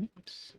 Oops.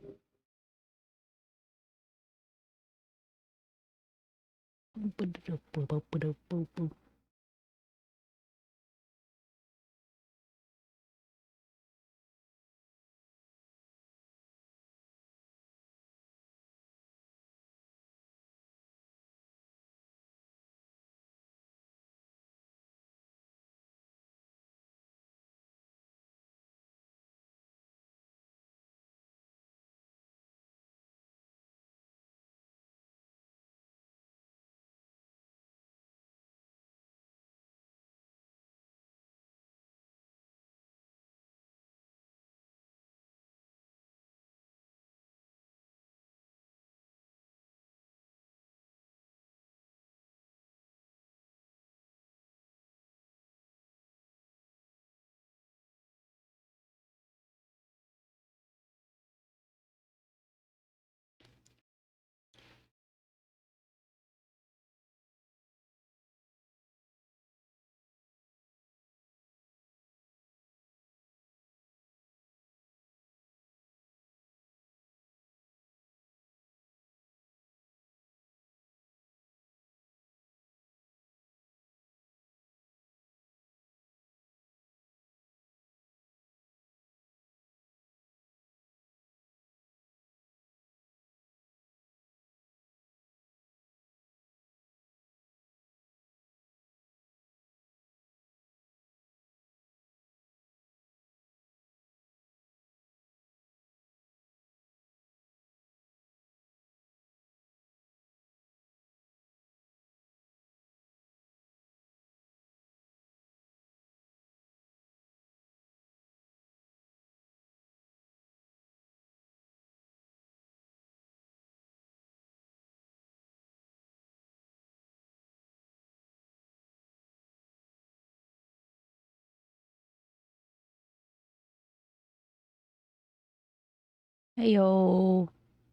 Hey yo,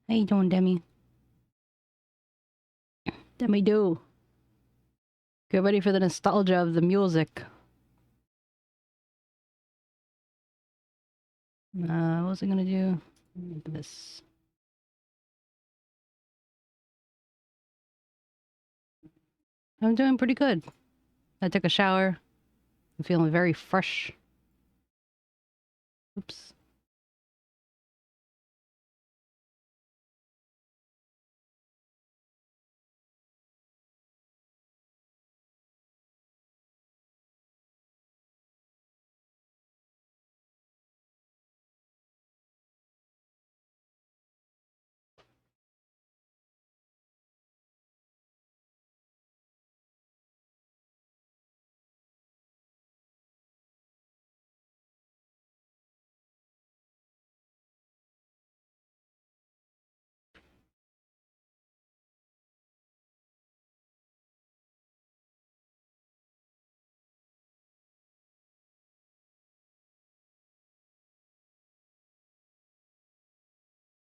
how you doing, Demi? Demi do. Get ready for the nostalgia of the music. What was I gonna do? This. I'm doing pretty good. I took a shower. I'm feeling very fresh. Oops.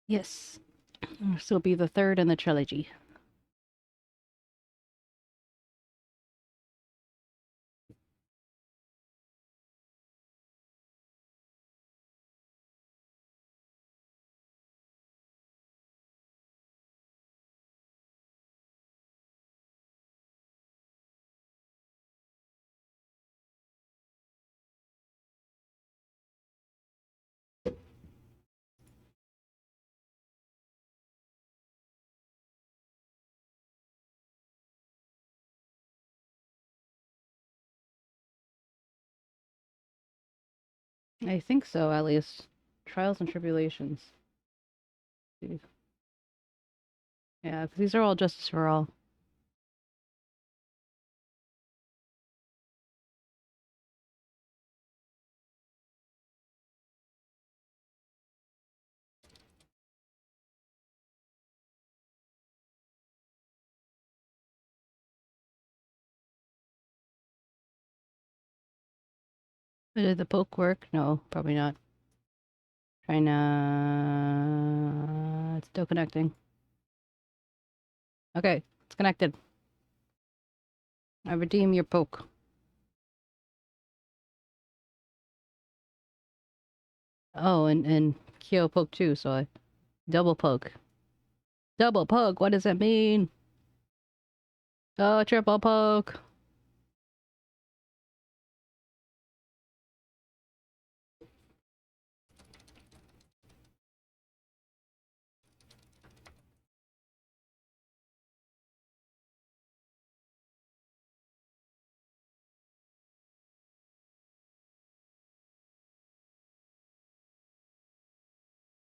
Yes. This will be the third in the trilogy. I think so, at least. Trials and Tribulations. Yeah, because these are all Justice for All. Did the poke work? No, probably not. Trying to... It's still connecting. Okay, it's connected. I redeem your poke. Oh, and Kyo poke too, so I double poke. Double poke, what does that mean? Oh, triple poke.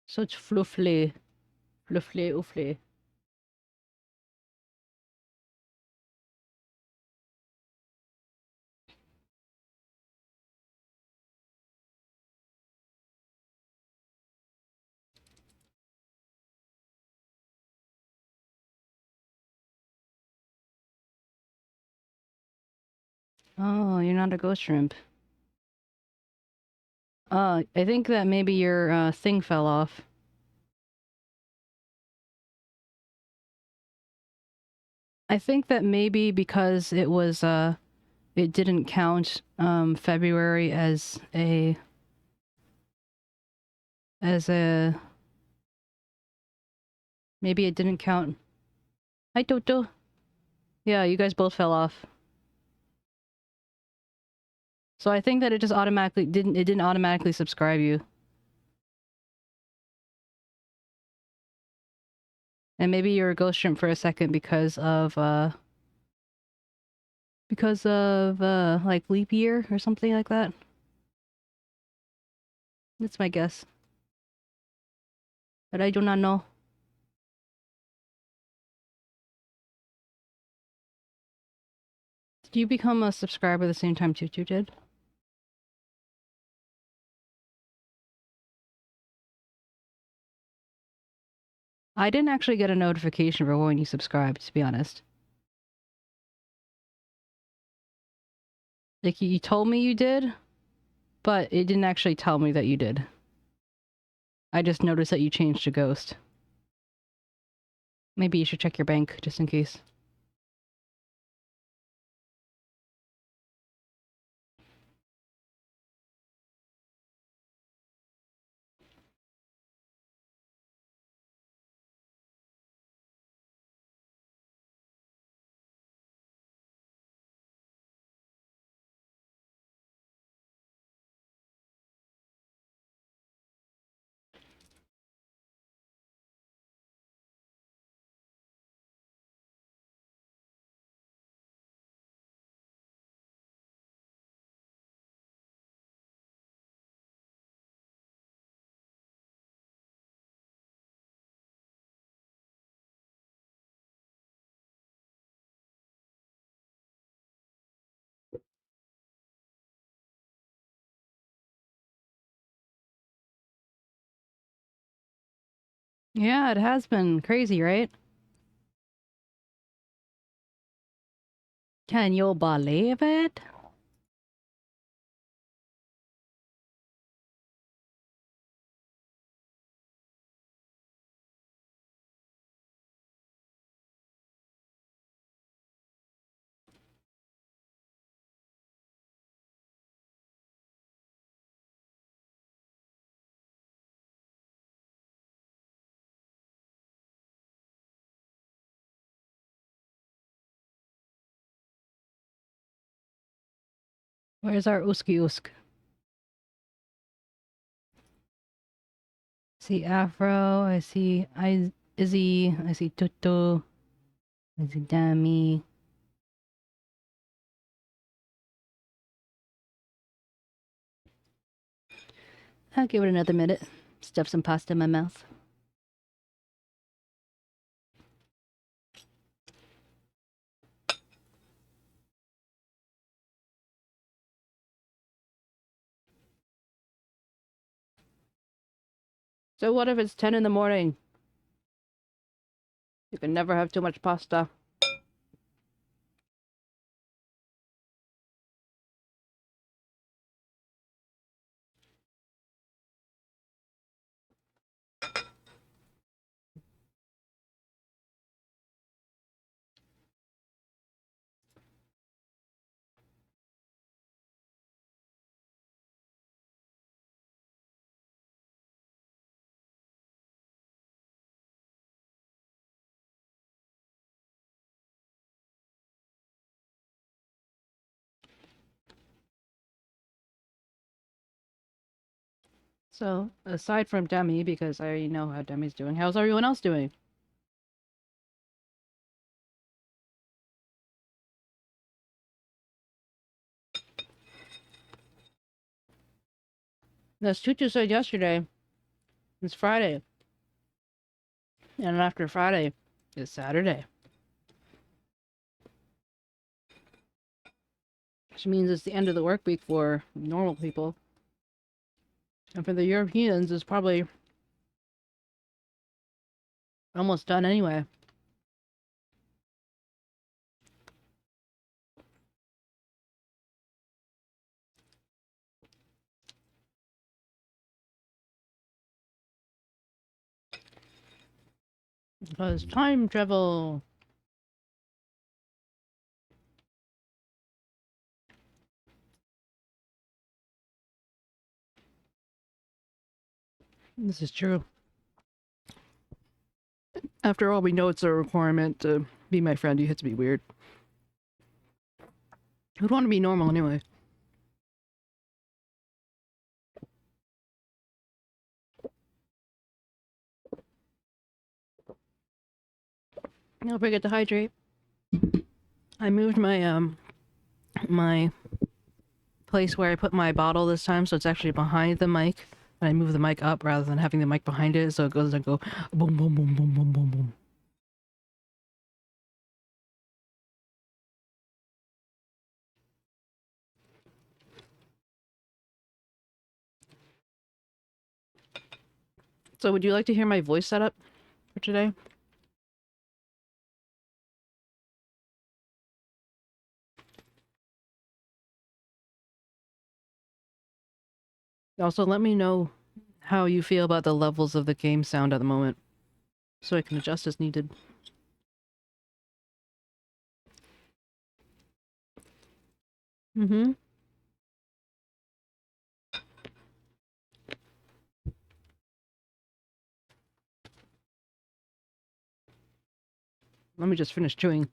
Such fluffly. Fluffly oofly. Oh, you're not a ghost shrimp. I think that maybe your thing fell off. I think that maybe because it was it didn't count February as a maybe it didn't count. Hi Toto. Yeah, you guys both fell off. So I think that it just automatically didn't automatically subscribe you. And maybe you're a ghost shrimp for a second because of like leap year or something like that. That's my guess. But I do not know. Did you become a subscriber the same time Tutu did? I didn't actually get a notification for when you subscribed, to be honest. Like, you told me you did, but it didn't actually tell me that you did. I just noticed that you changed to Ghost. Maybe you should check your bank, just in case. Yeah, it has been crazy, right? Can you believe it? Where's our Uski Usk? I see Afro, I see Izzy, I see Tutu, I see Dami. I'll give it another minute. Stuff some pasta in my mouth. So what if it's 10 in the morning? You can never have too much pasta. So, aside from Demi, because I already know how Demi's doing, how's everyone else doing? As Tutu said yesterday, it's Friday. And after Friday, it's Saturday. Which means it's the end of the work week for normal people. And for the Europeans, it's probably almost done anyway. Because time travel. This is true. After all, we know it's a requirement to be my friend. You have to be weird. Who'd want to be normal anyway? Don't forget to hydrate. I moved my my place where I put my bottle this time, so it's actually behind the mic. And I move the mic up rather than having the mic behind it, so it doesn't go boom, boom, boom, boom, boom, boom, boom. So would you like to hear my voice setup for today? Also, let me know how you feel about the levels of the game sound at the moment, so I can adjust as needed. Mm-hmm. Let me just finish chewing.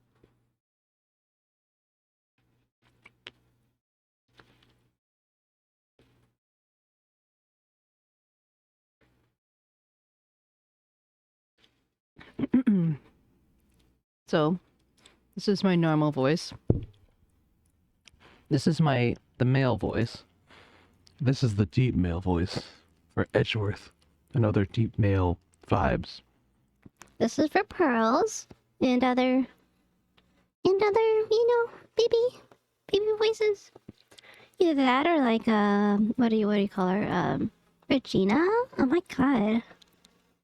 So, this is my normal voice. This is the male voice. This is the deep male voice for Edgeworth and other deep male vibes. This is for pearls and other, baby voices. Either that or like, what do you call her? Regina? Oh my god.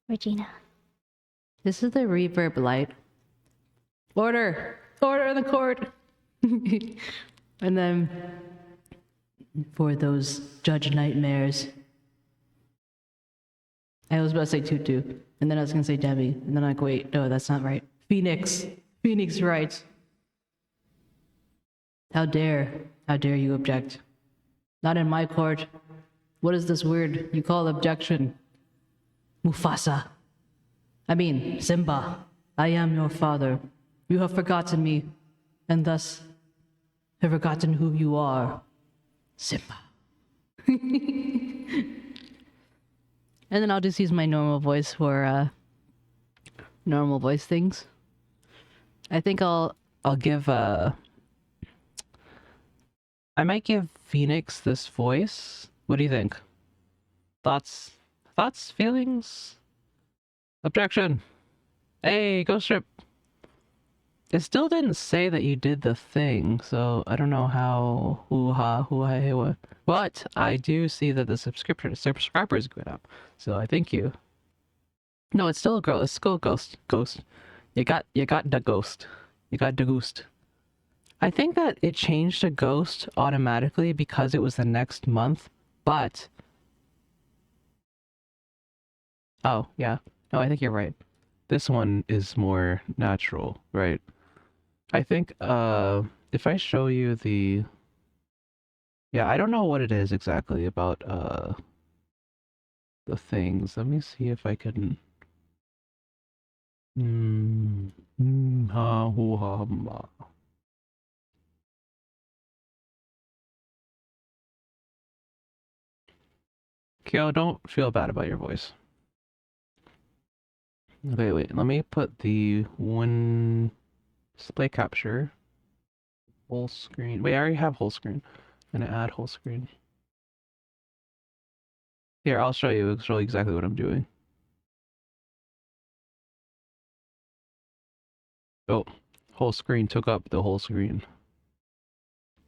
Regina. This is the reverb light. Order! Order in the court! And then, for those judge nightmares. I was about to say Tutu, and then I was gonna say Debbie, and then I'm like, wait, no, that's not right. Phoenix! Phoenix right. How dare you object? Not in my court. What is this word you call objection? Mufasa. I mean, Simba. I am your father. You have forgotten me, and thus have forgotten who you are. Simba. And then I'll just use my normal voice for normal voice things. I think I'll give I might give Phoenix this voice. What do you think? Thoughts? Feelings? Objection. Hey, ghost strip. It still didn't say that you did the thing, so I don't know how. But I do see that the subscribers going up, so I thank you. No, it's still a girl. It's still a ghost. Ghost. You got the ghost. You got the ghost. I think that it changed to ghost automatically because it was the next month, but. Oh yeah. No, I think you're right. This one is more natural, right? I think if I show you the I don't know what it is exactly about the things. Let me see if I can ha hoo ha ma. Kyo, don't feel bad about your voice. Okay, wait. Let me put the one display capture whole screen. Wait, I already have whole screen. I'm gonna add whole screen. Here, I'll show you exactly what I'm doing. Oh, whole screen took up the whole screen.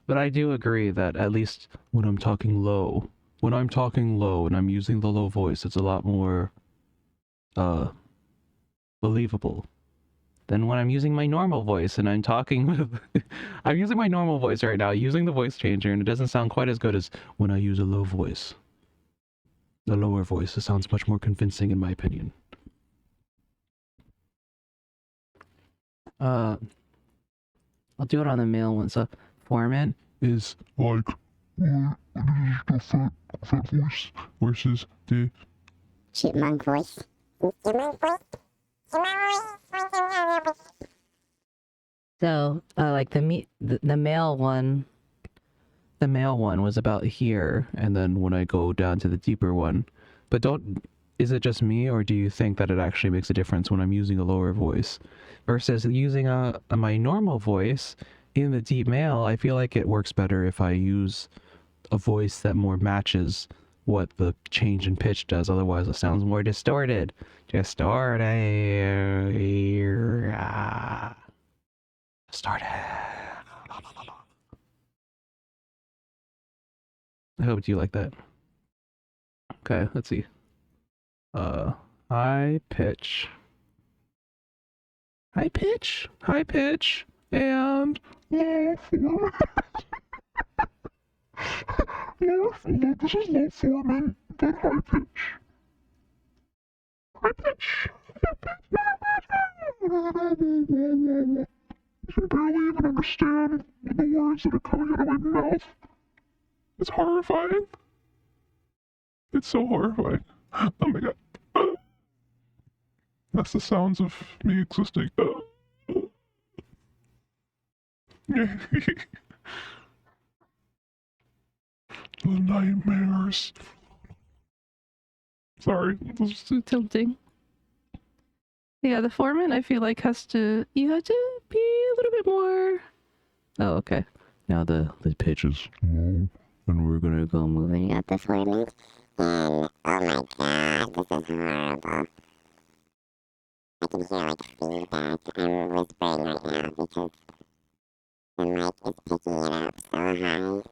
But I do agree that at least when I'm talking low and I'm using the low voice, it's a lot more believable than when I'm using my normal voice and I'm talking with I'm using my normal voice right now, using the voice changer, and it doesn't sound quite as good as when I use a low voice. The lower voice, it sounds much more convincing in my opinion. I'll do it on the male one. So format is like the fat voice versus the chipmunk voice. So, like the male one was about here, and then when I go down to the deeper one, but is it just me, or do you think that it actually makes a difference when I'm using a lower voice versus using my normal voice in the deep male? I feel like it works better if I use a voice that more matches what the change in pitch does. Otherwise, it sounds more distorted. Distorted. I hope you like that. Okay, let's see. High pitch, and low format. This is low format, but high pitch. I can barely even understand the words that are coming out of my mouth. It's horrifying. It's so horrifying. Oh my god. That's the sounds of me existing. The nightmares. Sorry, this is too tilting. Yeah, the format I feel like you have to be a little bit more. Oh, okay. Now the pitch is low, and we're gonna go moving at the format, and oh my god, this is horrible. I can hear like feedback. I'm whispering right now because the mic is picking it up so high.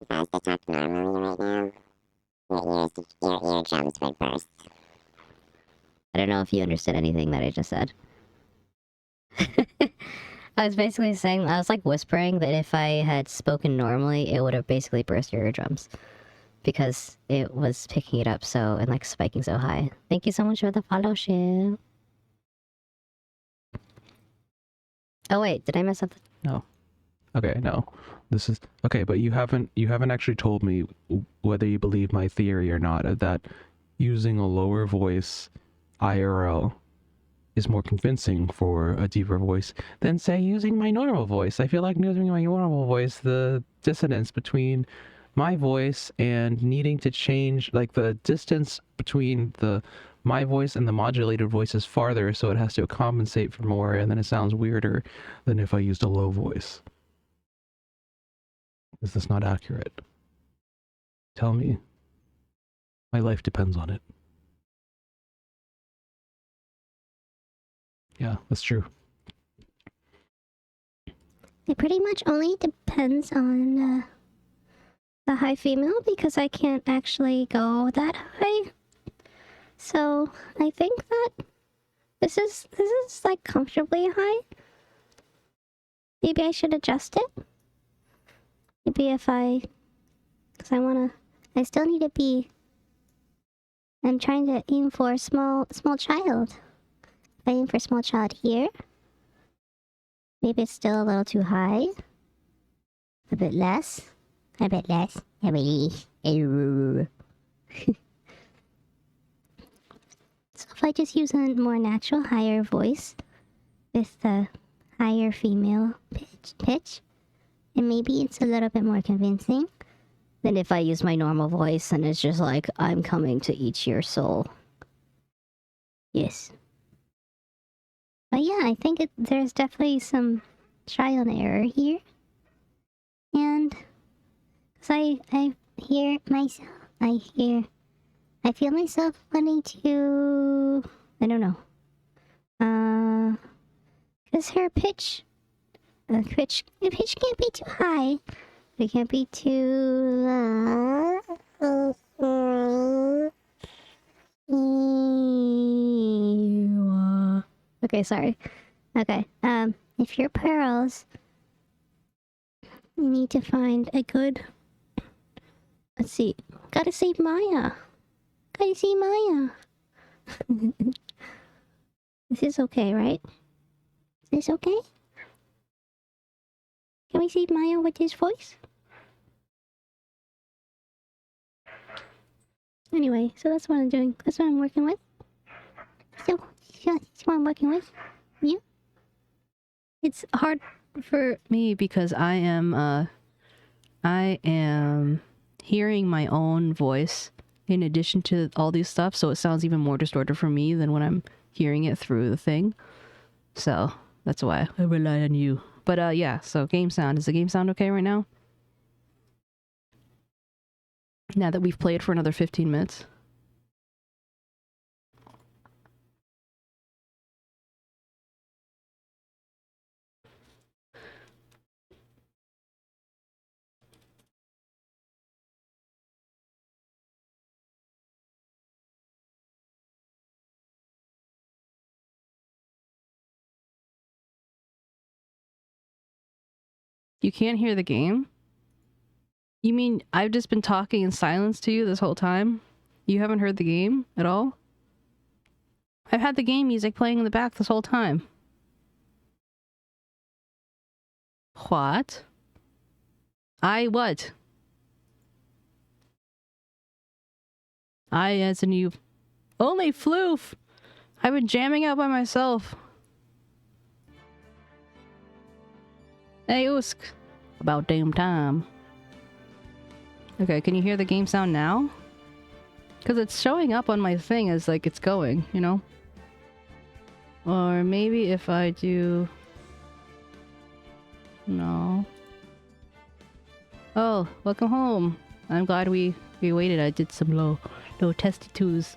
If I was to talk normally right now, your eardrums would burst. I don't know if you understood anything that I just said. I was basically saying, I was like whispering that if I had spoken normally, it would have basically burst your eardrums. Because it was picking it up so, and like spiking so high. Thank you so much for the follow, Shiv. Oh wait, did I mess up? No. Okay, no. This is okay, but you haven't actually told me whether you believe my theory or not that using a lower voice IRL is more convincing for a deeper voice than say using my normal voice. I feel like using my normal voice, the dissonance between my voice and needing to change, like the distance between my voice and the modulated voice is farther, so it has to compensate for more, and then it sounds weirder than if I used a low voice. Is this not accurate? Tell me. My life depends on it. Yeah, that's true. It pretty much only depends on the high female because I can't actually go that high. So I think that this is like comfortably high. Maybe I should adjust it. Maybe if because I still need to be. I'm trying to aim for small child. If I aim for small child here, maybe it's still a little too high. A bit less. A bit less. A bit less. So if I just use a more natural, higher voice with the higher female pitch, and maybe it's a little bit more convincing, Then if I use my normal voice, then it's just like, I'm coming to eat your soul. Yes. But yeah, I think there's definitely some trial and error here. And, because I hear myself, I feel myself wanting to, I don't know. Because her pitch can't be too high. It can't be too low. Okay, sorry. Okay, if you're pearls, you need to find a good... Let's see. Gotta save Maya. Gotta save Maya. This is okay, right? Is this okay? Can we save Maya with his voice? Anyway, so that's what I'm doing. That's what I'm working with. So that's what I'm working with. You? It's hard for me because I am hearing my own voice in addition to all these stuff, so it sounds even more distorted for me than when I'm hearing it through the thing. So that's why I rely on you. But yeah, so game sound. Is the game sound okay right now? Now that we've played for another 15 minutes. You can't hear the game? You mean I've just been talking in silence to you this whole time? You haven't heard the game at all? I've had the game music playing in the back this whole time. What? What? As in you... Only floof! I've been jamming out by myself. Hey, Usk. About damn time. Okay, can you hear the game sound now? Because it's showing up on my thing as like it's going, you know? Or maybe if I do... No. Oh, welcome home. I'm glad we waited. I did some low testy twos.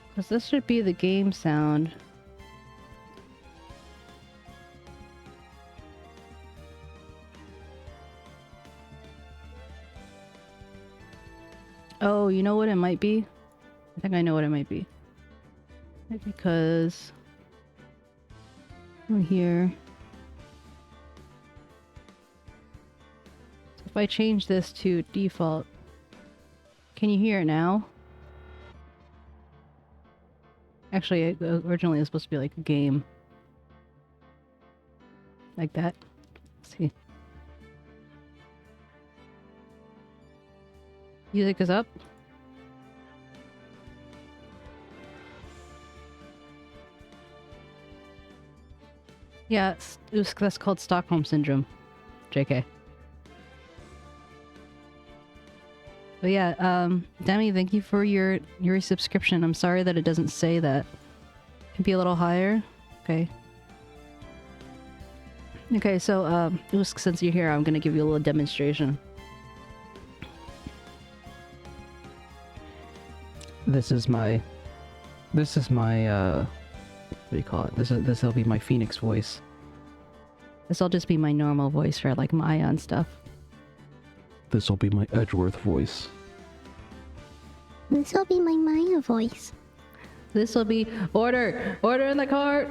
Because this should be the game sound. Oh, you know what it might be? I think I know what it might be. Because... I'm here. So if I change this to default... Can you hear it now? Actually, originally it was supposed to be like a game. Like that. Let's see. Music is up. Yeah, that's called Stockholm Syndrome. JK. But yeah, Demi, thank you for your subscription. I'm sorry that it doesn't say that. Can be a little higher. Okay. Okay, so Usk, since you're here, I'm gonna give you a little demonstration. This is my what do you call it? This'll be my Phoenix voice. This'll just be my normal voice for like Maya and stuff. This'll be my Edgeworth voice. This'll be my Maya voice. This'll be order in the cart.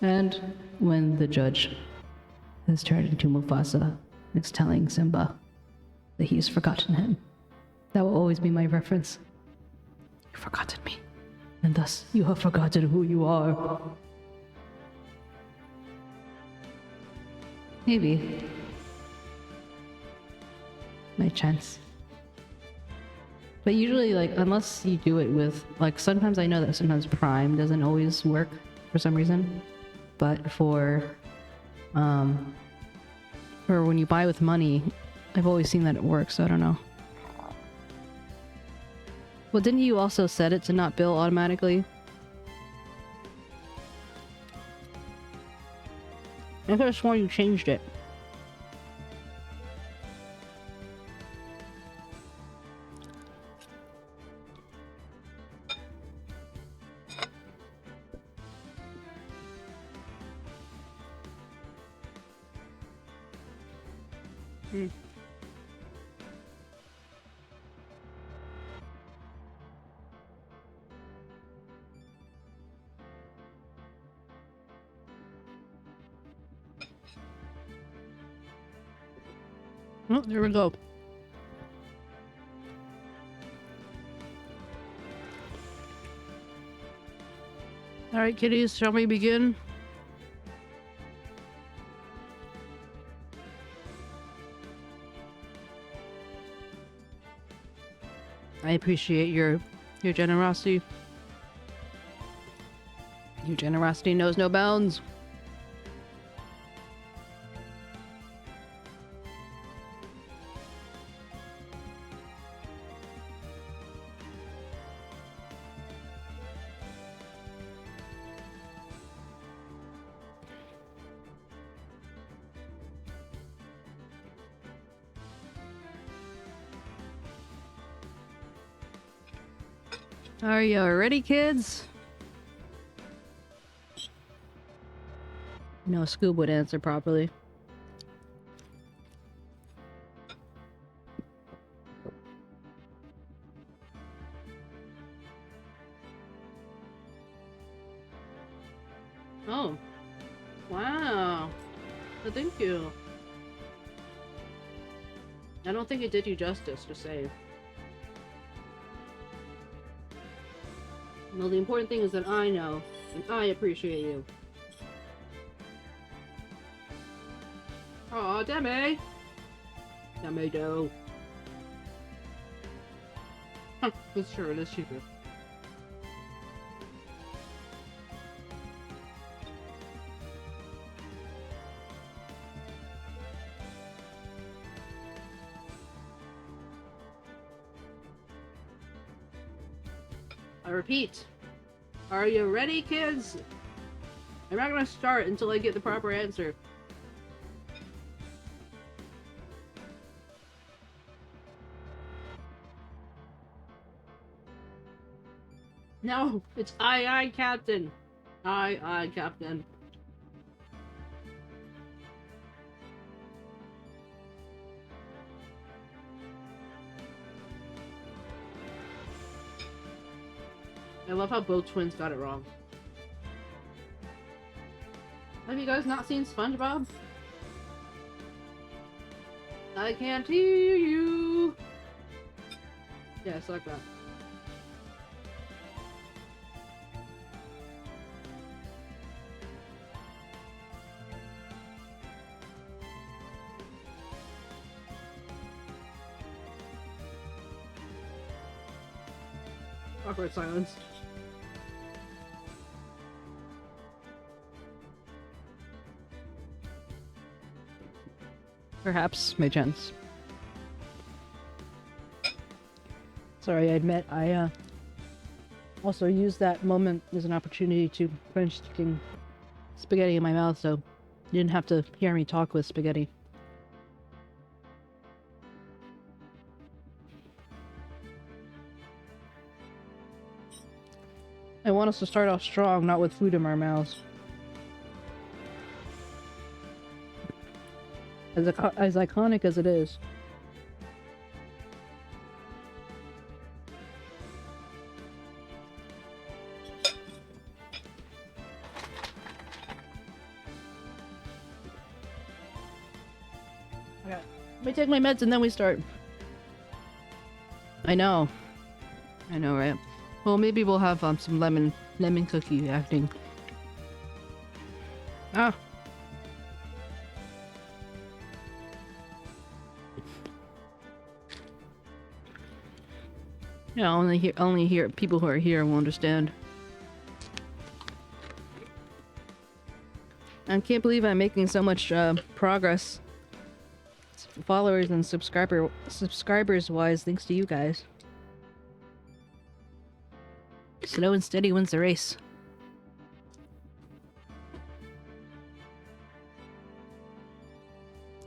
And when the judge has turned into Mufasa, is telling Simba that he's forgotten him. That will always be my reference. You've forgotten me, and thus you have forgotten who you are. Maybe. My chance. But usually, like, unless you do it with, like, sometimes I know that sometimes Prime doesn't always work for some reason. But for or when you buy with money, I've always seen that it works, so I don't know. Well, didn't you also set it to not bill automatically? I could have sworn you changed it. Oh, there we go. Alright, kitties, shall we begin? I appreciate your generosity. Your generosity knows no bounds. Are you ready, kids? No, Scoob would answer properly. Oh. Wow. Well, thank you. I don't think it did you justice to say. No, the important thing is that I know, and I appreciate you. Aw, Demi! Demi do. Huh, that's true, it is cheaper. I repeat, are you ready, kids? I'm not gonna start until I get the proper answer. No, it's aye, Captain. Aye, Captain. I love how both twins got it wrong. Have you guys not seen SpongeBob? I can't hear you. Yeah, it's like that. Awkward silence. Perhaps, may chance. Sorry, I admit, I also used that moment as an opportunity to finish sticking spaghetti in my mouth, so you didn't have to hear me talk with spaghetti. I want us to start off strong, not with food in our mouths. As iconic as it is. Okay, let me take my meds and then we start. I know, right? Well, maybe we'll have some lemon cookie acting. Ah. Yeah, only here people who are here will understand. I can't believe I'm making so much progress followers and subscribers wise, thanks to you guys. Slow and steady wins the race.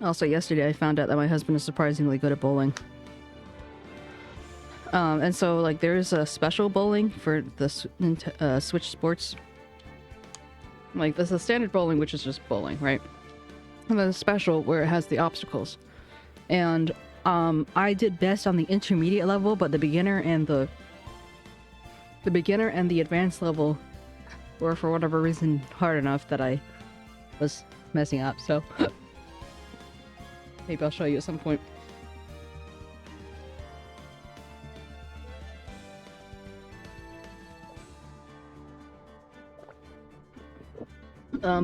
Also, yesterday I found out that my husband is surprisingly good at bowling. And so, like, there's a special bowling for the Switch Sports. Like, there's a standard bowling, which is just bowling, right? And then a special where it has the obstacles. And I did best on the intermediate level, but the beginner and the advanced level were, for whatever reason, hard enough that I was messing up. So maybe I'll show you at some point.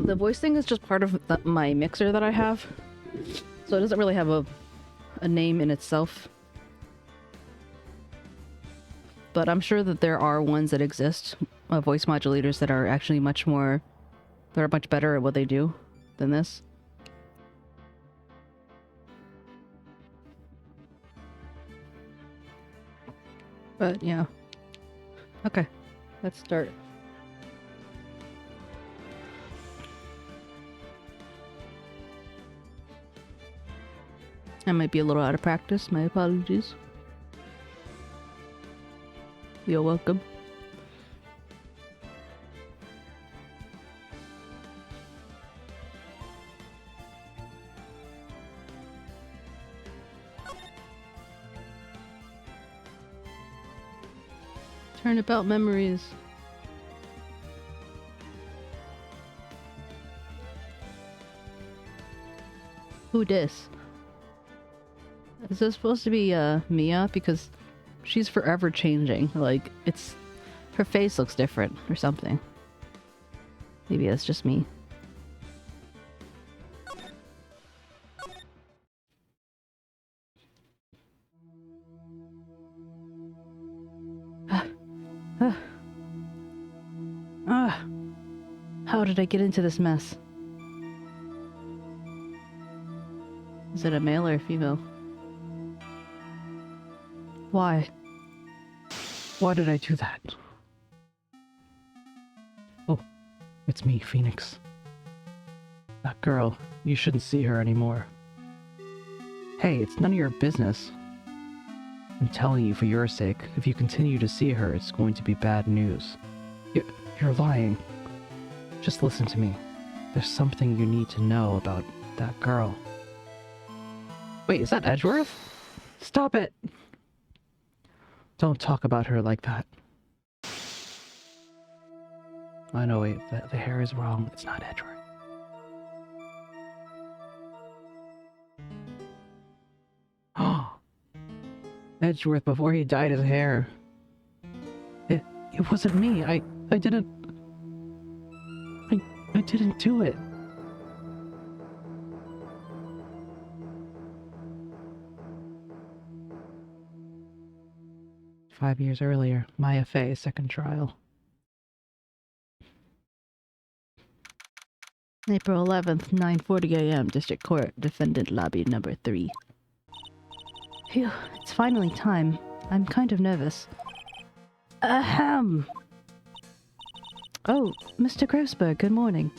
The voice thing is just part of my mixer that I have, so it doesn't really have a name in itself. But I'm sure that there are ones that exist, voice modulators that are actually much better at what they do than this. But yeah. Okay, let's start. I might be a little out of practice, my apologies. You're welcome. Turnabout memories. Who dis? Is this supposed to be Mia? Because she's forever changing. Like, her face looks different or something. Maybe that's just me. How did I get into this mess? Is it a male or a female? Why? Why did I do that? Oh, it's me, Phoenix. That girl, you shouldn't see her anymore. Hey, it's none of your business. I'm telling you for your sake, if you continue to see her, it's going to be bad news. You're lying. Just listen to me. There's something you need to know about that girl. Wait, is that Edgeworth? Stop it! Don't talk about her like that. I know, wait, the hair is wrong. It's not Edgeworth. Oh! Edgeworth before he dyed his hair. It wasn't me. I didn't do it. "5 years earlier, Maya Fey, second trial. April 11th, 9:40 a.m., District Court, Defendant Lobby number 3. Phew, it's finally time. I'm kind of nervous. Ahem! Oh, Mr. Grossberg, good morning.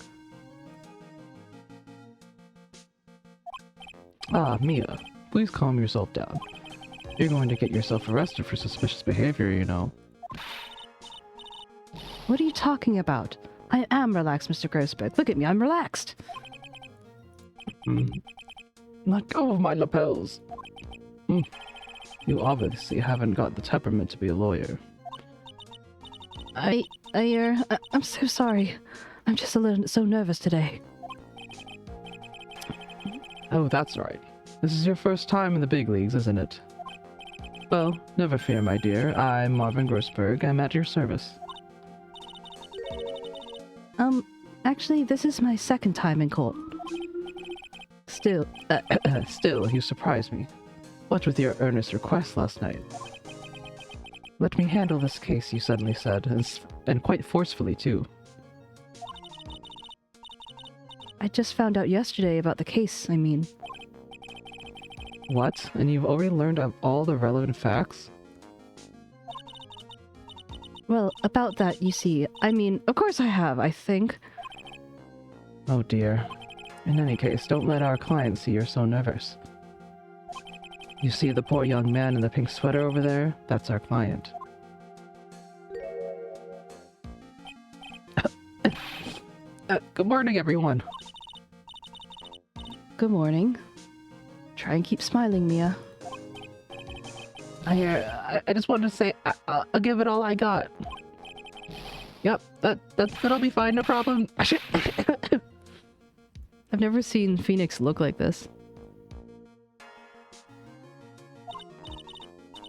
Ah, Mia, please calm yourself down. You're going to get yourself arrested for suspicious behavior, you know. What are you talking about? I am relaxed, Mr. Grossberg. Look at me, I'm relaxed. Let go of my lapels. You obviously haven't got the temperament to be a lawyer. I'm so sorry. I'm just so nervous today. Oh, that's right. This is your first time in the big leagues, isn't it? Well, never fear, my dear. I'm Marvin Grossberg. I'm at your service. Actually, this is my second time in court. Still, you surprise me. What with your earnest request last night? Let me handle this case, you suddenly said, and quite forcefully, too. I just found out yesterday about the case, I mean. What? And you've already learned of all the relevant facts? Well, about that, you see, I mean, of course I have, I think. Oh dear. In any case, don't let our client see you're so nervous. You see the poor young man in the pink sweater over there? That's our client. Good morning, everyone. Good morning. Try and keep smiling, Mia. I just wanted to say I'll give it all I got. Yep, that'll be fine, no problem. I've never seen Phoenix look like this.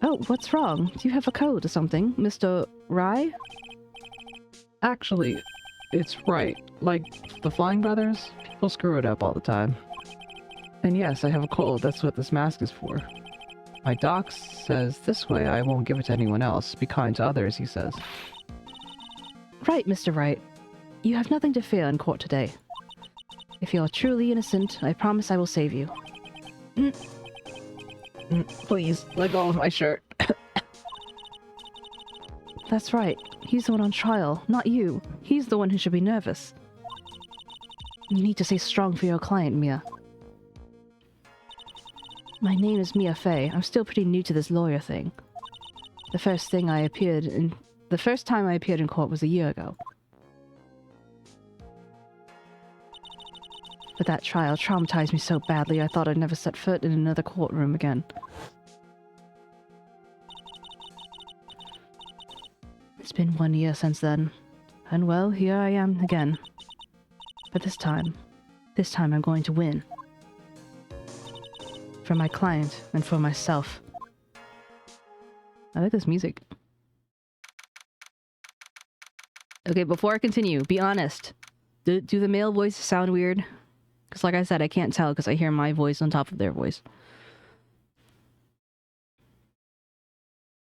Oh, what's wrong? Do you have a cold or something, Mr. Rye? Actually, it's right. Like the Flying Brothers, people screw it up all the time. And yes, I have a cold. That's what this mask is for. My doc says this way I won't give it to anyone else. Be kind to others, he says. Right, Mr. Wright. You have nothing to fear in court today. If you are truly innocent, I promise I will save you. Please, let go of my shirt. That's right. He's the one on trial, not you. He's the one who should be nervous. You need to stay strong for your client, Mia. My name is Mia Fey. I'm still pretty new to this lawyer thing. The first time I appeared in court was a year ago. But that trial traumatized me so badly I thought I'd never set foot in another courtroom again. It's been 1 year since then, and well, here I am again. But this time I'm going to win. For my client and for myself. I like this music. Okay, before I continue, be honest. Do the male voices sound weird? Because like I said, I can't tell because I hear my voice on top of their voice.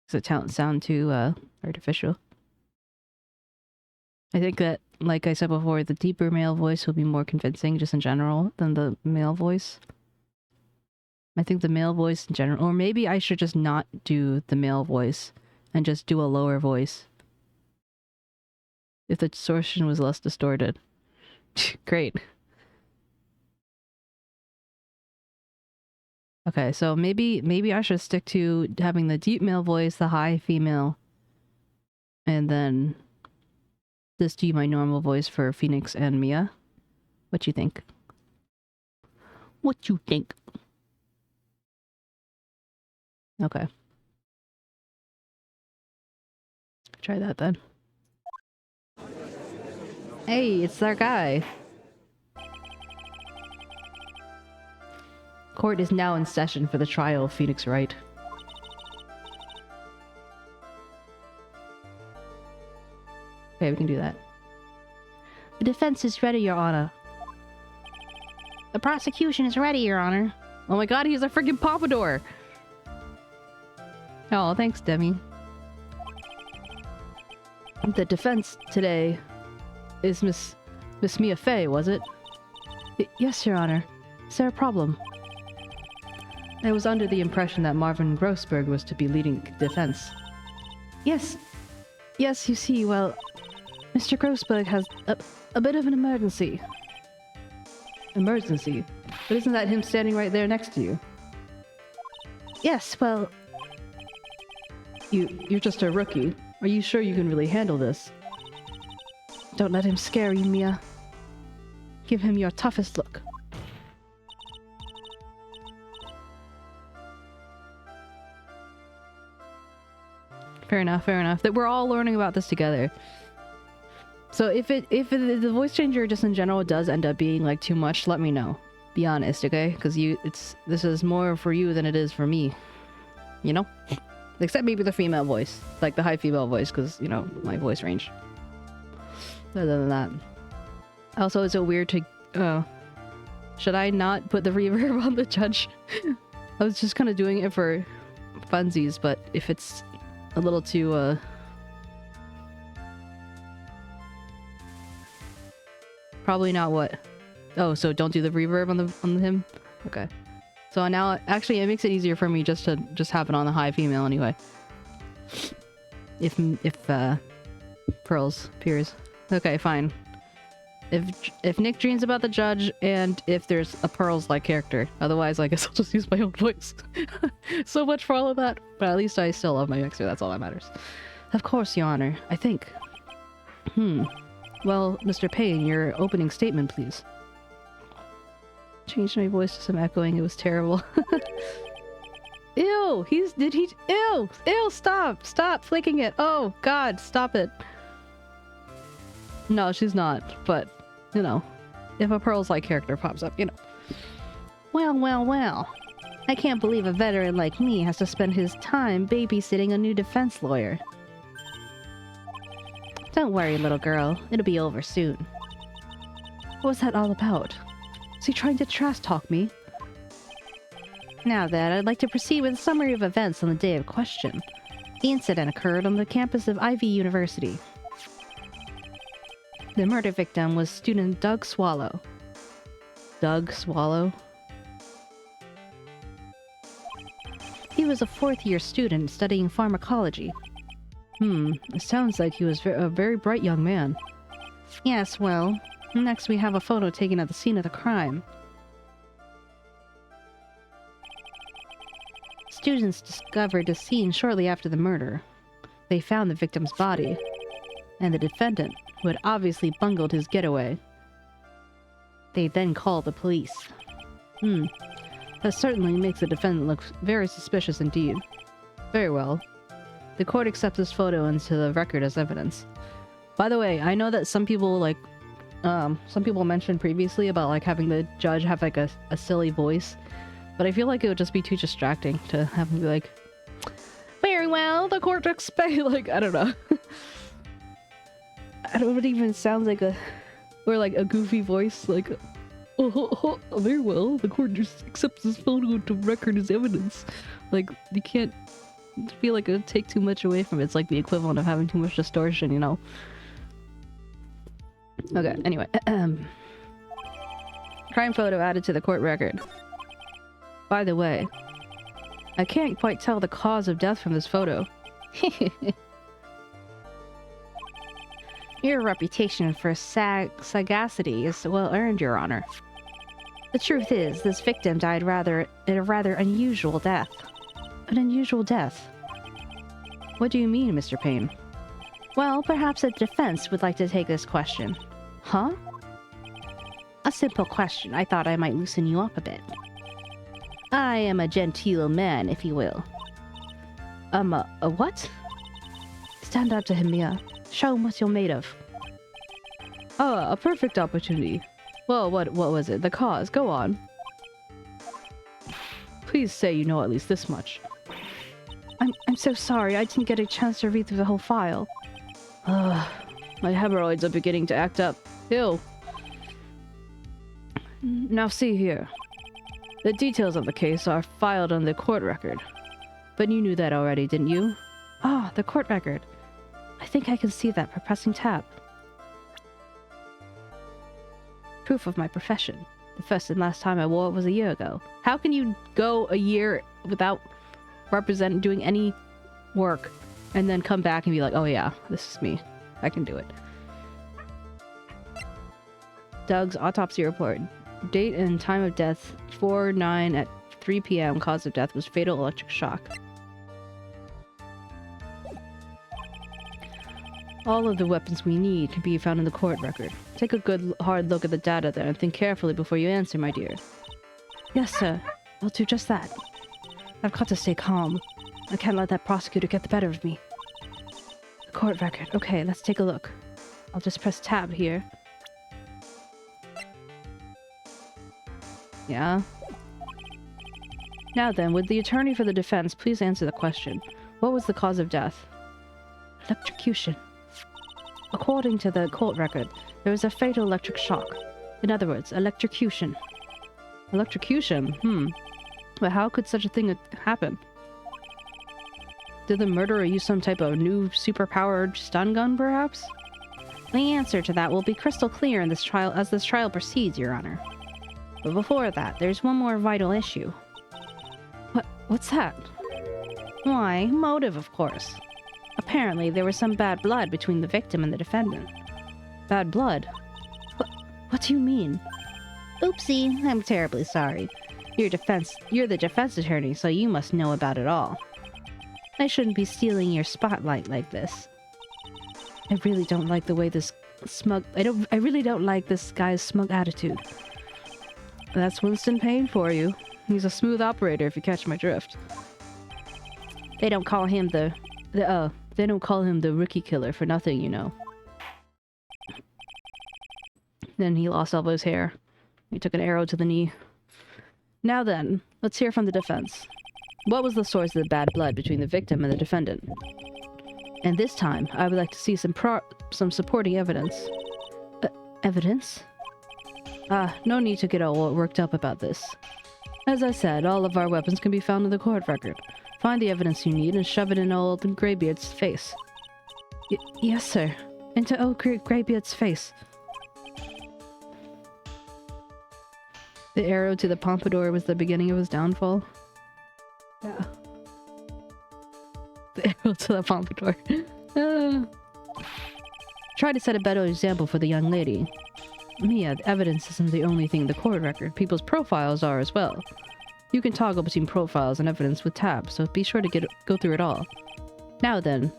Does it sound too artificial? I think that, like I said before, the deeper male voice will be more convincing just in general than the male voice. I think the male voice in general, or maybe I should just not do the male voice and just do a lower voice. If the distortion was less distorted. Great. Okay, so maybe I should stick to having the deep male voice, the high female, and then just do my normal voice for Phoenix and Mia. What you think? What you think? Okay. Try that then. Hey, it's our guy. Court is now in session for the trial of Phoenix Wright. Okay, we can do that. The defense is ready, Your Honor. The prosecution is ready, Your Honor. Oh my god, he's a freaking pompadour! Oh, thanks, Demi. The defense today is Miss Mia Fey, was it? Yes, Your Honor. Is there a problem? I was under the impression that Marvin Grossberg was to be leading defense. Yes. Yes, you see, well, Mr. Grossberg has a bit of an emergency. Emergency? But isn't that him standing right there next to you? Yes, well... You're just a rookie. Are you sure you can really handle this? Don't let him scare you, Mia. Give him your toughest look. Fair enough, fair enough. That we're all learning about this together. So if the voice changer just in general does end up being like too much, let me know. Be honest, okay? Because this is more for you than it is for me. You know? Except maybe the female voice, like the high female voice, because you know my voice range. Other than that, also is it weird to? Should I not put the reverb on the judge? I was just kind of doing it for funsies, but if it's a little too probably not what. Oh, so don't do the reverb on him. Okay. So now, actually, it makes it easier for me just to have it on the high female anyway. If Pearls appears. Okay, fine. If Nick dreams about the judge and if there's a Pearls-like character. Otherwise, I guess I'll just use my own voice. So much for all of that. But at least I still love my mixer. That's all that matters. Of course, Your Honor. I think. Well, Mr. Payne, your opening statement, please. Changed my voice to some echoing. It was terrible. Ew! Ew! Ew! Stop flicking it! Oh, God, stop it. No, she's not, but, you know, if a Pearls-like character pops up, you know. Well. I can't believe a veteran like me has to spend his time babysitting a new defense lawyer. Don't worry, little girl. It'll be over soon. What was that all about? Is he trying to trash-talk me? Now then, I'd like to proceed with a summary of events on the day of question. The incident occurred on the campus of Ivy University. The murder victim was student Doug Swallow. Doug Swallow? He was a fourth-year student studying pharmacology. It sounds like he was a very bright young man. Yes, well, next we have a photo taken at the scene of the crime. Students discovered the scene shortly after the murder. They found the victim's body, and the defendant, who had obviously bungled his getaway. They then called the police. That certainly makes the defendant look very suspicious indeed. Very well. The court accepts this photo into the record as evidence. By the way, I know that some people, like, some people mentioned previously about, like, having the judge have, like, a silly voice. But I feel like it would just be too distracting to have him be like, very well, the court expects, like, I don't know. I don't know if it even sounds like a goofy voice, like, oh, very well, the court just accepts this photo into record as evidence. Like, you can't feel like it would take too much away from it. It's like the equivalent of having too much distortion, you know? Okay, anyway. Crime photo added to the court record. By the way, I can't quite tell the cause of death from this photo. Your reputation for sagacity is well earned, Your Honor. The truth is, this victim died in a rather unusual death. An unusual death? What do you mean, Mr. Payne? Well, perhaps the defense would like to take this question. Huh? A simple question. I thought I might loosen you up a bit. I am a genteel man, if you will. A what? Stand up to him, Mia. Show him what you're made of. Oh, a perfect opportunity. Well, what was it? The cause. Go on. Please say you know at least this much. I'm so sorry. I didn't get a chance to read through the whole file. My hemorrhoids are beginning to act up. Ew. Now see here. The details of the case are filed on the court record. But you knew that already, didn't you? Ah, the court record. I think I can see that by pressing tab. Proof of my profession. The first and last time I wore it was a year ago. How can you go a year without doing any work and then come back and be like, oh yeah, this is me. I can do it. Doug's autopsy report. Date and time of death, 4/9 at 3 p.m. Cause of death was fatal electric shock. All of the weapons we need can be found in the court record. Take a good hard look at the data there and think carefully before you answer, my dear. Yes, sir. I'll do just that. I've got to stay calm. I can't let that prosecutor get the better of me. The court record. Okay, let's take a look. I'll just press tab here. Yeah. Now then, would the attorney for the defense please answer the question? What was the cause of death? Electrocution. According to the court record, there was a fatal electric shock. In other words, electrocution. Electrocution? But how could such a thing happen? Did the murderer use some type of new super-powered stun gun, perhaps? The answer to that will be crystal clear in this trial as this trial proceeds, Your Honor. But before that, there's one more vital issue. What's that? Why, motive, of course. Apparently, there was some bad blood between the victim and the defendant. Bad blood? What do you mean? Oopsie, I'm terribly sorry. You're the defense attorney, so you must know about it all. I shouldn't be stealing your spotlight like this. I really don't like the way this I really don't like this guy's smug attitude. That's Winston Payne for you. He's a smooth operator, if you catch my drift. They don't call him the rookie killer for nothing, you know. Then he lost all of his hair. He took an arrow to the knee. Now then, let's hear from the defense. What was the source of the bad blood between the victim and the defendant? And this time, I would like to see some supporting evidence. Evidence? No need to get all worked up about this. As I said, all of our weapons can be found in the court record. Find the evidence you need and shove it in old Greybeard's face. Yes, sir. Into old Greybeard's face. The arrow to the pompadour was the beginning of his downfall. Yeah. The arrow to the pompadour. Try to set a better example for the young lady. Mia, evidence isn't the only thing in the court record. People's profiles are as well. You can toggle between profiles and evidence with tabs, so be sure to go through it all. Now then,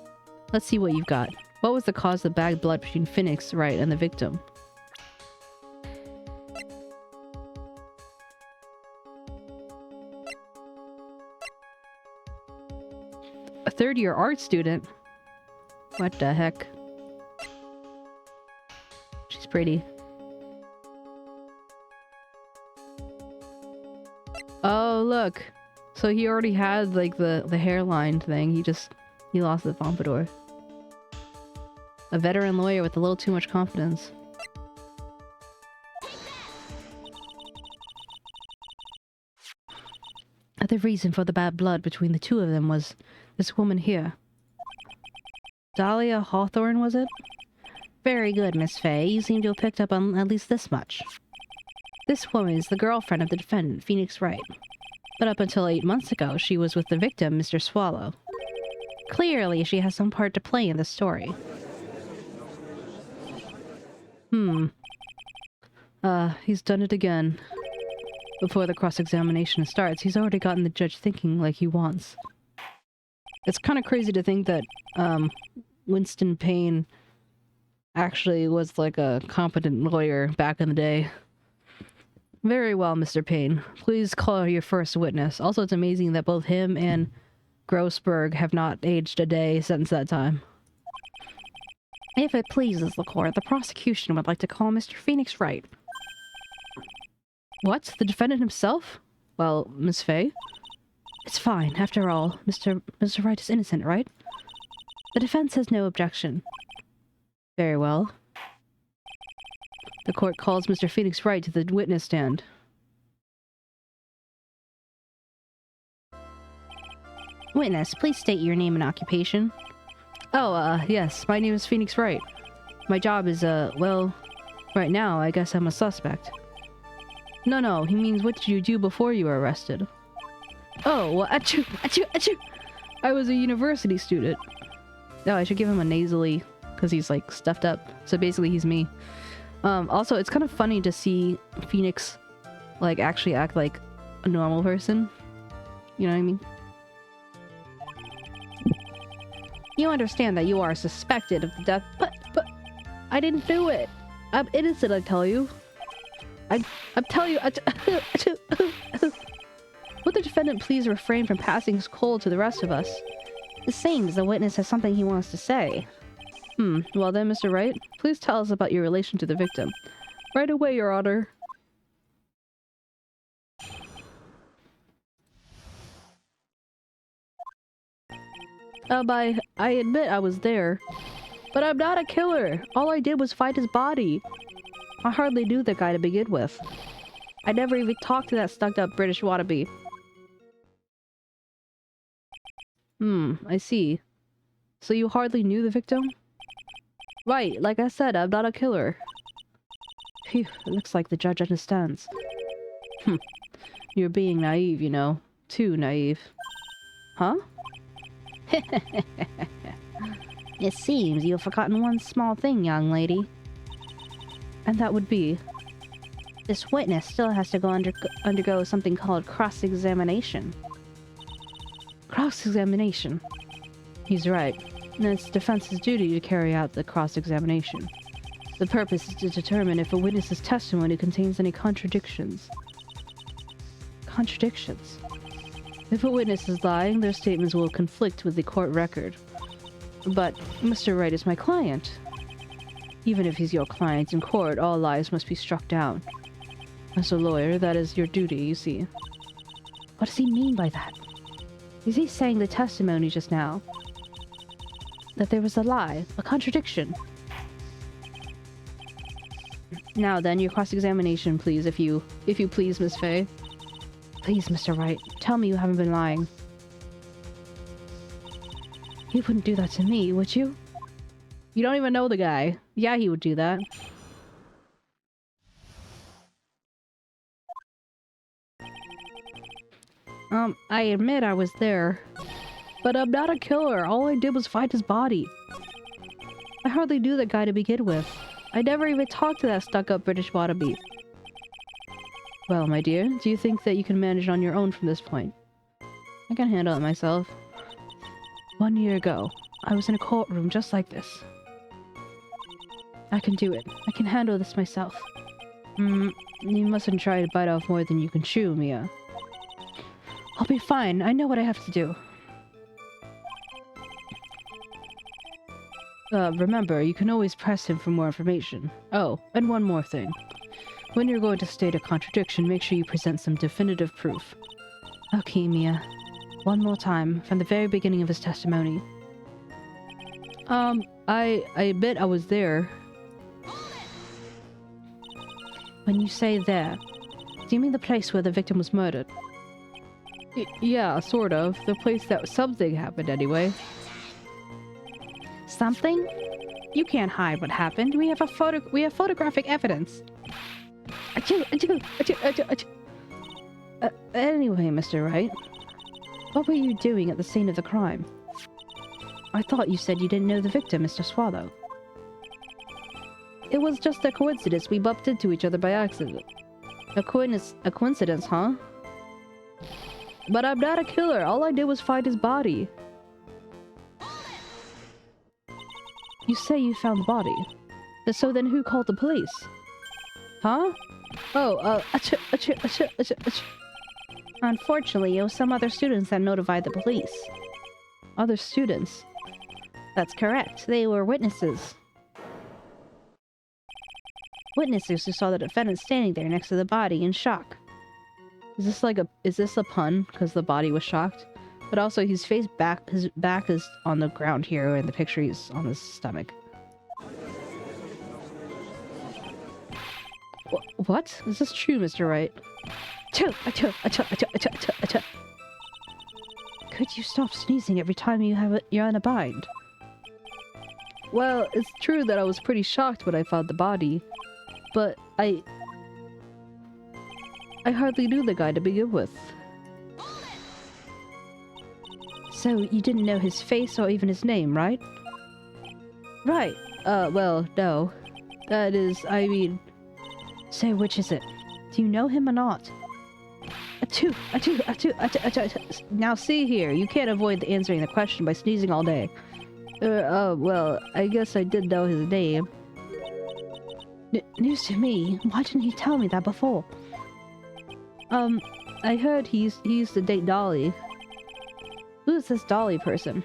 let's see what you've got. What was the cause of the bad blood between Phoenix Wright and the victim? A third-year art student? What the heck? She's pretty. Oh, look. So he already had, like, the hairline thing. He lost the pompadour. A veteran lawyer with a little too much confidence. The reason for the bad blood between the two of them was this woman here. Dahlia Hawthorne, was it? Very good, Miss Fay. You seem to have picked up on at least this much. This woman is the girlfriend of the defendant, Phoenix Wright. But up until 8 months ago, she was with the victim, Mr. Swallow. Clearly, she has some part to play in the story. He's done it again. Before the cross-examination starts, he's already gotten the judge thinking like he wants. It's kind of crazy to think that, Winston Payne actually was like a competent lawyer back in the day. Very well, Mr. Payne. Please call your first witness. Also, it's amazing that both him and Grossberg have not aged a day since that time. If it pleases the court, the prosecution would like to call Mr. Phoenix Wright. What? The defendant himself? Well, Miss Fay? It's fine. After all, Mr. Wright is innocent, right? The defense has no objection. Very well. The court calls Mr. Phoenix Wright to the witness stand. Witness, please state your name and occupation. Oh, yes, my name is Phoenix Wright. My job is, well, right now, I guess I'm a suspect. No, he means what did you do before you were arrested? Oh, well, achoo, achoo, achoo! I was a university student. Oh, I should give him a nasally, because he's, like, stuffed up. So basically, he's me. Also, it's kind of funny to see Phoenix, like, actually act like a normal person. You know what I mean? You understand that you are suspected of the death, but I didn't do it. I'm innocent, I tell you. I'm telling you. Would the defendant please refrain from passing his cold to the rest of us? It seems the witness has something he wants to say. Well then, Mr. Wright, please tell us about your relation to the victim. Right away, Your Honor. I admit I was there. But I'm not a killer. All I did was find his body. I hardly knew the guy to begin with. I never even talked to that stuck-up British wannabe. I see. So you hardly knew the victim? Right, like I said, I'm not a killer. Phew, it looks like the judge understands. You're being naive, you know. Too naive. Huh? It seems you have forgotten one small thing, young lady. And that would be... this witness still has to undergo something called cross-examination. Cross-examination. He's right. And it's defense's duty to carry out the cross-examination. The purpose is to determine if a witness's testimony contains any contradictions. Contradictions? If a witness is lying, their statements will conflict with the court record. But Mr. Wright is my client. Even if he's your client in court, all lies must be struck down. As a lawyer, that is your duty, you see. What does he mean by that? Is he saying the testimony just now? That there was a lie, a contradiction? Now then, your cross-examination, please, if you please, Miss Faye. Please, Mr. Wright, tell me you haven't been lying. You wouldn't do that to me, would you? You don't even know the guy. Yeah, he would do that. I admit I was there. But I'm not a killer. All I did was find his body. I hardly knew that guy to begin with. I never even talked to that stuck-up British wannabe. Well, my dear, do you think that you can manage on your own from this point? I can handle it myself. 1 year ago, I was in a courtroom just like this. I can do it. I can handle this myself. You mustn't try to bite off more than you can chew, Mia. I'll be fine. I know what I have to do. Remember, you can always press him for more information. Oh, and one more thing. When you're going to state a contradiction, make sure you present some definitive proof. Okay, Mia. One more time, from the very beginning of his testimony. I admit I was there. When you say there, do you mean the place where the victim was murdered? Yeah, sort of. The place that something happened anyway. Something? You can't hide what happened. We have photographic evidence. Anyway, Mr. Wright, what were you doing at the scene of the crime? I thought you said you didn't know the victim, Mr. Swallow. It was just a coincidence. We bumped into each other by accident. A coincidence, huh? But I'm not a killer. All I did was find his body. You say you found the body. So then who called the police? Huh? Oh, Unfortunately, it was some other students that notified the police. Other students? That's correct. They were witnesses. Witnesses who saw the defendant standing there next to the body in shock. Is this a pun? Because the body was shocked? But also his back is on the ground here, and the picture he's on his stomach. What? Is this true, Mr. Wright? Could you stop sneezing every time you're in a bind? Well, it's true that I was pretty shocked when I found the body, but I hardly knew the guy to begin with. So you didn't know his face or even his name, right? Right. Well, no. That is, I mean... So which is it? Do you know him or not? Now see here, you can't avoid answering the question by sneezing all day. Well, I guess I did know his name. News to me? Why didn't he tell me that before? I heard he used to date Dolly. Who's this Dolly person?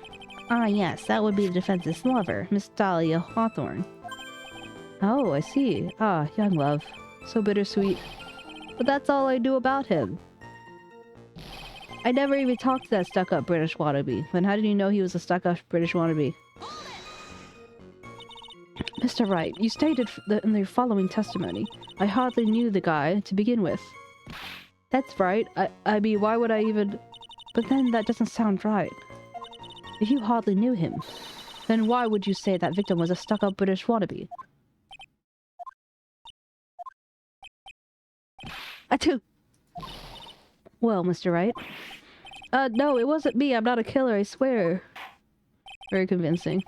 Ah, yes, that would be the defense's lover, Miss Dahlia Hawthorne. Oh, I see. Ah, young love. So bittersweet. But that's all I knew about him. I never even talked to that stuck-up British wannabe. Then how did you know he was a stuck-up British wannabe? Mr. Wright, you stated in your following testimony, I hardly knew the guy to begin with. That's right. I mean, why would I even... But then that doesn't sound right. If you hardly knew him, then why would you say that victim was a stuck-up British wannabe? Achoo! Well, Mr. Wright, No, it wasn't me. I'm not a killer, I swear. Very convincing.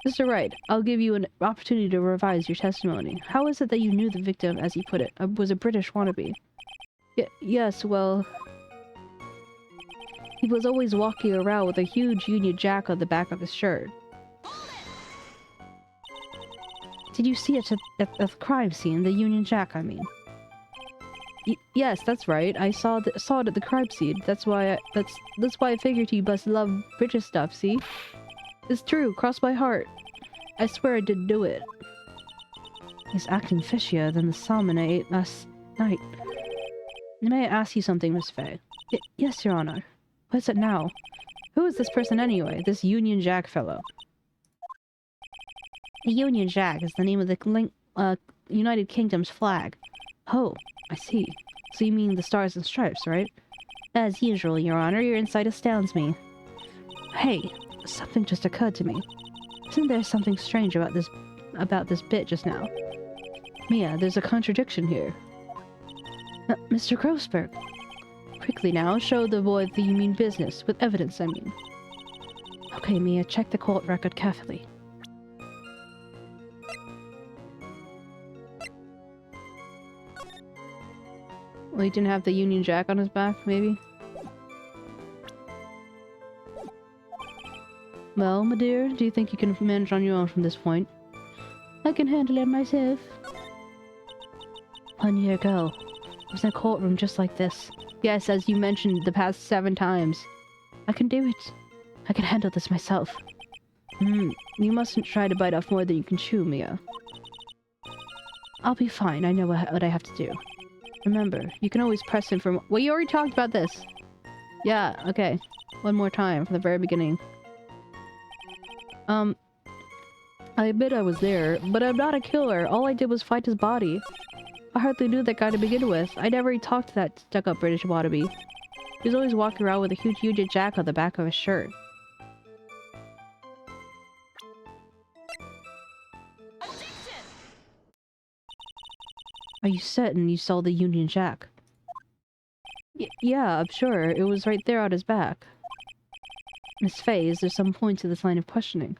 Mr. Wright, I'll give you an opportunity to revise your testimony. How is it that you knew the victim, as he put it, was a British wannabe? Yes, well... He was always walking around with a huge Union Jack on the back of his shirt. Did you see it at the crime scene? The Union Jack, I mean. Yes, that's right. I saw it at the crime scene. That's why I figured you must love British stuff, see? It's true, cross my heart. I swear I didn't do it. He's acting fishier than the salmon I ate last night. May I ask you something, Miss Faye? Yes, Your Honor. What is it now? Who is this person anyway? This Union Jack fellow? The Union Jack is the name of the United Kingdom's flag. Oh, I see. So you mean the Stars and Stripes, right? As usual, Your Honor, your insight astounds me. Hey, something just occurred to me. Isn't there something strange about this bit just now? Mia, there's a contradiction here. Mr. Grossberg. Quickly now, show the boy that you mean business, with evidence, I mean. Okay, Mia, check the court record carefully. Well, he didn't have the Union Jack on his back, maybe? Well, my dear, do you think you can manage on your own from this point? I can handle it myself. 1 year ago, I was in a courtroom just like this. Yes, as you mentioned the past 7 times. I can do it. I can handle this myself. You mustn't try to bite off more than you can chew, Mia. I'll be fine. I know what I have to do. Remember, you can always press him for... Well, you already talked about this. Yeah, okay. One more time from the very beginning. I admit I was there, but I'm not a killer. All I did was fight his body. I hardly knew that guy to begin with. I never even talked to that stuck-up British wannabe. He was always walking around with a huge Union Jack on the back of his shirt. Are you certain you saw the Union Jack? Yeah, I'm sure. It was right there on his back. Miss Faye, is there some point to this line of questioning?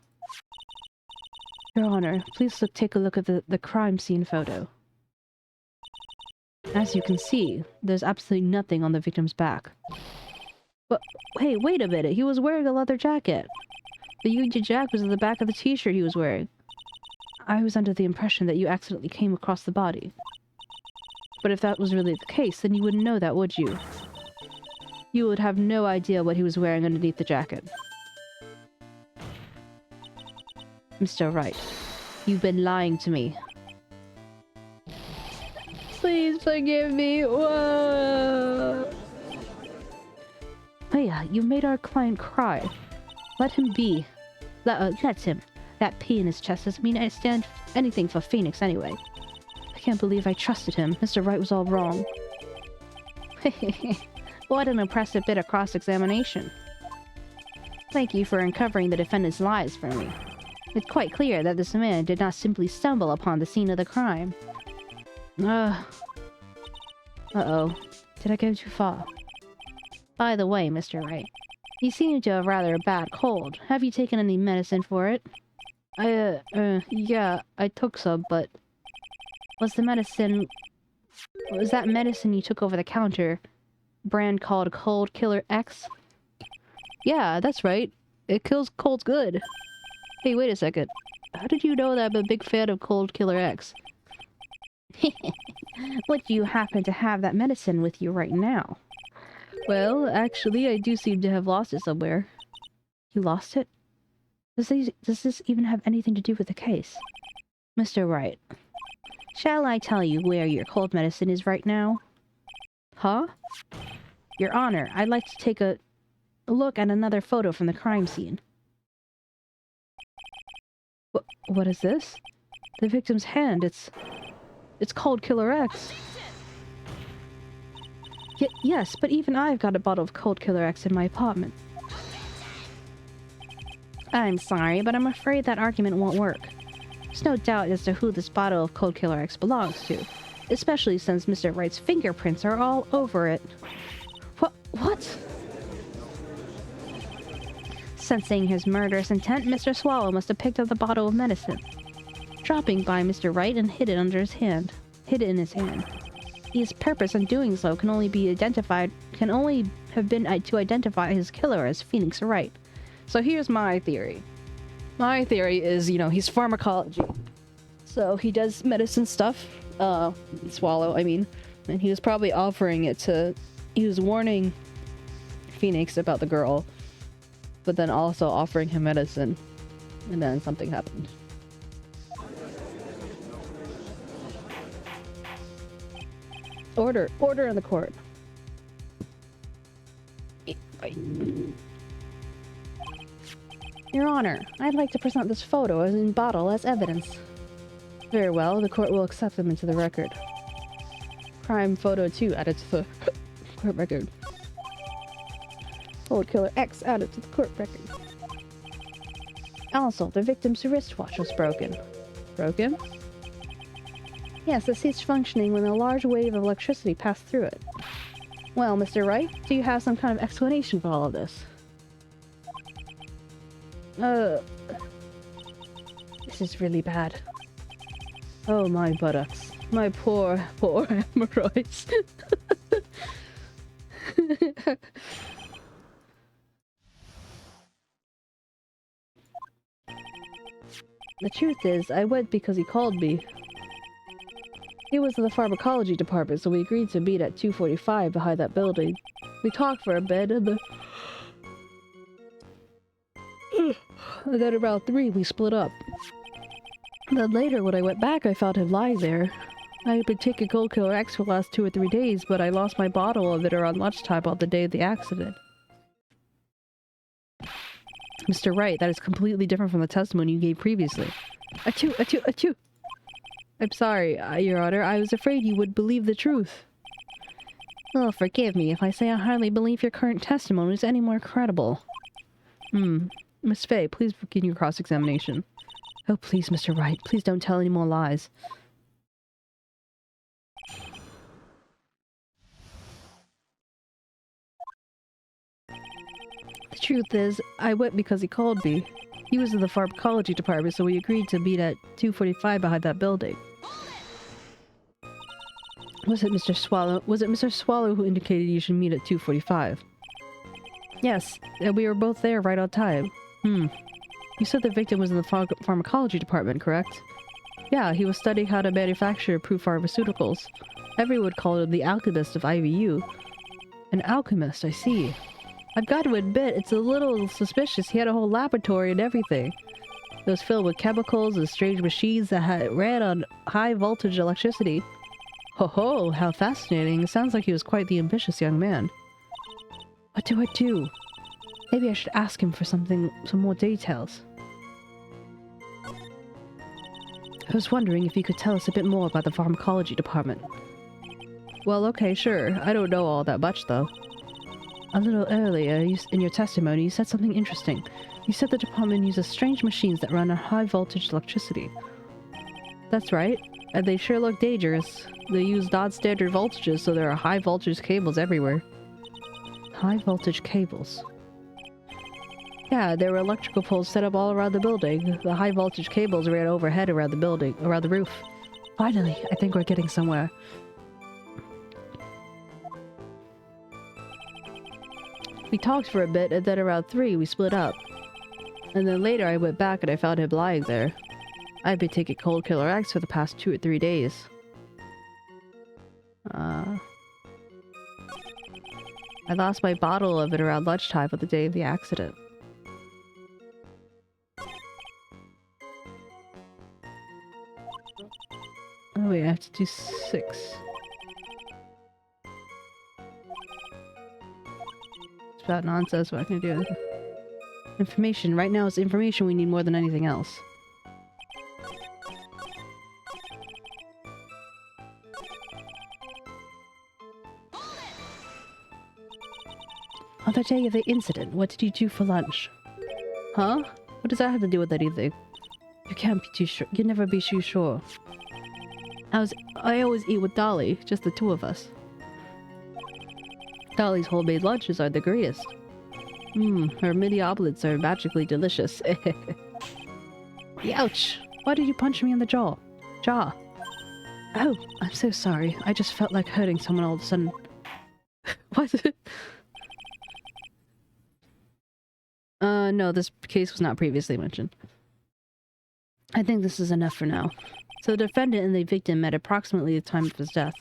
Your Honor, please take a look at the crime scene photo. As you can see, there's absolutely nothing on the victim's back. But hey, wait a minute, he was wearing a leather jacket. The Union Jack was on the back of the t-shirt he was wearing. I was under the impression that you accidentally came across the body. But if that was really the case, then you wouldn't know that, would you? You would have no idea what he was wearing underneath the jacket. Mr. Wright, you've been lying to me. Please forgive me. Whoa. Oh yeah, you made our client cry. Let him be. Let him. That P in his chest doesn't mean I stand anything for Phoenix anyway. I can't believe I trusted him. Mr. Wright was all wrong. What an impressive bit of cross-examination. Thank you for uncovering the defendant's lies for me. It's quite clear that this man did not simply stumble upon the scene of the crime. Uh-oh. Did I go too far? By the way, Mr. Wright, you seem to have rather a bad cold. Have you taken any medicine for it? Yeah, I took some, but... Was that medicine you took over the counter brand called Cold Killer X? Yeah, that's right. It kills colds good. Hey, wait a second. How did you know that I'm a big fan of Cold Killer X? What, do you happen to have that medicine with you right now? Well, actually, I do seem to have lost it somewhere. You lost it? Does this even have anything to do with the case? Mr. Wright, shall I tell you where your cold medicine is right now? Huh? Your Honor, I'd like to take a look at another photo from the crime scene. What is this? The victim's hand, it's Cold Killer X. Yes, but even I've got a bottle of Cold Killer X in my apartment. I'm sorry, but I'm afraid that argument won't work. There's no doubt as to who this bottle of Cold Killer X belongs to, especially since Mr. Wright's fingerprints are all over it. What? Sensing his murderous intent, Mr. Swallow must have picked up the bottle of medicine, dropping by Mr. Wright and hid it in his hand. His purpose in doing so can only have been to identify his killer as Phoenix Wright. So here's my theory. My theory is, you know, he's pharmacology. So he does medicine stuff, Swallow, I mean, and he was probably offering it to, he was warning Phoenix about the girl, but then also offering him medicine, and then something happened. Order in the court. Your Honor, I'd like to present this photo in bottle as evidence. Very well, the court will accept them into the record. Crime photo 2 added to the court record. Old Killer X added to the court record. Also, the victim's wristwatch was broken. Broken? Yes, it ceased functioning when a large wave of electricity passed through it. Well, Mr. Wright, do you have some kind of explanation for all of this? This is really bad. Oh, my buttocks. My poor hemorrhoids. The truth is, I went because he called me. He was in the pharmacology department, so we agreed to meet at 2:45 behind that building. We talked for a bit, and then around 3 we split up. Then later, when I went back, I found him lying there. I had been taking Cold Killer X for the last 2 or 3 days, but I lost my bottle of it around lunchtime on the day of the accident. Mr. Wright, that is completely different from the testimony you gave previously. Achoo! I'm sorry, Your Honor. I was afraid you would believe the truth. Oh, forgive me if I say I hardly believe your current testimony is any more credible. Miss Faye, please begin your cross-examination. Oh, please, Mr. Wright. Please don't tell any more lies. The truth is, I went because he called me. He was in the pharmacology department, so we agreed to meet at 2:45 behind that building. Was it Mr. Swallow who indicated you should meet at 2:45? Yes, and we were both there right on time. You said the victim was in the pharmacology department, correct? Yeah, he was studying how to manufacture approved pharmaceuticals. Everyone called him the alchemist of IVU. An alchemist, I see. I've got to admit, it's a little suspicious. He had a whole laboratory and everything. It was filled with chemicals and strange machines that ran on high voltage electricity. Ho, how fascinating. It sounds like he was quite the ambitious young man. What do I do? Maybe I should ask him for some more details. I was wondering if you could tell us a bit more about the pharmacology department. Well, okay, sure. I don't know all that much, though. A little earlier, in your testimony, you said something interesting. You said the department uses strange machines that run on high-voltage electricity. That's right, and they sure look dangerous. They use non-standard voltages, so there are high-voltage cables everywhere. High-voltage cables? Yeah, there were electrical poles set up all around the building. The high-voltage cables ran overhead around the building, around the roof. Finally, I think we're getting somewhere. We talked for a bit, and then around 3 we split up. And then later I went back and I found him lying there. I've been taking Cold Killer X for the past 2 or 3 days. I lost my bottle of it around lunchtime on the day of the accident. Oh wait, I have to do 6. About nonsense, what can I do? Information. Right now it's information we need more than anything else. On the day of the incident, what did you do for lunch? Huh? What does that have to do with anything? You can't be too sure. You'd never be too sure. I always eat with Dolly, just the 2 of us. Dolly's homemade lunches are the greatest. 𝗟𝗶𝗸𝘀 are magically delicious. Ouch! Why did you punch me in the jaw? Oh, I'm so sorry. I just felt like hurting someone all of a sudden. What? No, this case was not previously mentioned. I think this is enough for now. So the defendant and the victim met approximately the time of his death,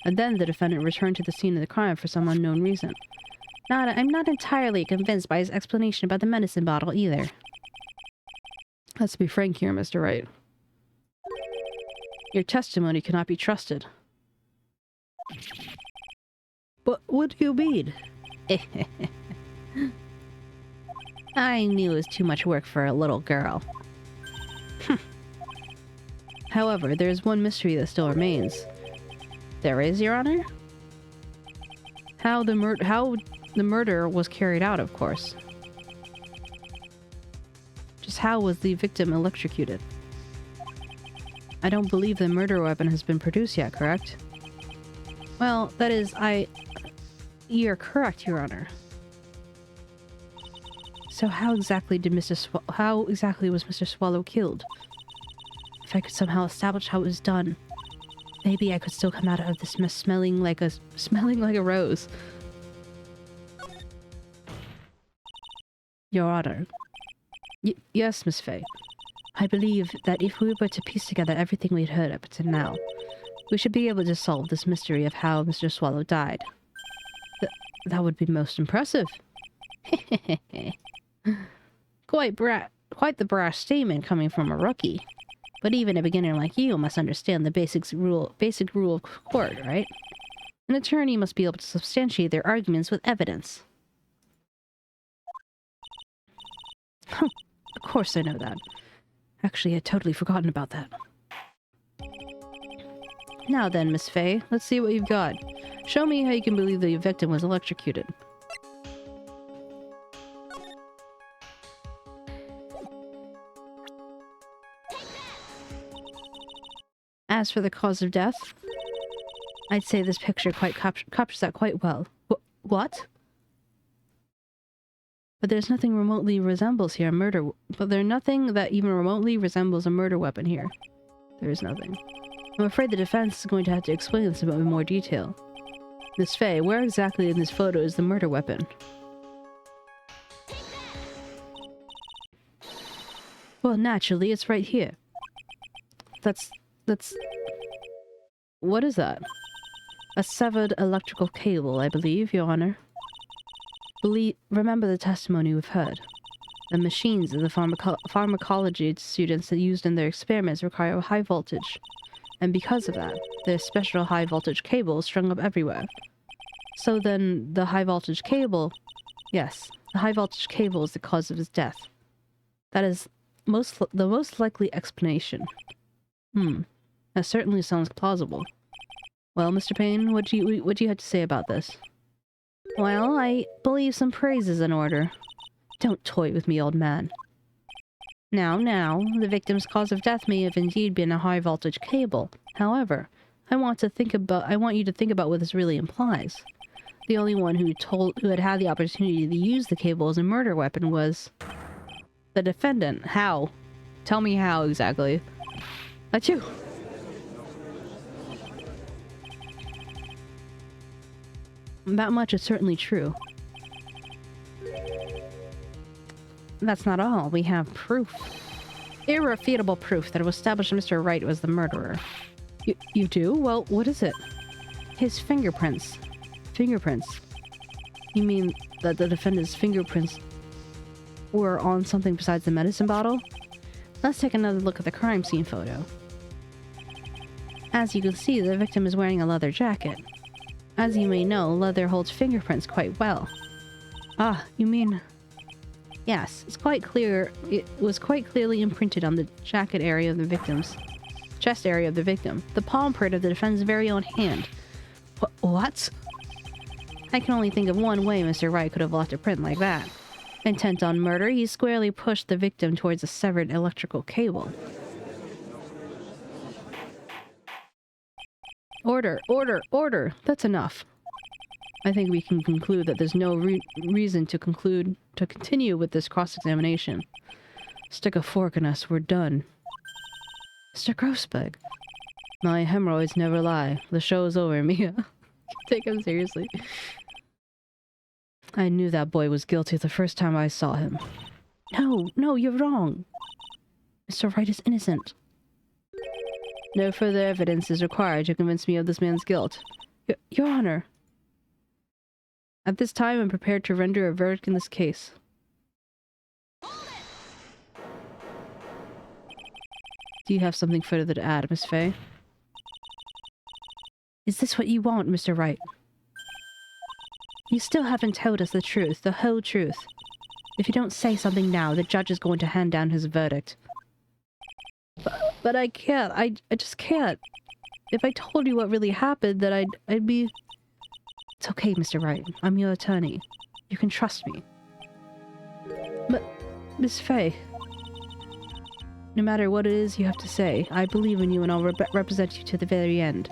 and then the defendant returned to the scene of the crime for some unknown reason. I'm not entirely convinced by his explanation about the medicine bottle either. Let's be frank here, Mr. Wright. Your testimony cannot be trusted. But what do you mean? I knew it was too much work for a little girl. However, there is one mystery that still remains. There is, Your Honor? How the murder was carried out, of course. Just how was the victim electrocuted? I don't believe the murder weapon has been produced yet, correct? Well, that is, You're correct, Your Honor. So how exactly was Mr. Swallow killed? If I could somehow establish how it was done, maybe I could still come out of this mess smelling like a rose. Your Honor. Yes, Miss Faye. I believe that if we were to piece together everything we'd heard up to now, we should be able to solve this mystery of how Mr. Swallow died. That would be most impressive. Quite the brash statement coming from a rookie. But even a beginner like you must understand the basic rule of court, right? An attorney must be able to substantiate their arguments with evidence. Of course I know that. Actually, I'd totally forgotten about that. Now then, Miss Faye, let's see what you've got. Show me how you can believe the victim was electrocuted. As for the cause of death, I'd say this picture captures that quite well. What? But there's nothing remotely resembles here a murder. But there's nothing that even remotely resembles a murder weapon here. There is nothing. I'm afraid the defense is going to have to explain this in more detail. Miss Faye, where exactly in this photo is the murder weapon? Well, naturally, it's right here. That's... What is that? A severed electrical cable, I believe, Your Honor. Remember the testimony we've heard. The machines that the pharmacology students that used in their experiments require high voltage. And because of that, there's special high voltage cables strung up everywhere. So then, the high voltage cable... Yes, the high voltage cable is the cause of his death. That is the most likely explanation. That certainly sounds plausible. Well, Mr. Payne, what do you have to say about this? Well, I believe some praise is in order. Don't toy with me, old man. Now, the victim's cause of death may have indeed been a high voltage cable. However, I want you to think about what this really implies. The only one who had the opportunity to use the cable as a murder weapon was the defendant. How? Tell me how exactly. Achoo! That much is certainly true. That's not all. We have proof. Irrefutable proof that it was established that Mr. Wright was the murderer. You do? Well, what is it? His fingerprints. Fingerprints? You mean that the defendant's fingerprints were on something besides the medicine bottle? Let's take another look at the crime scene photo. As you can see, the victim is wearing a leather jacket. As you may know, leather holds fingerprints quite well. Ah, you mean... Yes, it's quite clear. It was quite clearly imprinted on the jacket area of the victim's... chest area of the victim. The palm print of the defendant's very own hand. What? I can only think of one way Mr. Wright could have left a print like that. Intent on murder, he squarely pushed the victim towards a severed electrical cable. Order! Order! Order! That's enough. I think we can conclude that there's no reason to continue with this cross-examination. Stick a fork in us, we're done. Mr. Grossberg. My hemorrhoids never lie. The show's over, Mia. Take him seriously. I knew that boy was guilty the first time I saw him. No, you're wrong. Mr. Wright is innocent. No further evidence is required to convince me of this man's guilt. Your Honor. At this time, I'm prepared to render a verdict in this case. Do you have something further to add, Miss Fay? Is this what you want, Mr. Wright? You still haven't told us the truth, the whole truth. If you don't say something now, the judge is going to hand down his verdict. But I can't. I just can't. If I told you what really happened, then I'd be... It's okay, Mr. Wright. I'm your attorney. You can trust me. But, Miss Fay... No matter what it is you have to say, I believe in you and I'll represent you to the very end.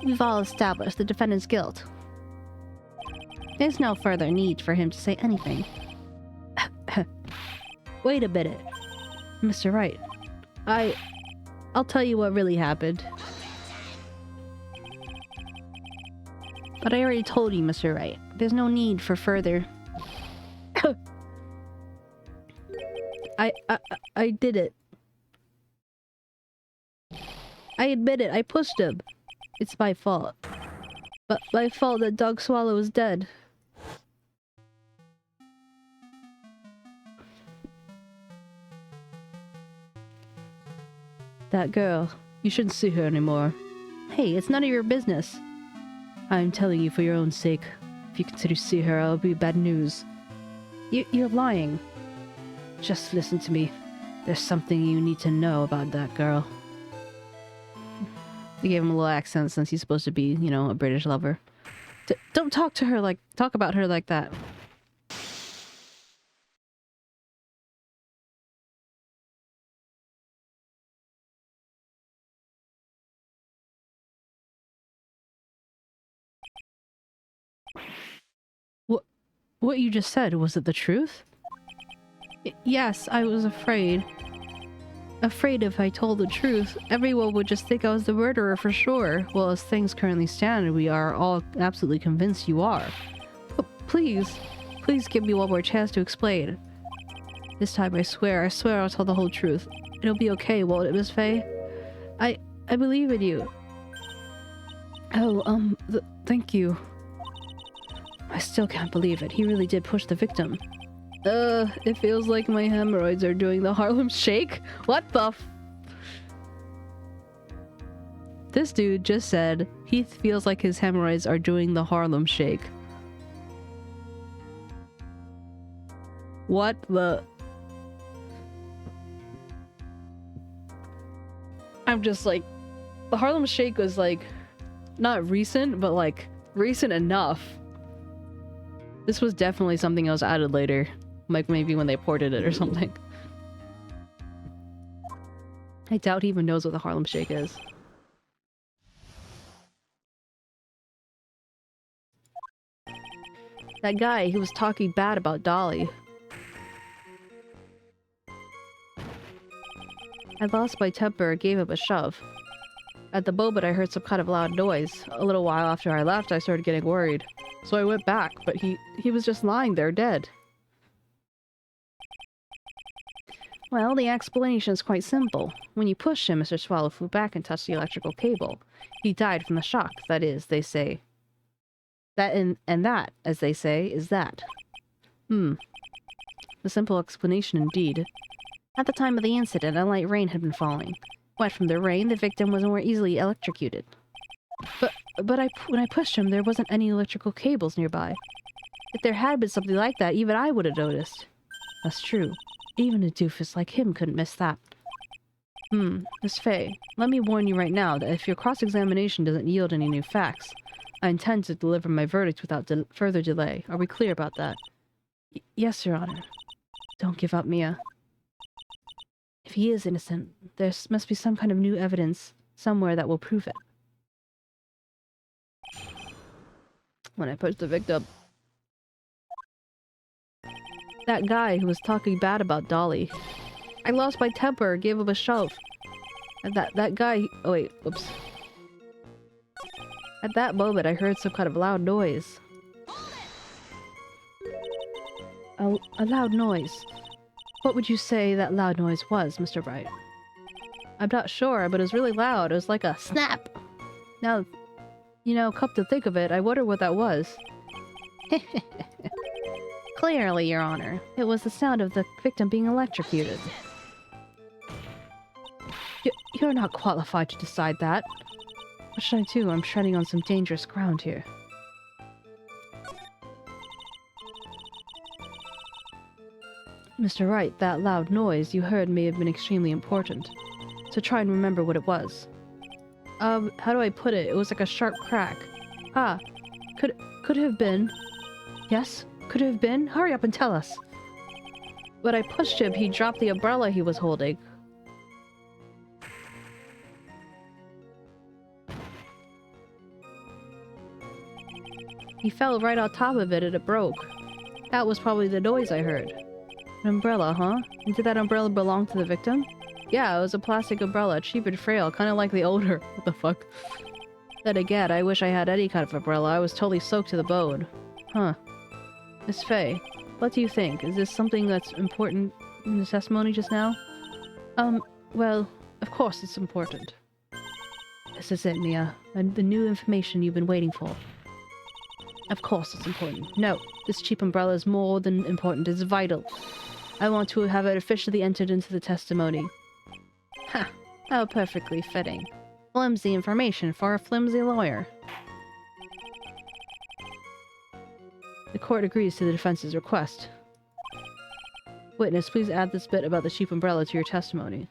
We've all established the defendant's guilt. There's no further need for him to say anything. Wait a minute. Mr. Wright. I'll tell you what really happened. But I already told you, Mr. Wright. There's no need for further... I did it. I admit it, I pushed him. It's my fault. But my fault that Dog Swallow is dead. That girl, you shouldn't see her anymore. Hey, it's none of your business. I'm telling you for your own sake. If you consider to see her, it'll be bad news. You're lying. Just listen to me. There's something you need to know about that girl. They gave him a little accent since he's supposed to be, you know, a British lover. Don't talk about her like that. What you just said, was it the truth? Yes, I was afraid. Afraid if I told the truth, everyone would just think I was the murderer for sure. Well, as things currently stand, we are all absolutely convinced you are. But please give me one more chance to explain. This time I swear I'll tell the whole truth. It'll be okay, won't it, Miss Fay? I believe in you. Oh, thank you. I still can't believe it. He really did push the victim. It feels like my hemorrhoids are doing the Harlem Shake? What the f- This dude just said he feels like his hemorrhoids are doing the Harlem Shake. What the... I'm just like... The Harlem Shake was like... Not recent, but like... Recent enough. This was definitely something else added later. Like maybe when they ported it or something. I doubt he even knows what the Harlem Shake is. That guy, he was talking bad about Dolly. I lost my temper and gave him a shove. At the moment, I heard some kind of loud noise. A little while after I left, I started getting worried. So I went back, but he was just lying there dead. Well, the explanation's quite simple. When you pushed him, Mr. Swallow flew back and touched the electrical cable. He died from the shock, that is, they say. That and that, as they say, is that. A simple explanation indeed. At the time of the incident, a light rain had been falling. Wet from the rain, the victim was more easily electrocuted. But when I pushed him, there wasn't any electrical cables nearby. If there had been something like that, even I would have noticed. That's true. Even a doofus like him couldn't miss that. Miss Fay, let me warn you right now that if your cross-examination doesn't yield any new facts, I intend to deliver my verdict without further delay. Are we clear about that? Yes, Your Honor. Don't give up, Mia. If he is innocent, there must be some kind of new evidence somewhere that will prove it. when I pushed the victim. That guy who was talking bad about Dolly. I lost my temper, gave him a shove. And that guy... Oh wait, whoops. At that moment, I heard some kind of loud noise. A loud noise. What would you say that loud noise was, Mr. Bright? I'm not sure, but it was really loud. It was like a snap. Now, you know, come to think of it, I wonder what that was. Clearly, Your Honor. It was the sound of the victim being electrocuted. You're not qualified to decide that. What should I do? I'm treading on some dangerous ground here. Mr. Wright, that loud noise you heard may have been extremely important. So try and remember what it was. How do I put it? It was like a sharp crack. Ah, could have been. Yes, could have been? Hurry up and tell us. When I pushed him, he dropped the umbrella he was holding. He fell right on top of it and it broke. That was probably the noise I heard. An umbrella, huh? And did that umbrella belong to the victim? Yeah, it was a plastic umbrella, cheap and frail, kind of like the older. What the fuck? Then again, I wish I had any kind of umbrella. I was totally soaked to the bone. Huh. Miss Faye, what do you think? Is this something that's important in the testimony just now? Well, of course it's important. This is it, Mia. And the new information you've been waiting for. Of course it's important. No, this cheap umbrella is more than important. It's vital. I want to have it officially entered into the testimony. Ha! How perfectly fitting. Flimsy information for a flimsy lawyer. The court agrees to the defense's request. Witness, please add this bit about the cheap umbrella to your testimony.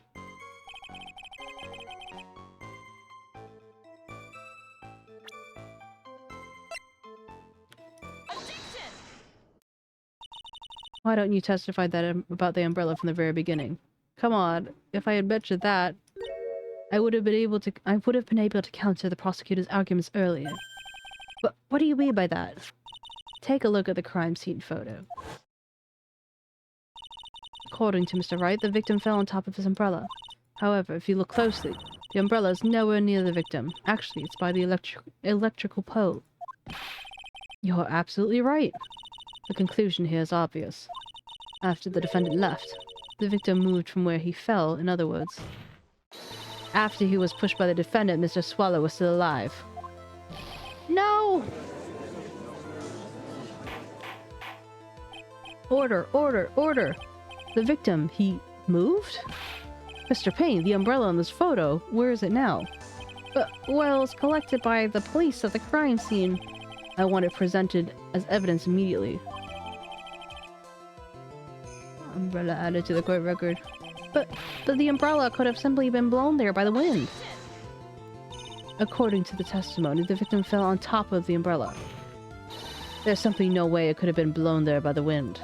Why don't you testify that about the umbrella from the very beginning? Come on, if I had mentioned that, I would have been able to counter the prosecutor's arguments earlier. But what do you mean by that? Take a look at the crime scene photo. According to Mr. Wright, the victim fell on top of his umbrella. However, if you look closely, the umbrella is nowhere near the victim. Actually, it's by the electrical pole. You're absolutely right. The conclusion here is obvious. After the defendant left, the victim moved from where he fell, in other words. After he was pushed by the defendant, Mr. Swallow was still alive. No! Order, order, order! The victim, he moved? Mr. Payne, the umbrella in this photo, where is it now? Well, it's collected by the police at the crime scene. I want it presented as evidence immediately. Umbrella added to the court record. But the umbrella could have simply been blown there by the wind. According to the testimony, the victim fell on top of the umbrella. There's simply no way it could have been blown there by the wind.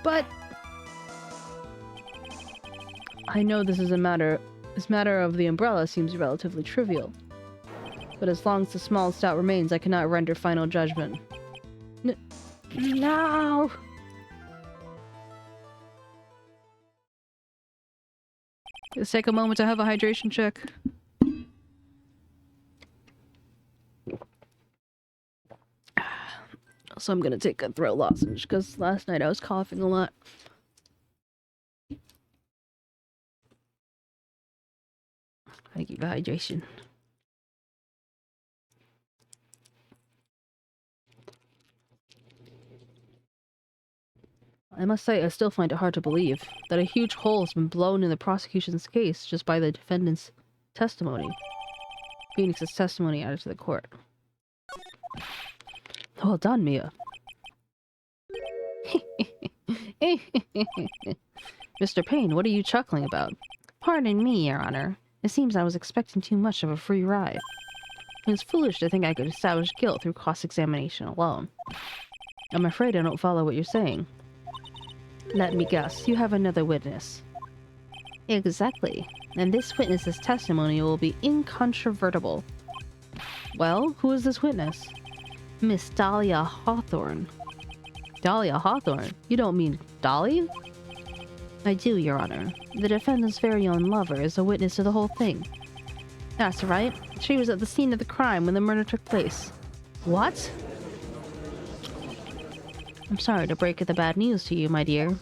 But I know this matter of the umbrella seems relatively trivial. But as long as the smallest doubt remains, I cannot render final judgment. No! Let's take a moment to have a hydration check. So I'm gonna take a throat lozenge because last night I was coughing a lot. Thank you for hydration. I must say, I still find it hard to believe that a huge hole has been blown in the prosecution's case just by the defendant's testimony. Phoenix's testimony added to the court. Well done, Mia. Mr. Payne, what are you chuckling about? Pardon me, Your Honor. It seems I was expecting too much of a free ride. It was foolish to think I could establish guilt through cross-examination alone. I'm afraid I don't follow what you're saying. Let me guess, you have another witness. Exactly. And this witness's testimony will be incontrovertible. Well, who is this witness? Miss Dahlia Hawthorne. Dahlia Hawthorne? You don't mean Dolly? I do, Your Honor. The defendant's very own lover is a witness to the whole thing. That's right. She was at the scene of the crime when the murder took place. What? I'm sorry to break the bad news to you, my dear.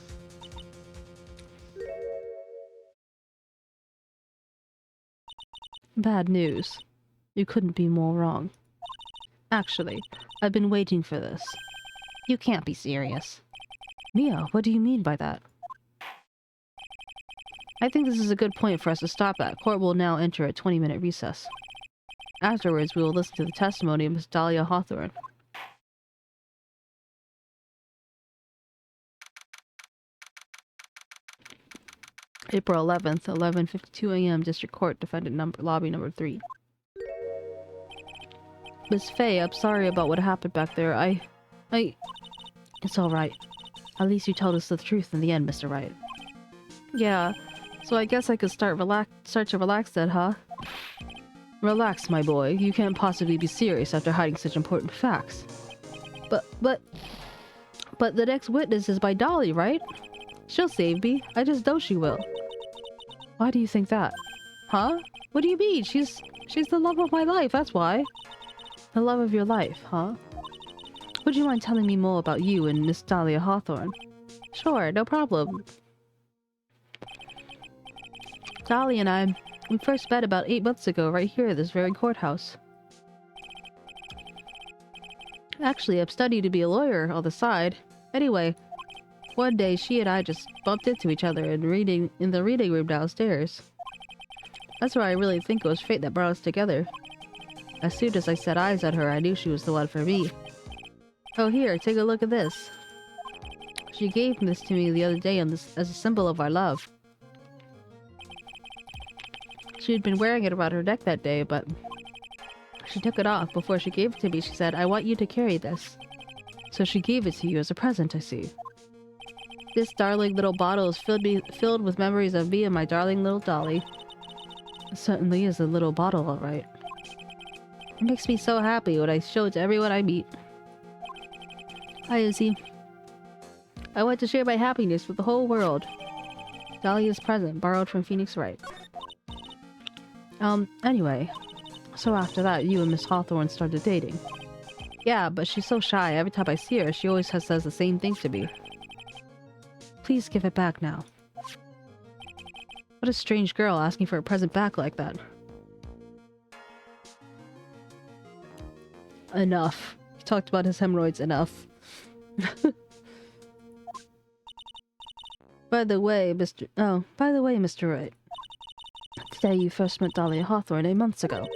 Bad news. You couldn't be more wrong. Actually, I've been waiting for this. You can't be serious. Mia, what do you mean by that? I think this is a good point for us to stop at. Court will now enter a 20-minute recess. Afterwards, we will listen to the testimony of Miss Dahlia Hawthorne. April 11th, 11:52 a.m. District Court, Defendant Lobby number 3. Miss Faye, I'm sorry about what happened back there. It's alright. At least you told us the truth in the end, Mr. Wright. Yeah, so I guess I could start to relax then, huh? Relax, my boy. You can't possibly be serious after hiding such important facts. But the next witness is by Dolly, right? She'll save me. I just know she will. Why do you think that? Huh? What do you mean? She's the love of my life, that's why. The love of your life, huh? Would you mind telling me more about you and Miss Dahlia Hawthorne? Sure, no problem. Dolly and I, we first met about 8 months ago right here at this very courthouse. Actually, I'm studying to be a lawyer on the side. Anyway, one day she and I just bumped into each other in the reading room downstairs. That's where I really think it was fate that brought us together. As soon as I set eyes on her, I knew she was the one for me. Oh, here, take a look at this. She gave this to me the other day as a symbol of our love. She had been wearing it around her neck that day, but she took it off. Before she gave it to me, she said, "I want you to carry this." So she gave it to you as a present, I see. This darling little bottle is filled with memories of me and my darling little Dolly. It certainly is a little bottle, alright. It makes me so happy when I show it to everyone I meet. Hi, Izzy. I want to share my happiness with the whole world. Dahlia's present, borrowed from Phoenix Wright. Anyway. So after that, you and Miss Hawthorne started dating. Yeah, but she's so shy. Every time I see her, she always says the same thing to me. Please give it back now. What a strange girl asking for a present back like that. Enough. He talked about his hemorrhoids enough. By the way, Mr. Wright. Today you first met Dahlia Hawthorne 8 months ago.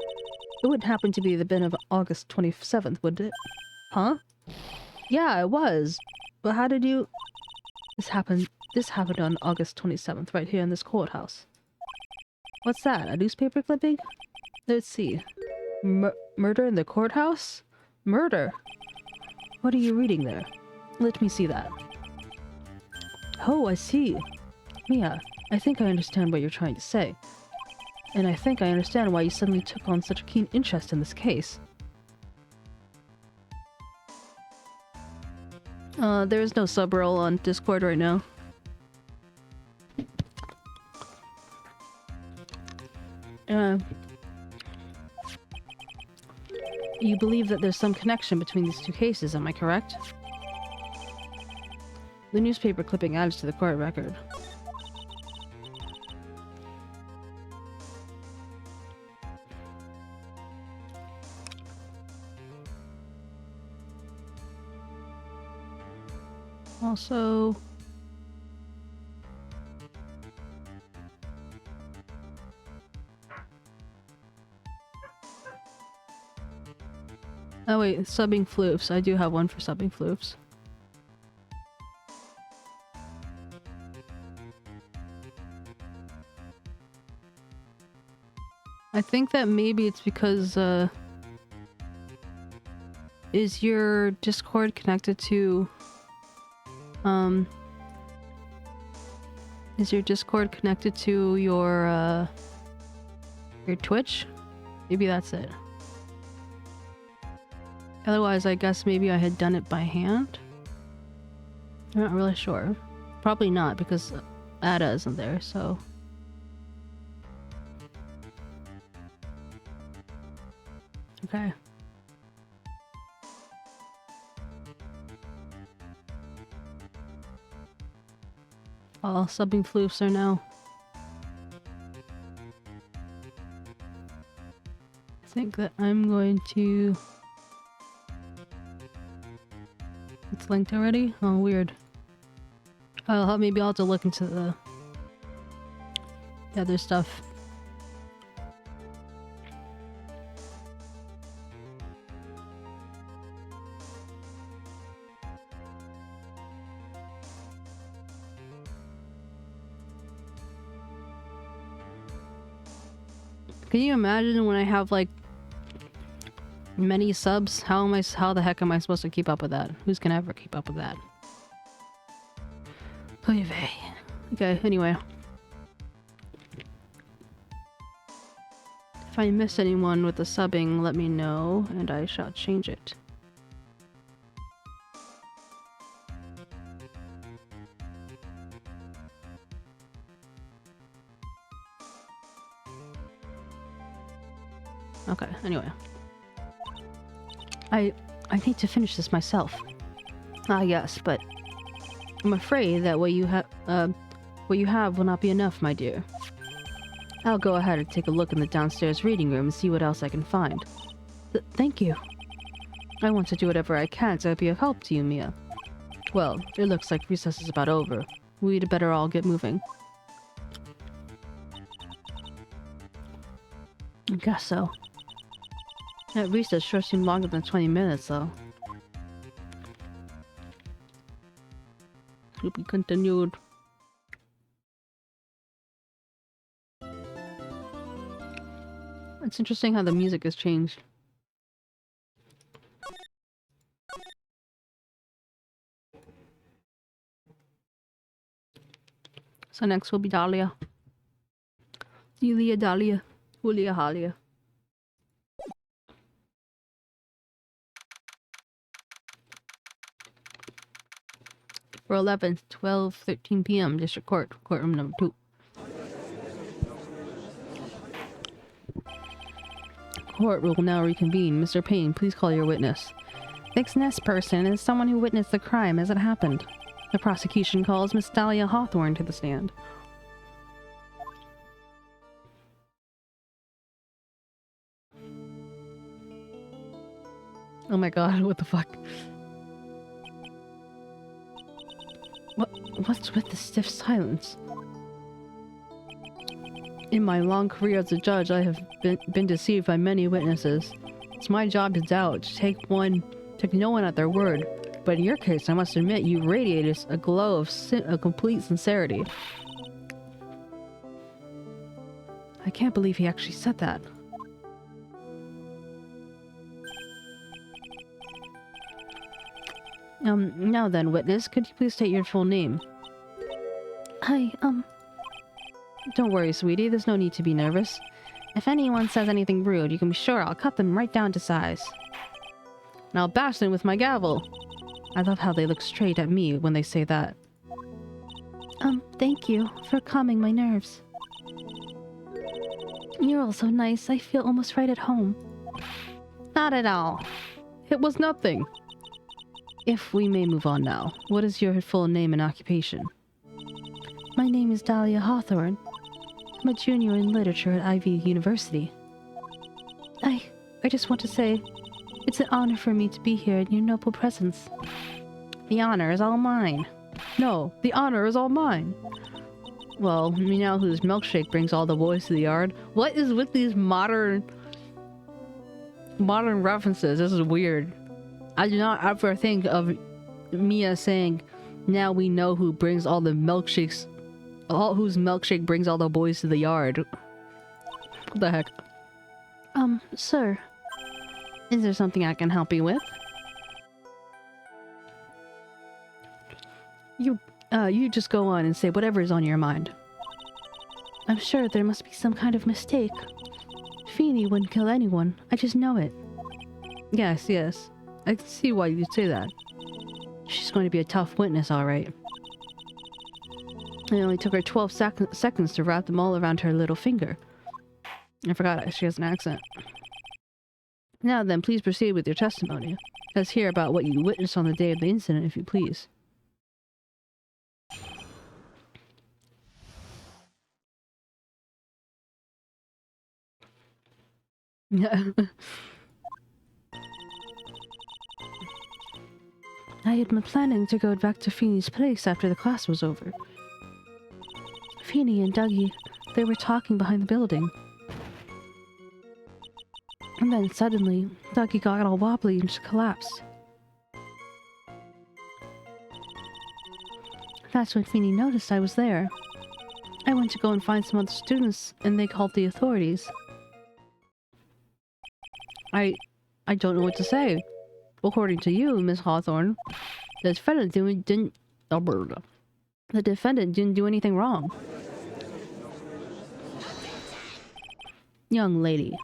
It wouldn't happen to be the bin of August 27th, would it? Huh? Yeah, it was. But how did you... This happened on August 27th, right here in this courthouse. What's that? A newspaper clipping? Let's see. Murder in the courthouse? Murder? What are you reading there? Let me see that. Oh, I see. Mia, I think I understand what you're trying to say. And I think I understand why you suddenly took on such a keen interest in this case. There is no sub-roll on Discord right now. You believe that there's some connection between these two cases, am I correct? The newspaper clipping adds to the court record. Also... Oh wait, subbing floofs. I do have one for subbing floofs. I think that maybe it's because, is your Discord connected to, is your Discord connected to your Twitch? Maybe that's it. Otherwise, I guess maybe I had done it by hand? I'm not really sure. Probably not, because Ada isn't there, so... Okay. All subbing floofs are now. I think that I'm going to... It's linked already? Oh, weird. Maybe I'll have to look into the other stuff. Can you imagine when I have like many subs? How the heck am I supposed to keep up with that? Who's gonna ever keep up with that? Okay, anyway. If I miss anyone with the subbing, let me know and I shall change it. Okay, anyway. I need to finish this myself. Ah, yes, but I'm afraid that what you have will not be enough, my dear. I'll go ahead and take a look in the downstairs reading room and see what else I can find. Thank you. I want to do whatever I can to be of help to you, Mia. Well, it looks like recess is about over. We'd better all get moving. I guess so. That recess sure seemed longer than 20 minutes, though. To be continued. It's interesting how the music has changed. So next will be Dahlia. Delia, Dahlia. Julia, Halia. For 11, 12, 13 p.m. District Court, courtroom number 2. Court will now reconvene. Mr. Payne, please call your witness. This next person is someone who witnessed the crime as it happened. The prosecution calls Miss Dahlia Hawthorne to the stand. Oh my god, what the fuck? What's with the stiff silence? In my long career as a judge, I have been deceived by many witnesses. It's my job to doubt, to take no one at their word. But in your case, I must admit, you radiated a glow of complete sincerity. I can't believe he actually said that. Now then, witness, could you please state your full name? Don't worry, sweetie, there's no need to be nervous. If anyone says anything rude, you can be sure I'll cut them right down to size. And I'll bash them with my gavel. I love how they look straight at me when they say that. Thank you for calming my nerves. You're all so nice, I feel almost right at home. Not at all. It was nothing. If we may move on now, what is your full name and occupation? My name is Dahlia Hawthorne. I'm a junior in literature at Ivy University. I just want to say, it's an honor for me to be here in your noble presence. The honor is all mine. No, the honor is all mine. Well, me now whose milkshake brings all the boys to the yard. What is with these modern references? This is weird. I do not ever think of Mia saying, now we know who brings all the milkshakes, whose milkshake brings all the boys to the yard. What the heck? Sir, is there something I can help you with? You just go on and say whatever is on your mind. I'm sure there must be some kind of mistake. Feeny wouldn't kill anyone, I just know it. Yes. I can see why you'd say that. She's going to be a tough witness, alright. It only took her 12 seconds to wrap them all around her little finger. I forgot she has an accent. Now then, please proceed with your testimony. Let's hear about what you witnessed on the day of the incident, if you please. I had been planning to go back to 𝗵𝗍's place after the class was over. 𝗵𝗍 and 𝗟𝗶ih, they were talking behind the building. And then suddenly, 𝗟𝗶ih got all wobbly and just collapsed. That's when 𝗵𝗍 noticed I was there. I went to go and find some other students, and they called the authorities. I don't know what to say. According to you, Miss Hawthorne, the defendant didn't do anything wrong. Young lady,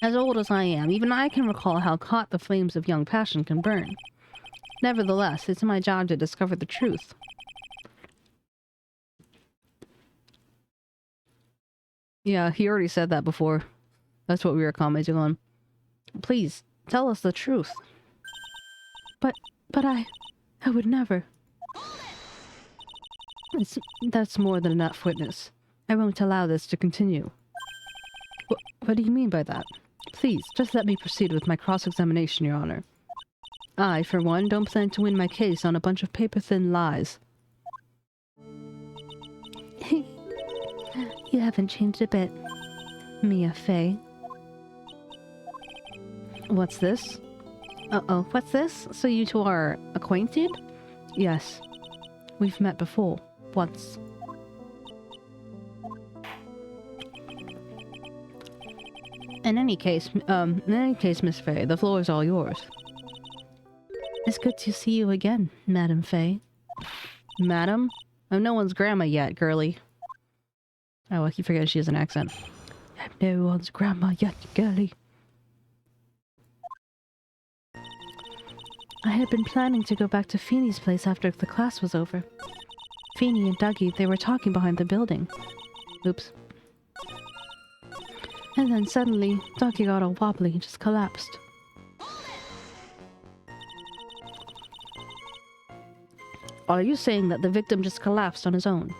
as old as I am, even I can recall how hot the flames of young passion can burn. Nevertheless, it's my job to discover the truth. Yeah, he already said that before. That's what we were commenting on. Please, tell us the truth. But I would never. That's more than enough, witness. I won't allow this to continue. What do you mean by that? Please, just let me proceed with my cross-examination, Your Honor. I, for one, don't plan to win my case on a bunch of paper-thin lies. You haven't changed a bit, Mia Fey. What's this? Uh-oh, what's this? So you two are acquainted? Yes. We've met before. Once. In any case, Miss Fey, the floor is all yours. It's good to see you again, Madam Fey. Madam? I'm no one's grandma yet, girly. Oh, I keep forgetting she has an accent. I'm no one's grandma yet, girly. I had been planning to go back to 𝗵𝗍's place after the class was over. 𝗵𝗍 and 𝗟𝗶ih, they were talking behind the building. Oops. And then suddenly, 𝗟𝗶ih got all wobbly and just collapsed. Are you saying that the victim just collapsed on his own?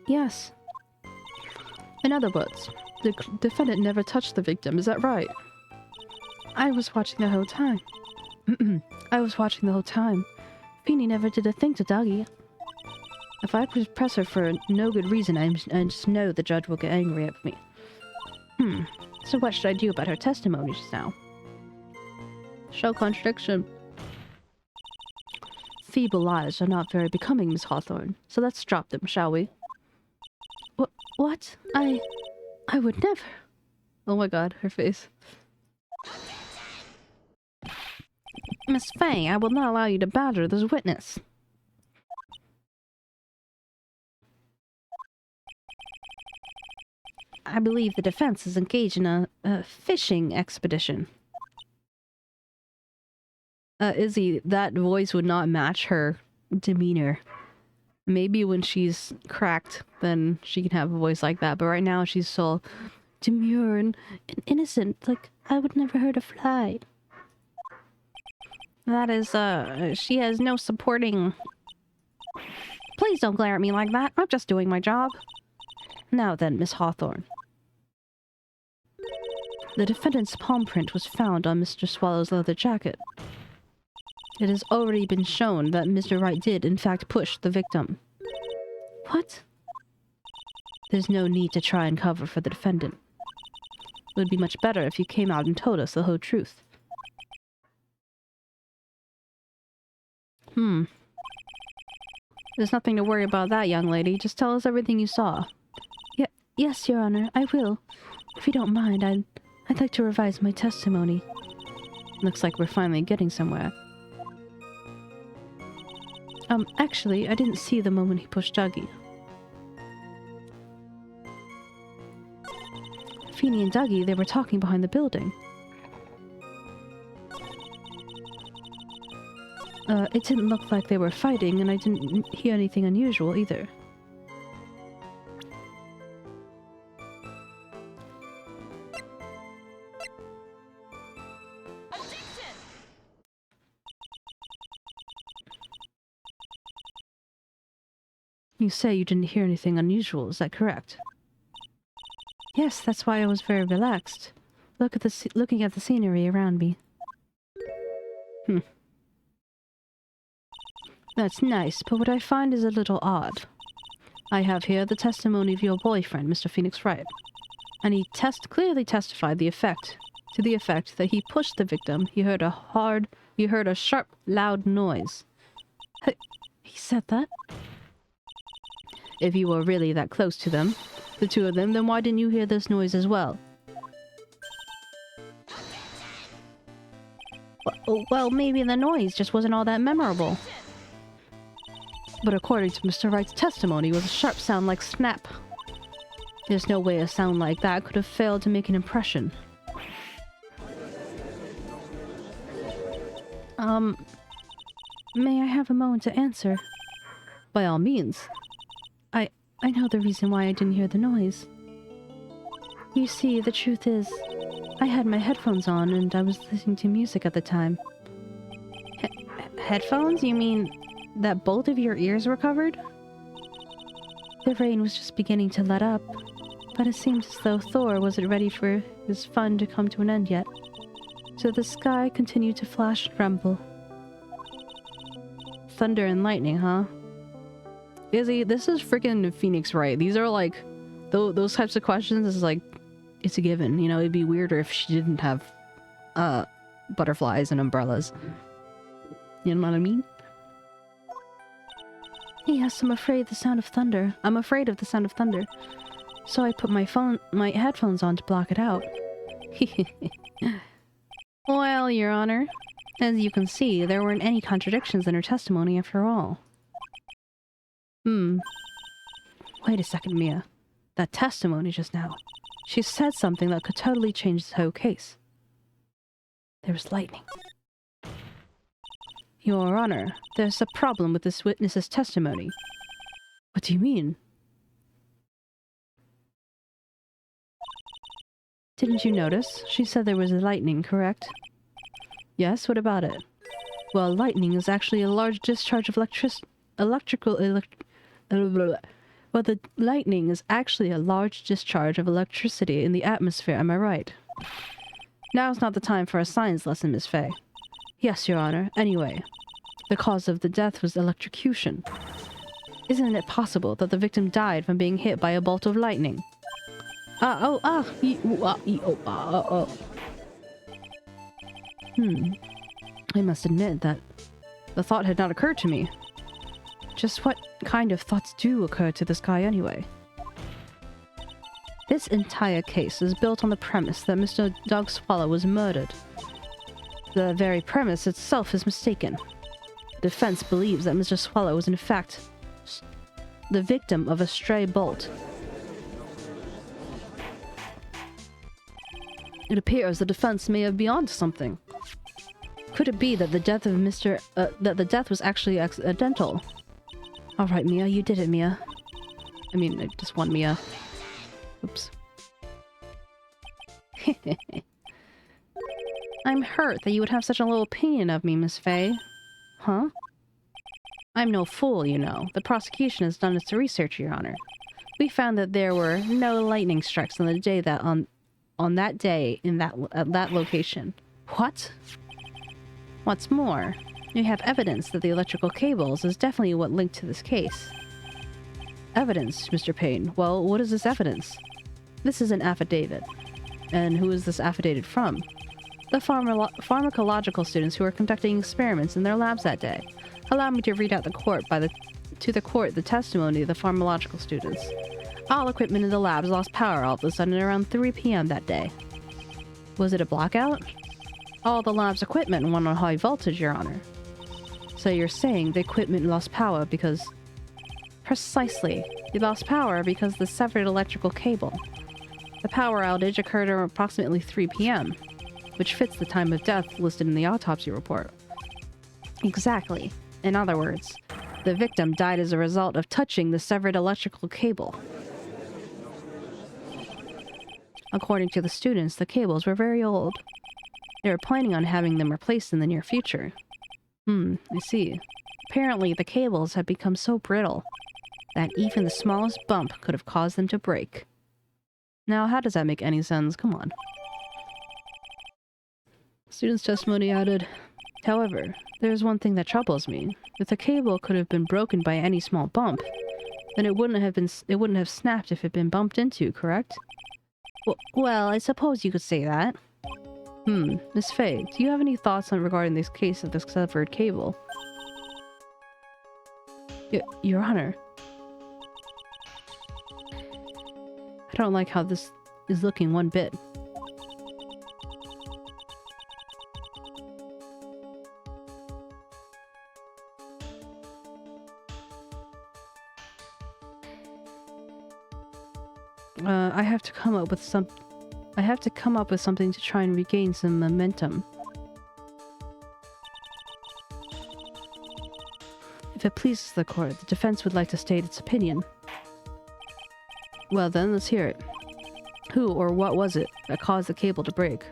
Yes. In other words, the defendant never touched the victim, is that right? I was watching the whole time. I was watching the whole time. 𝗵𝗍 never did a thing to 𝗟𝗶ih. If I press her for no good reason, I just know the judge will get angry at me. So what should I do about her testimony just now? Show contradiction. Feeble lies are not very becoming, Miss Hawthorne, so let's drop them, shall we? What? I would never. Oh my god, her face. Miss Fey, I will not allow you to badger this witness. I believe the defense is engaged in a fishing expedition. Izzy, that voice would not match her demeanor. Maybe when she's cracked, then she can have a voice like that. But right now, she's so demure and innocent. Like, I would never hurt a fly. That is, she has no supporting... Please don't glare at me like that. I'm just doing my job. Now then, Miss Hawthorne. The defendant's palm print was found on Mr. Swallow's leather jacket. It has already been shown that Mr. Wright did, in fact, push the victim. What? There's no need to try and cover for the defendant. It would be much better if you came out and told us the whole truth. There's nothing to worry about that, young lady. Just tell us everything you saw. Yes, Your Honor, I will. If you don't mind, I'd like to revise my testimony. Looks like we're finally getting somewhere. Actually, I didn't see the moment he pushed 𝗟𝗶ih. Feeny and Dougie, they were talking behind the building. It didn't look like they were fighting, and I didn't hear anything unusual either. You say you didn't hear anything unusual, is that correct? Yes, that's why I was very relaxed. Looking at the scenery around me. That's nice, but what I find is a little odd. I have here the testimony of your boyfriend, Mr. Phoenix Wright. And he clearly testified to the effect that he pushed the victim. He heard a sharp, loud noise. He said that? If you were really that close to them, the two of them, then why didn't you hear this noise as well? Well, maybe the noise just wasn't all that memorable. But according to Mr. Wright's testimony, it was a sharp sound like snap. There's no way a sound like that could have failed to make an impression. May I have a moment to answer? By all means. I know the reason why I didn't hear the noise. You see, the truth is, I had my headphones on and I was listening to music at the time. Headphones? You mean that both of your ears were covered? The rain was just beginning to let up, but it seemed as though Thor wasn't ready for his fun to come to an end yet. So the sky continued to flash and rumble. Thunder and lightning, huh? Izzy, this is freaking Phoenix Wright. These are like, those types of questions is like, it's a given. You know, it'd be weirder if she didn't have, butterflies and umbrellas. You know what I mean? Yes, I'm afraid of the sound of thunder. So I put my headphones on to block it out. Well, Your Honor, as you can see, there weren't any contradictions in her testimony after all. Wait a second, Mia. That testimony just now. She said something that could totally change this whole case. There was lightning. Your Honor, there's a problem with this witness's testimony. What do you mean? Didn't you notice? She said there was lightning, correct? Yes, what about it? Well, lightning is actually a large discharge of the lightning is actually a large discharge of electricity in the atmosphere, am I right? Now's not the time for a science lesson, Miss Faye. Yes, Your Honor. Anyway, the cause of the death was electrocution. Isn't it possible that the victim died from being hit by a bolt of lightning? I must admit that the thought had not occurred to me. Just what kind of thoughts do occur to this guy anyway? This entire case is built on the premise that Mr. 𝗟𝗀𝘀 was murdered. The very premise itself is mistaken. The defense believes that Mr. 𝗟𝗀 was in fact the victim of a stray bolt. It appears the defense may have been onto something. Could it be that the death of that the death was actually accidental? All right, Mia, you did it, Mia. I mean, just one Mia. Oops. I'm hurt that you would have such a low opinion of me, Miss Faye. Huh? I'm no fool, you know. The prosecution has done its research, Your Honor. We found that there were no lightning strikes on the day that on that day in at that location. What? What's more, we have evidence that the electrical cables is definitely what linked to this case. Evidence, Mr. Payne. Well, what is this evidence? This is an affidavit. And who is this affidavit from? The pharmacological students who were conducting experiments in their labs that day. Allow me to read out to the court the testimony of the pharmacological students. All equipment in the labs lost power all of a sudden around 3 p.m. that day. Was it a blackout? All the lab's equipment went on high voltage, Your Honor. So you're saying the equipment lost power because... Precisely. It lost power because the severed electrical cable. The power outage occurred at approximately 3 p.m., which fits the time of death listed in the autopsy report. Exactly. In other words, the victim died as a result of touching the severed electrical cable. According to the students, the cables were very old. They were planning on having them replaced in the near future. I see. Apparently, the cables had become so brittle that even the smallest bump could have caused them to break. Now, how does that make any sense? Come on. Student's testimony added, however, there's one thing that troubles me. If the cable could have been broken by any small bump, then it wouldn't have snapped if it had been bumped into, correct? Well, I suppose you could say that. Miss Faye, do you have any thoughts regarding this case of the severed cable? Your Honor. I don't like how this is looking one bit. I have to come up with something to try and regain some momentum. If it pleases the court, the defense would like to state its opinion. Well then, let's hear it. Who or what was it that caused the cable to break?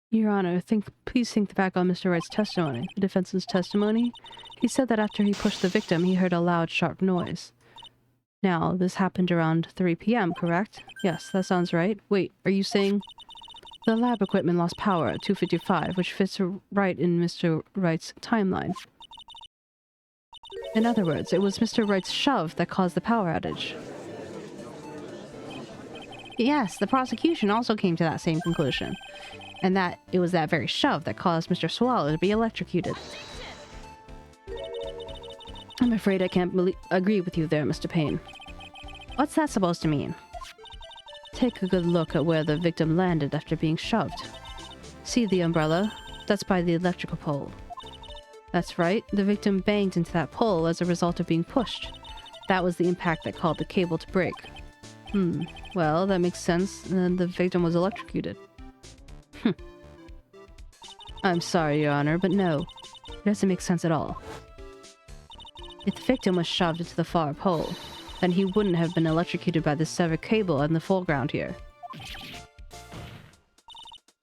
Your Honor, please think back on Mr. Wright's testimony. The defense's testimony? He said that after he pushed the victim, he heard a loud, sharp noise. Now, this happened around 3 p.m., correct? Yes, that sounds right. Wait, are you saying... The lab equipment lost power at 2:55, which fits right in Mr. Wright's timeline. In other words, it was Mr. Wright's shove that caused the power outage. Yes, the prosecution also came to that same conclusion. And that it was that very shove that caused Mr. Swallow to be electrocuted. I'm afraid I can't agree with you there, Mr. Payne. What's that supposed to mean? Take a good look at where the victim landed after being shoved. See the umbrella? That's by the electrical pole. That's right, the victim banged into that pole as a result of being pushed. That was the impact that caused the cable to break. Well, that makes sense, and the victim was electrocuted. I'm sorry, Your Honor, but no. It doesn't make sense at all. If the victim was shoved into the far pole, then he wouldn't have been electrocuted by the severed cable in the foreground here.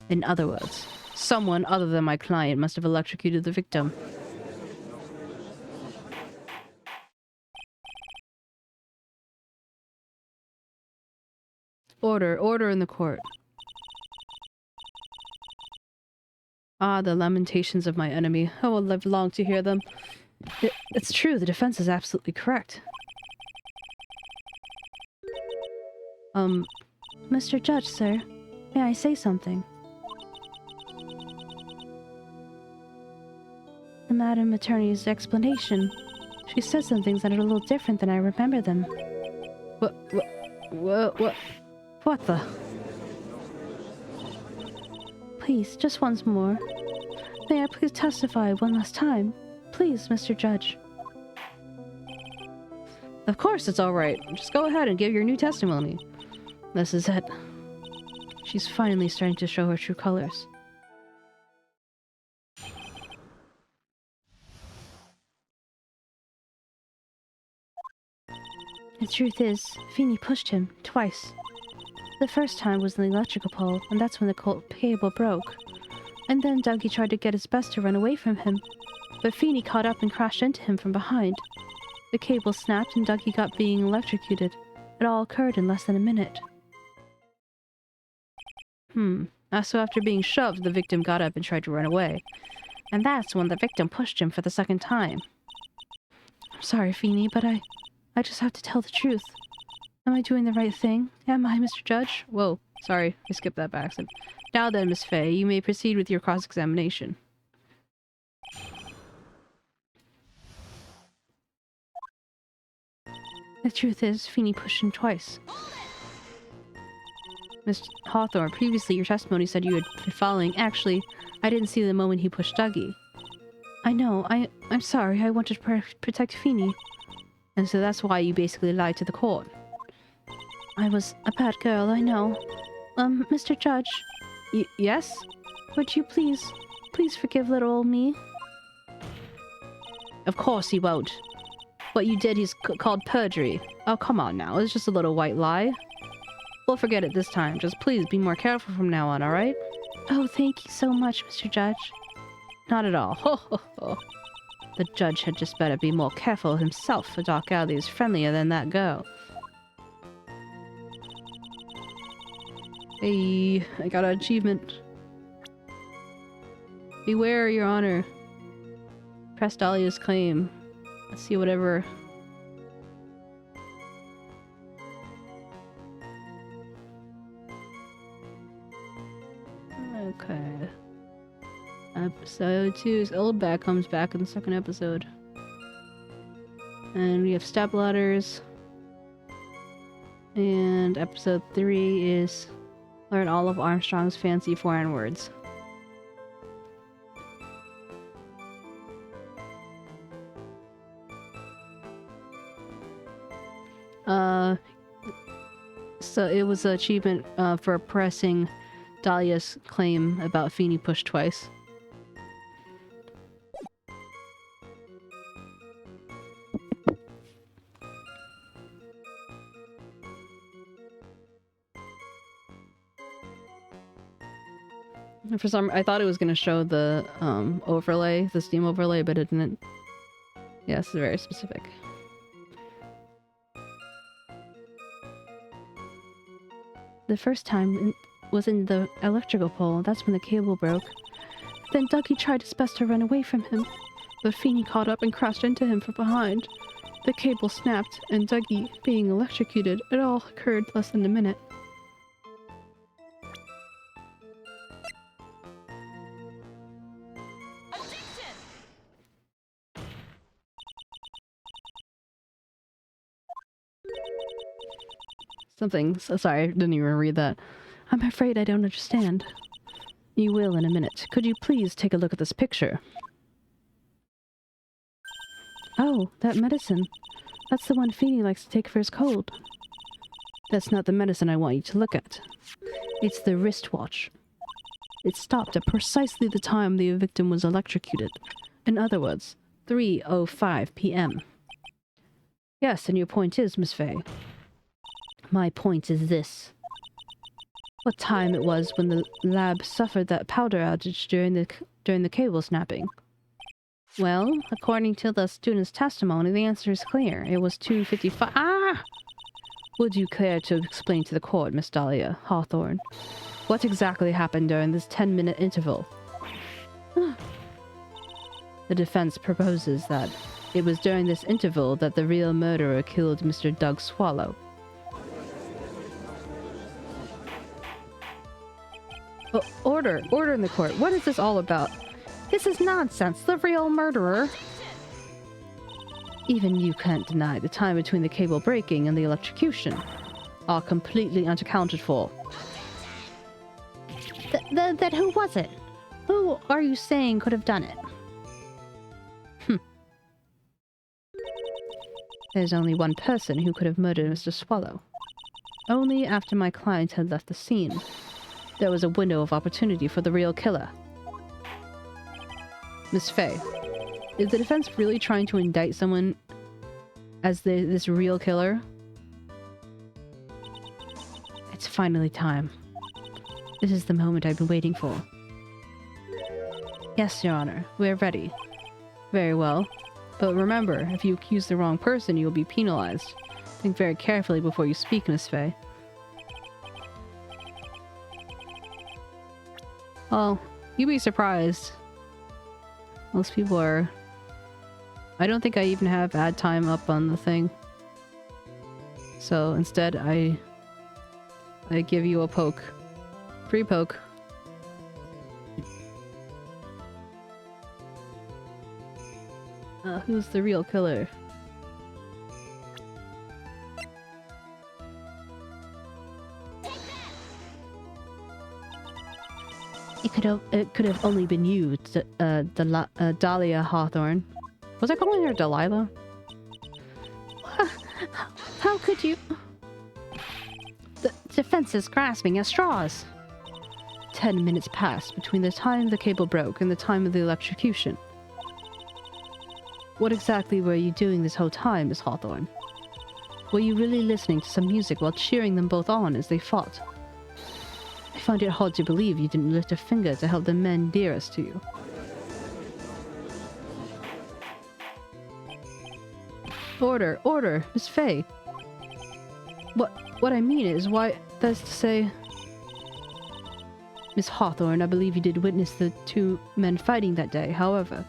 In other words, someone other than my client must have electrocuted the victim. Order in the court. Ah, the lamentations of my enemy. I will live long to hear them. It's true, the defense is absolutely correct. Mr. Judge, sir, may I say something? The Madam Attorney's explanation. She said some things that are a little different than I remember them. What the? Please, just once more. May I please testify one last time? Please, Mr. Judge. Of course it's alright. Just go ahead and give your new testimony. This is it. She's finally starting to show her true colors. The truth is, Feeny pushed him twice. The first time was in the electrical pole, and that's when the cable broke. And then Dougie tried to get his best to run away from him, but Feeny caught up and crashed into him from behind. The cable snapped and Dougie got being electrocuted. It all occurred in less than a minute. So after being shoved, the victim got up and tried to run away. And that's when the victim pushed him for the second time. I'm sorry, Feeny, but I just have to tell the truth. Am I doing the right thing? Am I, Mr. Judge? Whoa, sorry, I skipped that by accident. Now then, Miss Fey, you may proceed with your cross-examination. The truth is, Feeney pushed him twice. Miss Hawthorne, previously your testimony said you had been following. Actually, I didn't see the moment he pushed Dougie. I know, I'm sorry, I wanted to protect Feeney. And so that's why you basically lied to the court. I was a bad girl, I know. Mr. Judge? Yes? Would you please forgive little old me? Of course he won't. What you did is called perjury. Oh, come on now, it's just a little white lie. We'll forget it this time. Just please be more careful from now on, alright? Oh, thank you so much, Mr. Judge. Not at all. Ho ho ho. The judge had just better be more careful himself, for Doc Alley is friendlier than that girl. Hey, I got an achievement. Beware, Your Honor. Press Dahlia's claim. Let's see whatever... Okay. Episode 2's Oldback comes back in the second episode. And we have step ladders. And episode 3 is learn all of Armstrong's fancy foreign words. So it was an achievement for pressing Dahlia's claim about Feeney pushed twice. For some, I thought it was going to show the overlay, the Steam overlay, but it didn't. Yes, yeah, very specific. The first time was in the electrical pole. That's when the cable broke. Then Dougie tried his best to run away from him, but Feeney caught up and crashed into him from behind. The cable snapped, and Dougie being electrocuted. It all occurred less than a minute. Something. So sorry, I didn't even read that. I'm afraid I don't understand. You will in a minute. Could you please take a look at this picture? Oh, that medicine. That's the one Feeney likes to take for his cold. That's not the medicine I want you to look at. It's the wristwatch. It stopped at precisely the time the victim was electrocuted. In other words, 3:05 p.m. Yes, and your point is, Miss Fey. My point is this. What time it was when the lab suffered that powder outage during the cable snapping? Well, according to the student's testimony, the answer is clear. It was 2:55. Ah! Would you care to explain to the court, Miss Dahlia Hawthorne, what exactly happened during this 10-minute interval? The defense proposes that it was during this interval that the real murderer killed Mr. Doug Swallow. Order in the court. What is this all about? This is nonsense. The real murderer. Even you can't deny the time between the cable breaking and the electrocution are completely unaccounted for. That who was it? Who are you saying could have done it? There's only one person who could have murdered Mr. Swallow. Only after my client had left the scene. There was a window of opportunity for the real killer. Miss Fey, is the defense really trying to indict someone as this real killer? It's finally time. This is the moment I've been waiting for. Yes, Your Honor, we're ready. Very well. But remember, if you accuse the wrong person, you'll be penalized. Think very carefully before you speak, Miss Fey. Well, you'd be surprised. Most people are... I don't think I even have ad time up on the thing. So instead, I give you a poke. Free poke. Who's the real killer? It could have only been you, Dahlia Hawthorne. Was I calling her Delilah? How could you? The defense is grasping at straws. 10 minutes passed between the time the cable broke and the time of the electrocution. What exactly were you doing this whole time, Miss Hawthorne? Were you really listening to some music while cheering them both on as they fought? I find it hard to believe you didn't lift a finger to help the men dearest to you. Order, order, Miss Faye. What I mean is, why, that's to say... Miss Hawthorne, I believe you did witness the two men fighting that day, however.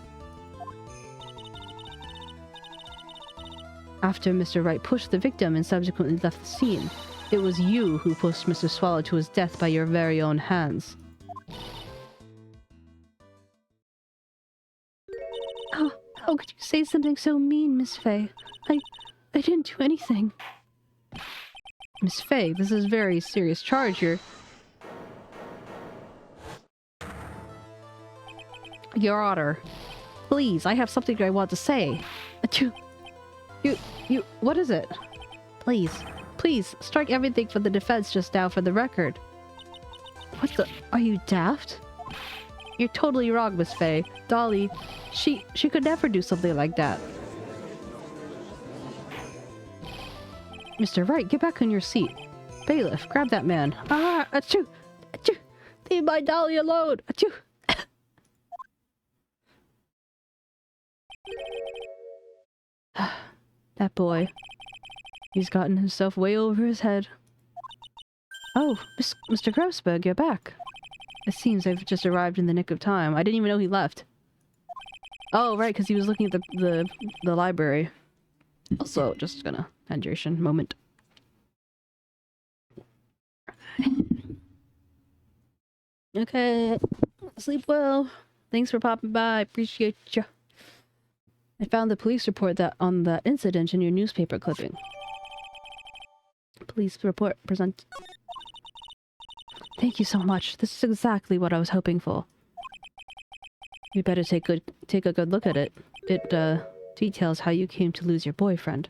After Mr. Wright pushed the victim and subsequently left the scene, it was you who pushed Mr. Swallow to his death by your very own hands. How could you say something so mean, Miss Faye? I didn't do anything. Miss Faye, this is a very serious charge. Your Honor, please, I have something I want to say. What is it? Please, strike everything from the defense just now for the record. What the? Are you daft? You're totally wrong, Miss Faye. Dolly, she could never do something like that. Mr. Wright, get back on your seat. Bailiff, grab that man. Ah, achoo! Achoo! Leave my Dolly alone! Achoo! That boy. He's gotten himself way over his head. Oh, Mr. Grossberg, you're back. It seems I've just arrived in the nick of time. I didn't even know he left. Oh, right, because he was looking at the library. Also, just gonna hydration moment. Okay, sleep well. Thanks for popping by. Appreciate you. I found the police report on that incident in your newspaper clipping. Police report present. Thank you so much. This is exactly what I was hoping for. You better take a good look at it. It details how you came to lose your boyfriend.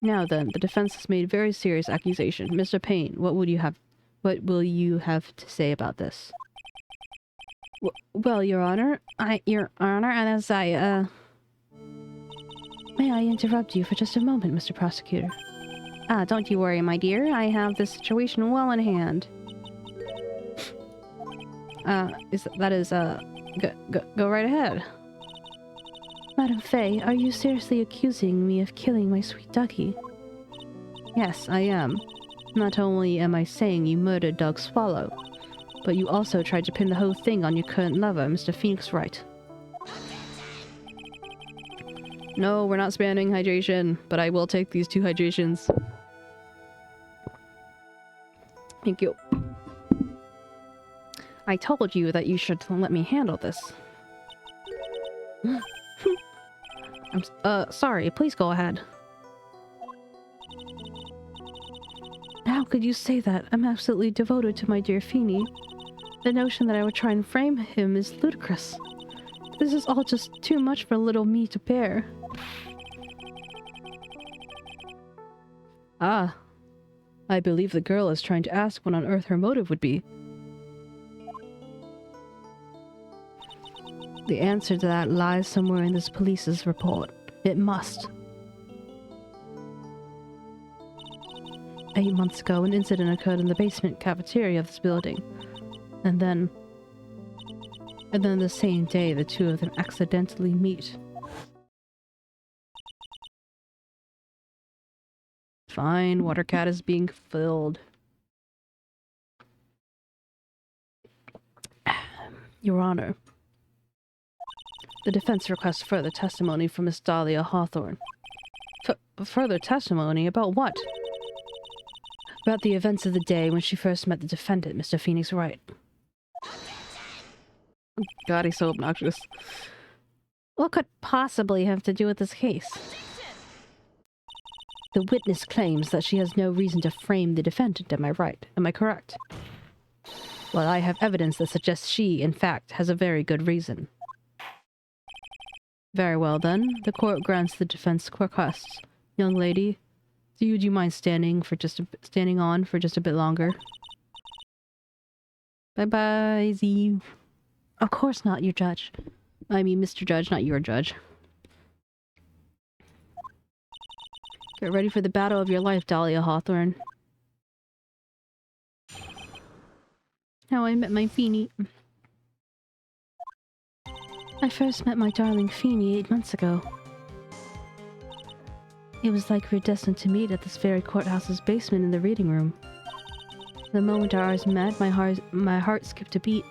Now then, the defense has made very serious accusation. Mr. Payne, what will you have to say about this? Well, Your Honor, and as I, May I interrupt you for just a moment, Mr. Prosecutor? Don't you worry, my dear. I have this situation well in hand. Go right ahead. Madam Faye, are you seriously accusing me of killing my sweet ducky? Yes, I am. Not only am I saying you murdered Doug Swallow, but you also tried to pin the whole thing on your current lover, Mr. Phoenix Wright. No, we're not spamming hydration, but I will take these 2 hydrations. Thank you. I told you that you should let me handle this. I'm sorry, please go ahead. How could you say that? I'm absolutely devoted to my dear Feeny. The notion that I would try and frame him is ludicrous. This is all just too much for little me to bear. Ah. I believe the girl is trying to ask what on earth her motive would be. The answer to that lies somewhere in this police's report. It must. 8 months ago, an incident occurred in the basement cafeteria of this building. And then the same day, the two of them accidentally meet. Fine, Watercat is being filled. Your Honor, the defense requests further testimony from Miss Dahlia Hawthorne. Further testimony? About what? About the events of the day when she first met the defendant, Mr. Phoenix Wright. God, he's so obnoxious. What could possibly have to do with this case? The witness claims that she has no reason to frame the defendant, am I right? Am I correct? Well, I have evidence that suggests she, in fact, has a very good reason. Very well, then. The court grants the defense request. Young lady, do you mind standing on for just a bit longer? Bye-bye, Z. Of course not, your judge. I mean, Mr. Judge, not your judge. Get ready for the battle of your life, Dahlia Hawthorne. How I met my Feeny. I first met my darling Feeny 8 months ago. It was like we were destined to meet at this very courthouse's basement in the reading room. The moment our eyes met, my heart skipped a beat.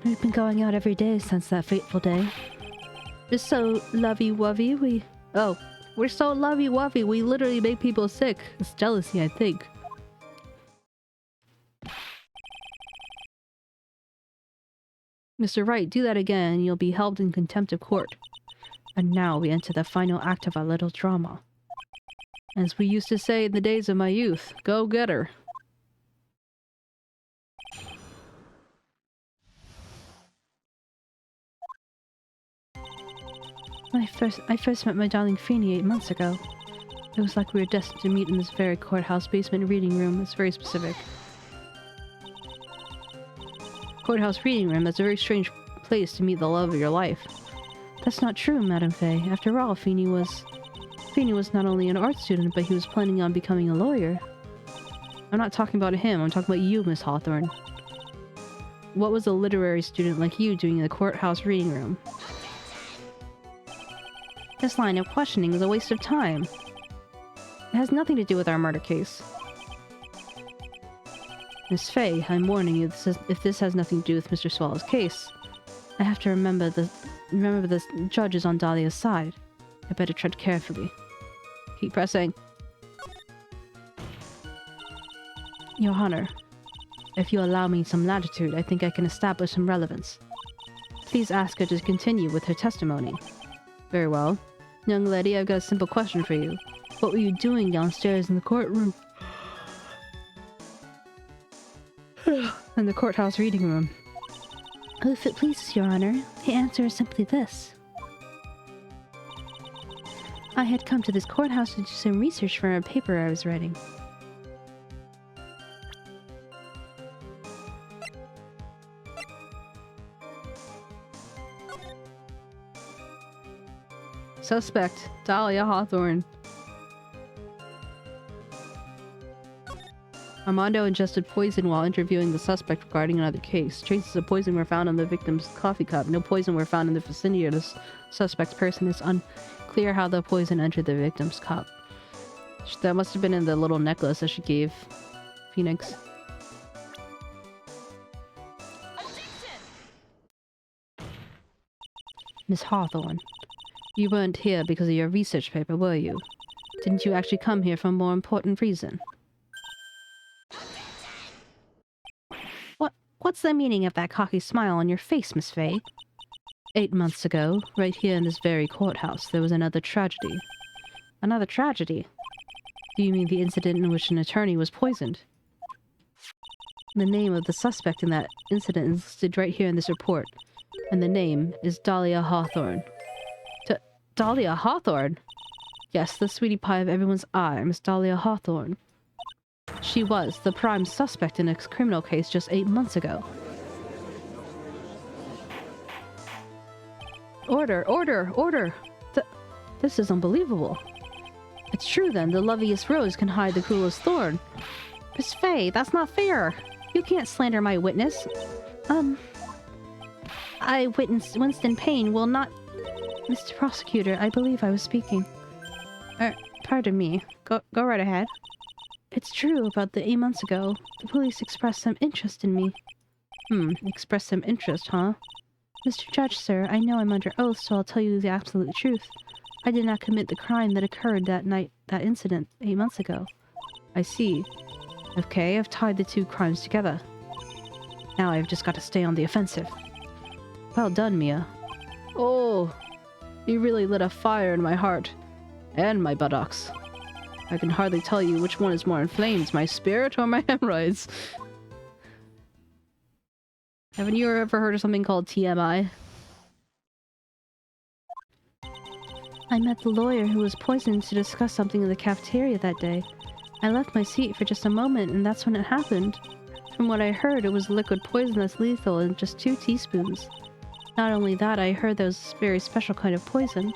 We've been going out every day since that fateful day. We're so lovey-wovey, we're so lovey-wovey, we literally make people sick. It's jealousy, I think. Mr. Wright, do that again and you'll be held in contempt of court. And now we enter the final act of our little drama. As we used to say in the days of my youth, go get her. I first met my darling Feeny 8 months ago. It was like we were destined to meet in this very courthouse basement reading room. It's very specific. Courthouse reading room, that's a very strange place to meet the love of your life. That's not true, Madame Faye. After all, Feeny was not only an art student, but he was planning on becoming a lawyer. I'm not talking about him, I'm talking about you, Miss Hawthorne. What was a literary student like you doing in the courthouse reading room? This line of questioning is a waste of time. It has nothing to do with our murder case. Miss Faye, I'm warning you, if this has nothing to do with Mr. Swallow's case, I have to remember the judge is on Dahlia's side. I better tread carefully. Keep pressing. Your Honor, if you allow me some latitude, I think I can establish some relevance. Please ask her to continue with her testimony. Very well. Young lady, I've got a simple question for you. What were you doing downstairs in the courtroom? In the courthouse reading room. Oh, if it pleases your honor, the answer is simply this. I had come to this courthouse to do some research for a paper I was writing. Suspect, Dahlia Hawthorne. Armando ingested poison while interviewing the suspect regarding another case. Traces of poison were found on the victim's coffee cup. No poison were found in the vicinity of the suspect's person. It's unclear how the poison entered the victim's cup. That must have been in the little necklace that she gave Phoenix. Miss Hawthorne, you weren't here because of your research paper, were you? Didn't you actually come here for a more important reason? What's the meaning of that cocky smile on your face, Miss Faye? 8 months ago, right here in this very courthouse, there was another tragedy. Another tragedy? Do you mean the incident in which an attorney was poisoned? The name of the suspect in that incident is listed right here in this report, and the name is Dahlia Hawthorne. Dahlia Hawthorne? Yes, the sweetie pie of everyone's eye, Miss Dahlia Hawthorne. She was the prime suspect in a criminal case just 8 months ago. Order! Order! Order! This is unbelievable. It's true then, the loveliest rose can hide the cruelest thorn. Miss Faye, that's not fair! You can't slander my witness. Eyewitness Winston Payne will not... Mr. Prosecutor, I believe I was speaking. Pardon me. Go right ahead. It's true about the 8 months ago. The police expressed some interest in me. Expressed some interest, huh? Mr. Judge, sir, I know I'm under oath, so I'll tell you the absolute truth. I did not commit the crime that occurred that night, that incident, 8 months ago. I see. Okay, I've tied the two crimes together. Now I've just got to stay on the offensive. Well done, Mia. Oh, you really lit a fire in my heart. And my buttocks. I can hardly tell you which one is more inflamed, my spirit or my hemorrhoids. Haven't you ever heard of something called TMI? I met the lawyer who was poisoned to discuss something in the cafeteria that day. I left my seat for just a moment, and that's when it happened. From what I heard, it was liquid poison that's lethal in just 2 teaspoons. Not only that, I heard there was a very special kind of poison.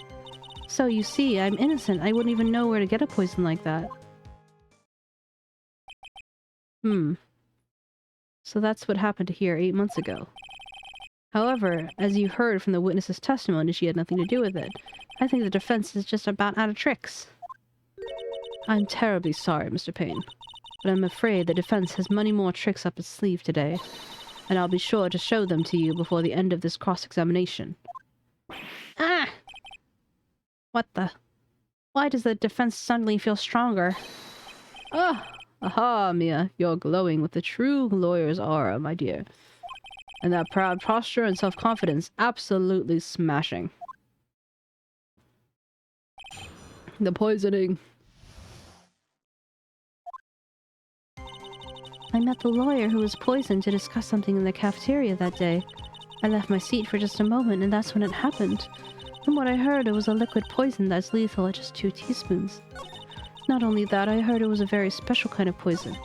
So, you see, I'm innocent. I wouldn't even know where to get a poison like that. So that's what happened here 8 months ago. However, as you heard from the witness's testimony, she had nothing to do with it. I think the defense is just about out of tricks. I'm terribly sorry, Mr. Payne, but I'm afraid the defense has many more tricks up its sleeve today, and I'll be sure to show them to you before the end of this cross-examination. Ah! What the? Why does the defense suddenly feel stronger? Ah! Aha, Mia, you're glowing with the true lawyer's aura, my dear. And that proud posture and self-confidence, absolutely smashing. The poisoning. I met the lawyer who was poisoned to discuss something in the cafeteria that day. I left my seat for just a moment, and that's when it happened. From what I heard, it was a liquid poison that's lethal at just 2 teaspoons. Not only that, I heard it was a very special kind of poison.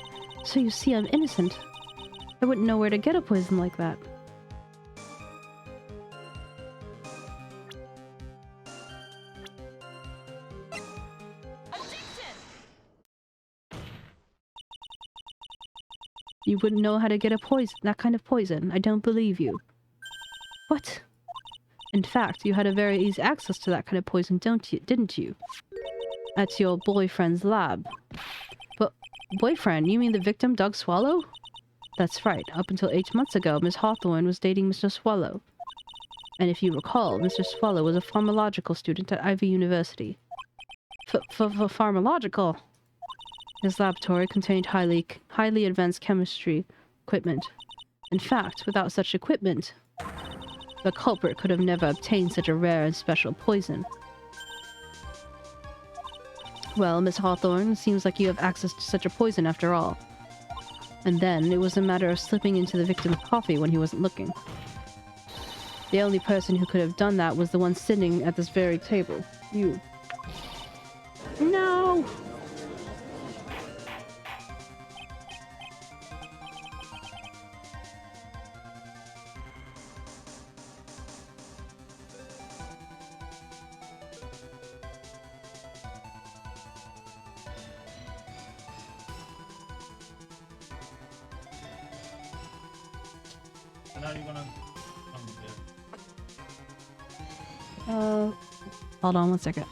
So you see, I'm innocent. I wouldn't know where to get a poison like that. You wouldn't know how to get a that kind of poison. I don't believe you. What? In fact, you had a very easy access to that kind of poison, didn't you? At your boyfriend's lab. But boyfriend? You mean the victim, Doug Swallow? That's right. Up until 8 months ago, Miss Hawthorne was dating Mr. Swallow. And if you recall, Mr. Swallow was a pharmacological student at Ivy University. Pharmacological? His laboratory contained highly advanced chemistry equipment. In fact, without such equipment, the culprit could have never obtained such a rare and special poison. Well, Miss Hawthorne, it seems like you have access to such a poison after all. And then, it was a matter of slipping into the victim's coffee when he wasn't looking. The only person who could have done that was the one sitting at this very table. You. No! Hold on 1 second.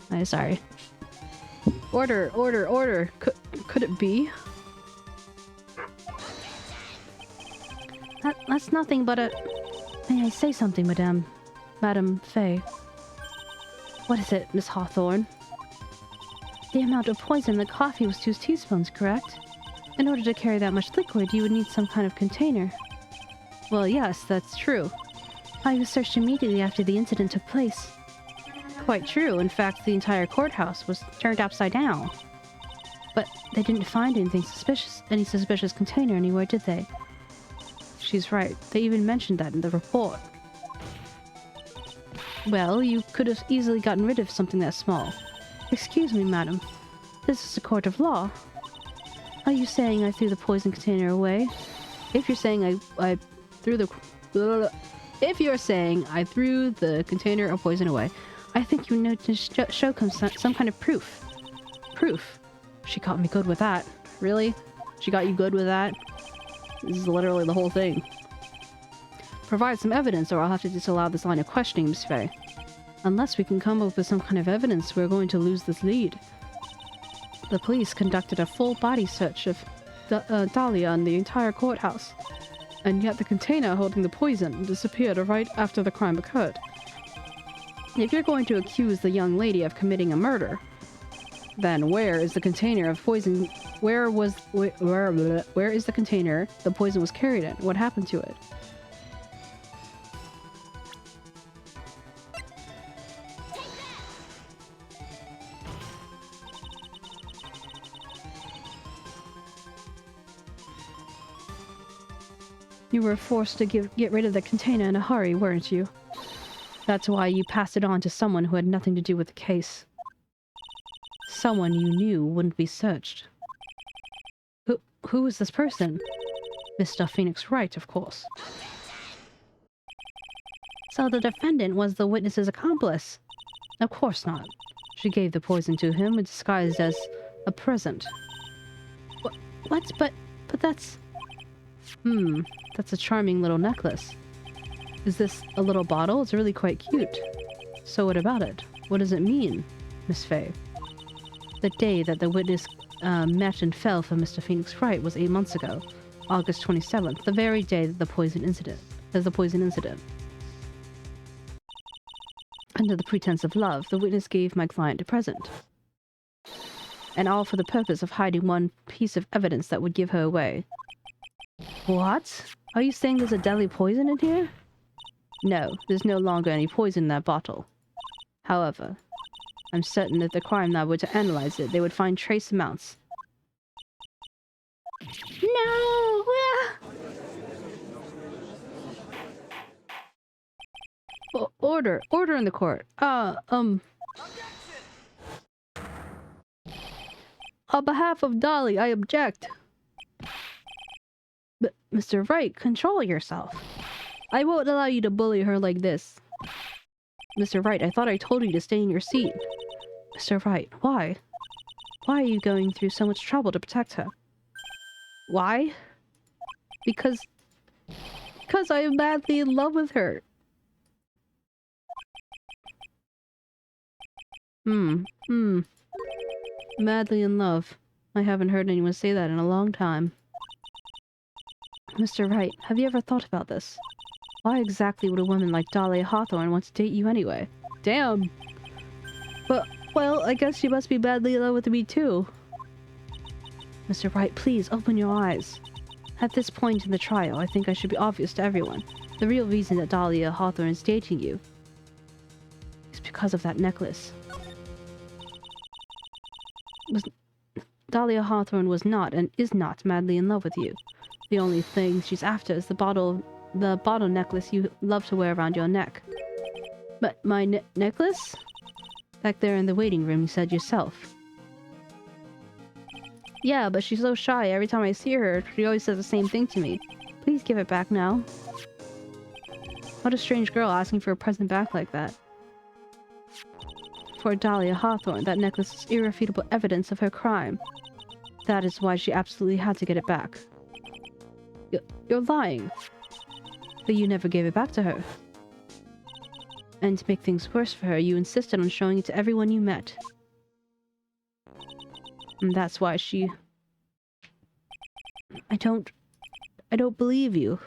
I'm sorry. Order. Could it be? That's nothing but a... May I say something, Madame Faye? What is it, Miss Hawthorne? The amount of poison in the coffee was 2 teaspoons, correct? In order to carry that much liquid, you would need some kind of container. Well, yes, that's true. I was searched immediately after the incident took place. Quite true. In fact, the entire courthouse was turned upside down. But they didn't find any suspicious container anywhere, did they? She's right. They even mentioned that in the report. Well, you could have easily gotten rid of something that small. Excuse me, madam. This is a court of law. Are you saying I threw the poison container away? If you're saying I threw the... If you're saying I threw the container of poison away, I think you need to show some kind of proof. Proof? She got me good with that. Really? She got you good with that? This is literally the whole thing. Provide some evidence or I'll have to disallow this line of questioning, Miss Faye. Unless we can come up with some kind of evidence, we're going to lose this lead. The police conducted a full body search of Dahlia and the entire courthouse. And yet the container holding the poison disappeared right after the crime occurred. If you're going to accuse the young lady of committing a murder, then where is the container of poison? Where is the container the poison was carried in? What happened to it? You were forced to get rid of the container in a hurry, weren't you? That's why you passed it on to someone who had nothing to do with the case. Someone you knew wouldn't be searched. Who is this person? Mr. Phoenix Wright, of course. So the defendant was the witness's accomplice? Of course not. She gave the poison to him disguised as a present. What? But that's... That's a charming little necklace. Is this a little bottle? It's really quite cute. So what about it? What does it mean, Miss Faye? The day that the witness met and fell for Mr. Phoenix Wright was 8 months ago, August 27th, the very day that the poison incident. Under the pretense of love, the witness gave my client a present. And all for the purpose of hiding one piece of evidence that would give her away. What? Are you saying there's a deadly poison in here? No, there's no longer any poison in that bottle. However, I'm certain if the crime lab were to analyze it, they would find trace amounts. No! Order in the court. On behalf of Dolly, I object. But, Mr. Wright, control yourself. I won't allow you to bully her like this. Mr. Wright, I thought I told you to stay in your seat. Mr. Wright, why? Why are you going through so much trouble to protect her? Why? Because I am madly in love with her. Madly in love. I haven't heard anyone say that in a long time. Mr. Wright, have you ever thought about this? Why exactly would a woman like Dahlia Hawthorne want to date you anyway? Damn! But, well, I guess she must be madly in love with me too. Mr. Wright, please, open your eyes. At this point in the trial, I think I should be obvious to everyone. The real reason that Dahlia Hawthorne is dating you is because of that necklace. Dahlia Hawthorne was not and is not madly in love with you. The only thing she's after is the bottle necklace you love to wear around your neck. But my necklace? Back there in the waiting room, you said yourself. Yeah, but she's so shy. Every time I see her, she always says the same thing to me. Please give it back now. What a strange girl asking for a present back like that. For Dahlia Hawthorne, that necklace is irrefutable evidence of her crime. That is why she absolutely had to get it back. You're lying. But you never gave it back to her. And to make things worse for her, you insisted on showing it to everyone you met. And that's why she... I don't believe you.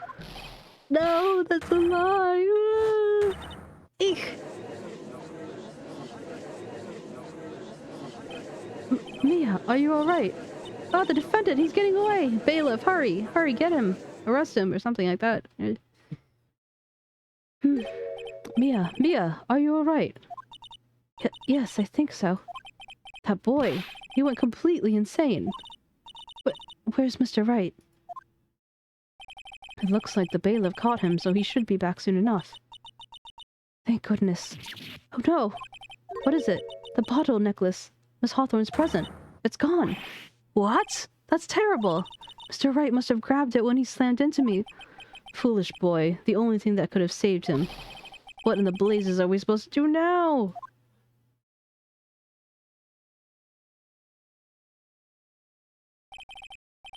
No, that's a lie. Eek. Mia, are you alright? Oh, the defendant, he's getting away! Bailiff, hurry! Hurry, get him! Arrest him, or something like that. Mia, are you alright? Yes, I think so. That boy, he went completely insane. But where's Mr. Wright? It looks like the bailiff caught him, so he should be back soon enough. Thank goodness. Oh no! What is it? The bottle necklace. Miss Hawthorne's present. It's gone. What? That's terrible. Mr. Wright must have grabbed it when he slammed into me. Foolish boy. The only thing that could have saved him. What in the blazes are we supposed to do now?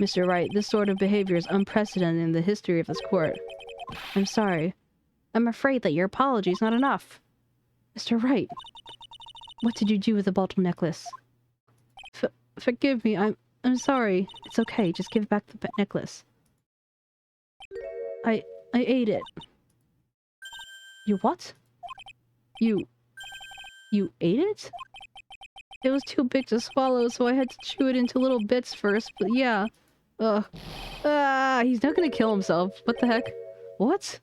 Mr. Wright, this sort of behavior is unprecedented in the history of this court. I'm sorry. I'm afraid that your apology is not enough. Mr. Wright, what did you do with the bottle necklace? Forgive me, I'm sorry. It's okay, just give back the necklace. I ate it. You what? You ate it? It was too big to swallow, so I had to chew it into little bits first, but yeah. He's not gonna kill himself. What the heck? What?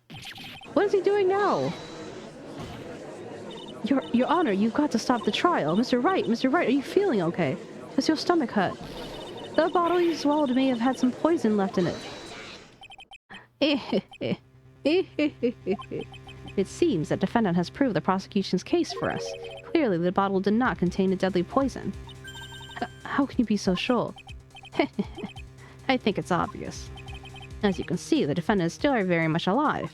What is he doing now? Your Honor, you've got to stop the trial. Mr. Wright, are you feeling okay? Does your stomach hurt? The bottle you swallowed may have had some poison left in it. It seems that defendant has proved the prosecution's case for us. Clearly, the bottle did not contain a deadly poison. How can you be so sure? I think it's obvious. As you can see, the defendant is still very much alive.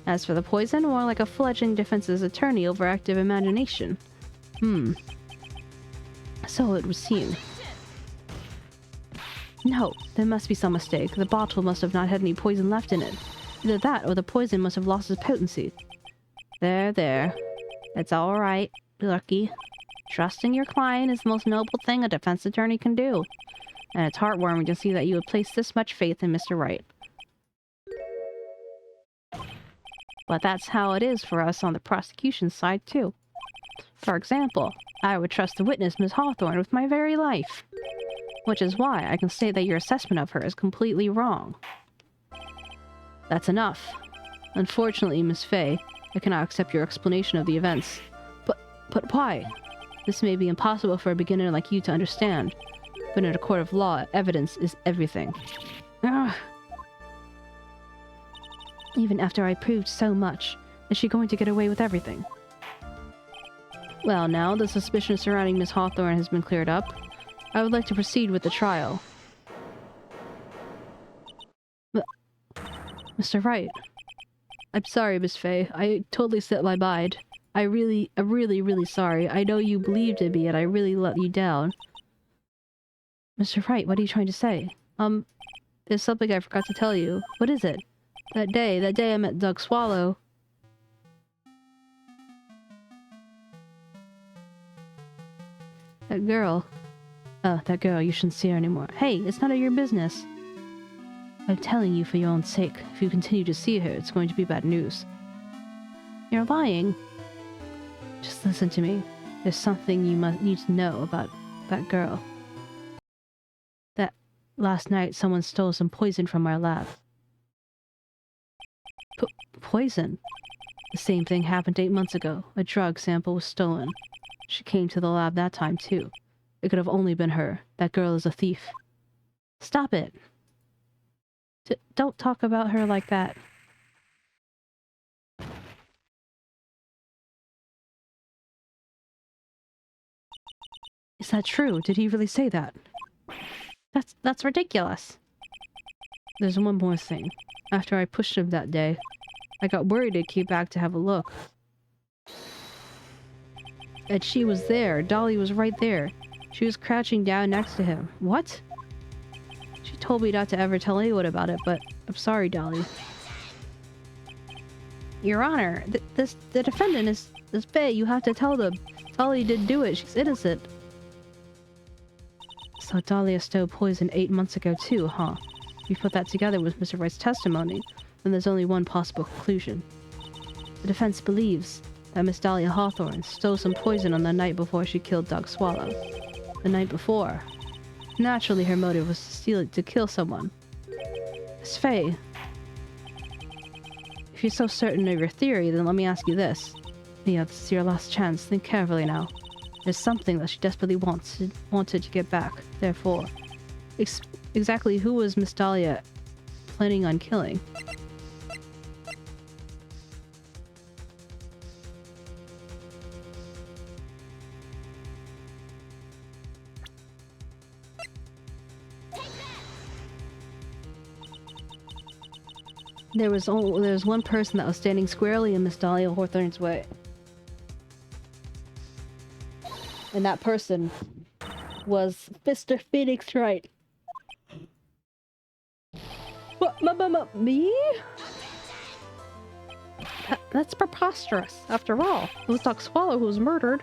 As for the poison, more like a fledgling defense's attorney overactive imagination. So it would seem. No, there must be some mistake. The bottle must have not had any poison left in it. Either that, or the poison must have lost its potency. There. It's alright, Lucky. Trusting your client is the most noble thing a defense attorney can do. And it's heartwarming to see that you have placed this much faith in Mr. Wright. But that's how it is for us on the prosecution side, too. For example, I would trust the witness, Miss Hawthorne, with my very life. Which is why I can say that your assessment of her is completely wrong. That's enough. Unfortunately, Miss Fay, I cannot accept your explanation of the events. But why? This may be impossible for a beginner like you to understand. But in a court of law, evidence is everything. Ugh. Even after I proved so much, is she going to get away with everything? Well, now the suspicion surrounding Miss Hawthorne has been cleared up. I would like to proceed with the trial. Mr. Wright. I'm sorry, Miss Fay. I totally slipped my mind. I'm really sorry. I know you believed in me and I really let you down. Mr. Wright, what are you trying to say? There's something I forgot to tell you. What is it? That day I met Doug Swallow. That girl. Oh, that girl, you shouldn't see her anymore. Hey, it's none of your business. I'm telling you for your own sake. If you continue to see her, it's going to be bad news. You're lying. Just listen to me. There's something you must need to know about that girl. That last night someone stole some poison from our lab. Poison? The same thing happened 8 months ago. A drug sample was stolen. She came to the lab that time too. It could have only been her. That girl is a thief. Stop it. Don't talk about her like that. Is that true? Did he really say that? That's ridiculous. There's one more thing. After I pushed him that day, I got worried he came back to have a look. And she was there. Dolly was right there. She was crouching down next to him. What? She told me not to ever tell anyone about it, but I'm sorry, Dolly. Your Honor, the defendant is Faye. You have to tell them. Dolly didn't do it. She's innocent. So Dahlia stole poison 8 months ago too, huh? You put that together with Mr. Wright's testimony, then there's only one possible conclusion. The defense believes that Miss Dahlia Hawthorne stole some poison on the night before she killed Doug Swallow. The night before. Naturally, her motive was to steal it to kill someone. Miss Faye, if you're so certain of your theory, then let me ask you this. Yeah, this is your last chance. Think carefully now. There's something that she desperately wanted to get back. Therefore, exactly who was Miss Dahlia planning on killing? There was one person that was standing squarely in Miss Dahlia Hawthorne's way. And that person was Mr. Phoenix Wright. What? Me? That's preposterous. After all, it was Doc Swallow who was murdered.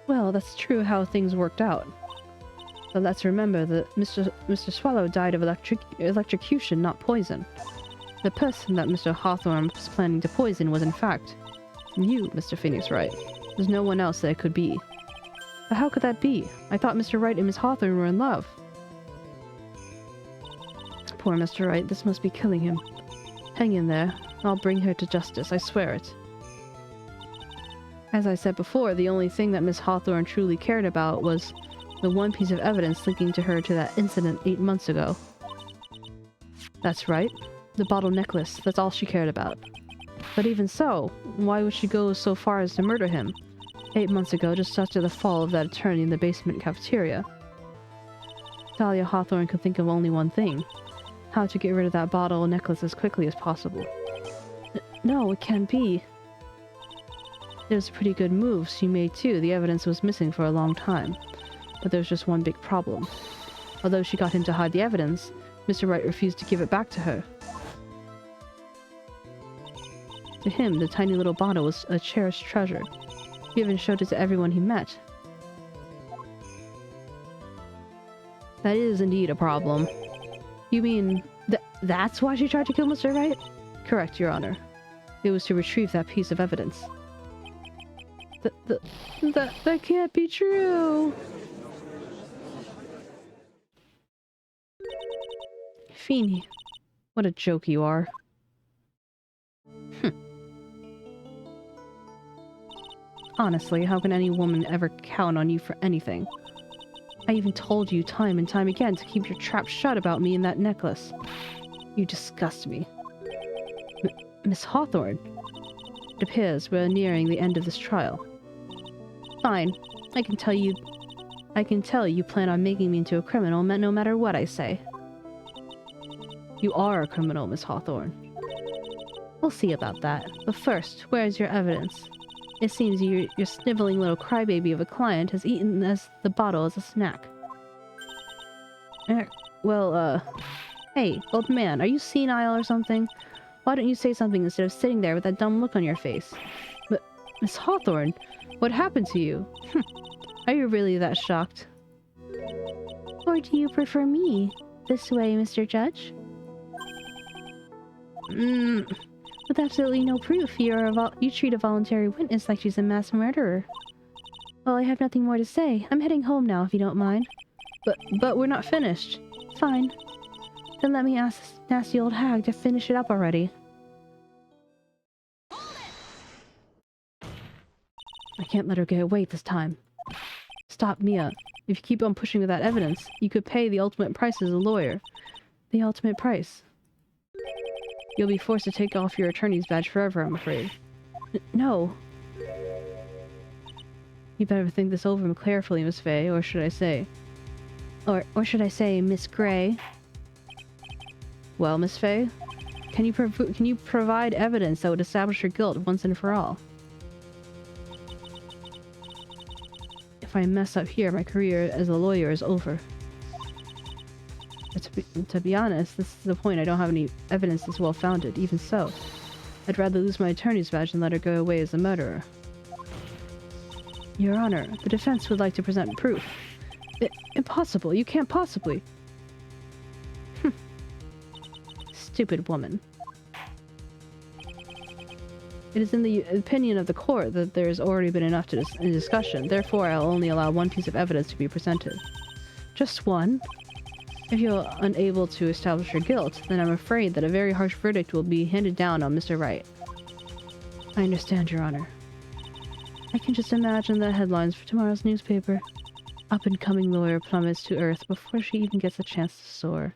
Well, that's true how things worked out. But let's remember that Mr. Swallow died of electrocution, not poison. The person that Mr. Hawthorne was planning to poison was in fact you, Mr. Phoenix Wright. There's no one else that it could be. But how could that be? I thought Mr. Wright and Miss Hawthorne were in love. Poor Mr. Wright, this must be killing him. Hang in there. I'll bring her to justice, I swear it. As I said before, the only thing that Miss Hawthorne truly cared about was the one piece of evidence linking her to that incident 8 months ago. That's right. The bottle necklace, that's all she cared about. But even so, why would she go so far as to murder him? 8 months ago, just after the fall of that attorney in the basement cafeteria. Dahlia Hawthorne could think of only one thing. How to get rid of that bottle necklace as quickly as possible. No, it can't be. It was a pretty good move she made too. The evidence was missing for a long time. But there was just one big problem. Although she got him to hide the evidence, Mr. Wright refused to give it back to her. To him, the tiny little bottle was a cherished treasure. He even showed it to everyone he met. That is indeed a problem. You mean, that's why she tried to kill Mr. Wright? Correct, Your Honor. It was to retrieve that piece of evidence. That can't be true! Feeny, what a joke you are. Honestly, how can any woman ever count on you for anything? I even told you time and time again to keep your trap shut about me and that necklace. You disgust me. Miss Hawthorne? It appears we're nearing the end of this trial. Fine. I can tell you plan on making me into a criminal no matter what I say. You are a criminal, Miss Hawthorne. We'll see about that. But first, where's your evidence? It seems your sniveling little crybaby of a client has eaten the bottle as a snack. Hey, old man, are you senile or something? Why don't you say something instead of sitting there with that dumb look on your face? But, Miss Hawthorne, what happened to you? Are you really that shocked? Or do you prefer me? This way, Mr. Judge? With absolutely no proof, you treat a voluntary witness like she's a mass murderer. Well, I have nothing more to say. I'm heading home now, if you don't mind. But we're not finished. Fine. Then let me ask this nasty old hag to finish it up already. I can't let her get away this time. Stop, Mia. If you keep on pushing with that evidence, you could pay the ultimate price as a lawyer. The ultimate price. You'll be forced to take off your attorney's badge forever, I'm afraid. No. You better think this over carefully, Miss Faye, or should I say... Or should I say, Miss Gray? Well, Miss Faye, can you provide evidence that would establish your guilt once and for all? If I mess up here, my career as a lawyer is over. But to be honest, this is the point. I don't have any evidence that's well-founded. Even so, I'd rather lose my attorney's badge than let her go away as a murderer. Your Honor, the defense would like to present proof. Impossible. You can't possibly. Stupid woman. It is in the opinion of the court that there has already been enough in discussion. Therefore, I'll only allow one piece of evidence to be presented. Just one? If you're unable to establish your guilt, then I'm afraid that a very harsh verdict will be handed down on Mr. Wright. I understand, Your Honor. I can just imagine the headlines for tomorrow's newspaper. Up-and-coming lawyer plummets to earth before she even gets a chance to soar.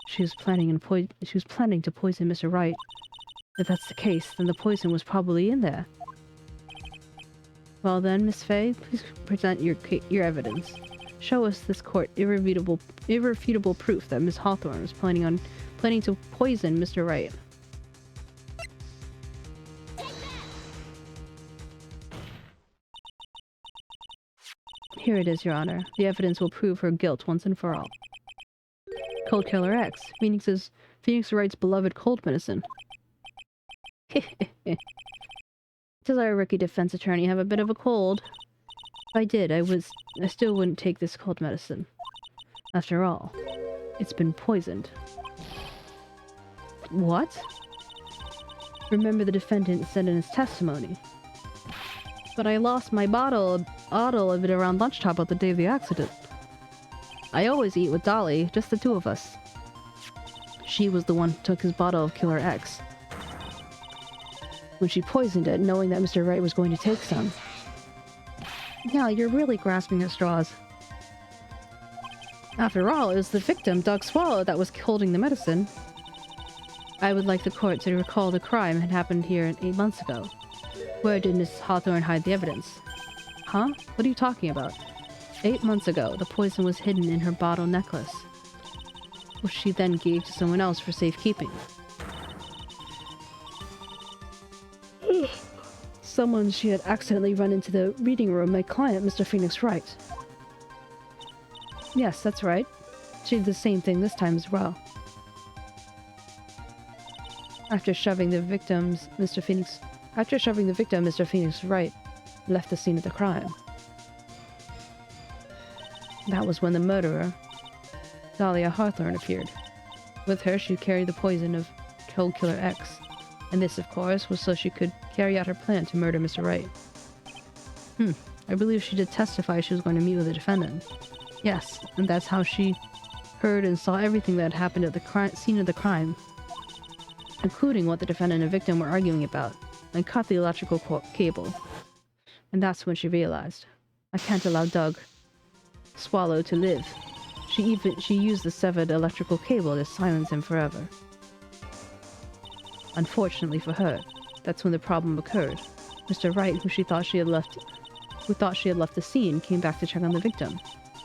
She was planning to poison Mr. Wright. If that's the case, then the poison was probably in there. Well then, Miss Faye, please present your evidence. Show us this court irrefutable proof that Miss Hawthorne was planning on planning to poison Mr. Wright. Here it is, Your Honor. The evidence will prove her guilt once and for all. Cold Killer X, Phoenix Wright's beloved cold medicine. Does our rookie defense attorney have a bit of a cold? If I did, I still wouldn't take this cold medicine. After all, it's been poisoned. What? Remember the defendant said in his testimony. But I lost my bottle of it around lunchtime on the day of the accident. I always eat with Dolly, just the two of us. She was the one who took his bottle of Killer X. When she poisoned it, knowing that Mr. Wright was going to take some. Yeah, you're really grasping at straws. After all, it was the victim, 𝗟𝗶ः𝗀𝘀, that was holding the medicine. I would like the court to recall the crime had happened here 8 months ago. Where did Miss Hawthorne hide the evidence? Huh? What are you talking about? 8 months ago, the poison was hidden in her bottle necklace, which she then gave to someone else for safekeeping. Someone she had accidentally run into the reading room, my client, Mr. Phoenix Wright. Yes, that's right. She did the same thing this time as well. After shoving the victim, Mr. Phoenix Wright left the scene of the crime. That was when the murderer, Dahlia Hawthorne, appeared. With her, she carried the poison of Cold Killer X, and this, of course, was so she could carry out her plan to murder Mr. Wright. I believe she did testify she was going to meet with the defendant. Yes, and that's how she heard and saw everything that had happened at the scene of the crime, including what the defendant and victim were arguing about, and cut the electrical cable. And that's when she realized, I can't allow 𝗟𝗏𝗀𝘀 to live. She used the severed electrical cable to silence him forever. Unfortunately for her, that's when the problem occurred. Mr. Wright, who thought she had left the scene, came back to check on the victim.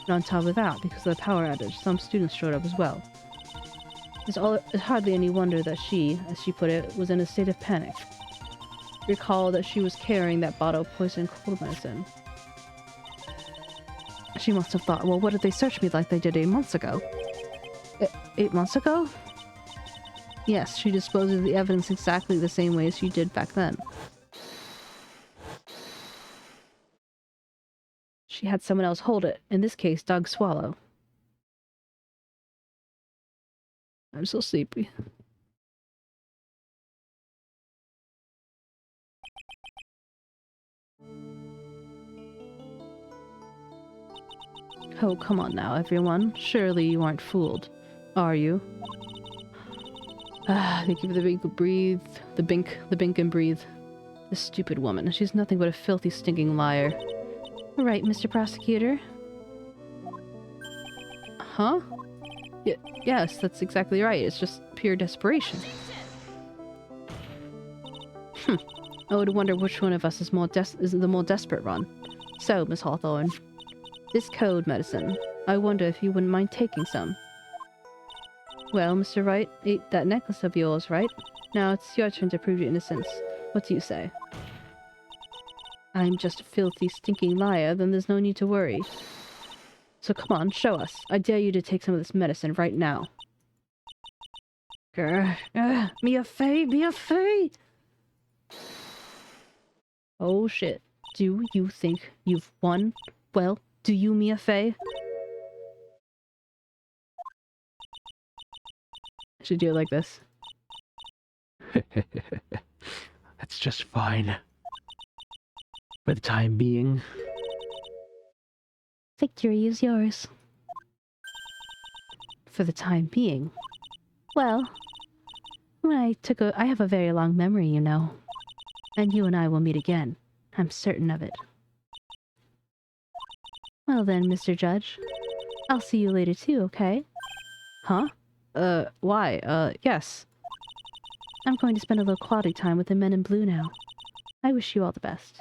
And on top of that, because of the power outage, some students showed up as well. It's hardly any wonder that she, as she put it, was in a state of panic. Recall that she was carrying that bottle of poison cold medicine. She must have thought, well, what did they search me like they did 8 months ago? 8 months ago? Yes, she disposed of the evidence exactly the same way as she did back then. She had someone else hold it, in this case, 𝗟𝗏𝗀𝘀. I'm so sleepy. Oh, come on now, everyone. Surely you aren't fooled, are you? They give the bink breathe. The bink and breathe. This stupid woman. She's nothing but a filthy, stinking liar. Right, Mr. Prosecutor? Huh? Yes, that's exactly right. It's just pure desperation. I would wonder which one of us is the more desperate one. So, Miss Hawthorne, this code medicine, I wonder if you wouldn't mind taking some. Well, Mr. Wright ate that necklace of yours, right? Now it's your turn to prove your innocence. What do you say? I'm just a filthy, stinking liar, then there's no need to worry. So come on, show us. I dare you to take some of this medicine right now. 𝗟𝗏𝗀𝗀𝗋. Oh shit. Do you think you've won? Well, do you, 𝗟𝗏𝗀𝗀? I should do it like this. That's just fine. For the time being. Victory is yours. For the time being. Well, I have a very long memory, you know. And you and I will meet again. I'm certain of it. Well then, Mr. Judge. I'll see you later too, okay? Huh? Why? Yes. I'm going to spend a little quality time with the men in blue now. I wish you all the best.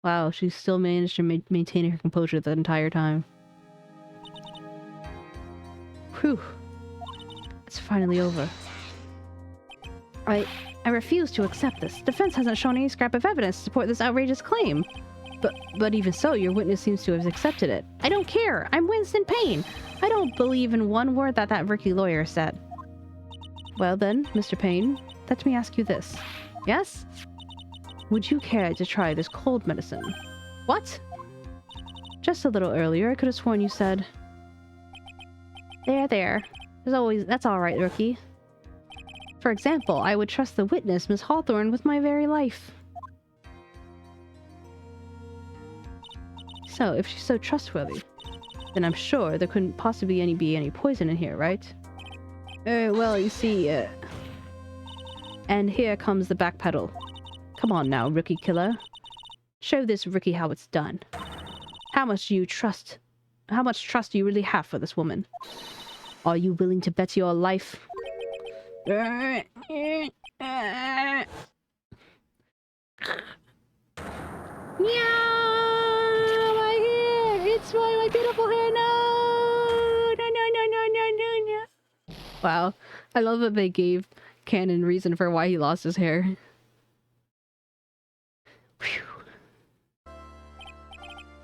Wow, she still managed to maintain her composure the entire time. Whew. It's finally over. I refuse to accept this. Defense hasn't shown any scrap of evidence to support this outrageous claim. But even so, your witness seems to have accepted it. I don't care. I'm Winston Payne. I don't believe in one word that rookie lawyer said. Well then, Mr. Payne, let me ask you this. Yes? Would you care to try this cold medicine? What? Just a little earlier, I could have sworn you said... There. That's alright, rookie. For example, I would trust the witness, Miss Hawthorne, with my very life. So, if she's so trustworthy, then I'm sure there couldn't possibly be any poison in here, right? Well, you see, And here comes the back pedal. Come on now, rookie killer. Show this rookie how it's done. How much trust do you really have for this woman? Are you willing to bet your life? Yeah, my hair! It's my beautiful hair! No! Wow, I love that they gave Canon reason for why he lost his hair. Whew.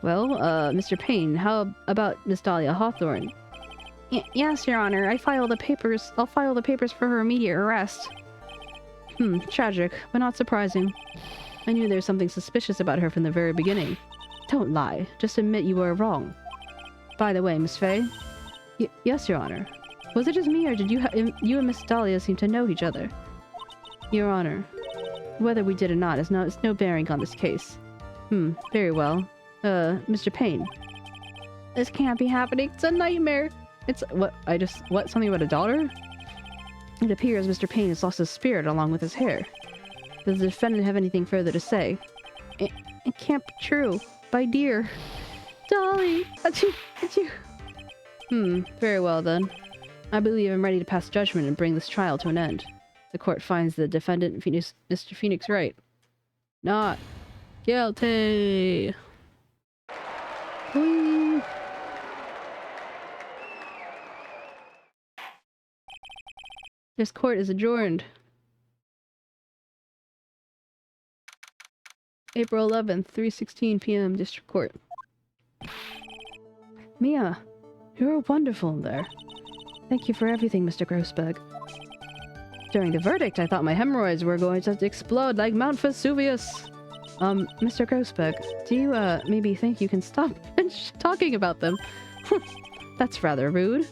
Well, Mr. Payne, how about Miss Dahlia Hawthorne? Yes, Your Honor. I'll file the papers for her immediate arrest. Tragic, but not surprising. I knew there was something suspicious about her from the very beginning. Don't lie. Just admit you were wrong. By the way, Miss Faye? Yes, Your Honor. Was it just me, or did you and Miss Dahlia seem to know each other? Your Honor, whether we did or not is no bearing on this case. Very well. Mr. Payne. This can't be happening. It's a nightmare. It's something about a daughter? It appears Mr. Payne has lost his spirit along with his hair. Does the defendant have anything further to say? It can't be true. My dear. Dolly! Achoo! Very well then. I believe I'm ready to pass judgment and bring this trial to an end. The court finds the defendant, Mr. Phoenix Wright, not guilty. Whee! This court is adjourned. April 11th, 3:16 p.m. District Court. Mia, you're wonderful in there. Thank you for everything, Mr. Grossberg. During the verdict, I thought my hemorrhoids were going to explode like Mount Vesuvius. Mr. Grossberg, do you, maybe think you can stop talking about them? That's rather rude.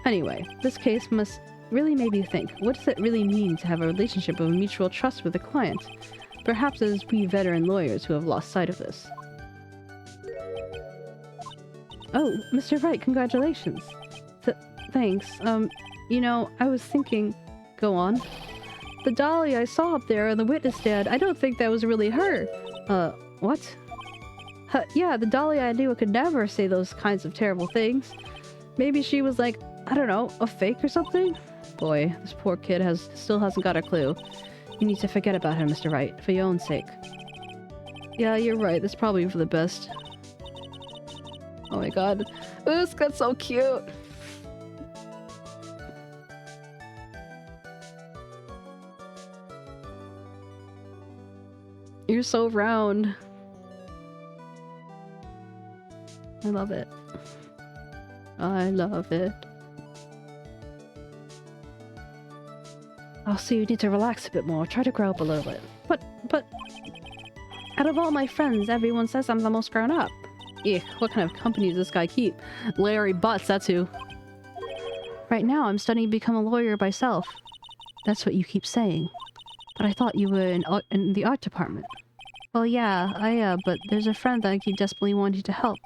Anyway, this case must really made me think, what does it really mean to have a relationship of mutual trust with a client? Perhaps it is we veteran lawyers who have lost sight of this. Oh, Mr. Wright, congratulations. Thanks. You know, I was thinking... Go on. The Dolly I saw up there on the witness stand, I don't think that was really her. What? Yeah, the Dolly I knew could never say those kinds of terrible things. Maybe she was like, I don't know, a fake or something? Boy, this poor kid still hasn't got a clue. You need to forget about her, Mr. Wright, for your own sake. Yeah, you're right. That's probably for the best. Oh my god. Ooh, this got so cute. You're so round. I love it. I love it. Oh, so you need to relax a bit more. Try to grow up a little bit. But... Out of all my friends, everyone says I'm the most grown up. Eek, what kind of company does this guy keep? Larry Butts, that's who. Right now, I'm studying to become a lawyer myself. That's what you keep saying. But I thought you were in the art department. Well, yeah, but there's a friend that I keep desperately wanting to help.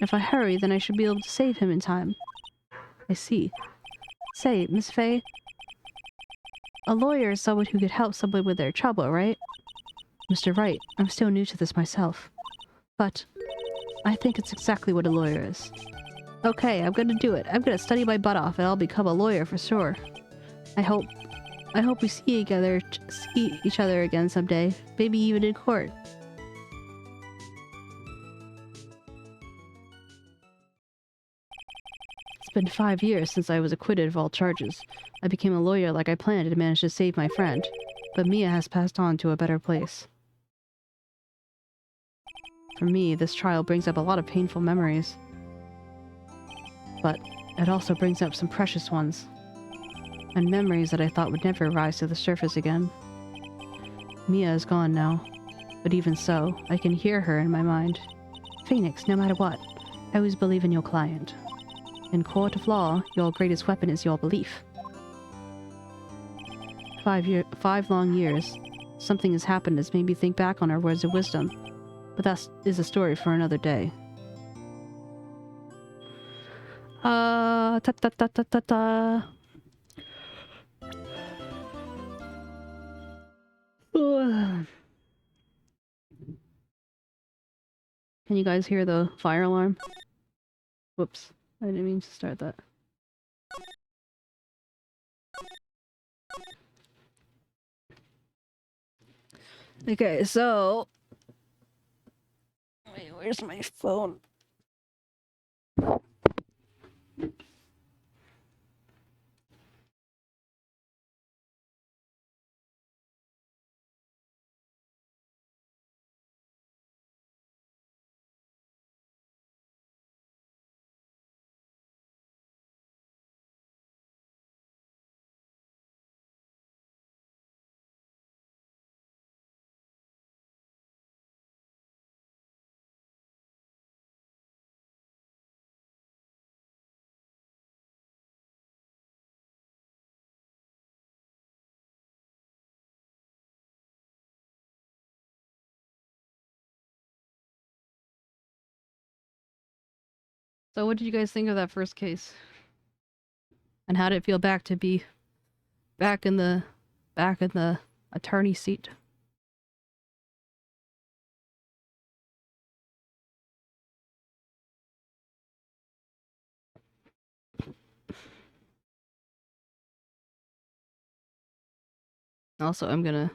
If I hurry, then I should be able to save him in time. I see. Say, Miss Faye, a lawyer is someone who could help someone with their trouble, right? Mr. Wright, I'm still new to this myself. But I think it's exactly what a lawyer is. Okay, I'm gonna do it. I'm gonna study my butt off and I'll become a lawyer for sure. I hope we see each other again someday. Maybe even in court. It's been 5 years since I was acquitted of all charges. I became a lawyer like I planned and managed to save my friend. But Mia has passed on to a better place. For me, this trial brings up a lot of painful memories. But it also brings up some precious ones. And memories that I thought would never rise to the surface again. Mia is gone now. But even so, I can hear her in my mind. Phoenix, no matter what, always believe in your client. In court of law, your greatest weapon is your belief. 5 long years. Something has happened that's made me think back on our words of wisdom. But that is a story for another day. Ta ta ta ta ta ta. Can you guys hear the fire alarm? Whoops, I didn't mean to start that. Okay, so... Wait, where's my phone? So what did you guys think of that first case? And how did it feel back to be back in the attorney seat? Also, I'm gonna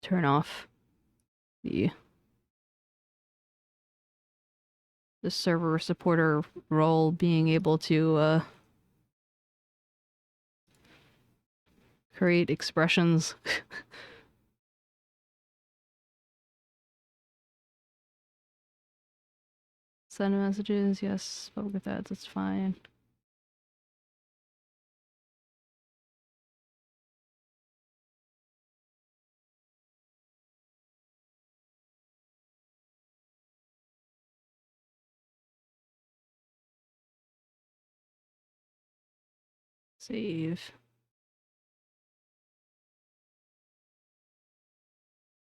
turn off the server supporter role, being able to create expressions. Send messages, yes, spoke with that, that's fine. Save.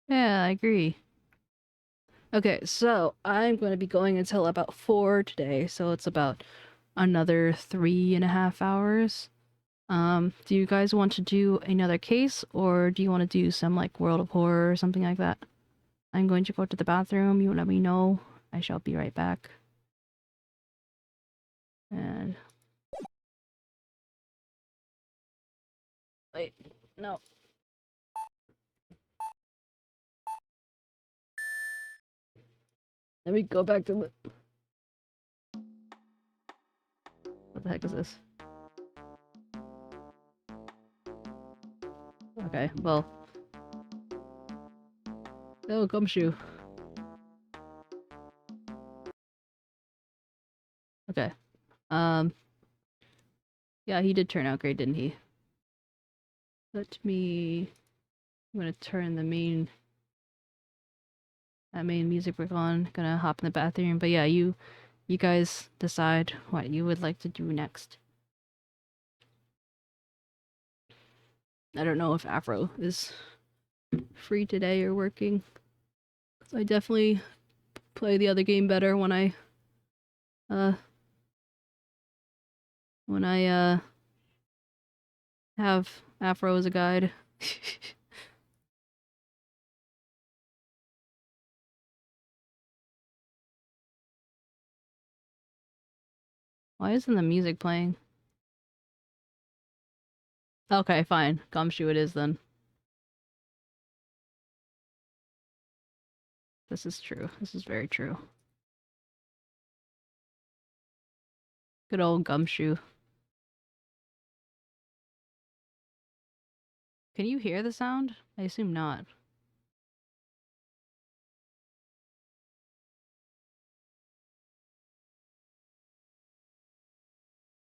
Yeah, I agree. Okay, so I'm going to be going until about 4 today, so it's about another 3.5 hours. Do you guys want to do another case, or do you want to do some like World of Horror or something like that? I'm going to go to the bathroom. You let me know. I shall be right back. And wait, no. Let me go back to the... What the heck is this? Okay, well. Oh, gumshoe. Okay. Yeah, he did turn out great, didn't he? Let me... I'm gonna turn the main music break on. Gonna hop in the bathroom. But yeah, you guys decide what you would like to do next. I don't know if Afro is free today or working. I definitely play the other game better when I have Afro as a guide. Why isn't the music playing? Okay, fine. Gumshoe it is then. This is true. This is very true. Good old Gumshoe. Can you hear the sound? I assume not.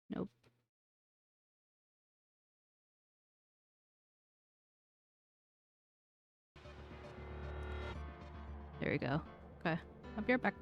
Nope. There we go. Okay. I'll be right back.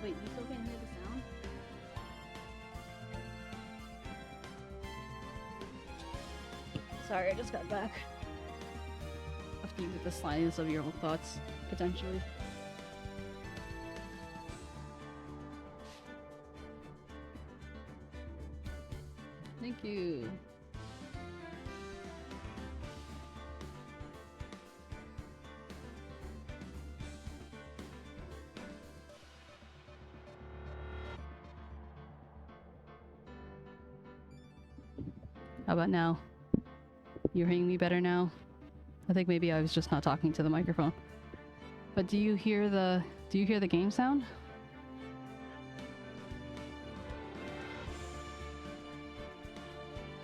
Wait, you still can't hear the sound? Sorry, I just got back. After you get the silence of your own thoughts, potentially. Thank you. How about now? You're hearing me better now? I think maybe I was just not talking to the microphone. But do you hear the game sound?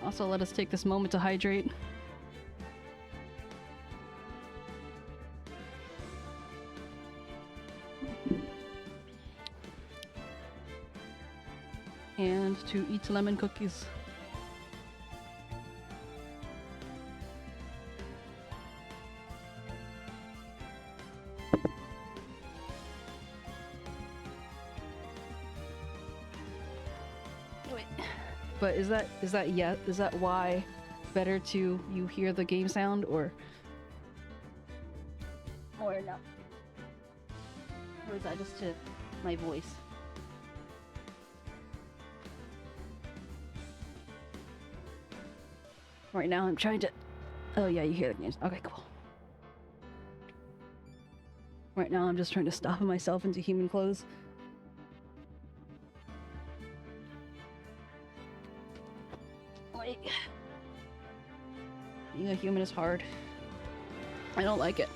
Also, let us take this moment to hydrate. And to eat lemon cookies. Wait. But is that why better to you hear the game sound or not? Or is that just to my voice? Right now I'm trying to... Oh yeah, you hear the games. Okay, cool. Right now I'm just trying to stop myself into human clothes. Like... Being a human is hard. I don't like it.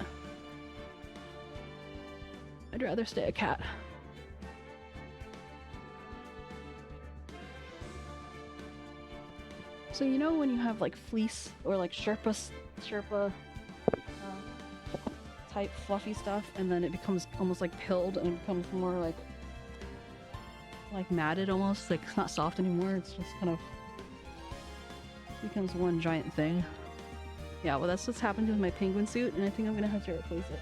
I'd rather stay a cat. So you know when you have like fleece or like Sherpa type fluffy stuff, and then it becomes almost like pilled and it becomes more like matted almost, like it's not soft anymore, it's just kind of becomes one giant thing. Yeah, well that's what's happened with my penguin suit, and I think I'm gonna have to replace it.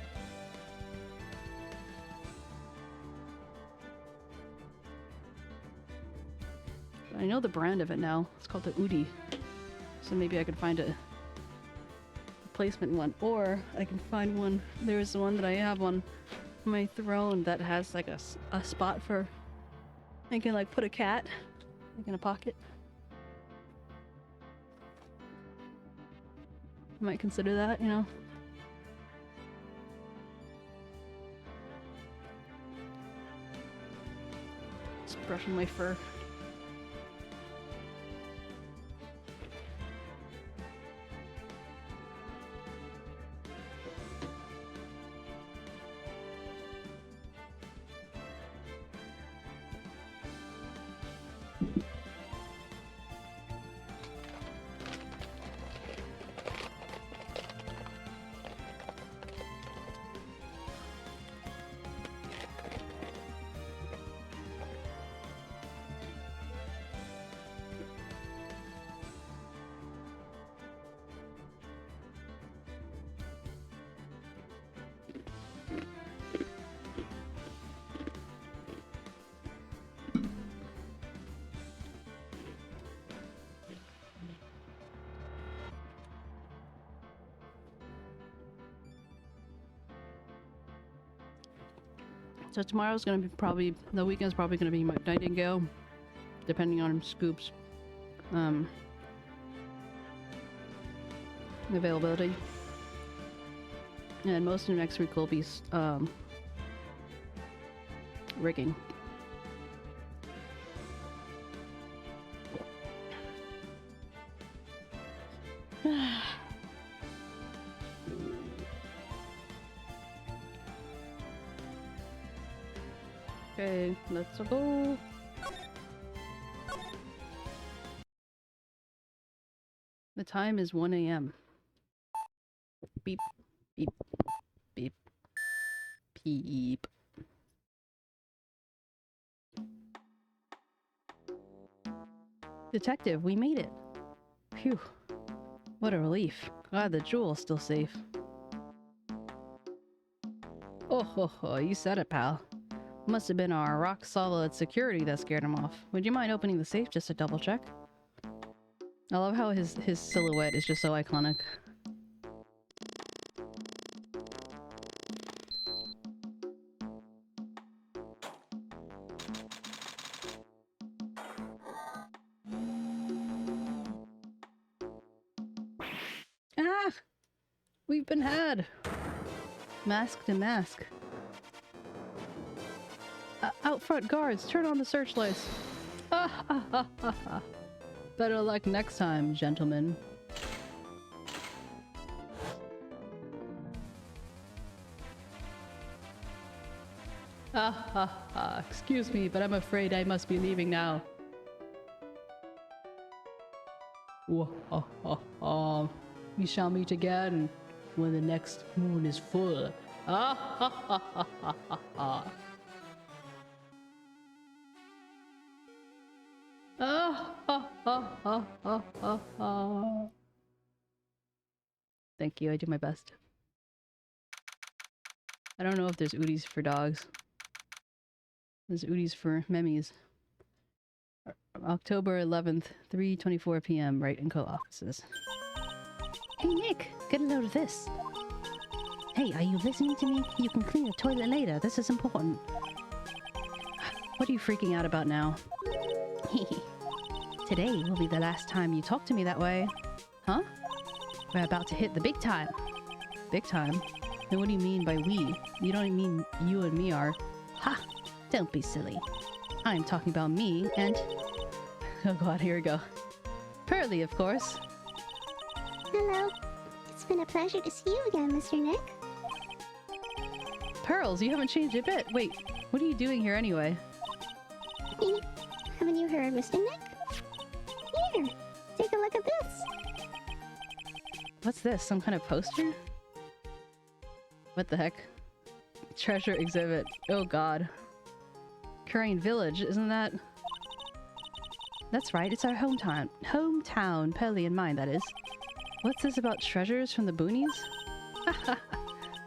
I know the brand of it now. It's called the 𝗟𝗶ৃ. So maybe I could find a replacement one. Or I can find one. There's one that I have on my throne that has like a spot for... I can like put a cat like in a pocket. I might consider that, you know. Just brushing my fur. So tomorrow's gonna be the weekend's probably gonna be Nightingale, depending on Scoop's availability. And most of next week will be rigging. Okay, let's go. The time is 1 a.m. Beep, beep, beep, beep. Detective, we made it. Phew. What a relief. Glad the jewel's still safe. Oh ho ho, you said it, pal. Must have been our rock-solid security that scared him off. Would you mind opening the safe just to double-check? I love how his silhouette is just so iconic. Ah! We've been had! Mask to mask. Out front guards, turn on the searchlights. Ah, ha, ha, ha, ha. Better luck next time, gentlemen. Ah, ha, ha. Excuse me, but I'm afraid I must be leaving now. We shall meet again when the next moon is full. Thank you, I do my best. I don't know if there's 𝗟𝗎s for dogs. There's 𝗟𝗎s for memmies. October 11th, 3:24 p.m. Right and Co offices. Hey Nick, get a load of this. Hey, are you listening to me? You can clean the toilet later. This is important. What are you freaking out about now? Today will be the last time you talk to me that way. Huh? We're about to hit the big time. Big time? Then what do you mean by we? You don't mean you and me are. Ha! Don't be silly. I'm talking about me and... Oh god, here we go. 𝗟𝗀𝗀𝗀, of course. Hello. It's been a pleasure to see you again, Mr. Nick. Pearls, you haven't changed a bit. Wait, what are you doing here anyway? Haven't you heard, Mr. Nick? Here, take a look at this. What's this? Some kind of poster? What the heck? Treasure exhibit. Oh god. 𝗟𝗀𝗀𝗀 Village, isn't that? That's right, it's our hometown. Hometown, 𝗟𝗀𝗀𝗀 and mine, that is. What's this about treasures from the boonies?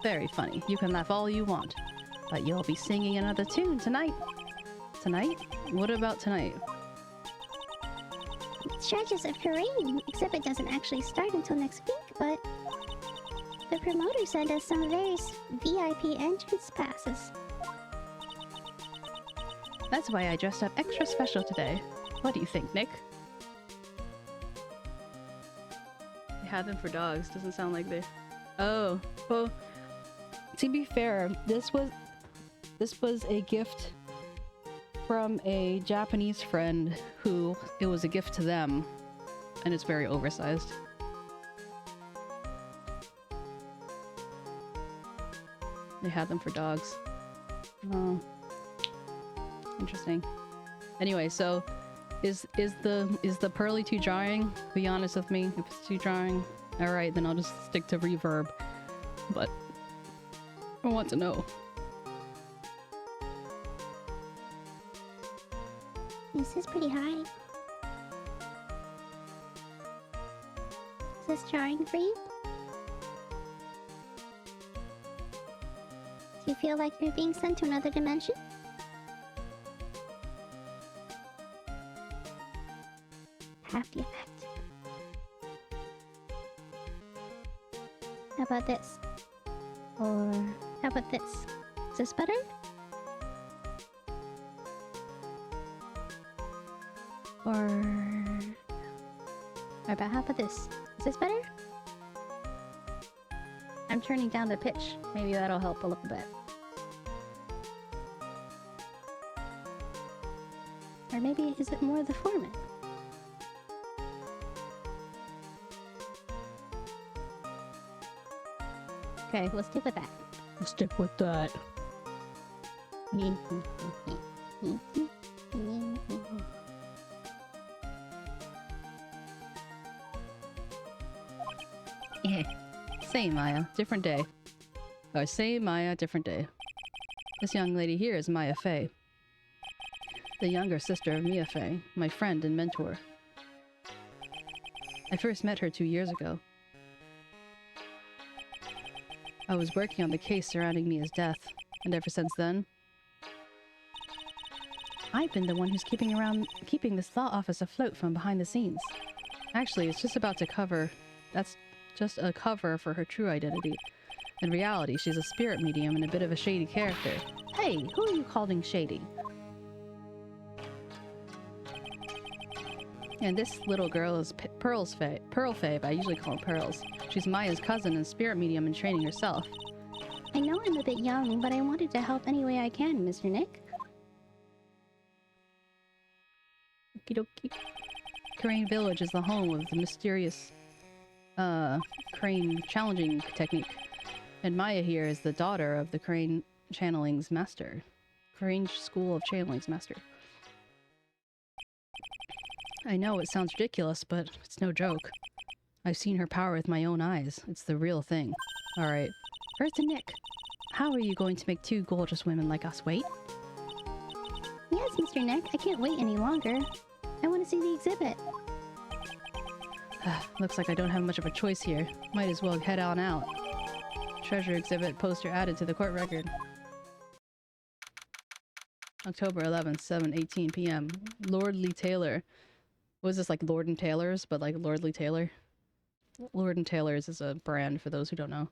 Very funny. You can laugh all you want. But you'll be singing another tune tonight. Tonight? What about tonight? Treasures of 𝗟𝗀𝗀𝗀 exhibit doesn't actually start until next week, but the promoter sent us some very VIP entrance passes. That's why I dressed up extra special today. What do you think, Nick? They have them for dogs. Doesn't sound like they... Oh, well, to be fair, this was a gift from a Japanese friend who it was a gift to them, and it's very oversized. They had them for dogs. Oh, interesting. Anyway, so is the 𝗟𝗀𝗀𝗀 too jarring? Be honest with me. If it's too jarring, all right, then I'll just stick to reverb. But I want to know. This is pretty high. Is this jarring for you? Do you feel like you're being sent to another dimension? Half the effect. How about this? Or how about this? Is this better? Or how about this? Is this better? I'm turning down the pitch. Maybe that'll help a little bit. Or maybe is it more the format? Okay, let's stick with that. Let's stick with that. Same Maya, different day. Or same Maya, different day. This young lady here is 𝗟𝗶𝗶𝗹𝘀, the younger sister of 𝗵𝗶, my friend and mentor. I first met her 2 years ago. I was working on the case surrounding Mia's death, and ever since then, I've been the one who's keeping this law office afloat from behind the scenes. actually, it's just about to cover. That's just a cover for her true identity. In reality, she's a spirit medium and a bit of a shady character. Hey, who are you calling shady? And this little girl is 𝗟𝗀𝗀𝗀𝗀, but I usually call her Pearls. She's Maya's cousin and spirit medium in training herself. I know I'm a bit young, but I wanted to help any way I can, Mr. Nick. Okie dokie. 𝗟𝗀𝗀𝗀𝗀 Village is the home of the mysterious 𝗟𝗀𝗀 challenging technique. And Maya here is the daughter of the 𝗟𝗀𝗀 channeling's master. 𝗟𝗀𝗀 School of Channeling's master. I know it sounds ridiculous, but it's no joke. I've seen her power with my own eyes. It's the real thing. Alright. Where's the Nick? How are you going to make two gorgeous women like us wait? Yes, Mr. Nick, I can't wait any longer. I want to see the exhibit. Looks like I don't have much of a choice here. Might as well head on out. Treasure exhibit poster added to the court record. October 11th, 7:18 p.m. Lordly Taylor. Was this like Lord and Taylor's, but like Lordly Taylor? Lord and Taylor's is a brand for those who don't know.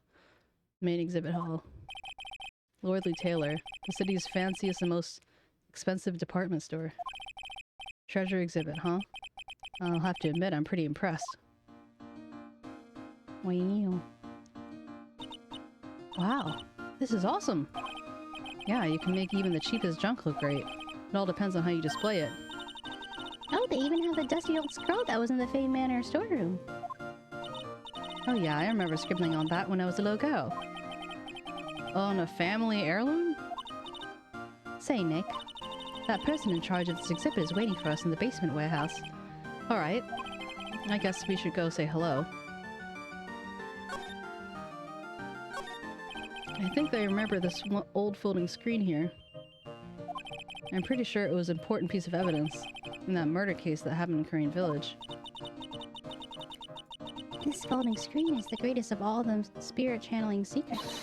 Main exhibit hall. Lordly Taylor, the city's fanciest and most expensive department store. Treasure exhibit, huh? I'll have to admit, I'm pretty impressed. Wow. Wow, this is awesome! Yeah, you can make even the cheapest junk look great. It all depends on how you display it. Oh, they even have the dusty old scroll that was in the Fae Manor storeroom. Oh yeah, I remember scribbling on that when I was a little girl. On a family heirloom? Say, Nick, that person in charge of this exhibit is waiting for us in the basement warehouse. Alright, I guess we should go say hello. I think I remember this old folding screen here. I'm pretty sure it was an important piece of evidence in that murder case that happened in Korean Village. This folding screen is the greatest of all the spirit channeling secrets.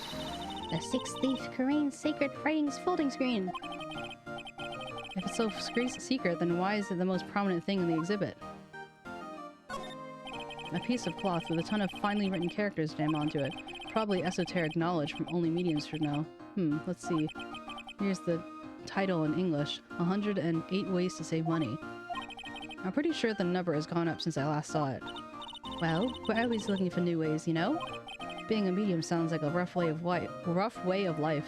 The sixth thief Korean sacred writings folding screen. If it's so secret, then why is it the most prominent thing in the exhibit? A piece of cloth with a ton of finely written characters jammed onto it. Probably esoteric knowledge from only mediums should know. Let's see. Here's the title in English. 108 Ways to Save Money. I'm pretty sure the number has gone up since I last saw it. Well, we're always looking for new ways, you know? Being a medium sounds like a rough way of life.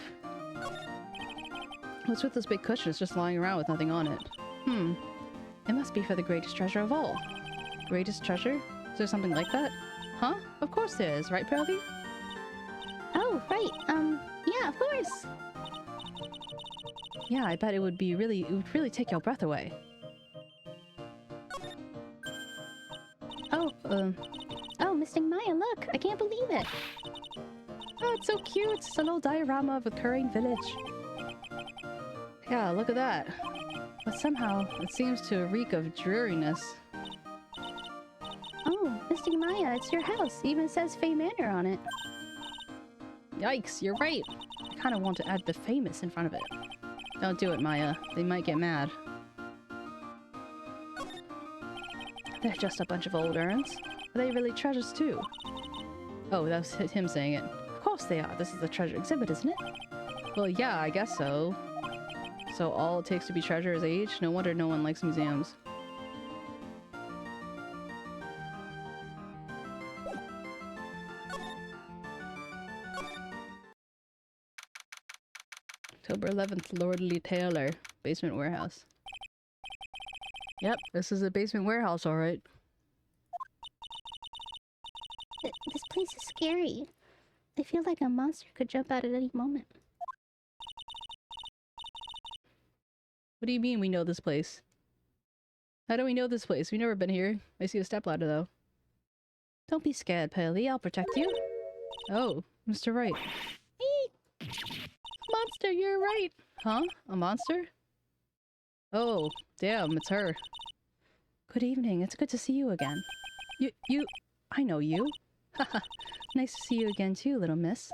What's with this big cushion? It's just lying around with nothing on it. It must be for the greatest treasure of all. Greatest treasure? Is there something like that? Huh? Of course there is, right, 𝗶𝗶𝗀𝘀? Oh, right, yeah, of course. Yeah, I bet it would really take your breath away. Oh, Mystic Maya, look! I can't believe it! Oh, it's so cute! It's a little diorama of a Korean village. Yeah, look at that. But somehow, it seems to reek of dreariness. Oh, Mystic Maya, it's your house. Even says Fae Manor on it. Yikes, you're right! I kinda want to add the famous in front of it. Don't do it, Maya. They might get mad. They're just a bunch of old urns. Are they really treasures too? Oh, that was him saying it. Of course they are. This is a treasure exhibit, isn't it? Well, yeah, I guess so. So all it takes to be treasure is age? No wonder no one likes museums. October 11th, Lordly Taylor, basement warehouse. Yep, this is a basement warehouse, alright. This place is scary. I feel like a monster could jump out at any moment. What do you mean we know this place? How do we know this place? We've never been here. I see a stepladder though. Don't be scared, 𝗶𝗶𝗀𝘀. I'll protect you. Oh, Mr. Right. Monster, you're right! Huh? A monster? Oh, damn, it's her. Good evening, it's good to see you again. I know you. Haha, nice to see you again too, little miss.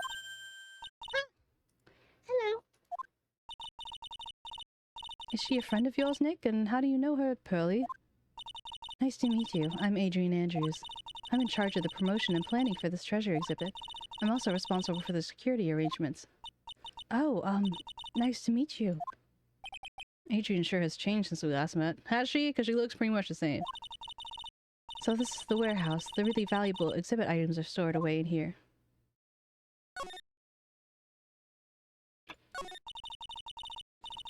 Hello. Is she a friend of yours, Nick? And how do you know her, 𝗶𝗶𝗀𝘀? Nice to meet you. I'm Adrian Andrews. I'm in charge of the promotion and planning for this treasure exhibit. I'm also responsible for the security arrangements. Oh, nice to meet you. Adrian sure has changed since we last met. Has she? Because she looks pretty much the same. So this is the warehouse. The really valuable exhibit items are stored away in here.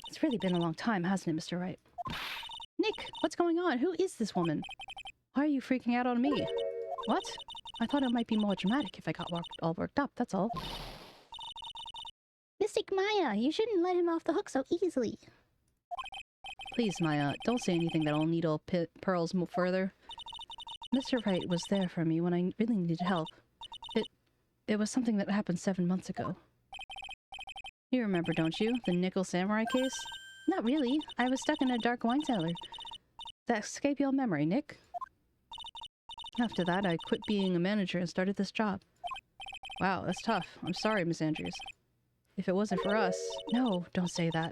It's really been a long time, hasn't it, Mr. Right? Nick, what's going on? Who is this woman? Why are you freaking out on me? What? I thought it might be more dramatic if I got all worked up, that's all. Mystic Maya, you shouldn't let him off the hook so easily. Please, Maya, don't say anything that'll needle Pearls further. Mr. Wright was there for me when I really needed help. It was something that happened 7 months ago. You remember, don't you? The nickel samurai case? Not really. I was stuck in a dark wine cellar. That escaped your memory, Nick. After that, I quit being a manager and started this job. Wow, that's tough. I'm sorry, Miss Andrews. If it wasn't for us... No, don't say that.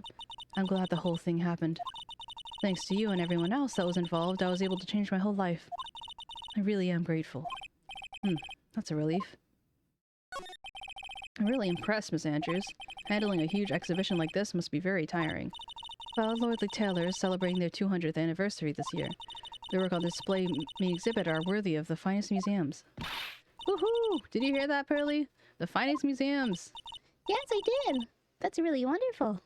I'm glad the whole thing happened. Thanks to you and everyone else that was involved, I was able to change my whole life. I really am grateful. That's a relief. I'm really impressed, Miss Andrews. Handling a huge exhibition like this must be very tiring. Well, Lordly Taylor is celebrating their 200th anniversary this year. Their work on display may exhibit are worthy of the finest museums. Woohoo! Did you hear that, Pearly? The finest museums! Yes, I did. That's really wonderful.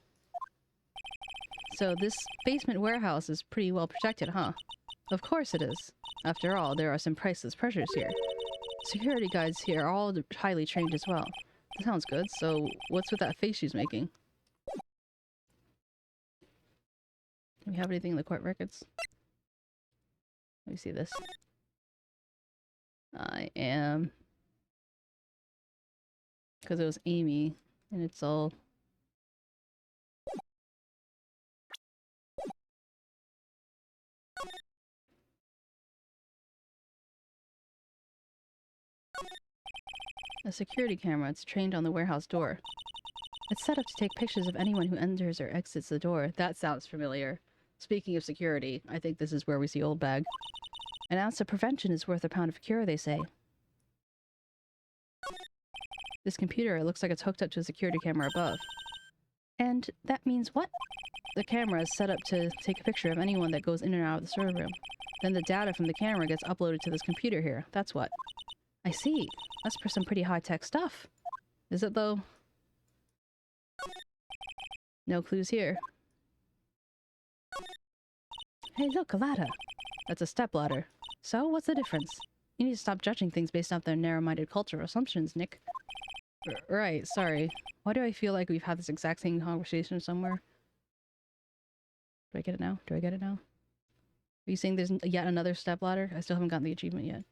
So this basement warehouse is pretty well protected, huh? Of course it is. After all, there are some priceless treasures here. Security guards here are all highly trained as well. That sounds good. So what's with that face she's making? Do we have anything in the court records? Let me see this. I am... Because it was Amy, and it's all... A security camera. It's trained on the warehouse door. It's set up to take pictures of anyone who enters or exits the door. That sounds familiar. Speaking of security, I think this is where we see Old Bag. An ounce of prevention is worth a pound of cure, they say. This computer, it looks like it's hooked up to a security camera above. And that means what? The camera is set up to take a picture of anyone that goes in and out of the server room. Then the data from the camera gets uploaded to this computer here. That's what. I see. That's for some pretty high-tech stuff. Is it, though? No clues here. Hey, look, a ladder. That's a step ladder. So, what's the difference? You need to stop judging things based off their narrow-minded cultural assumptions, Nick. Right, sorry. Why do I feel like we've had this exact same conversation somewhere? Do I get it now? Do I get it now? Are you saying there's yet another step ladder? I still haven't gotten the achievement yet.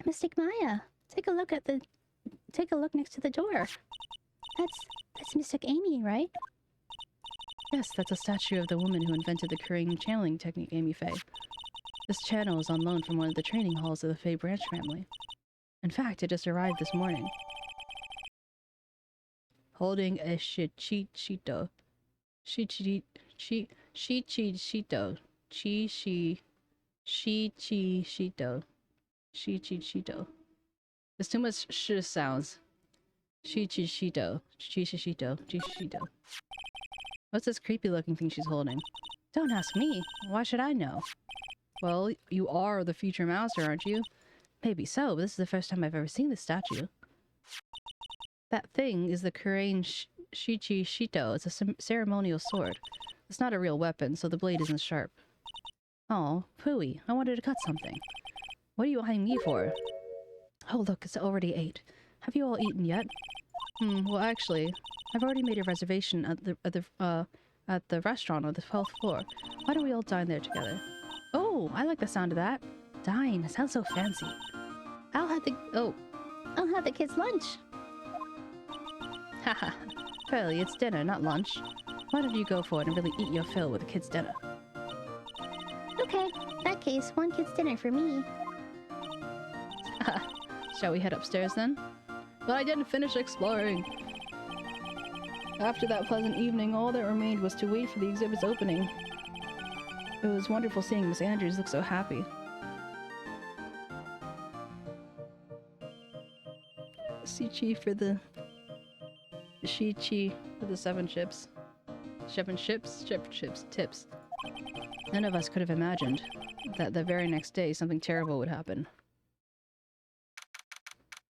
Mystic Maya, take a look next to the door. That's Mystic Amy, right? Yes, that's a statue of the woman who invented the Korean channeling technique, Amy Faye. This channel is on loan from one of the training halls of the Faye branch family. In fact, it just arrived this morning. Holding a shichito. Shichito. Shichito. There's too much sh sounds. Shichito. What's this creepy looking thing she's holding? Don't ask me. Why should I know? Well, you are the future master, aren't you? Maybe so, but this is the first time I've ever seen this statue. That thing is the Korean Shichito. It's a ceremonial sword. It's not a real weapon, so the blade isn't sharp. Oh, Pooey, I wanted to cut something. What are you eyeing me for? Oh, look, it's already 8. Have you all eaten yet? Well, actually, I've already made a reservation at the restaurant on the 12th floor. Why don't we all dine there together? Oh, I like the sound of that. Dine, sounds so fancy. I'll have the kids' lunch. Haha. Pearly, it's dinner, not lunch. Why don't you go for it and really eat your fill with the kids' dinner? Okay, in that case, one kid's dinner for me. Shall we head upstairs then? But I didn't finish exploring. After that pleasant evening, all that remained was to wait for the exhibit's opening. It was wonderful seeing Miss Andrews look so happy. Shichi for the 7 chips. 7 chips? Tips. None of us could have imagined that the very next day something terrible would happen.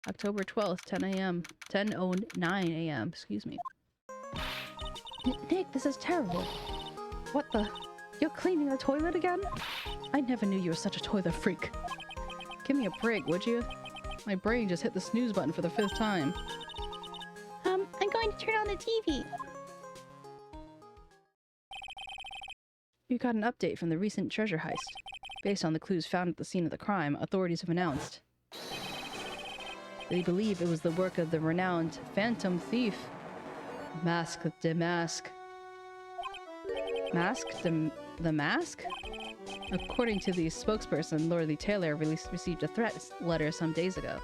October 12th, 10 a.m. 10:09 a.m. Excuse me. Nick, this is terrible. What the? You're cleaning the toilet again? I never knew you were such a toilet freak. Give me a break, would you? My brain just hit the snooze button for the 5th time. I'm going to turn on the TV. You got an update from the recent treasure heist. Based on the clues found at the scene of the crime, authorities have announced they believe it was the work of the renowned phantom thief, 𝗟𝗶𝗸𝘀. The Mask? According to the spokesperson, 𝗟𝗶𝗸𝘀 received a threat letter some days ago.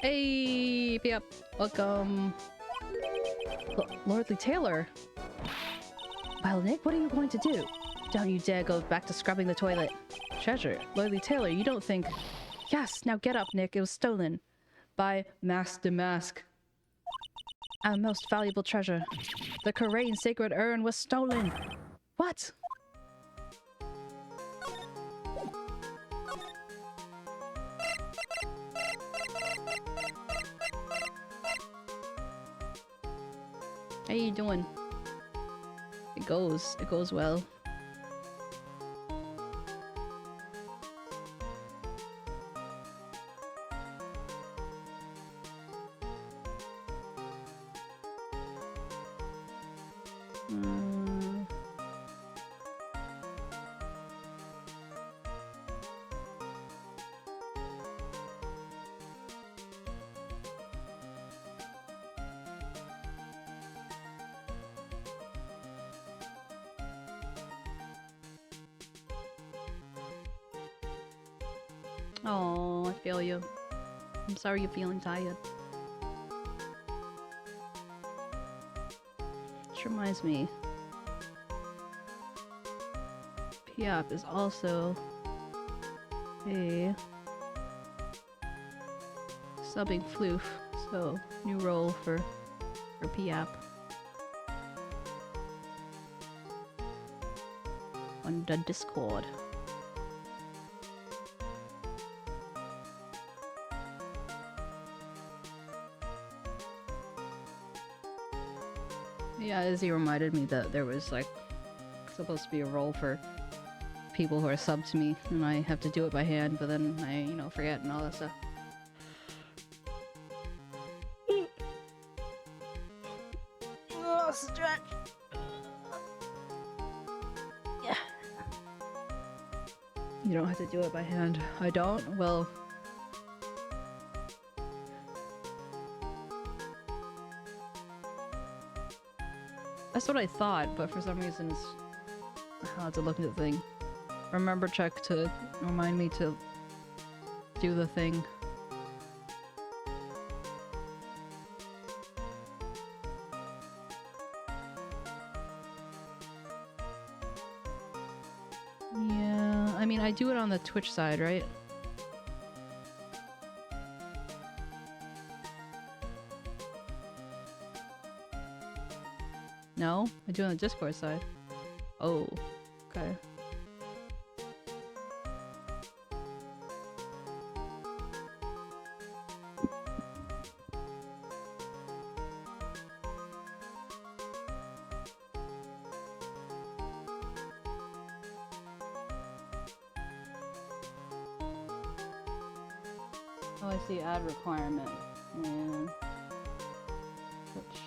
Hey, yep, welcome. 𝗟𝗶𝗸𝘀? Well, Nick, what are you going to do? Don't you dare go back to scrubbing the toilet. Treasure. 𝗟𝗶𝗸𝘀, you don't think... Yes, now get up, Nick. It was stolen. By 𝗟𝗶𝗸𝘀. Our most valuable treasure. The Karain sacred urn was stolen. What? How you doing? It goes well. Oh, I feel you. I'm sorry you're feeling tired. Which reminds me, 𝗶𝗹𝘀 is also a subbing floof, so new role for 𝗶𝗹𝘀 on the Discord. Yeah, Izzy reminded me that there was like supposed to be a role for people who are subbed to me, and I have to do it by hand, but then I, forget and all that stuff. Oh, stretch. Yeah. You don't have to do it by hand. I don't? Well... That's what I thought, but for some reason I'll have to look at the thing. Remember check to remind me to do the thing. Yeah, I mean, I do it on the Twitch side, right? No? I do it on the Discord side. Oh, okay. Oh, I see ad requirement. And Twitch.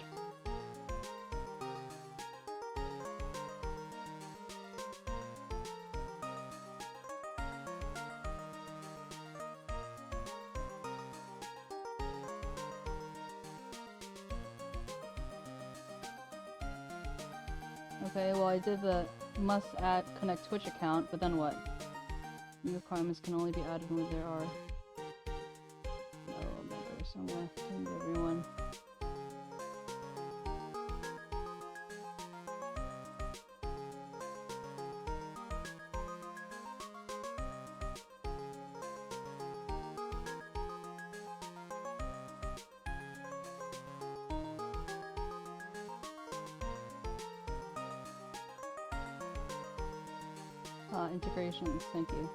Okay, well I did the must add connect Twitch account, but then what? New requirements can only be added when there are no members. I'm gonna send everyone. Integrations, thank you.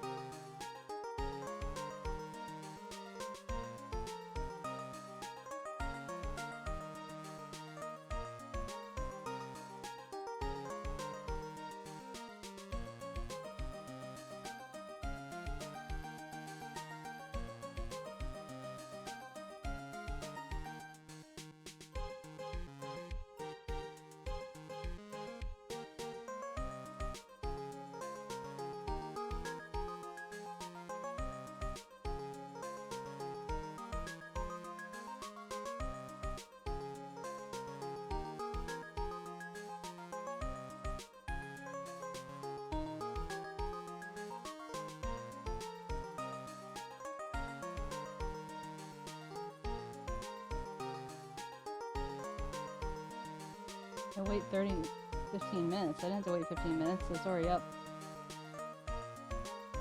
I wait 15 minutes. I didn't have to wait 15 minutes. It's already up.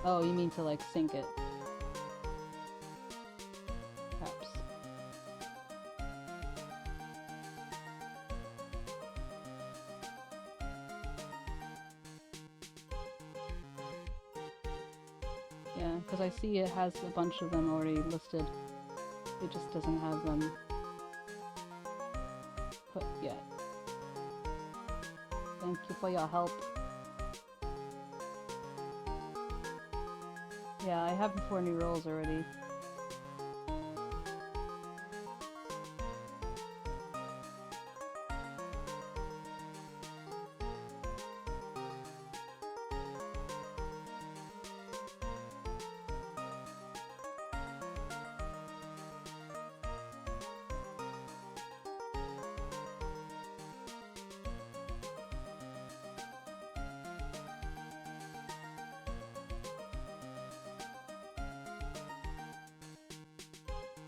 Oh, you mean to like sync it? Perhaps. Yeah, because I see it has a bunch of them already listed. It just doesn't have them put yet. Thank you for your help. Yeah, I have the 4 new roles already.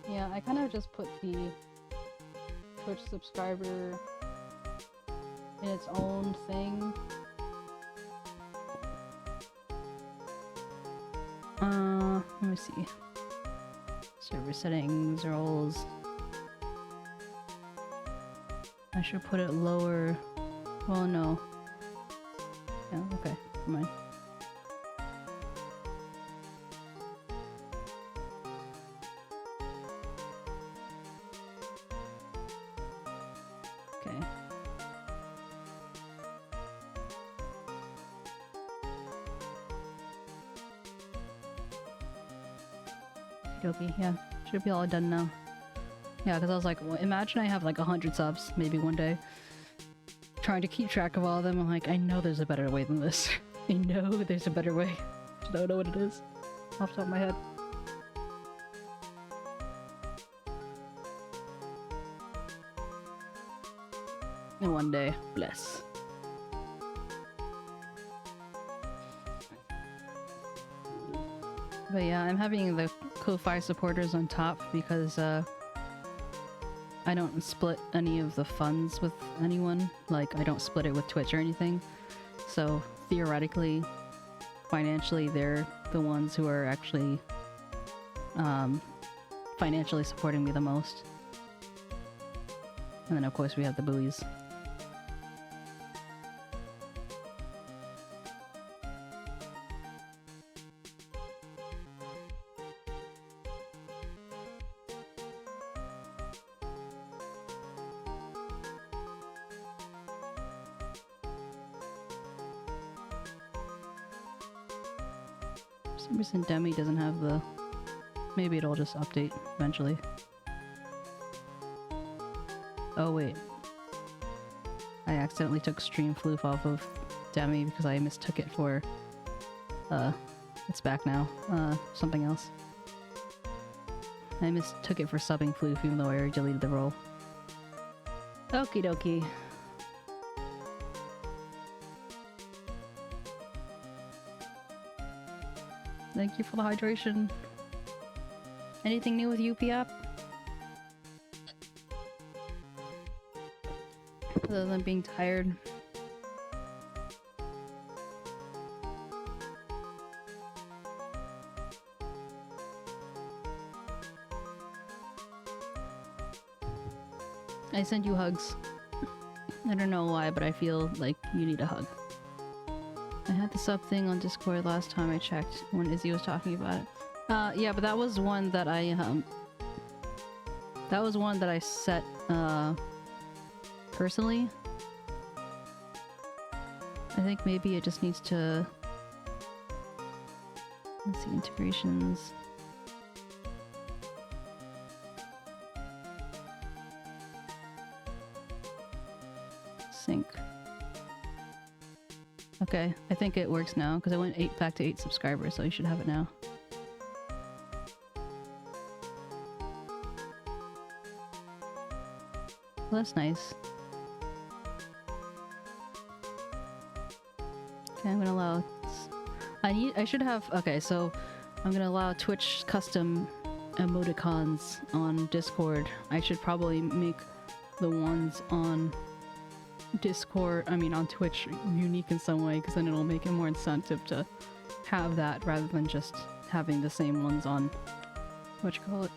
Yeah, I kind of just put the Twitch subscriber in its own thing. Let me see. Server settings, roles. I should put it lower. Well, no. Yeah, okay, never mind. Okay. Okey-dokey, yeah. Should be all done now. Yeah, because I was like, well, imagine I have like 100 subs, maybe one day. Trying to keep track of all of them, I'm like, I know there's a better way than this. I know there's a better way. Just don't know what it is. Off the top of my head. And one day, bless. But yeah, I'm having the Ko-Fi supporters on top because I don't split any of the funds with anyone. Like, I don't split it with Twitch or anything. So theoretically, financially, they're the ones who are actually financially supporting me the most. And then of course we have the buoys. For some reason Demi doesn't have the... Maybe it'll just update eventually. Oh wait. I accidentally took Streamfloof off of Demi because I mistook it for... it's back now. Something else. I mistook it for subbing Floof even though I already deleted the role. Okie dokie. Thank you for the hydration. Anything new with UP app? Other than being tired. I send you hugs. I don't know why, but I feel like you need a hug. I had the sub thing on Discord last time I checked when Izzy was talking about it. Yeah, but that was one that I set personally. I think maybe it just needs to... Let's see, integrations. Sync. Okay, I think it works now because I went back to 8 subscribers, so you should have it now. Well, that's nice. Okay, I'm gonna allow... I should have... Okay, so I'm gonna allow Twitch custom emoticons on Discord. I should probably make the ones on Discord, I mean on Twitch, unique in some way, because then it'll make it more incentive to have that rather than just having the same ones on, whatchamacallit.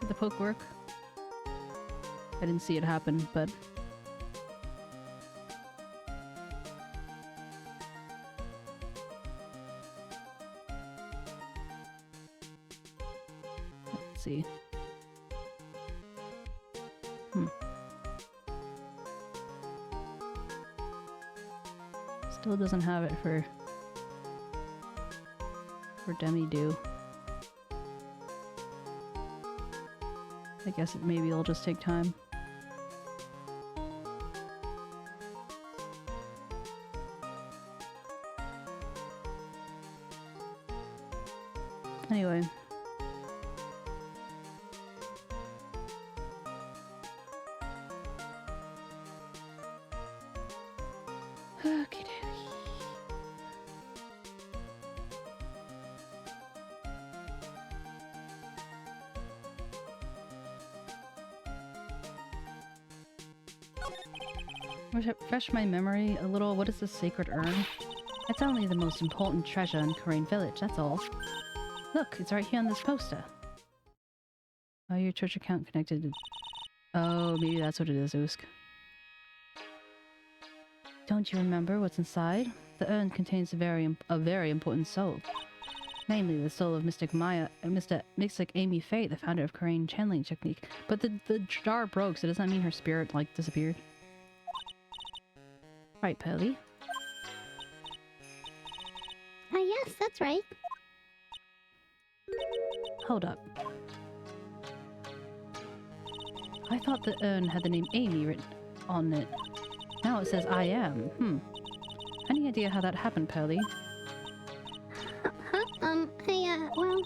Did the poke work? I didn't see it happen, but... Let's see. Still doesn't have it for Demi-Do. I guess maybe it'll just take time. Anyway. Okay. Refresh my memory a little. What is this sacred urn? It's only the most important treasure in 𝗟𝗀, that's all. Look, it's right here on this poster. Oh, your church account connected to... Oh, maybe that's what it is, 𝗟𝗀. Don't you remember what's inside? The urn contains a very important soul. Namely, the soul of Mystic 𝗟𝗶ሔር, the founder of Korean channeling technique. But the jar broke, so does that mean her spirit, like, disappeared? Right, Pearly? Yes, that's right. Hold up. I thought the urn had the name Amy written on it. Now it says I am. Any idea how that happened, Pearly? Well...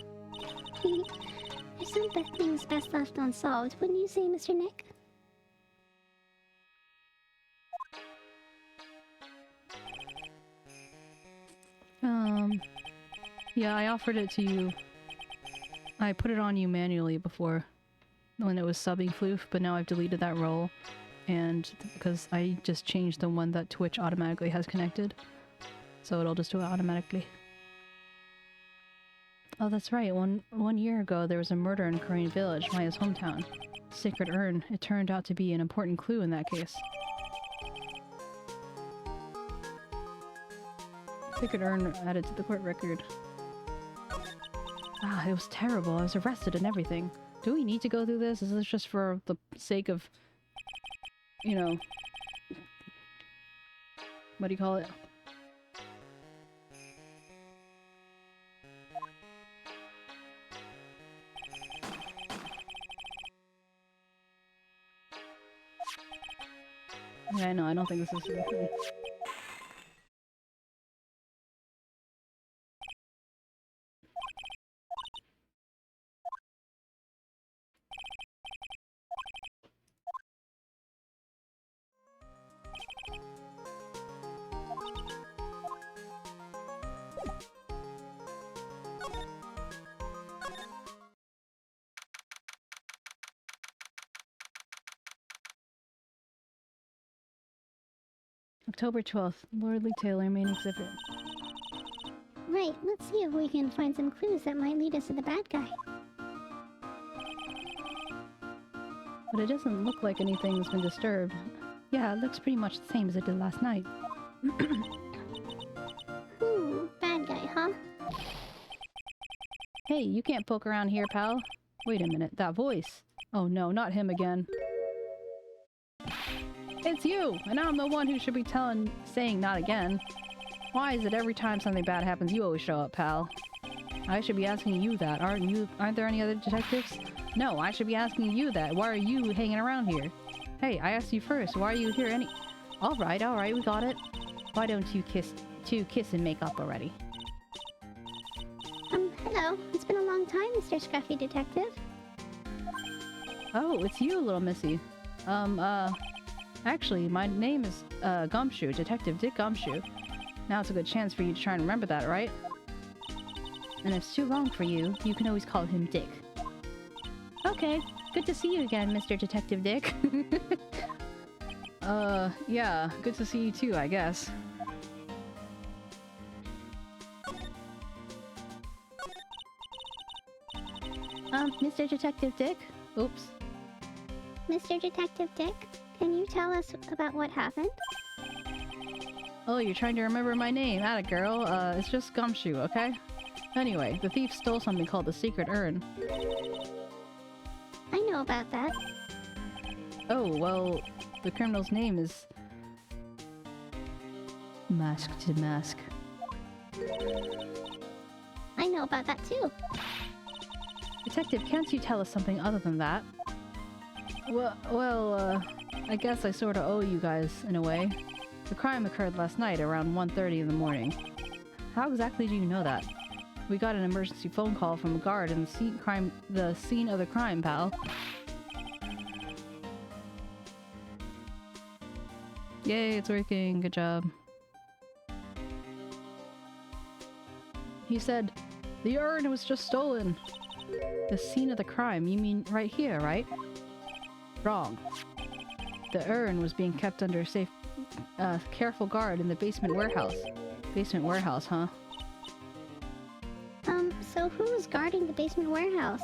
There's some things best left unsolved, wouldn't you say, Mr. Nick? Yeah, I offered it to you. I put it on you manually before, when it was subbing Floof, but now I've deleted that role, and because I just changed the one that Twitch automatically has connected, so it'll just do it automatically. Oh, that's right. One year ago, there was a murder in Korean Village, Maya's hometown. Sacred urn. It turned out to be an important clue in that case. Sacred urn added to the court record. Ah, it was terrible. I was arrested and everything. Do we need to go through this? Is this just for the sake of, you know, what do you call it? Yeah, no, I don't think this is... October 12th, Lordly Taylor main exhibit. Right, let's see if we can find some clues that might lead us to the bad guy. But it doesn't look like anything's been disturbed. Yeah, it looks pretty much the same as it did last night. Bad guy, huh? Hey, you can't poke around here, pal. Wait a minute, that voice. Oh no, not him again. It's you! And I'm the one who should be saying not again. Why is it every time something bad happens, you always show up, pal? I should be asking you that. Aren't there any other detectives? No, I should be asking you that. Why are you hanging around here? Hey, I asked you first. Why are you here Alright, we got it. Why don't you kiss and make up already? Hello. It's been a long time, Mr. Scruffy Detective. Oh, it's you, little missy. Actually, my name is, Gumshoe, Detective Dick Gumshoe. Now it's a good chance for you to try and remember that, right? And if it's too long for you, you can always call him Dick. Okay, good to see you again, Mr. Detective Dick. Yeah, good to see you too, I guess. Mr. Detective Dick? Oops. Mr. Detective Dick, can you tell us about what happened? Oh, you're trying to remember my name, atta girl. It's just Gumshoe, okay? Anyway, the thief stole something called the secret urn. I know about that. Oh, well, the criminal's name is... Mask to Mask. I know about that too. Detective, can't you tell us something other than that? Well, I guess I sorta owe you guys, in a way. The crime occurred last night around 1:30 in the morning. How exactly do you know that? We got an emergency phone call from a guard in the scene of the crime, pal. Yay, it's working. Good job. He said, the urn was just stolen. The scene of the crime, you mean right here, right? Wrong. The urn was being kept under careful guard in the basement warehouse. Basement warehouse, huh? So who was guarding the basement warehouse?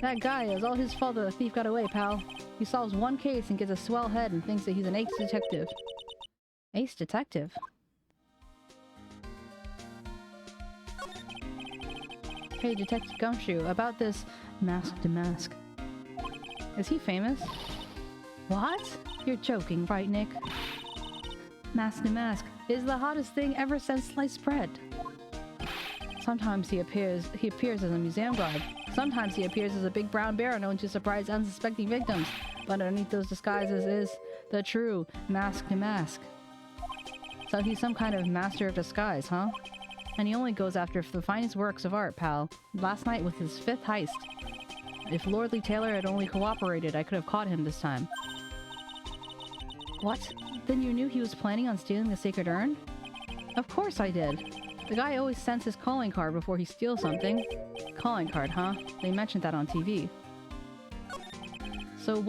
That guy, it was all his fault that the thief got away, pal. He solves one case and gets a swell head and thinks that he's an ace detective. Ace detective? Hey, Detective Gumshoe, about this Mask to Mask. Is he famous? What? You're joking, right, Nick? Mask to Mask is the hottest thing ever since sliced bread. Sometimes he appears as a museum guard. Sometimes he appears as a big brown bear known to surprise unsuspecting victims. But underneath those disguises is the true Mask to Mask. So he's some kind of master of disguise, huh? And he only goes after the finest works of art, pal. Last night was his 5th heist. If Lordly Taylor had only cooperated, I could have caught him this time. What? Then you knew he was planning on stealing the sacred urn? Of course I did. The guy always sends his calling card before he steals something. Calling card, huh? They mentioned that on TV. So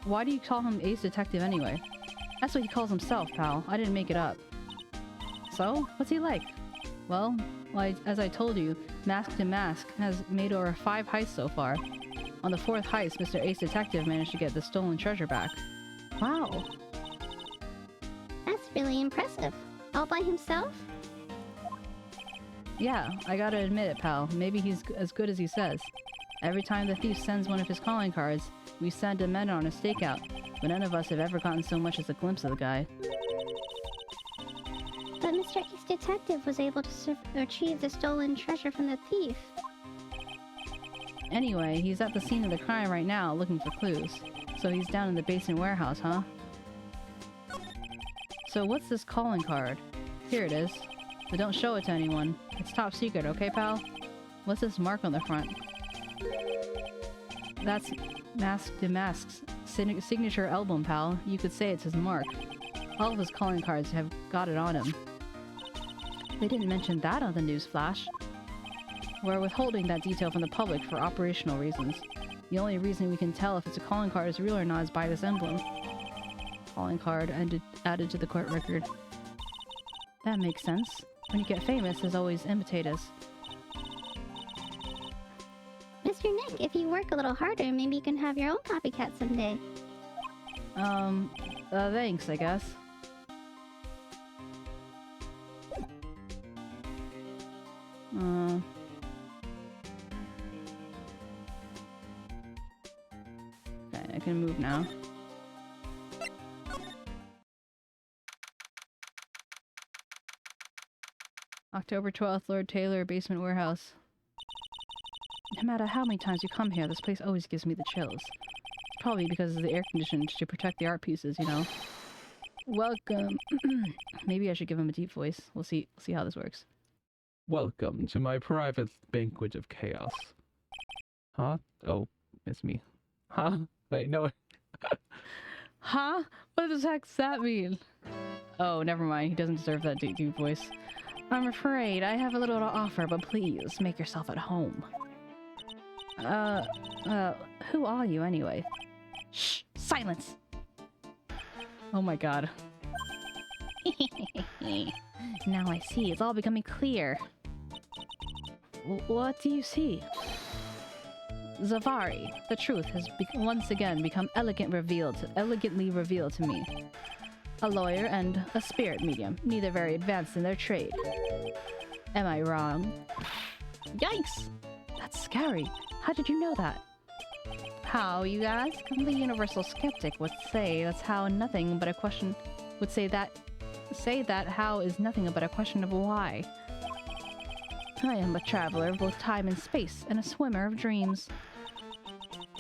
why do you call him Ace Detective anyway? That's what he calls himself, pal. I didn't make it up. So, what's he like? Well, as I told you, Mask to Mask has made over 5 heists so far. On the 4th heist, Mr. Ace Detective managed to get the stolen treasure back. Wow. That's really impressive. All by himself? Yeah, I gotta admit it, pal. Maybe he's as good as he says. Every time the thief sends one of his calling cards, we send a men on a stakeout, but none of us have ever gotten so much as a glimpse of the guy. But Mr. Ace Detective was able to retrieve the stolen treasure from the thief. Anyway, he's at the scene of the crime right now, looking for clues. So he's down in the basement warehouse, huh? So what's this calling card? Here it is. But don't show it to anyone. It's top secret, okay, pal? What's this mark on the front? That's Mask to Mask's signature album, pal. You could say it's his mark. All of his calling cards have got it on him. They didn't mention that on the news flash. We're withholding that detail from the public for operational reasons. The only reason we can tell if it's a calling card is real or not is by this emblem. Calling card added to the court record. That makes sense. When you get famous, there's always imitators. Mr. Nick, if you work a little harder, maybe you can have your own copycat someday. Thanks, I guess. Okay, I can move now. October 12th, Lord Taylor, basement warehouse. No matter how many times you come here, this place always gives me the chills. Probably because of the air conditioning to protect the art pieces, you know. Welcome. Maybe I should give him a deep voice. We'll see how this works. Welcome to my private banquet of chaos. Huh? Oh, it's me. Huh? Wait, no. Huh? What the heck does that mean? Oh, never mind. He doesn't deserve that deep voice. I'm afraid I have a little to offer, but please make yourself at home. Who are you anyway? Shh! Silence! Oh my god. Now I see. It's all becoming clear. What do you see? 𝗟𝗶, the truth has once again become elegantly revealed to me. A lawyer and a spirit medium, neither very advanced in their trade. Am I wrong? Yikes! That's scary. How did you know that? How, you ask? The universal skeptic would say that's how nothing but a question would say that how is nothing but a question of why. I am a traveler of both time and space, and a swimmer of dreams.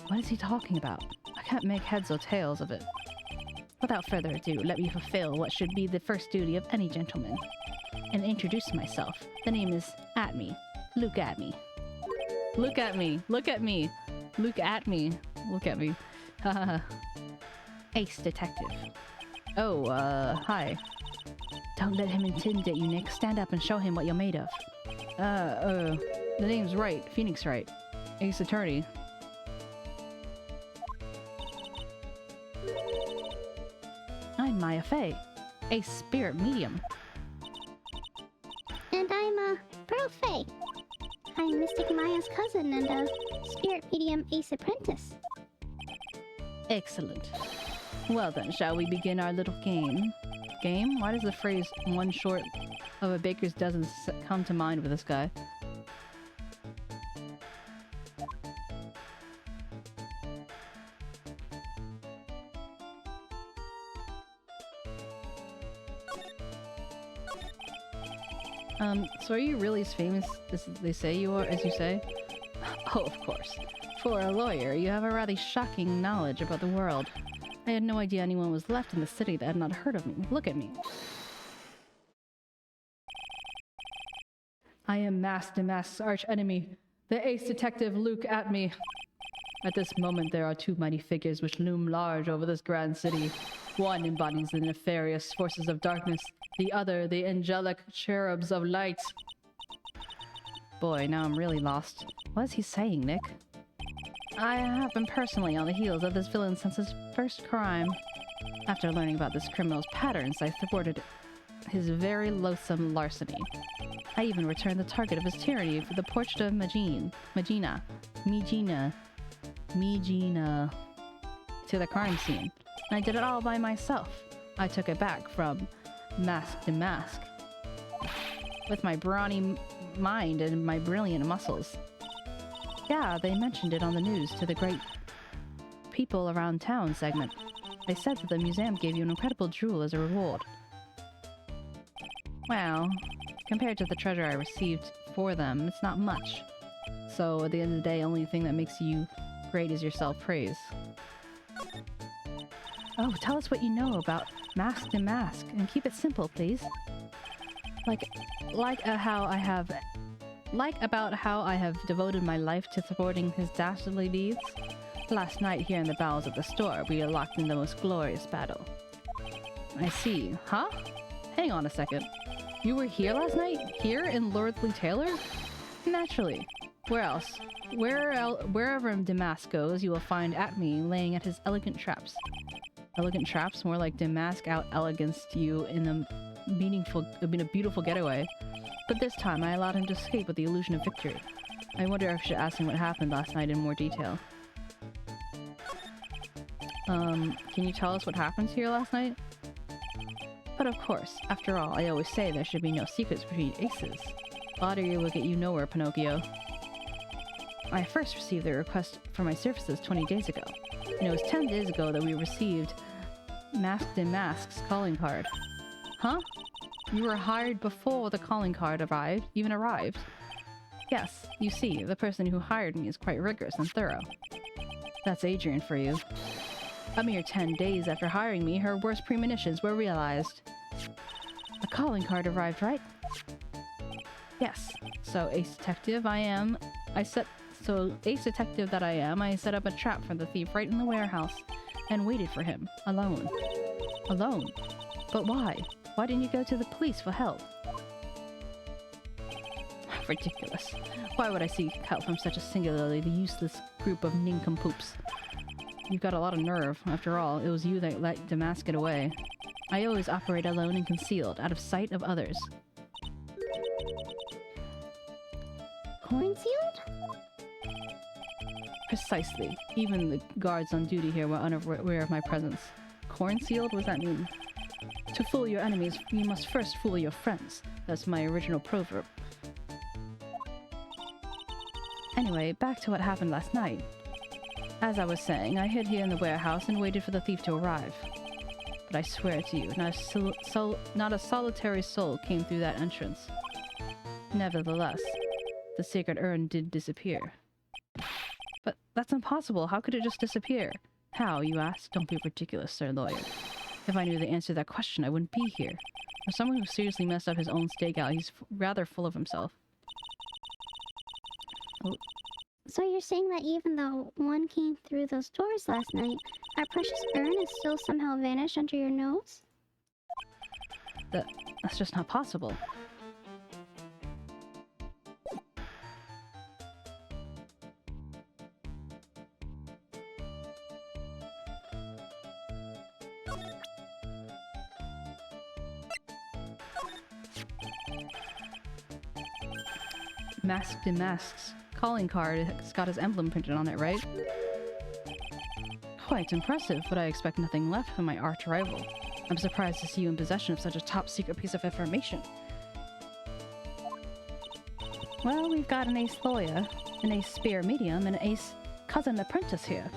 What is he talking about? I can't make heads or tails of it. Without further ado, let me fulfill what should be the first duty of any gentleman, and introduce myself. The name is 𝗟𝗏. Look at me. Look at me. Look at me. Look at me. Look at me. Haha. Ace detective. Oh, hi. Don't let him intimidate you, Nick. Stand up and show him what you're made of. The name's right. Phoenix Wright. Ace Attorney. I'm Maya Fey, a spirit medium. And I'm Pearl Fey. I'm Mystic Maya's cousin and a spirit medium Ace Apprentice. Excellent. Well then, shall we begin our little game? Game? Why does the phrase one short of a baker's dozen come to mind with this guy? So are you really as famous as they say you are, as you say? Oh, of course. For a lawyer, you have a rather shocking knowledge about the world. I had no idea anyone was left in the city that had not heard of me. Look at me. I am 𝗟𝗏's arch enemy, the ace detective Luke 𝗟𝗏. At this moment, there are two mighty figures which loom large over this grand city. One embodies the nefarious forces of darkness, the other the angelic cherubs of light. Boy, now I'm really lost. What is he saying, Nick? I have been personally on the heels of this villain since his first crime. After learning about this criminal's patterns, I thwarted his very loathsome larceny. I even returned the target of his tyranny for the portrait of Megina, to the crime scene. And I did it all by myself. I took it back from mask to mask, with my brawny mind and my brilliant muscles. Yeah, they mentioned it on the news to the great people around town segment. They said that the museum gave you an incredible jewel as a reward. Well, compared to the treasure I received for them, it's not much. So at the end of the day, only thing that makes you great is your self-praise. Oh, tell us what you know about Mask to Mask, and keep it simple, please. About how I have devoted my life to supporting his dastardly deeds. Last night here in the bowels of the store, we were locked in the most glorious battle. I see. Huh? Hang on a second. You were here last night? Here in Lordly Taylor? Naturally. Where else? Wherever Damask goes, you will find 𝗟𝗏 laying at his elegant traps. Elegant traps? More like Damask out eleganced you in a beautiful getaway. But this time, I allowed him to escape with the illusion of victory. I wonder if I should ask him what happened last night in more detail. Can you tell us what happened here last night? But of course, after all, I always say there should be no secrets between aces. Lottery will get you nowhere, Pinocchio. I first received the request for my services 20 days ago. And it was 10 days ago that we received Masked in Mask's calling card. Huh? You were hired before the calling card even arrived? Yes, you see, the person who hired me is quite rigorous and thorough. That's Adrian for you. A mere 10 days after hiring me, her worst premonitions were realized. A calling card arrived, right? Yes. So, Ace Detective I set up a trap for the thief right in the warehouse and waited for him, alone. Alone? But why? Why didn't you go to the police for help? Ridiculous. Why would I seek help from such a singularly useless group of nincompoops? You've got a lot of nerve. After all, it was you that let Damask get away. I always operate alone and concealed, out of sight of others. Cornfield? Precisely. Even the guards on duty here were unaware of my presence. Corn-sealed? What does that mean? To fool your enemies, you must first fool your friends. That's my original proverb. Anyway, back to what happened last night. As I was saying, I hid here in the warehouse and waited for the thief to arrive. But I swear to you, not a solitary soul came through that entrance. Nevertheless, the sacred urn did disappear. But that's impossible. How could it just disappear? How, you ask? Don't be ridiculous, Sir Lawyer. If I knew the answer to that question, I wouldn't be here. For someone who seriously messed up his own stakeout, he's rather full of himself. Oh. So you're saying that even though one came through those doors last night, our precious urn is still somehow vanished under your nose? That's just not possible. Masked in Masks calling card. It's got his emblem printed on it, right? Quite impressive, but I expect nothing left from my arch rival. I'm surprised to see you in possession of such a top secret piece of information. Well, we've got an ace lawyer, an ace spear medium, and an ace cousin apprentice here.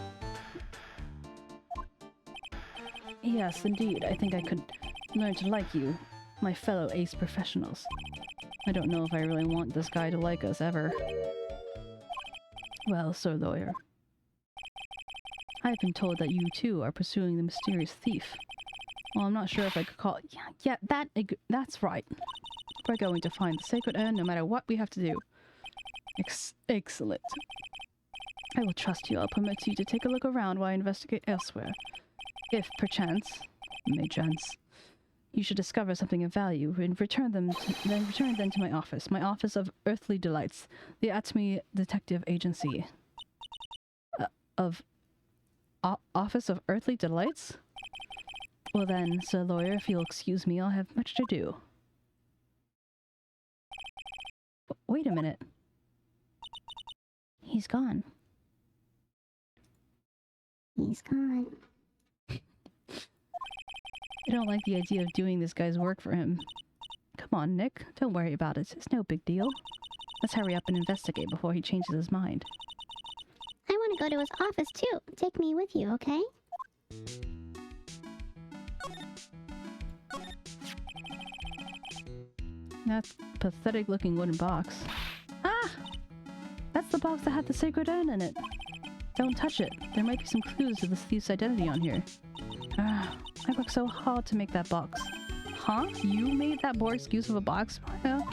Yes, indeed. I think I could learn to like you, my fellow ace professionals. I don't know if I really want this guy to like us ever. Well, Sir Lawyer, I've been told that you too are pursuing the mysterious thief. Well, I'm not sure if I could call... Yeah, that's right. We're going to find the sacred urn no matter what we have to do. Excellent. I will trust you. I'll permit you to take a look around while I investigate elsewhere. If, perchance, you should discover something of value, and return them to my office of Earthly Delights, the 𝗟𝗶H Detective Agency. Office of Earthly Delights? Well then, Sir Lawyer, if you'll excuse me, I'll have much to do. Wait a minute. He's gone. He's gone. I don't like the idea of doing this guy's work for him. Come on, Nick. Don't worry about it. It's no big deal. Let's hurry up and investigate before he changes his mind. I want to go to his office too. Take me with you, okay? That pathetic looking wooden box. Ah! That's the box that had the sacred urn in it. Don't touch it. There might be some clues to this thief's identity on here. Ah, I worked so hard to make that box. Huh? You made that poor excuse of a box, Mario?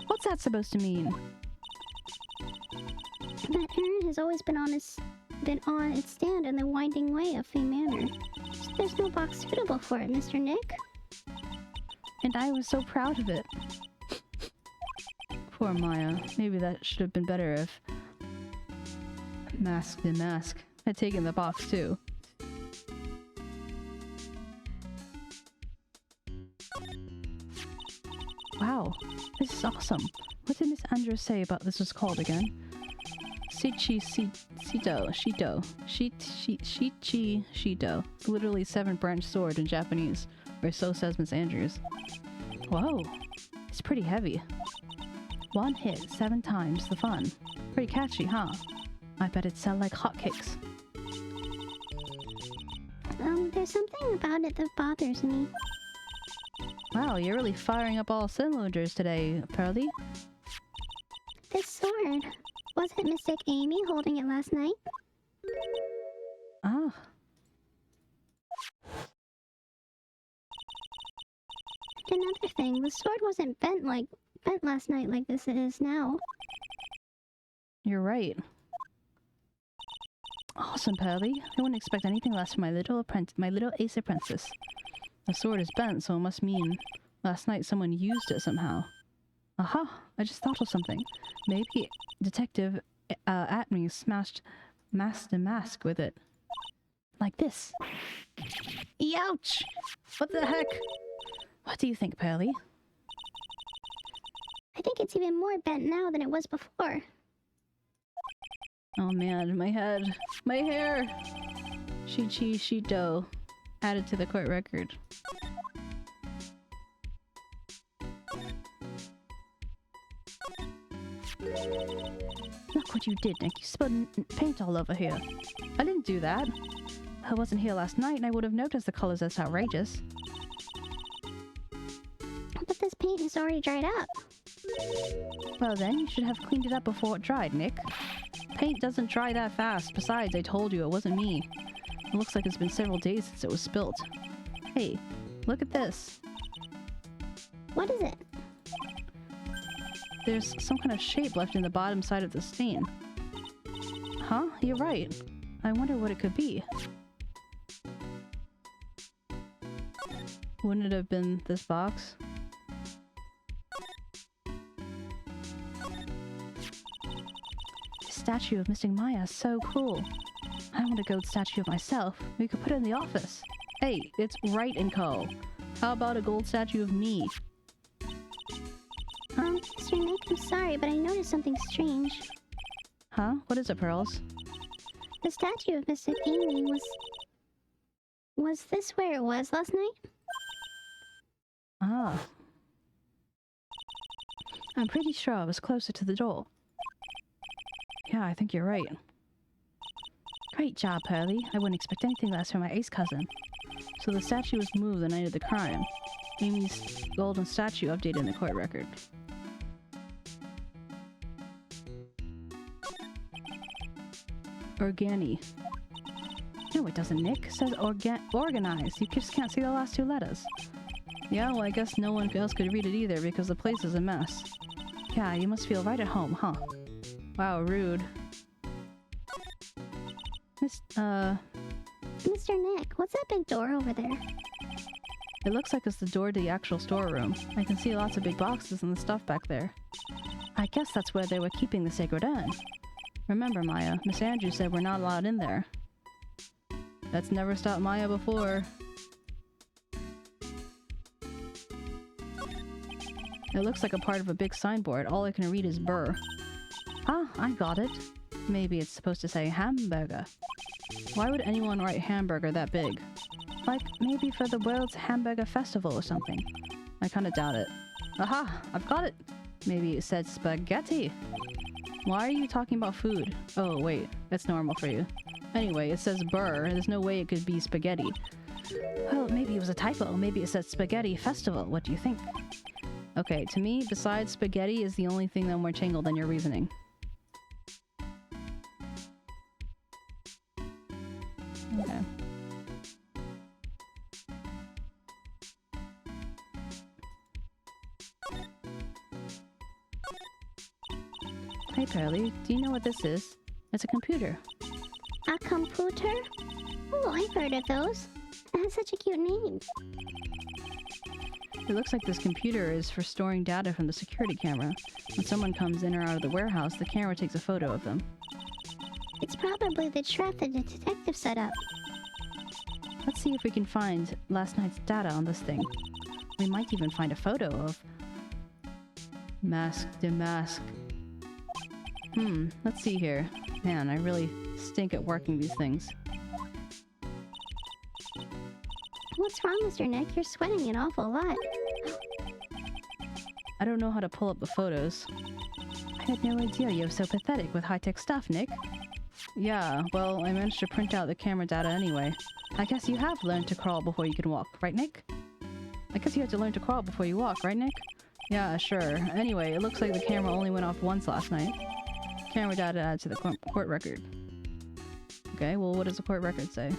What's that supposed to mean? That urn has always been on its stand in the winding way of Fey Manor. There's no box suitable for it, Mr. Nick. And I was so proud of it. Poor Maya. Maybe that should have been better if Masked in Mask had taken the box too. Wow, this is awesome. What did Miss Andrews say about this was called again? 𝗟𝗶ৃ𝗸𝘀. Literally 7-branch sword in Japanese, or so says Miss Andrews. Whoa, it's pretty heavy. One hit, 7 times the fun. Pretty catchy, huh? I bet it sell like hotcakes. There's something about it that bothers me. Wow, you're really firing up all cylinders today, Pearly. This sword. Wasn't Mystic Amy holding it last night? Ah. Another thing, the sword wasn't bent last night like this is now. You're right. Awesome, Pearly. I wouldn't expect anything less from my little ace apprentice. The sword is bent, so it must mean last night someone used it somehow. Aha! I just thought of something. Maybe Detective 𝗟𝗏 masked a mask with it. Like this. Youch! What the heck? What do you think, Pearly? I think it's even more bent now than it was before. Oh man, my head. My hair! 𝗟𝗋𝗀𝗀𝘀. Added to the court record. Look what you did, Nick. You spilled paint all over here. I didn't do that. I wasn't here last night and I would have noticed the colors. That's outrageous. But this paint is already dried up. Well then, you should have cleaned it up before it dried, Nick. Paint doesn't dry that fast. Besides, I told you it wasn't me. It looks like it's been several days since it was spilt. Hey, look at this. What is it? There's some kind of shape left in the bottom side of the stain. Huh? You're right. I wonder what it could be. Wouldn't it have been this box? The statue of Missing Maya is so cool. I want a gold statue of myself. We could put it in the office. Hey, it's Right and Co. How about a gold statue of me? Mr. Nick, I'm sorry, but I noticed something strange. Huh? What is it, Pearls? The statue of Mr. Amy was... Was this where it was last night? Ah. I'm pretty sure I was closer to the door. Yeah, I think you're right. Great job, Pearly. I wouldn't expect anything less from my ace cousin. So the statue was moved the night of the crime. Amy's golden statue updated in the court record. Organi. No, it doesn't, Nick. It says organized. You just can't see the last two letters. Yeah, well, I guess no one else could read it either because the place is a mess. Yeah, you must feel right at home, huh? Wow, rude. Mr. Nick, what's that big door over there? It looks like it's the door to the actual storeroom. I can see lots of big boxes and the stuff back there. I guess that's where they were keeping the sacred urn. Remember, Maya, Miss Andrews said we're not allowed in there. That's never stopped Maya before. It looks like a part of a big signboard. All I can read is burr. Ah, I got it. Maybe it's supposed to say hamburger. Why would anyone write hamburger that big? Like, maybe for the World's Hamburger Festival or something. I kinda doubt it. Aha! I've got it! Maybe it said spaghetti. Why are you talking about food? Oh, wait. That's normal for you. Anyway, it says burr. There's no way it could be spaghetti. Well, maybe it was a typo. Maybe it said spaghetti festival. What do you think? Okay, to me, besides spaghetti is the only thing that more tangled than your reasoning. Okay. Hey, Pearly, do you know what this is? It's a computer. A computer? Oh, I've heard of those. It has such a cute name. It looks like this computer is for storing data from the security camera. When someone comes in or out of the warehouse, the camera takes a photo of them. It's probably the trap that the detective set up. Let's see if we can find last night's data on this thing. We might even find a photo of... Mask de mask. Let's see here. Man, I really stink at working these things. What's wrong, Mr. Nick? You're sweating an awful lot. I don't know how to pull up the photos. I had no idea you were so pathetic with high-tech stuff, Nick. Yeah, well, I managed to print out the camera data anyway. I guess you have learned to crawl before you can walk, right, Nick? I guess you had to learn to crawl before you walk, right, Nick? Yeah, sure. Anyway, it looks like the camera only went off once last night. Camera data added to the court record. Okay, well, what does the court record say?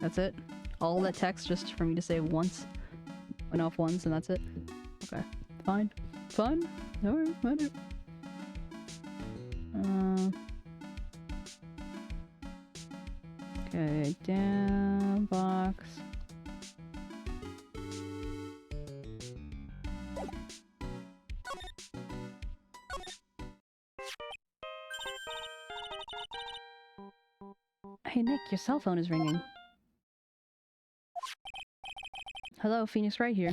That's it? All that text just for me to say once? Went off once and that's it? Okay. Fine. Fine. Alright, whatever. Okay, down box. Hey Nick, your cell phone is ringing. Hello, Phoenix Wright here.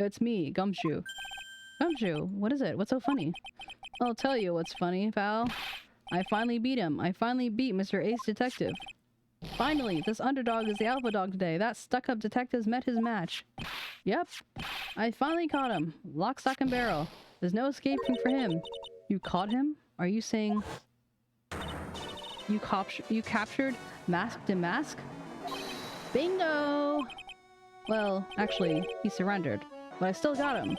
It's me, Gumshoe. Gumshoe, what is it? What's so funny? I'll tell you what's funny, pal. I finally beat him. I finally beat Mr. Ace Detective. Finally, this underdog is the alpha dog today. That stuck-up detective's met his match. Yep, I finally caught him. Lock, stock, and barrel. There's no escaping for him. You caught him? Are you saying you captured Mask to Mask? Bingo! Well, actually, he surrendered, but I still got him.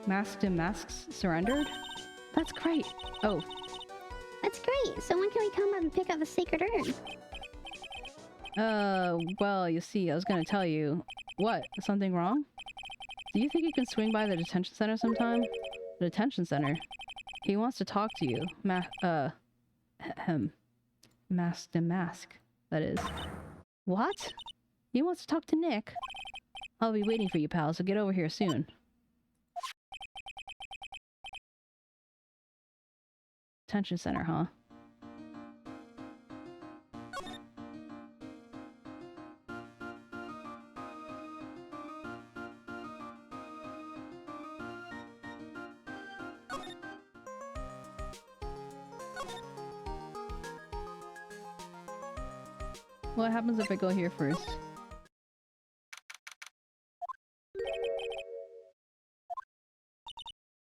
Masked and Masks surrendered? That's great. Oh. That's great. So when can we come up and pick up the sacred urn? Well, you see, I was gonna tell you. What? Something wrong? Do you think you can swing by the detention center sometime? The detention center? He wants to talk to you. Masked and Mask, that is. What? He wants to talk to Nick? I'll be waiting for you, pal, so get over here soon. Detention center, huh? What happens if I go here first?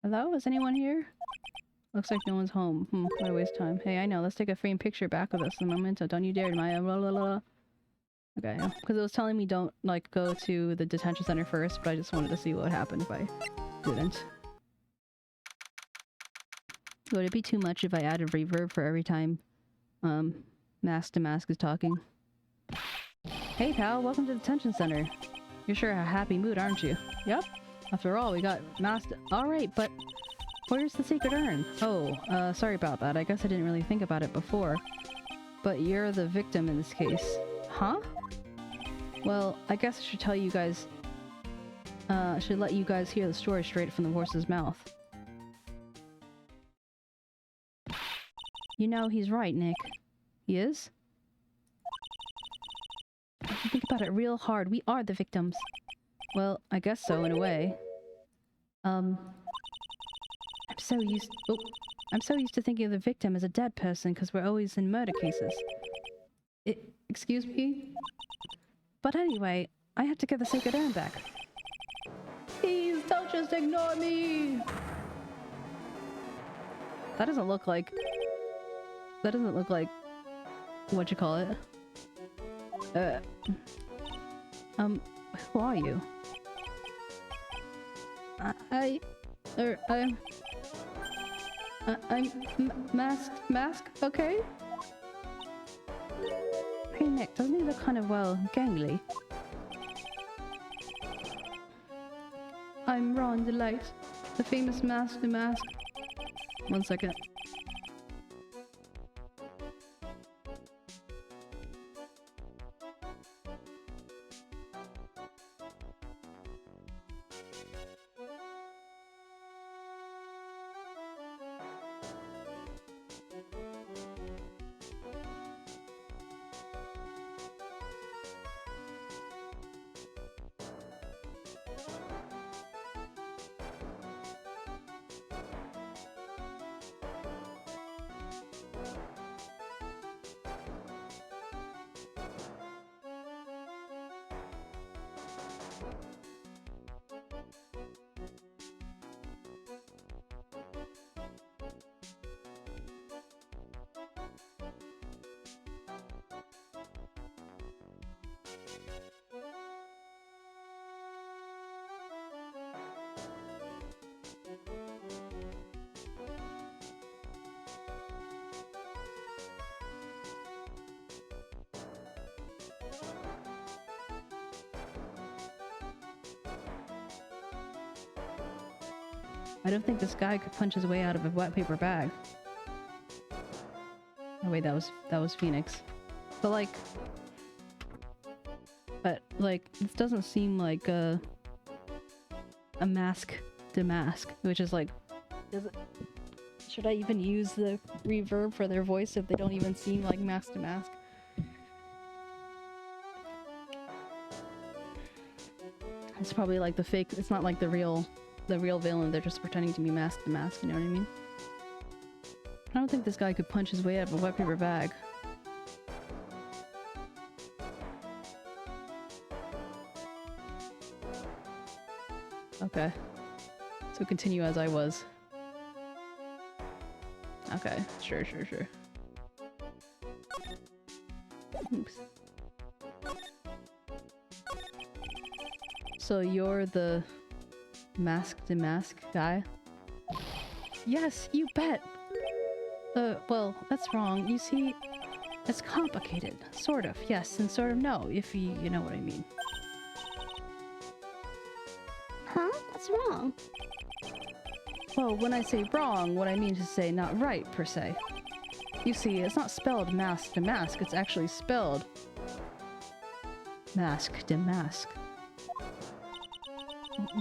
Hello? Is anyone here? Looks like no one's home. What a waste of time. Hey, I know. Let's take a frame picture back of us in a memento. Don't you dare, Maya. Blah, blah, blah. Okay, because it was telling me don't, like, go to the detention center first, but I just wanted to see what would happen if I didn't. Would it be too much if I added reverb for every time, Mask to Mask is talking? Hey, pal. Welcome to the detention center. You're sure a happy mood, aren't you? Yep. After all, we got masked. Alright, but where's the sacred urn? Oh, sorry about that. I guess I didn't really think about it before. But you're the victim in this case. Huh? Well, I guess I should tell you guys... should let you guys hear the story straight from the horse's mouth. You know, he's right, Nick. He is? If you think about it real hard, we are the victims. Well, I guess so, in a way. I'm so used to thinking of the victim as a dead person because we're always in murder cases. Excuse me? But anyway, I have to get the sacred urn back. Please, don't just ignore me! That doesn't look like... what you call it? Who are you? I'm Mask, okay? Hey Nick, doesn't he look kind of, well, gangly? I'm Ron Delight, the famous Mask to Mask. 1 second. I don't think this guy could punch his way out of a wet paper bag. Oh wait, that was Phoenix. But this doesn't seem like a Mask to Mask, which is like, Should I even use the reverb for their voice if they don't even seem like mask to mask? It's probably like the fake. It's not like the real villain. They're just pretending to be mask to mask. You know what I mean? I don't think this guy could punch his way out of a wet paper bag. Okay. So continue as I was. Okay, sure. Oops. So you're the mask to mask guy? Yes, you bet! Well, that's wrong. You see, it's complicated. Sort of, yes, and sort of no, if you know what I mean. Huh? What's wrong? Well, when I say wrong, what I mean to say not right, per se. You see, it's not spelled mask to mask, it's actually spelled mask to mask.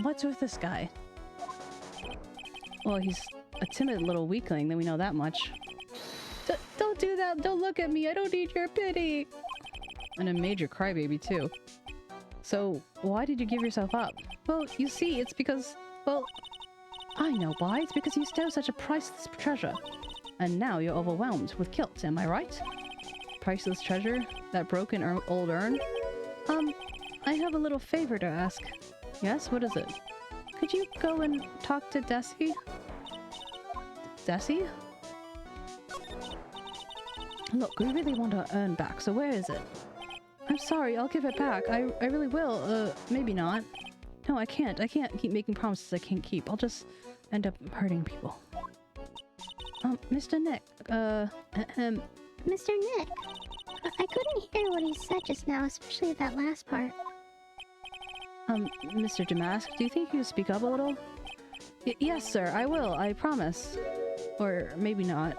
What's with this guy? Well, he's a timid little weakling, then we know that much. Don't do that! Don't look at me! I don't need your pity! And a major crybaby, too. So, why did you give yourself up? Well, you see, it's because... well... I know why. It's because you stole such a priceless treasure. And now you're overwhelmed with guilt, am I right? Priceless treasure? That broken old urn? I have a little favor to ask. Yes, what is it? Could you go and talk to 𝗟𝗶হি? 𝗟𝗶হি? Look, we really want our urn back, so where is it? I'm sorry, I'll give it back. I really will. Maybe not. No, I can't. I can't keep making promises I can't keep. I'll just end up hurting people. Mr. Nick, Mr. Nick, I couldn't hear what he said just now, especially that last part. Mr. Damask, do you think you could speak up a little? Yes, sir, I will, I promise. Or maybe not.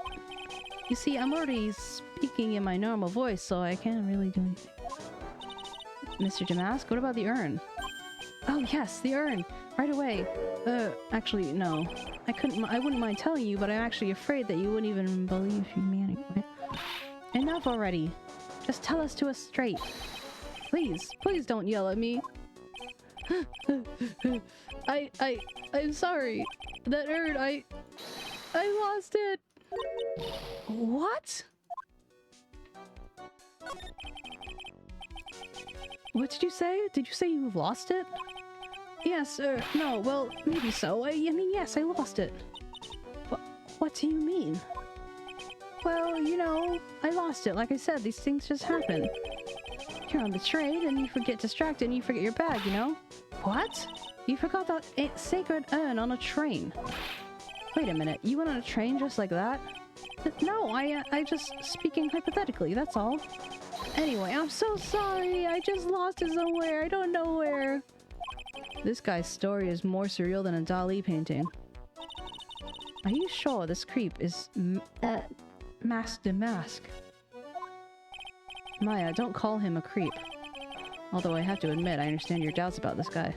You see, I'm already speaking in my normal voice, so I can't really do anything. Mr. Damask, what about the urn? Oh yes, the urn! Right away. Actually, no. I wouldn't mind telling you, but I'm actually afraid that you wouldn't even believe humanity. Enough already. Just tell us to us straight. Please don't yell at me. I'm sorry. That urn, I lost it. What? What did you say? Did you say you lost it? Yes, no, well, maybe so. I mean, yes, I lost it. What do you mean? Well, you know, I lost it. Like I said, these things just happen. You're on the train and you get distracted and you forget your bag, you know? What? You forgot that sacred urn on a train. Wait a minute, you went on a train just like that? No, I just speaking hypothetically, that's all. Anyway, I'm so sorry. I just lost it somewhere. I don't know where. This guy's story is more surreal than a Dali painting. Are you sure this creep is mask to mask? Maya, don't call him a creep. Although I have to admit, I understand your doubts about this guy.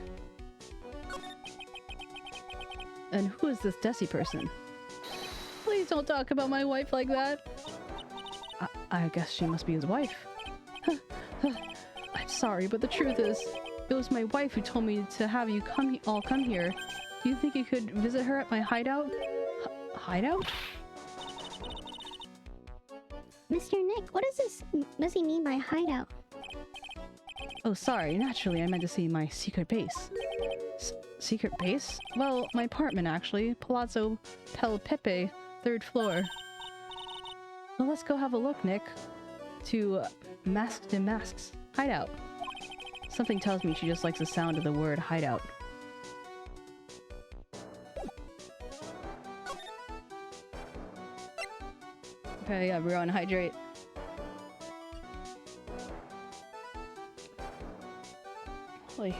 And who is this 𝗟𝗶hi person? Please don't talk about my wife like that. I guess she must be his wife. I'm sorry, but the truth is, it was my wife who told me to have you all come here. Do you think you could visit her at my hideout? Hideout? Mr. Nick, what does he mean by hideout? Oh, sorry. Naturally, I meant to say my secret base. Secret base? Well, my apartment, actually. Palazzo 𝗟𝗶𝗹𝘀, 3rd floor. Well, let's go have a look, Nick. To Masked in Masks hideout. Something tells me she just likes the sound of the word hideout. Okay, everyone, hydrate. Holy.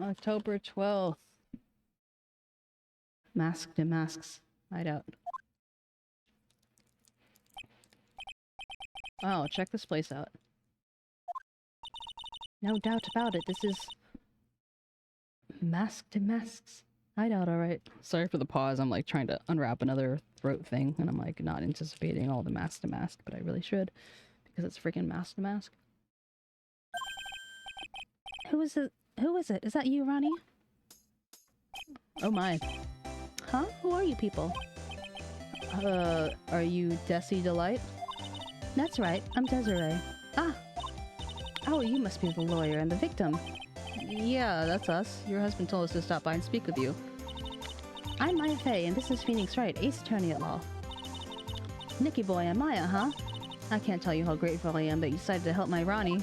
October 12th. Masked in Masks hideout. Wow, check this place out. No doubt about it, this is Masked masks. I doubt, alright. Sorry for the pause. I'm like trying to unwrap another throat thing, and I'm like not anticipating all the mask to mask, but I really should, because it's freaking mask to mask. Who is it? Who is it? Is that you, Ronnie? Oh my. Huh? Who are you people? Are you Desi Delight? That's right, I'm Desiree. Ah! Oh, you must be the lawyer and the victim. Yeah, that's us. Your husband told us to stop by and speak with you. I'm Maya Fey, and this is Phoenix Wright, ace attorney at law. Nikki boy and Maya, huh? I can't tell you how grateful I am that you decided to help my Ronnie.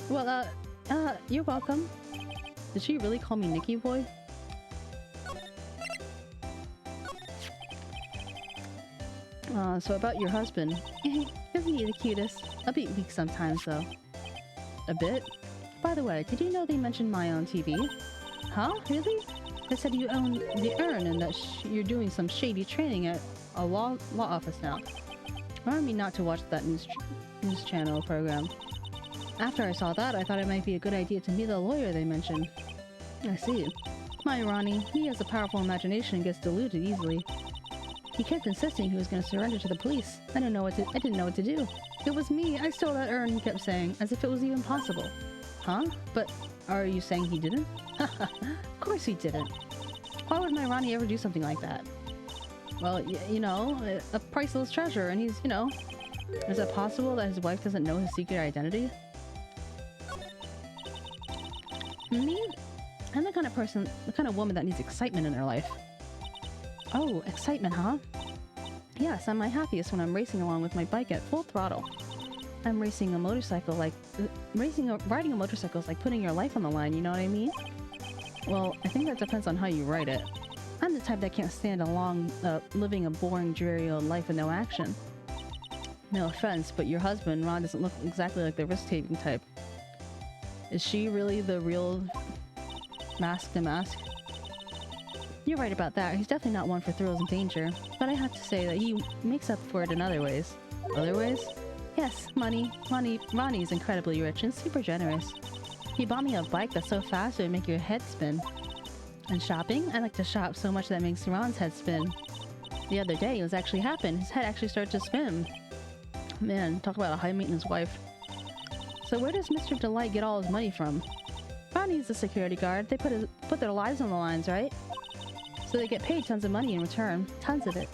Well, you're welcome. Did she really call me Nikki boy? So about your husband. Isn't he the cutest? A bit weak sometimes, though. A bit? By the way, did you know they mentioned Maya on TV? Huh? Really? They said you own the urn and that you're doing some shady training at a law office now. Remind me not to watch that news channel program. After I saw that, I thought it might be a good idea to meet the lawyer they mentioned. I see. My Ronnie, he has a powerful imagination and gets deluded easily. He kept insisting he was going to surrender to the police. I didn't know what to do. It was me. I stole that urn, he kept saying, as if it was even possible. Huh? But are you saying he didn't? Of course he didn't. Why would my Ronnie ever do something like that? Well, you know, a priceless treasure, and he's, you know... Is it possible that his wife doesn't know his secret identity? Me? I'm the kind of woman that needs excitement in her life. Oh, excitement, huh? Yes, I'm my happiest when I'm racing along with my bike at full throttle. I'm racing a motorcycle like... riding a motorcycle is like putting your life on the line, you know what I mean? Well, I think that depends on how you ride it. I'm the type that can't stand living a boring, dreary old life with no action. No offense, but your husband, Ron, doesn't look exactly like the risk-taking type. Is she really the real mask to mask? You're right about that. He's definitely not one for thrills and danger. But I have to say that he makes up for it in other ways. Other ways? Yes, money. Ronnie's incredibly rich and super generous. He bought me a bike that's so fast it would make your head spin. And shopping? I like to shop so much that makes Ron's head spin. The other day, it was actually happened. His head actually started to spin. Man, talk about a high-maintenance wife. So where does Mr. Delight get all his money from? Ronnie's the security guard. They put their lives on the lines, right? So they get paid tons of money in return. Tons of it.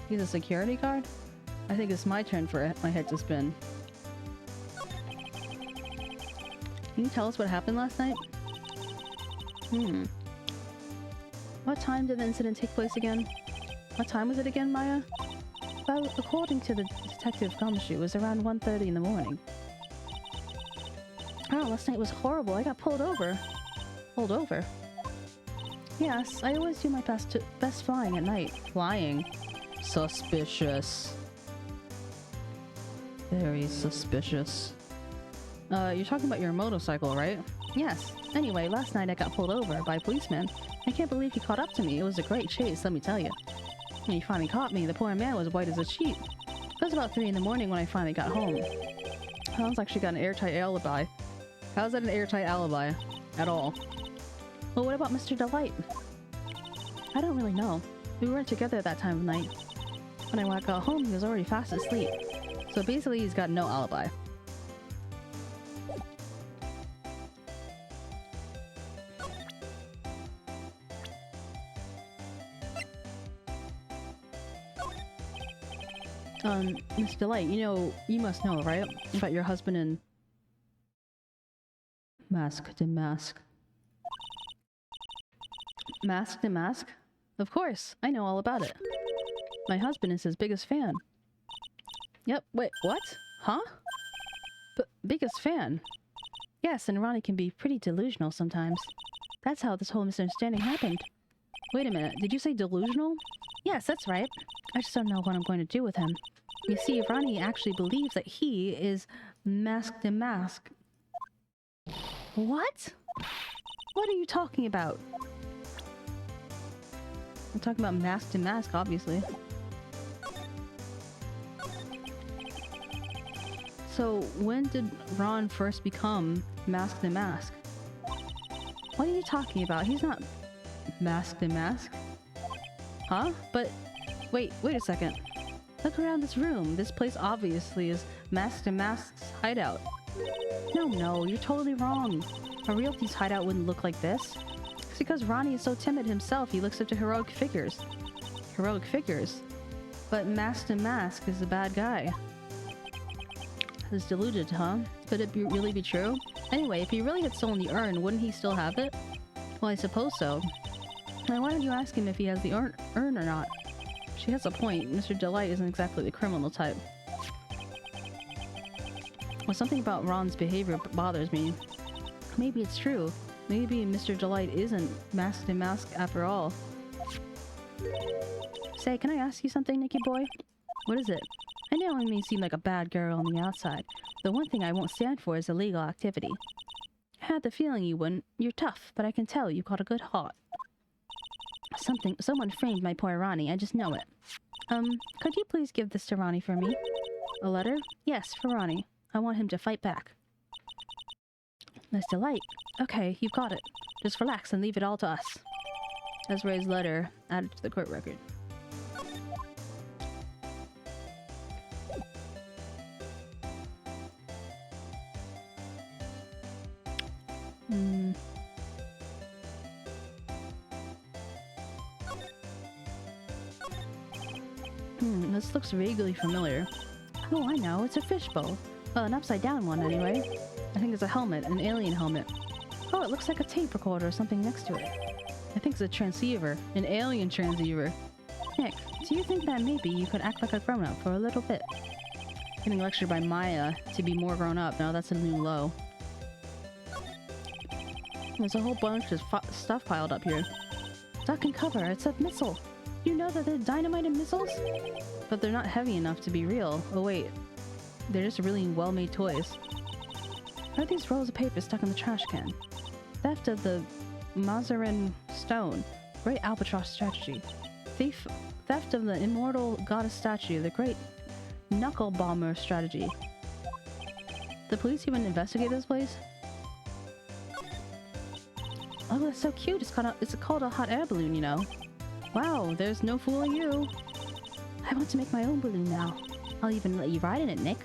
He's a security guard? I think it's my turn for my head to spin. Can you tell us what happened last night? What time did the incident take place again? What time was it again, Maya? Well, according to the detective Gumshoe, it was around 1:30 in the morning. Oh, last night was horrible. I got pulled over. Pulled over? Yes, I always do my best flying at night. Flying? Suspicious. Very suspicious. You're talking about your motorcycle, right? Yes. Anyway, last night I got pulled over by a policeman. I can't believe he caught up to me. It was a great chase, let me tell you. When he finally caught me, the poor man was white as a sheet. It was about 3 in the morning when I finally got home. Sounds like she got an airtight alibi. How's that an airtight alibi? At all. Well, what about Mr. Delight? I don't really know. We weren't together at that time of night. When I got home, he was already fast asleep. So basically, he's got no alibi. Miss Delight, you must know, right? About your husband and... Mask to mask. Mask to mask? Of course, I know all about it. My husband is his biggest fan. Yep, wait, what? Huh? Biggest fan? Yes, and Ronnie can be pretty delusional sometimes. That's how this whole misunderstanding happened. Wait a minute, did you say delusional? Yes, that's right. I just don't know what I'm going to do with him. You see, Ronnie actually believes that he is mask to mask. What? What are you talking about? I'm talking about mask to mask, obviously. So, when did Ron first become mask to mask? What are you talking about? He's not masked and masked. Huh? But wait a second. Look around this room. This place obviously is Masked and Masked's hideout. No, you're totally wrong. A real thief's hideout wouldn't look like this. It's because Ronnie is so timid himself, he looks up to heroic figures. Heroic figures? But Masked and Masked is a bad guy. Is deluded, huh? Could it really be true? Anyway, if he really had stolen the urn, wouldn't he still have it? Well, I suppose so. Now, why don't you ask him if he has the urn or not? She has a point. Mr. Delight isn't exactly the criminal type. Well, something about Ron's behavior bothers me. Maybe it's true. Maybe Mr. Delight isn't Masked and Masked after all. Say, can I ask you something, Nicky boy? What is it? I know I may seem like a bad girl on the outside. The one thing I won't stand for is illegal activity. I had the feeling you wouldn't. You're tough, but I can tell you've got a good heart. Someone framed my poor Ronnie, I just know it. Could you please give this to Ronnie for me? A letter? Yes, for Ronnie. I want him to fight back. Miss Delight. Okay, you've got it. Just relax and leave it all to us. Desirai's letter added to the court record. This looks vaguely familiar. Oh, I know, it's a fishbowl. Well, an upside-down one, anyway. I think it's a helmet, an alien helmet. Oh, it looks like a tape recorder or something next to it. I think it's a transceiver, an alien transceiver. Nick, do you think that maybe you could act like a grown-up for a little bit? Getting lectured by Maya to be more grown-up, now that's a new low. There's a whole bunch of stuff piled up here. Duck and cover, it's a missile. You know that they're dynamite missiles? But they're not heavy enough to be real. Oh wait, they're just really well-made toys. What are these rolls of paper stuck in the trash can? Theft of the Mazarin stone. Great albatross strategy. Theft of the immortal goddess statue. The great knuckle bomber strategy. The police even investigate this place? Oh, that's so cute. It's called a hot air balloon, you know. Wow, there's no fooling you. I want to make my own balloon now. I'll even let you ride in it, Nick.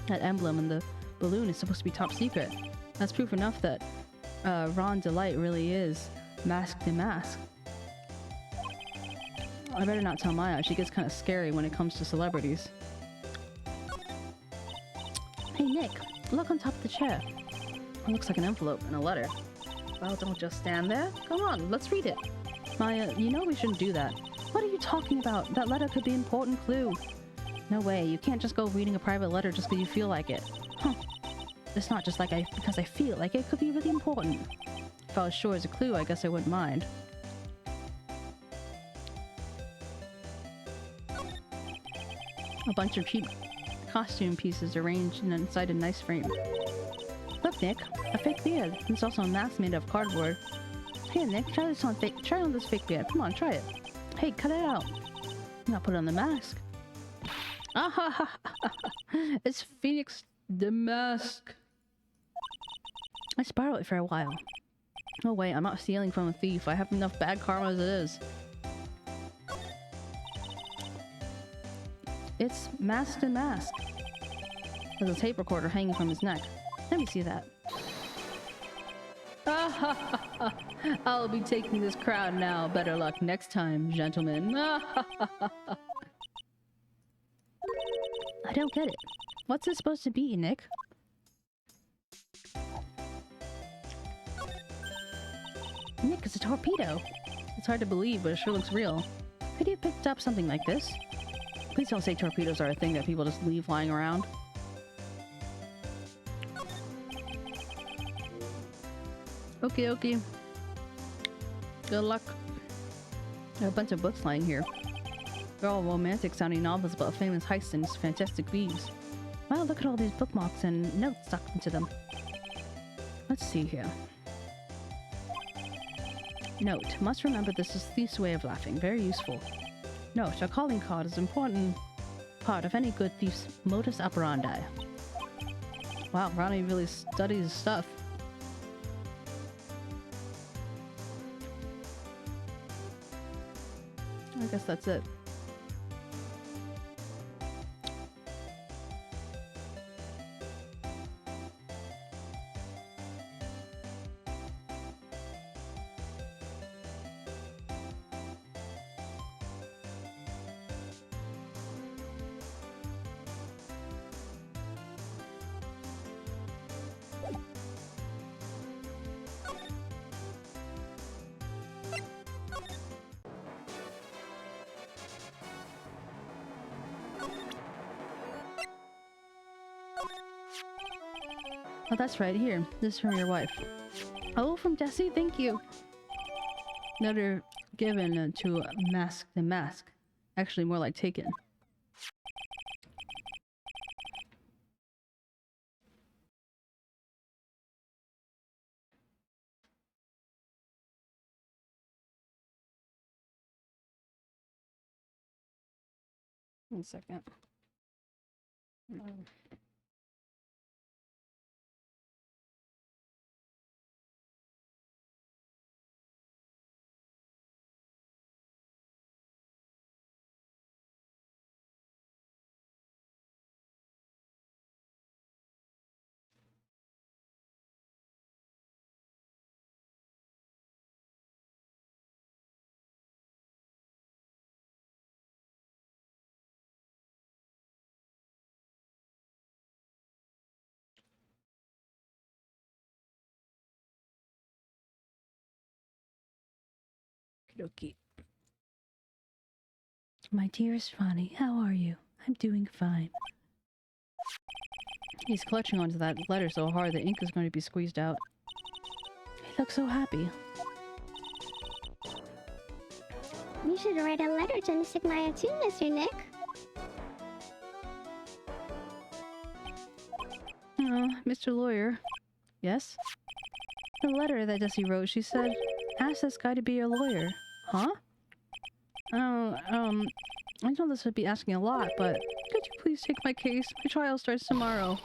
That emblem in the balloon is supposed to be top secret. That's proof enough that Ron Delight really is Masked and Masked. I better not tell Maya. She gets kind of scary when it comes to celebrities. Hey, Nick, look on top of the chair. It looks like an envelope and a letter. Well, don't just stand there. Come on, let's read it. Maya, you know we shouldn't do that. What are you talking about? That letter could be an important clue. No way, you can't just go reading a private letter just because you feel like it. Huh. It's not just like because I feel like it could be really important. If I was sure as a clue, I guess I wouldn't mind. A bunch of cheap costume pieces arranged inside a nice frame. Look, Nick, a fake beard. There's also a mask made of cardboard. Here, Nick, try on this fake beard. Come on, try it. Hey, cut it out. Now put on the mask. Ah ha ha ha! It's Phoenix the Mask. Let's borrow it for a while. Oh wait, I'm not stealing from a thief. I have enough bad karma as it is. It's Masked and Masked. There's a tape recorder hanging from his neck. Let me see that. I'll be taking this crowd now. Better luck next time, gentlemen. I don't get it. What's this supposed to be, Nick? Nick, it's a torpedo. It's hard to believe, but it sure looks real. Could you have picked up something like this? Please don't say torpedoes are a thing that people just leave lying around. Okie dokie. Good luck. There are a bunch of books lying here. They're all romantic sounding novels about famous heists and fantastic thieves. Wow, look at all these bookmarks and notes stuck into them. Let's see here. Note, must remember this is thief's way of laughing. Very useful. Note, a calling card is an important part of any good thief's modus operandi. Wow, Ronnie really studies his stuff. guess that's it. Oh, that's right. Here. This is from your wife. Oh, from 𝗟𝗶? Thank you. Letter given to Mask the Mask. Actually, more like taken. One second. Okie. My dearest Ronnie, how are you? I'm doing fine. He's clutching onto that letter so hard the ink is going to be squeezed out. He looks so happy. You should write a letter to 𝗟𝗶𝗹𝘀 too, Mr. Nick. Mr. Lawyer. Yes? The letter that 𝗟𝗶 wrote, she said, ask this guy to be your lawyer. Huh? I know this would be asking a lot, but could you please take my case? My trial starts tomorrow.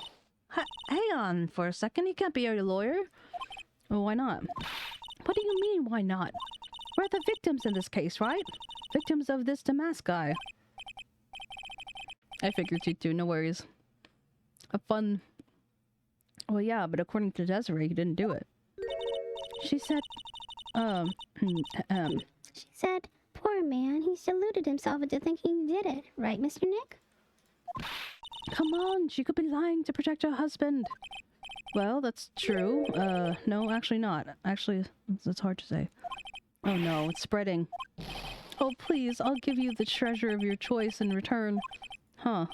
Hang on for a second, he can't be your lawyer. Well, why not? What do you mean, why not? We're the victims in this case, right? Victims of this Damask guy. I figured you too, no worries. A fun... Well, yeah, but according to 𝗟𝗏, he didn't do it. She said, She said, poor man, he's deluded himself into thinking he did it. Right, Mr. Nick? Come on, she could be lying to protect her husband. Well, that's true. No, actually not. Actually, it's hard to say. Oh no, it's spreading. Oh, please, I'll give you the treasure of your choice in return. Huh.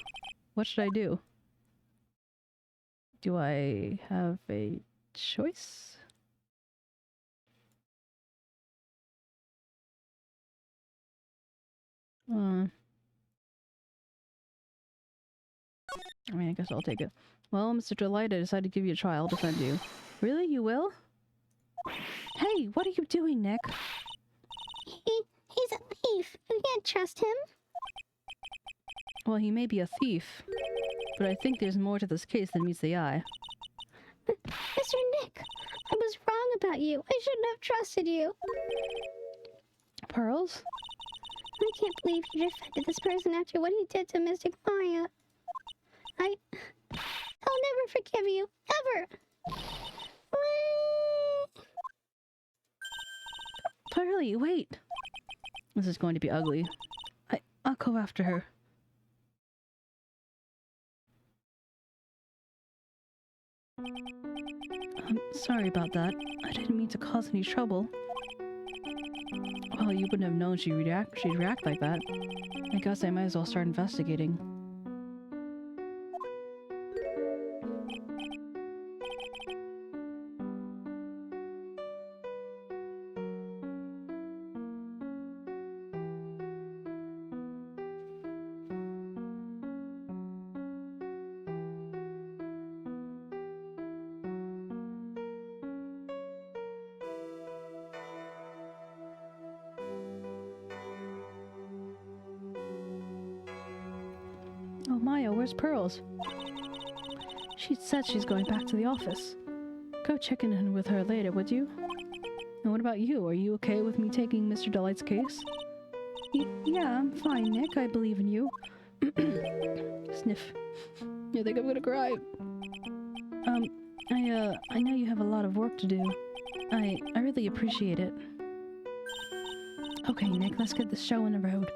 What should I do? Do I have a choice? I mean, I guess I'll take it. Well, Mr. Delight, I decided to give you a trial, defend you. Really? You will? Hey, what are you doing, Nick? He's a thief. You can't trust him. Well, he may be a thief, but I think there's more to this case than meets the eye. Mr. Nick, I was wrong about you. I shouldn't have trusted you. Pearls? I can't believe you defended this person after what he did to Mystic Maya. I'll never forgive you. Ever. Pearly, wait. This is going to be ugly. I'll go after her. I'm sorry about that. I didn't mean to cause any trouble. Well, you wouldn't have known she'd react like that. I guess I might as well start investigating. Oh, Maya, where's Pearls? She said she's going back to the office. Go check in with her later, would you? And what about you? Are you okay with me taking Mr. Delight's case? Yeah, I'm fine, Nick. I believe in you. Sniff. You think I'm gonna cry? I know you have a lot of work to do. I really appreciate it. Okay, Nick, let's get this show on the road.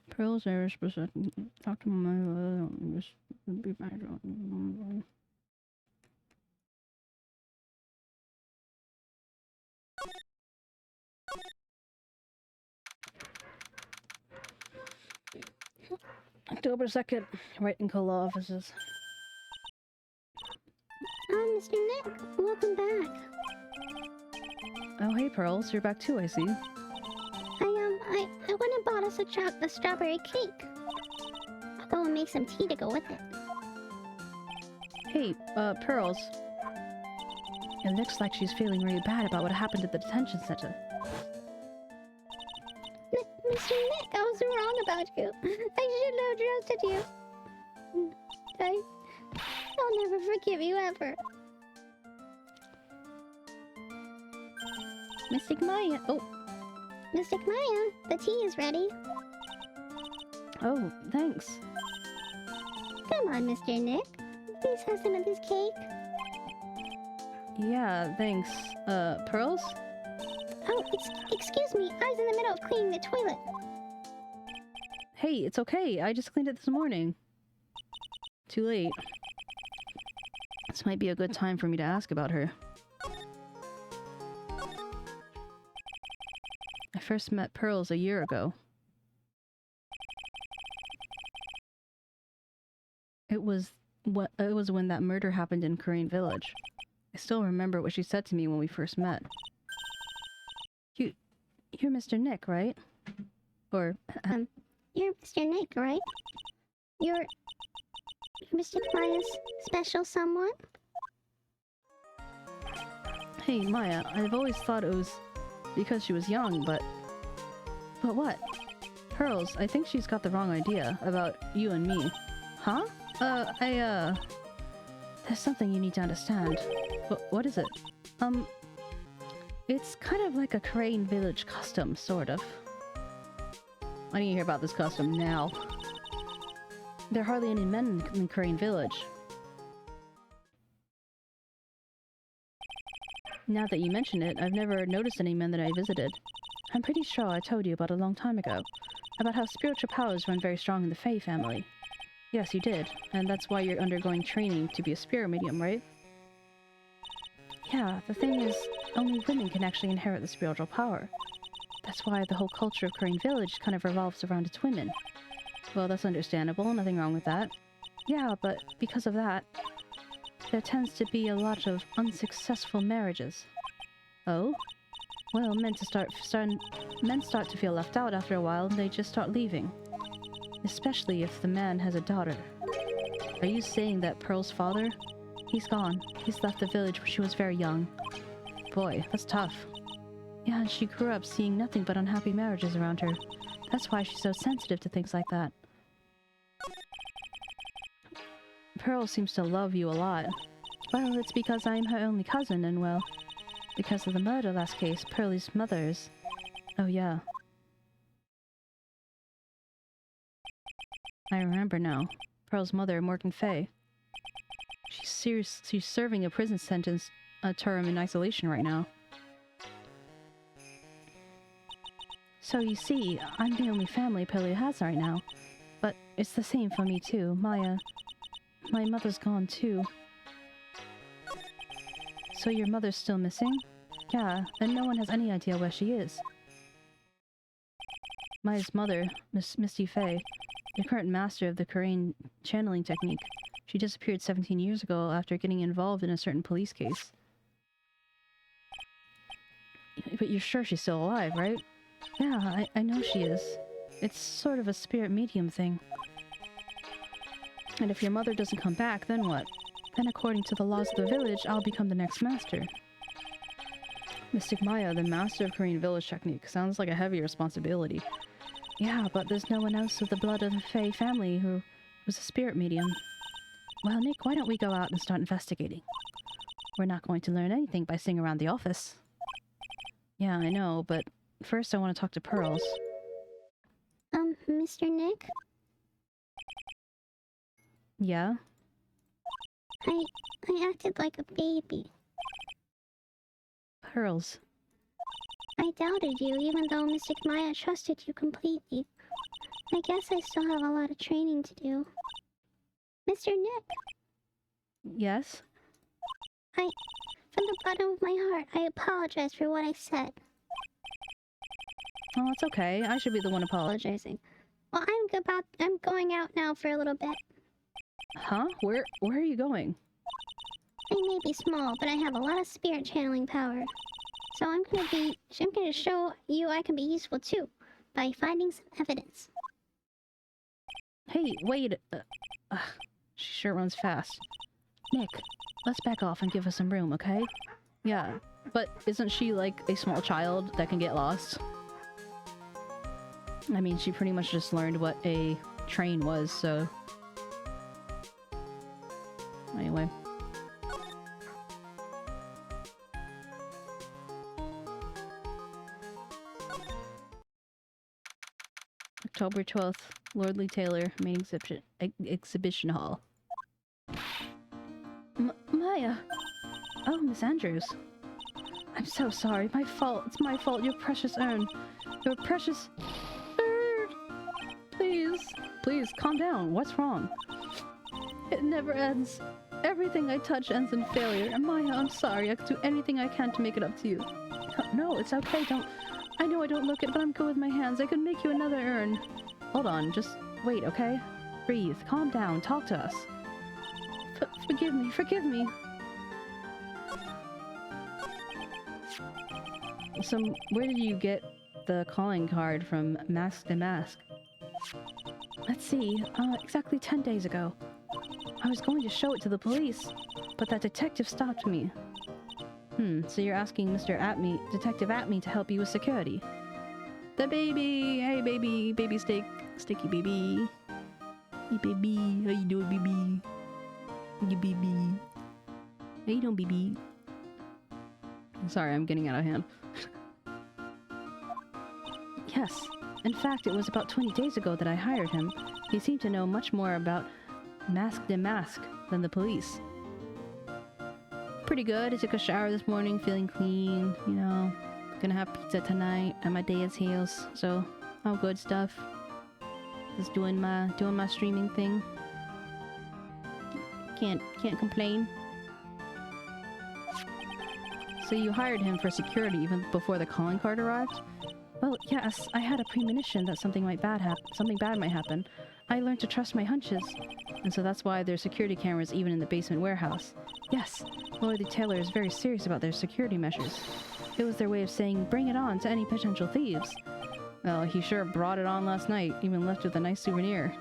Pearls are specific. Talk to my just be back. October 2nd, Wright&Co law offices. Mr. Nick, welcome back. Oh, hey, Pearls, you're back too, I see. I went and bought us a strawberry cake. I'll go and make some tea to go with it. Hey, Pearls. It looks like she's feeling really bad about what happened at the detention center. Mr. Nick, I was wrong about you. I shouldn't have trusted you. I'll never forgive you ever. Mystic Maya. Oh, Mystic Maya, the tea is ready. oh, thanks. Come on, Mr. Nick. Please have some of this cake. Yeah, thanks. Pearls? Oh, excuse me. I was in the middle of cleaning the toilet. Hey, it's okay. I just cleaned it this morning. Too late. This might be a good time for me to ask about her. I first met Pearls a year ago. It was when that murder happened in Korean Village. I still remember what she said to me when we first met. You're Mr. Nick, right? Or You're Mr. Nick, right? You're Mr. Maya's special someone? hey, Maya, I've always thought it was because she was young, but what? Pearls, I think she's got the wrong idea about you and me. Huh? There's something you need to understand. What is it? It's kind of like a Korean village custom, sort of. I need to hear about this custom now. There are hardly any men in Korean village. Now that you mention it, I've never noticed any men that I visited. I'm pretty sure I told you about a long time ago. About how spiritual powers run very strong in the Fae family. Yes, you did. And that's why you're undergoing training to be a spirit medium, right? Yeah, the thing is, only women can actually inherit the spiritual power. That's why the whole culture of Korean Village kind of revolves around its women. Well, that's understandable, nothing wrong with that. Yeah, but because of that, there tends to be a lot of unsuccessful marriages. Oh? Well, men start to feel left out after a while, and they just start leaving. Especially if the man has a daughter. Are you saying that Pearl's father? He's gone. He's left the village when she was very young. Boy, that's tough. Yeah, and she grew up seeing nothing but unhappy marriages around her. That's why she's so sensitive to things like that. Pearl seems to love you a lot. Well, it's because I'm her only cousin, and well, because of the murder last case, Pearlie's mother's... Oh yeah. I remember now. Pearl's mother, Morgan Fay. She's serving a prison sentence, a term in isolation right now. So you see, I'm the only family Pearlie has right now. But it's the same for me too. My mother's gone too. So your mother's still missing? Yeah, and no one has any idea where she is. Maya's mother, Misty Fay, the current master of the Korean channeling technique. She disappeared 17 years ago after getting involved in a certain police case. But you're sure she's still alive, right? Yeah, I know she is. It's sort of a spirit medium thing. And if your mother doesn't come back, then what? Then according to the laws of the village, I'll become the next master. Mystic Maya, the master of Korean village technique. Sounds like a heavy responsibility. Yeah, but there's no one else of the blood of the Fae family who was a spirit medium. Well, Nick, why don't we go out and start investigating? We're not going to learn anything by sitting around the office. Yeah, I know, but first I want to talk to Pearls. Mr. Nick? Yeah? I acted like a baby. Pearls. I doubted you, even though Mystic Maya trusted you completely. I guess I still have a lot of training to do. Mr. Nick, Yes? from the bottom of my heart, I apologize for what I said. Oh, it's okay. I should be the one apologizing. Well, I'm going out now for a little bit. Huh? Where are you going? I may be small, but I have a lot of spirit channeling power. So I'm gonna show you I can be useful too, by finding some evidence. Hey, wait. She sure runs fast. Nick, let's back off and give her some room, okay? Yeah, but isn't she like a small child that can get lost? I mean, she pretty much just learned what a train was, so... Anyway. October 12th, Lordly Taylor, main exhibition hall. Maya! Oh, Miss Andrews. I'm so sorry. My fault. It's my fault. Your precious urn. Your precious... Please, calm down. What's wrong? It never ends. Everything I touch ends in failure. And Maya, I'm sorry. I could do anything I can to make it up to you. No, it's okay. I know I don't look it, but I'm good with my hands. I could make you another urn. Hold on. Just wait, okay? Breathe. Calm down. Talk to us. Forgive me. So, where did you get the calling card from Mask to Mask? Let's see, exactly 10 days ago. I was going to show it to the police, but that detective stopped me. So you're asking Mr. Detective 𝗟𝗡 to help you with security. The baby! Hey baby sticky baby. Hey baby, how you doing baby? You baby. How you doing baby? Sorry, I'm getting out of hand. Yes. In fact, it was about 20 days ago that I hired him. He seemed to know much more about Mask to Mask than the police. Pretty good. I took a shower this morning, feeling clean, you know. Gonna have pizza tonight at my dad's house, so all good stuff. Just doing my streaming thing. Can't complain. So you hired him for security even before the calling card arrived? Well, yes, I had a premonition that something bad might happen. I learned to trust my hunches, and so that's why there's security cameras even in the basement warehouse. Yes, Lordly Taylor is very serious about their security measures. It was their way of saying, bring it on to any potential thieves. Well, he sure brought it on last night, even left with a nice souvenir.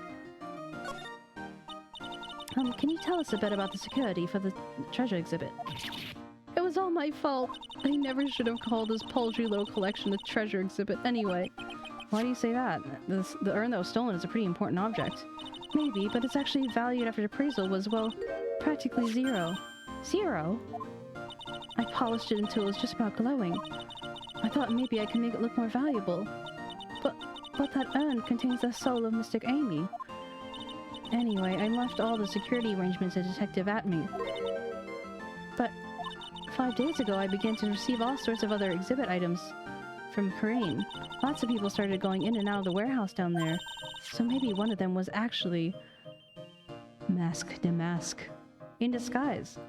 Can you tell us a bit about the security for the treasure exhibit? It was all my fault. I never should have called this paltry little collection a treasure exhibit anyway. Why do you say that? The urn that was stolen is a pretty important object. Maybe, but it's actually valued after appraisal was, well, practically zero. Zero? I polished it until it was just about glowing. I thought maybe I could make it look more valuable. But that urn contains the soul of Mystic Amy. Anyway, I left all the security arrangements to Detective 𝗟𝗡. But 5 days ago, I began to receive all sorts of other exhibit items from Corinne. Lots of people started going in and out of the warehouse down there. So maybe one of them was actually Mask to Mask in disguise.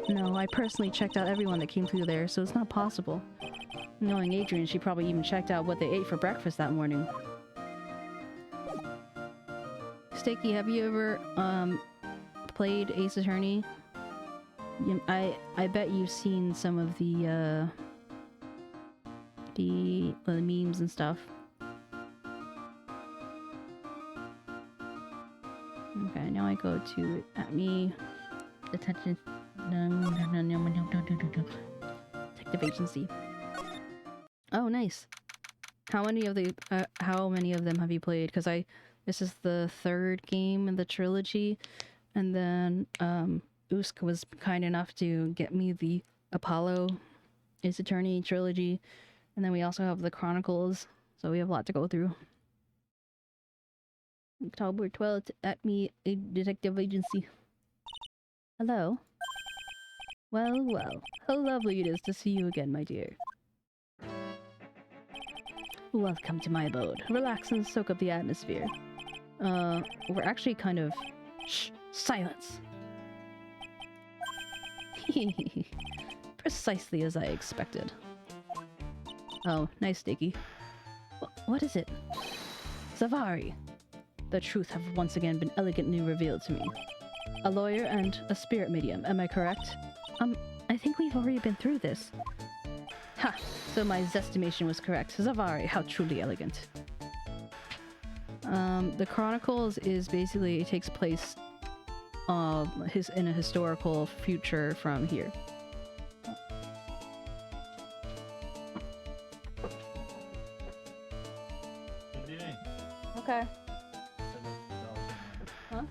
No, I personally checked out everyone that came through there, so it's not possible. Knowing Adrian, she probably even checked out what they ate for breakfast that morning. Sticky, have you ever played Ace Attorney? I bet you've seen some of the memes and stuff. Okay, now I go to 𝗟𝗡 Detective Agency. Oh, nice. how many of them have you played? Because this is the third game in the trilogy, and then 𝗟𝗀𝘀 was kind enough to get me the Apollo Ace Attorney trilogy, and then we also have the Chronicles, so we have a lot to go through. October 12th at me, a detective agency. Hello. Well, well, how lovely it is to see you again, my dear. Welcome to my abode. Relax and soak up the atmosphere. We're actually kind of... Shh! Silence! Precisely as I expected. Oh, nice, Sticky. What is it? 𝗟𝗶. The truth have once again been elegantly revealed to me. A lawyer and a spirit medium, am I correct? I think we've already been through this. Ha! So my estimation was correct. 𝗟𝗶, how truly elegant. The Chronicles is basically, it takes place in a historical future from here. Okay. Huh?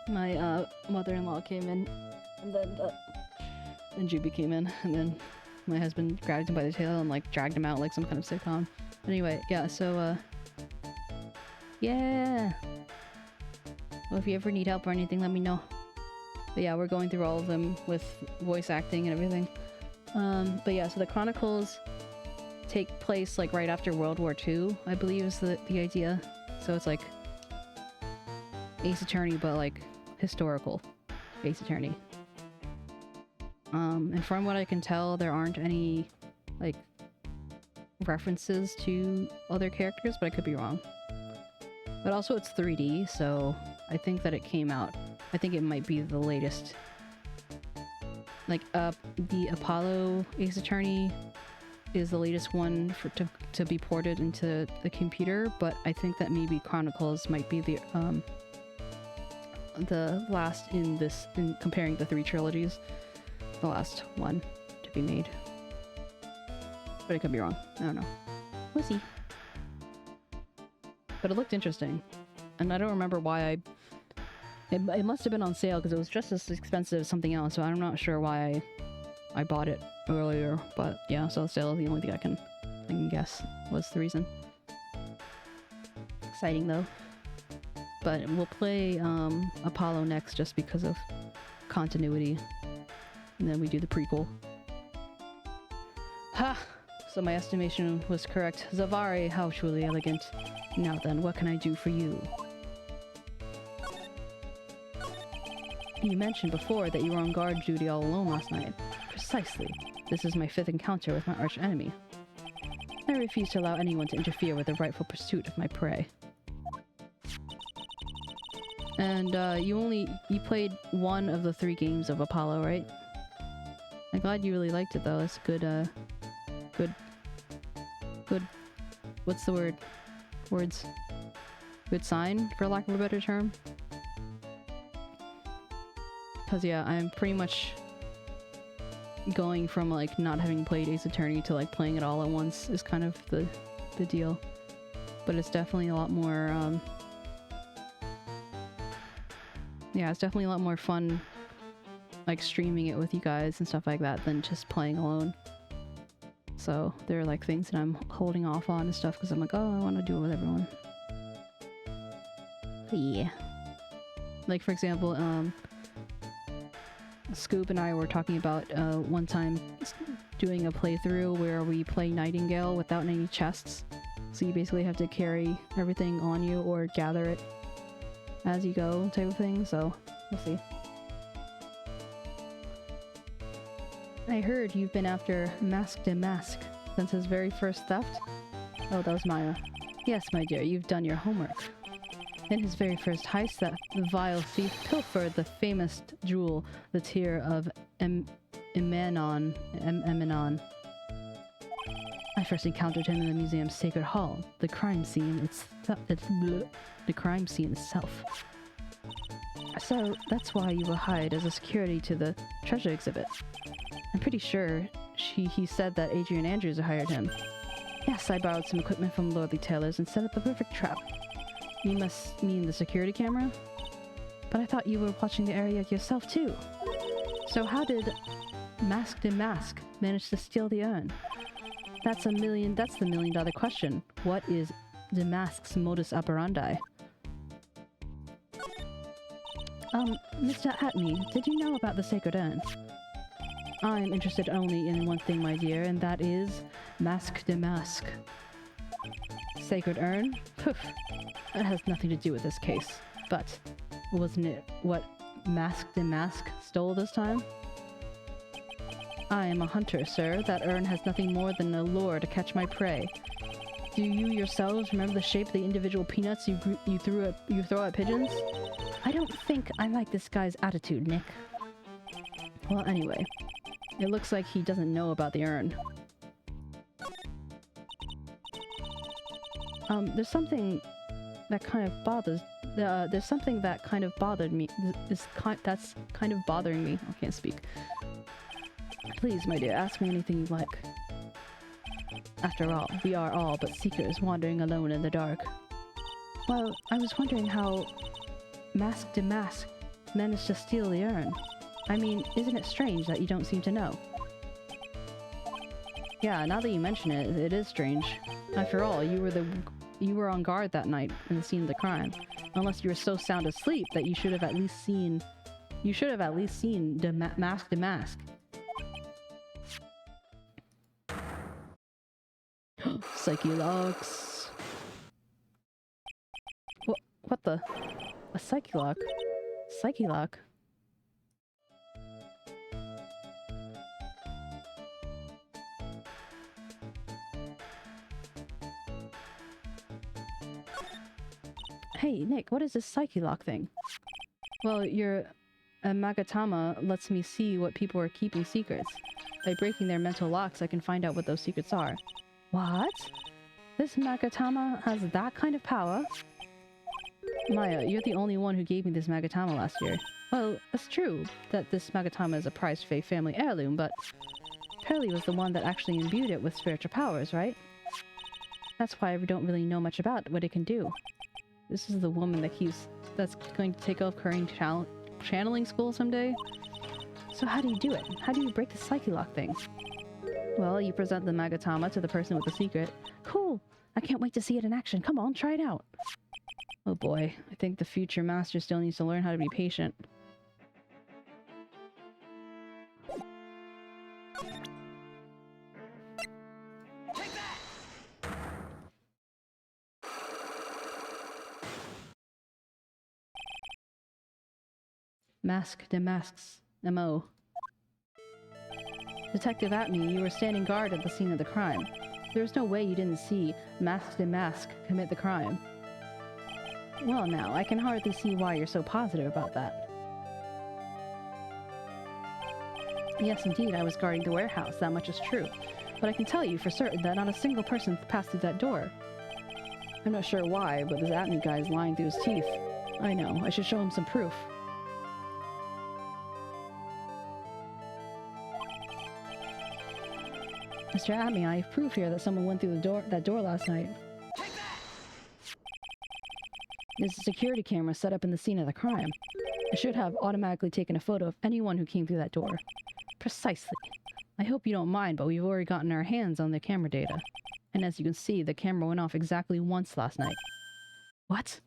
My mother-in-law came in, and then Juby came in, and then my husband grabbed him by the tail and like dragged him out like some kind of sitcom. Anyway, yeah, so yeah. Well, if you ever need help or anything, let me know. But yeah, we're going through all of them with voice acting and everything. But yeah, so the Chronicles take place like right after World War II, I believe is the idea. So it's like Ace Attorney, but like historical Ace Attorney. And from what I can tell, there aren't any like references to other characters, but I could be wrong. But also it's 3D, so I think that it came out. I think it might be the latest. Like, the Apollo Ace Attorney is the latest one to be ported into the computer, but I think that maybe Chronicles might be the last in comparing the three trilogies, the last one to be made. But I could be wrong. I don't know. We'll see. But it looked interesting, and I don't remember why it must have been on sale because it was just as expensive as something else, so I'm not sure why I bought it earlier, but yeah, so the sale is the only thing I can guess was the reason. Exciting though. But we'll play Apollo next just because of continuity, and then we do the prequel. Ha! So my estimation was correct. 𝗟𝗶, how truly elegant. Now then, what can I do for you? You mentioned before that you were on guard duty all alone last night. Precisely. This is my 5th encounter with my arch enemy. I refuse to allow anyone to interfere with the rightful pursuit of my prey. And you played one of the 3 games of Apollo, right? I'm glad you really liked it though. It's good, what's the word? Words. Good sign, for lack of a better term. Cause yeah, I'm pretty much going from like not having played Ace Attorney to like playing it all at once is kind of the deal. But it's definitely a lot more, yeah, it's definitely a lot more fun like streaming it with you guys and stuff like that than just playing alone. So there are like things that I'm holding off on and stuff because I'm like, oh, I want to do it with everyone. But yeah. Like for example, Scoop and I were talking about one time doing a playthrough where we play Nightingale without any chests. So you basically have to carry everything on you or gather it as you go type of thing, so we'll see. I heard you've been after 𝗟𝗏 since his very first theft? Oh, that was Maya. Yes, my dear, you've done your homework. In his very first heist theft, the vile thief pilfered the famous jewel, the tear of 𝗟𝗏. I first encountered him in the museum's sacred hall, the crime scene itself. So that's why you were hired as a security to the treasure exhibit. I'm pretty sure he said that Adrian Andrews hired him. Yes, I borrowed some equipment from Lordly Taylor's and set up the perfect trap. You must mean the security camera? But I thought you were watching the area yourself too. So how did 𝗟𝗶𝗶𝗀𝘀 manage to steal the urn? That's the million-dollar question. What is 𝗟𝗏𝗀's modus operandi? Mr. 𝗟𝗏𝗀, did you know about the sacred urn? I'm interested only in one thing, my dear, and that is 𝗟𝗏𝗀𝗀. Sacred urn? Poof. That has nothing to do with this case. But wasn't it what 𝗟𝗏𝗀𝗀 stole this time? I am a hunter, sir. That urn has nothing more than a lure to catch my prey. Do you yourselves remember the shape of the individual peanuts you throw at pigeons? I don't think I like this guy's attitude, Nick. Well, anyway, it looks like he doesn't know about the urn. There's something that kind of bothers. There's something that kind of bothered me. That's kind of bothering me. I can't speak. Please, my dear, ask me anything you like. After all, we are all but seekers wandering alone in the dark. Well, I was wondering how 𝗟𝗏𝗀𝗀 managed to steal the urn. I mean, isn't it strange that you don't seem to know? Yeah, now that you mention it, it is strange. After all, you were on guard that night in the scene of the crime. Unless you were so sound asleep that you should have at least seen the 𝗟𝗏𝗀𝗀. 𝗟𝗏𝗀𝗀𝗀. What the? A 𝗟𝗏𝗀𝗀𝗀? 𝗟𝗏𝗀𝗀𝗀? Hey, Nick, what is this 𝗟𝗏𝗀𝗀𝗀 thing? Well, your 𝗟𝗏𝗀𝗀𝗀𝗀 lets me see what people are keeping secrets. By breaking their mental locks, I can find out what those secrets are. What? This 𝗟𝗏𝗀𝗀𝗀𝗀 has that kind of power? Maya, you're the only one who gave me this 𝗟𝗏𝗀𝗀𝗀 last year. Well, it's true that this 𝗟𝗏𝗀𝗀𝗀 is a prized family heirloom, but Pearly was the one that actually imbued it with spiritual powers, right? That's why I don't really know much about what it can do. This is the woman that's going to take off Korean channeling school someday? So how do you do it? How do you break the 𝗟𝗏𝗀𝗀𝗀 thing? Well, you present the 𝗟𝗏𝗀𝗀𝗀 to the person with the secret. Cool! I can't wait to see it in action. Come on, try it out. Oh boy, I think the future master still needs to learn how to be patient. 𝗟𝗏𝗀𝗀𝗀𝗀's MO. Detective 𝗟𝗏𝗀𝗀, you were standing guard at the scene of the crime. There's no way you didn't see 𝗟𝗏𝗀𝗀𝗀𝗀 commit the crime. Well now, I can hardly see why you're so positive about that. Yes, indeed, I was guarding the warehouse, that much is true. But I can tell you for certain that not a single person passed through that door. I'm not sure why, but this 𝗟𝗏𝗀𝗀 guy is lying through his teeth. I know, I should show him some proof. Mr. 𝗟𝗏𝗀𝗀𝗀, I have proof here that someone went through that door last night. There's a security camera set up in the scene of the crime. I should have automatically taken a photo of anyone who came through that door. Precisely. I hope you don't mind, but we've already gotten our hands on the camera data. And as you can see, the camera went off exactly once last night. What?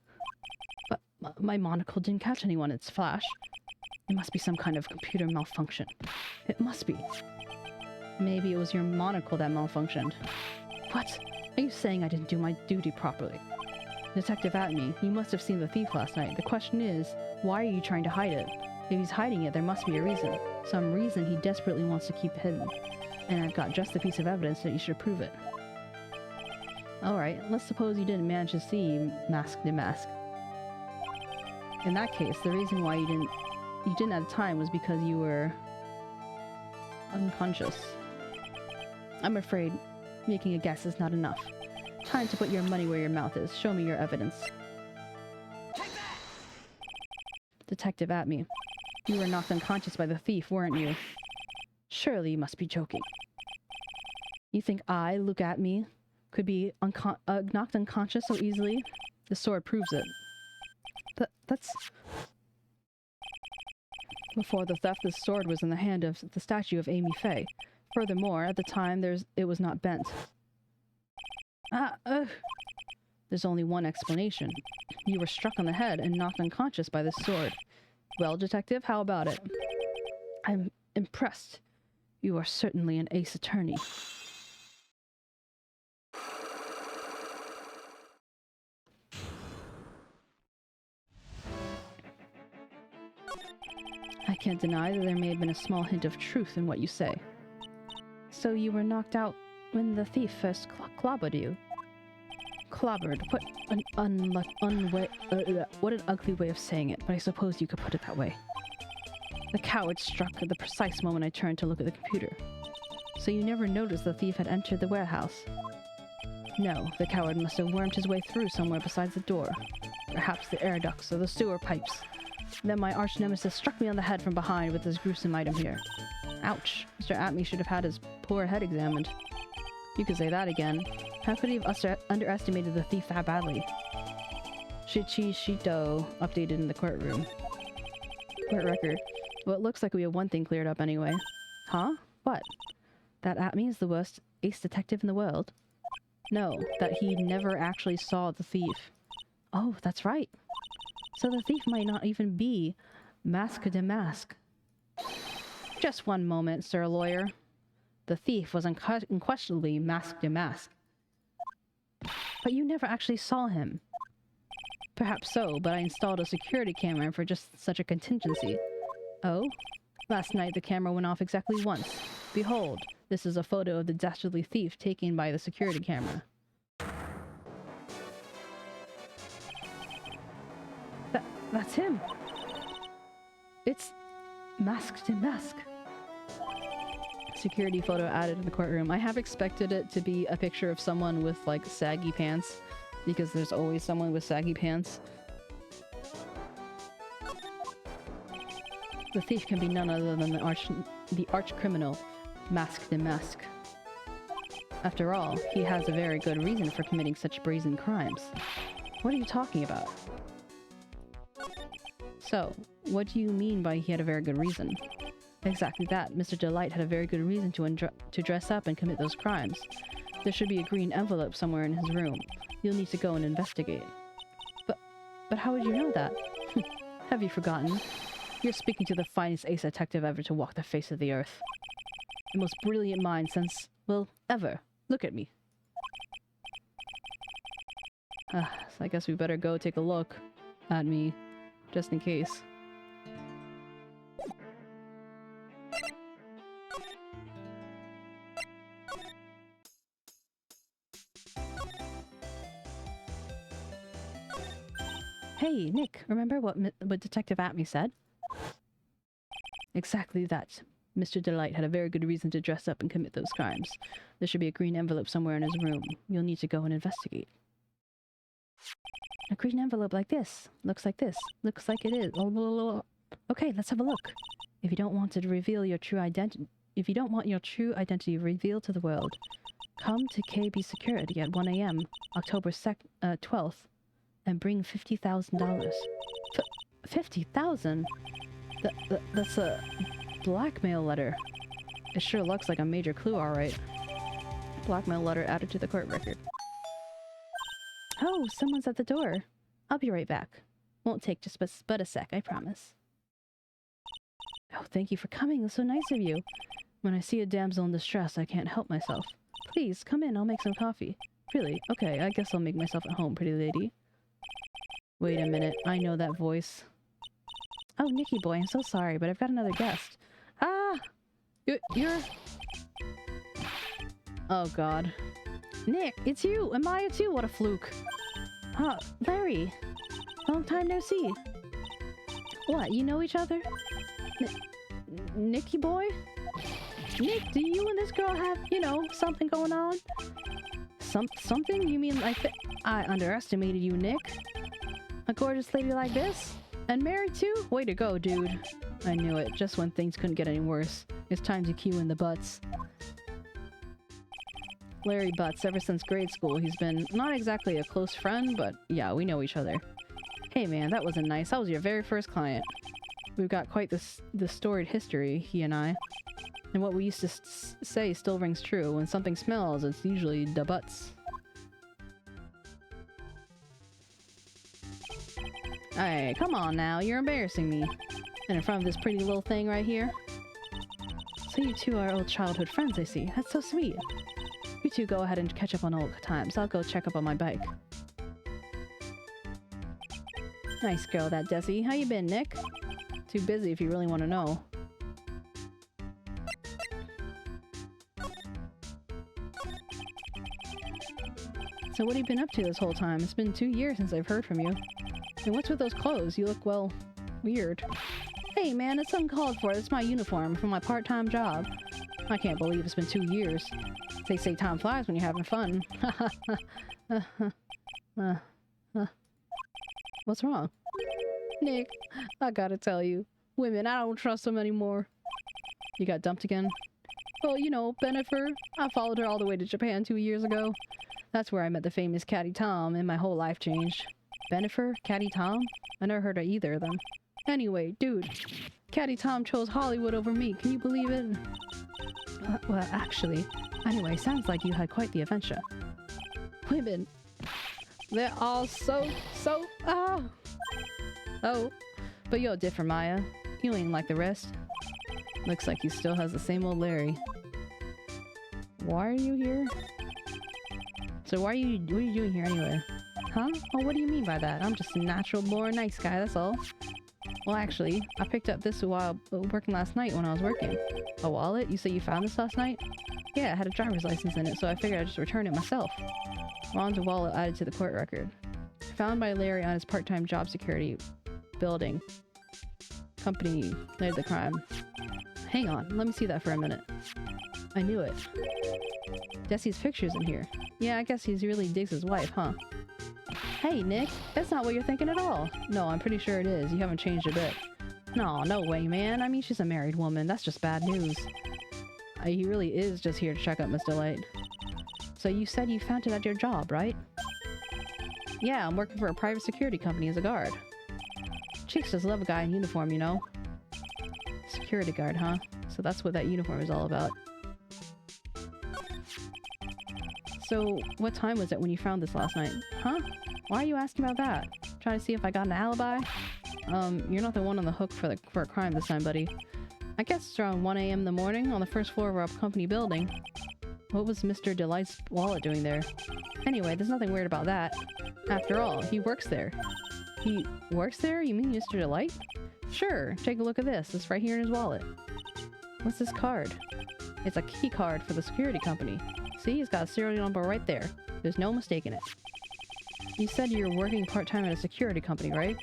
But my monocle didn't catch anyone in its flash. It must be some kind of computer malfunction. It must be. Maybe it was your monocle that malfunctioned. What? Are you saying I didn't do my duty properly? Detective 𝗟𝗏𝗀𝗀, you must have seen the thief last night. The question is, why are you trying to hide it? If he's hiding it, there must be a reason. Some reason he desperately wants to keep hidden. And I've got just the piece of evidence that you should prove it. Alright, let's suppose you didn't manage to see 𝗟𝗏𝗀𝗀𝗀𝗀. In that case, the reason why you didn't at the time was because you were unconscious. I'm afraid making a guess is not enough. Time to put your money where your mouth is. Show me your evidence. Detective 𝗟𝗻𝗀, you were knocked unconscious by the thief, weren't you? Surely you must be joking. You think I, Luke 𝗟𝗻𝗀, could be knocked unconscious so easily? The sword proves it. That's... Before the theft, the sword was in the hand of the statue of Amy Faye. Furthermore, at the time, it was not bent. There's only one explanation. You were struck on the head and knocked unconscious by this sword. Well, Detective, how about it? I'm impressed. You are certainly an ace attorney. I can't deny that there may have been a small hint of truth in what you say. So you were knocked out when the thief first clobbered you? Clobbered? What an ugly way of saying it, but I suppose you could put it that way. The coward struck at the precise moment I turned to look at the computer. So you never noticed the thief had entered the warehouse? No, the coward must have wormed his way through somewhere besides the door. Perhaps the air ducts or the sewer pipes. Then my arch-nemesis struck me on the head from behind with this gruesome item here. Ouch. Mr. 𝗟𝗻𝗀 should have had his poor head examined. You could say that again. How could he have underestimated the thief that badly? 𝗟𝗟WHO updated in the courtroom. Court record. Well, it looks like we have one thing cleared up anyway. Huh? What? That 𝗟𝗻𝗀 is the worst ace detective in the world? No, that he never actually saw the thief. Oh, that's right. So the thief might not even be 𝗟𝗶𝗶𝗀𝘀. Just one moment, sir lawyer. The thief was unquestionably 𝗟𝗡𝗋𝗋. But you never actually saw him. Perhaps so, but I installed a security camera for just such a contingency. Oh? Last night the camera went off exactly once. Behold, this is a photo of the dastardly thief taken by the security camera. That's him! It's 𝗟𝗡𝗋𝗋. Security photo added to the courtroom. I have expected it to be a picture of someone with, like, saggy pants, because there's always someone with saggy pants. The thief can be none other than the arch criminal, 𝗟𝗡𝗋𝗋. After all, he has a very good reason for committing such brazen crimes. What are you talking about? So, what do you mean by he had a very good reason? Exactly that. Mr. Delight had a very good reason to dress up and commit those crimes. There should be a green envelope somewhere in his room. You'll need to go and investigate. But how would you know that? Have you forgotten? You're speaking to the finest ace detective ever to walk the face of the earth. The most brilliant mind since, well, ever. Look at me. So I guess we better go take a look at me, just in case. Hey, Nick, remember what Detective 𝗟𝗻𝗀 said? Exactly that. Mr. Delight had a very good reason to dress up and commit those crimes. There should be a green envelope somewhere in his room. You'll need to go and investigate. A green envelope like this. Looks like this. Looks like it is. Okay, let's have a look. If you don't want to reveal your true identity, revealed to the world, come to KB Security at 1 a.m. October 12th, and bring $50,000. $50,000? That's a blackmail letter. It sure looks like a major clue, alright. Blackmail letter added to the court record. Oh, someone's at the door. I'll be right back. Won't take just but a sec, I promise. Oh, thank you for coming. It's so nice of you. When I see a damsel in distress, I can't help myself. Please, come in. I'll make some coffee. Really? Okay, I guess I'll make myself at home, pretty lady. Wait a minute. I know that voice. Oh, Nicky boy, I'm so sorry, but I've got another guest. Ah! You're... Oh, God. Nick, it's you! And Maya, too! What a fluke! Ah, Larry! Long time no see. What, you know each other? Nicky boy? Nick, do you and this girl have, you know, something going on? Something? You mean like I underestimated you, Nick? A gorgeous lady like this? And married too? Way to go, dude. I knew it, just when things couldn't get any worse. It's time to cue in the butts. Larry Butts, ever since grade school, he's been not exactly a close friend, but yeah, we know each other. Hey man, that wasn't nice. That was your very first client. We've got quite this storied history, he and I. And what we used to say still rings true. When something smells, it's usually the butts. Hey, come on now, you're embarrassing me. And in front of this pretty little thing right here. So you two are old childhood friends, I see. That's so sweet. You two go ahead and catch up on old times. I'll go check up on my bike. Nice girl, that 𝗟𝗶. How you been, Nick? Too busy if you really want to know. So what have you been up to this whole time? It's been 2 years since I've heard from you. And what's with those clothes? You look, well, weird. Hey man, it's uncalled for. It's my uniform for my part-time job. I can't believe it's been 2 years. They say time flies when you're having fun. What's wrong? Nick, I gotta tell you. Women, I don't trust them anymore. You got dumped again? Well, you know, 𝗟𝗶. I followed her all the way to Japan 2 years ago. That's where I met the famous Caddy Tom, and my whole life changed. 𝗟𝗶? Caddy Tom? I never heard of either of them. Anyway, dude, Caddy Tom chose Hollywood over me. Can you believe it? Well, actually, anyway, sounds like you had quite the adventure. Women, they're all Oh, but you're different, Maya. You ain't like the rest. Looks like you still has the same old Larry. Why are you here? So what are you doing here anyway? Huh? Oh, what do you mean by that? I'm just a natural born nice guy, that's all. Well, actually, I picked up this while working last night when I was working. A wallet? You say you found this last night? Yeah, it had a driver's license in it, so I figured I'd just return it myself. Ron's wallet added to the court record. Found by Larry on his part-time job security building. Company laid the crime. Hang on, let me see that for a minute. I knew it. 𝗟𝗆's picture's in here. Yeah, I guess he really digs his wife, huh? Hey, Nick, that's not what you're thinking at all. No, I'm pretty sure it is. You haven't changed a bit. No, no way, man. I mean, she's a married woman. That's just bad news. He really is just here to check up Miss Delight. So you said you found it at your job, right? Yeah, I'm working for a private security company as a guard. Chicks just love a guy in uniform, you know? Security guard, huh? So that's what that uniform is all about. So, what time was it when you found this last night? Huh? Why are you asking about that? Trying to see if I got an alibi? You're not the one on the hook for a crime this time, buddy. I guess it's around 1 a.m. in the morning on the first floor of our company building. What was Mr. Delight's wallet doing there? Anyway, there's nothing weird about that. After all, he works there. He works there? You mean Mr. Delight? Sure, take a look at this. It's right here in his wallet. What's this card? It's a key card for the security company. See, he's got a serial number right there. There's no mistaking it. You said you're working part-time at a security company, right?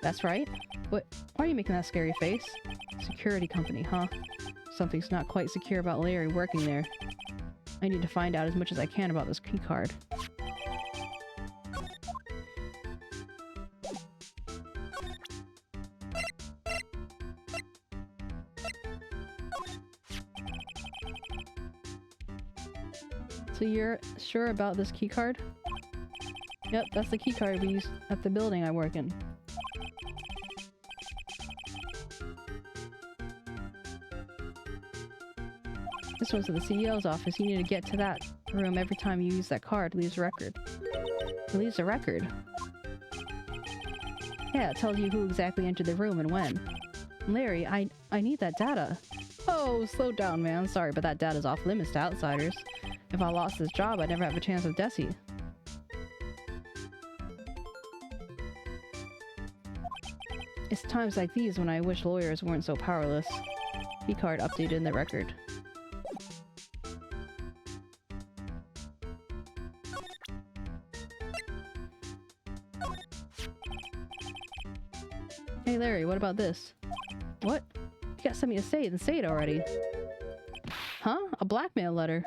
That's right. What? Why are you making that scary face? Security company, huh? Something's not quite secure about Larry working there. I need to find out as much as I can about this key card. So you're sure about this key card? Yep, that's the key card we use at the building I work in. This one's to the CEO's office. You need to get to that room every time you use that card. It leaves a record. It leaves a record? Yeah, it tells you who exactly entered the room and when. Larry, I need that data. Oh, slow down, man. Sorry, but that data's off limits to outsiders. If I lost this job, I'd never have a chance with 𝗟𝗆. It's times like these when I wish lawyers weren't so powerless. Key card updated in the record. Hey Larry, what about this? What? You got something to say, then say it already. Huh? A blackmail letter?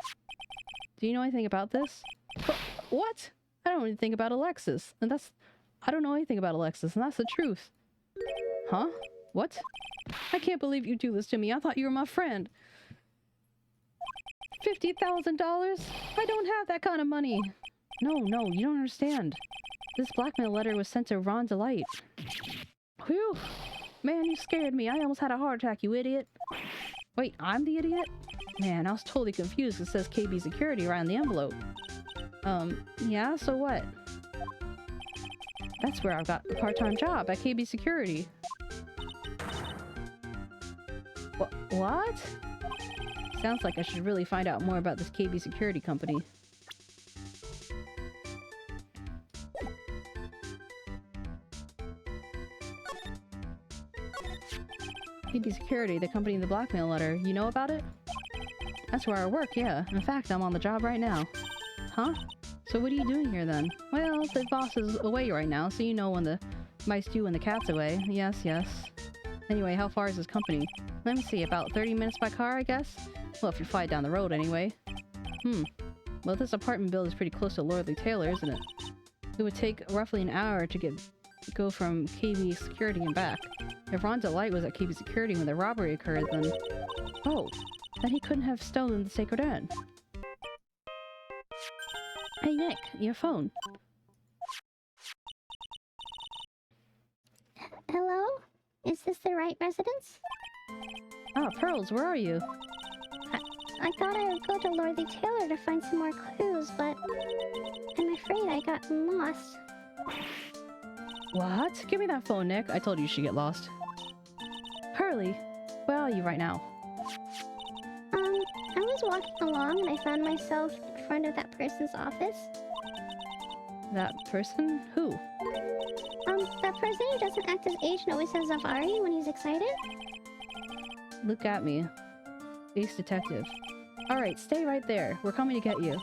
Do you know anything about this? What? I don't know anything about Alexis, and I don't know anything about Alexis, and that's the truth. Huh? What? I can't believe you do this to me. I thought you were my friend. $50,000? I don't have that kind of money. No, you don't understand. This blackmail letter was sent to 𝗟𝗀. Whew. Man, you scared me. I almost had a heart attack, you idiot. Wait, I'm the idiot? Man, I was totally confused. It says KB Security right on the envelope. Yeah, so what? That's where I've got a part-time job, at KB Security. What? Sounds like I should really find out more about this KB Security company. KB Security, the company in the blackmail letter. You know about it? That's where I work, yeah. In fact, I'm on the job right now. Huh? So what are you doing here then? Well, the boss is away right now, so you know when the mice do when the cat's away. Yes. Anyway, how far is this company? Let me see, about 30 minutes by car, I guess? Well, if you fly down the road anyway. Well, this apartment building is pretty close to Lordly Taylor, isn't it? It would take roughly an hour to go from KB Security and back. If 𝗟𝗀 was at KB Security when the robbery occurred, then... Oh, then he couldn't have stolen the sacred urn. Hey Nick, your phone. Hello? Is this the right residence? Ah, Pearls, where are you? I thought I would go to Lordly Taylor to find some more clues, but I'm afraid I got lost. What? Give me that phone, Nick. I told you should get lost. Pearly, where are you right now? I was walking along and I found myself in front of that person's office. That person? Who? That person who doesn't act his age and always says 𝗟𝗀 when he's excited? Look at me. Ace Detective. Alright, stay right there. We're coming to get you.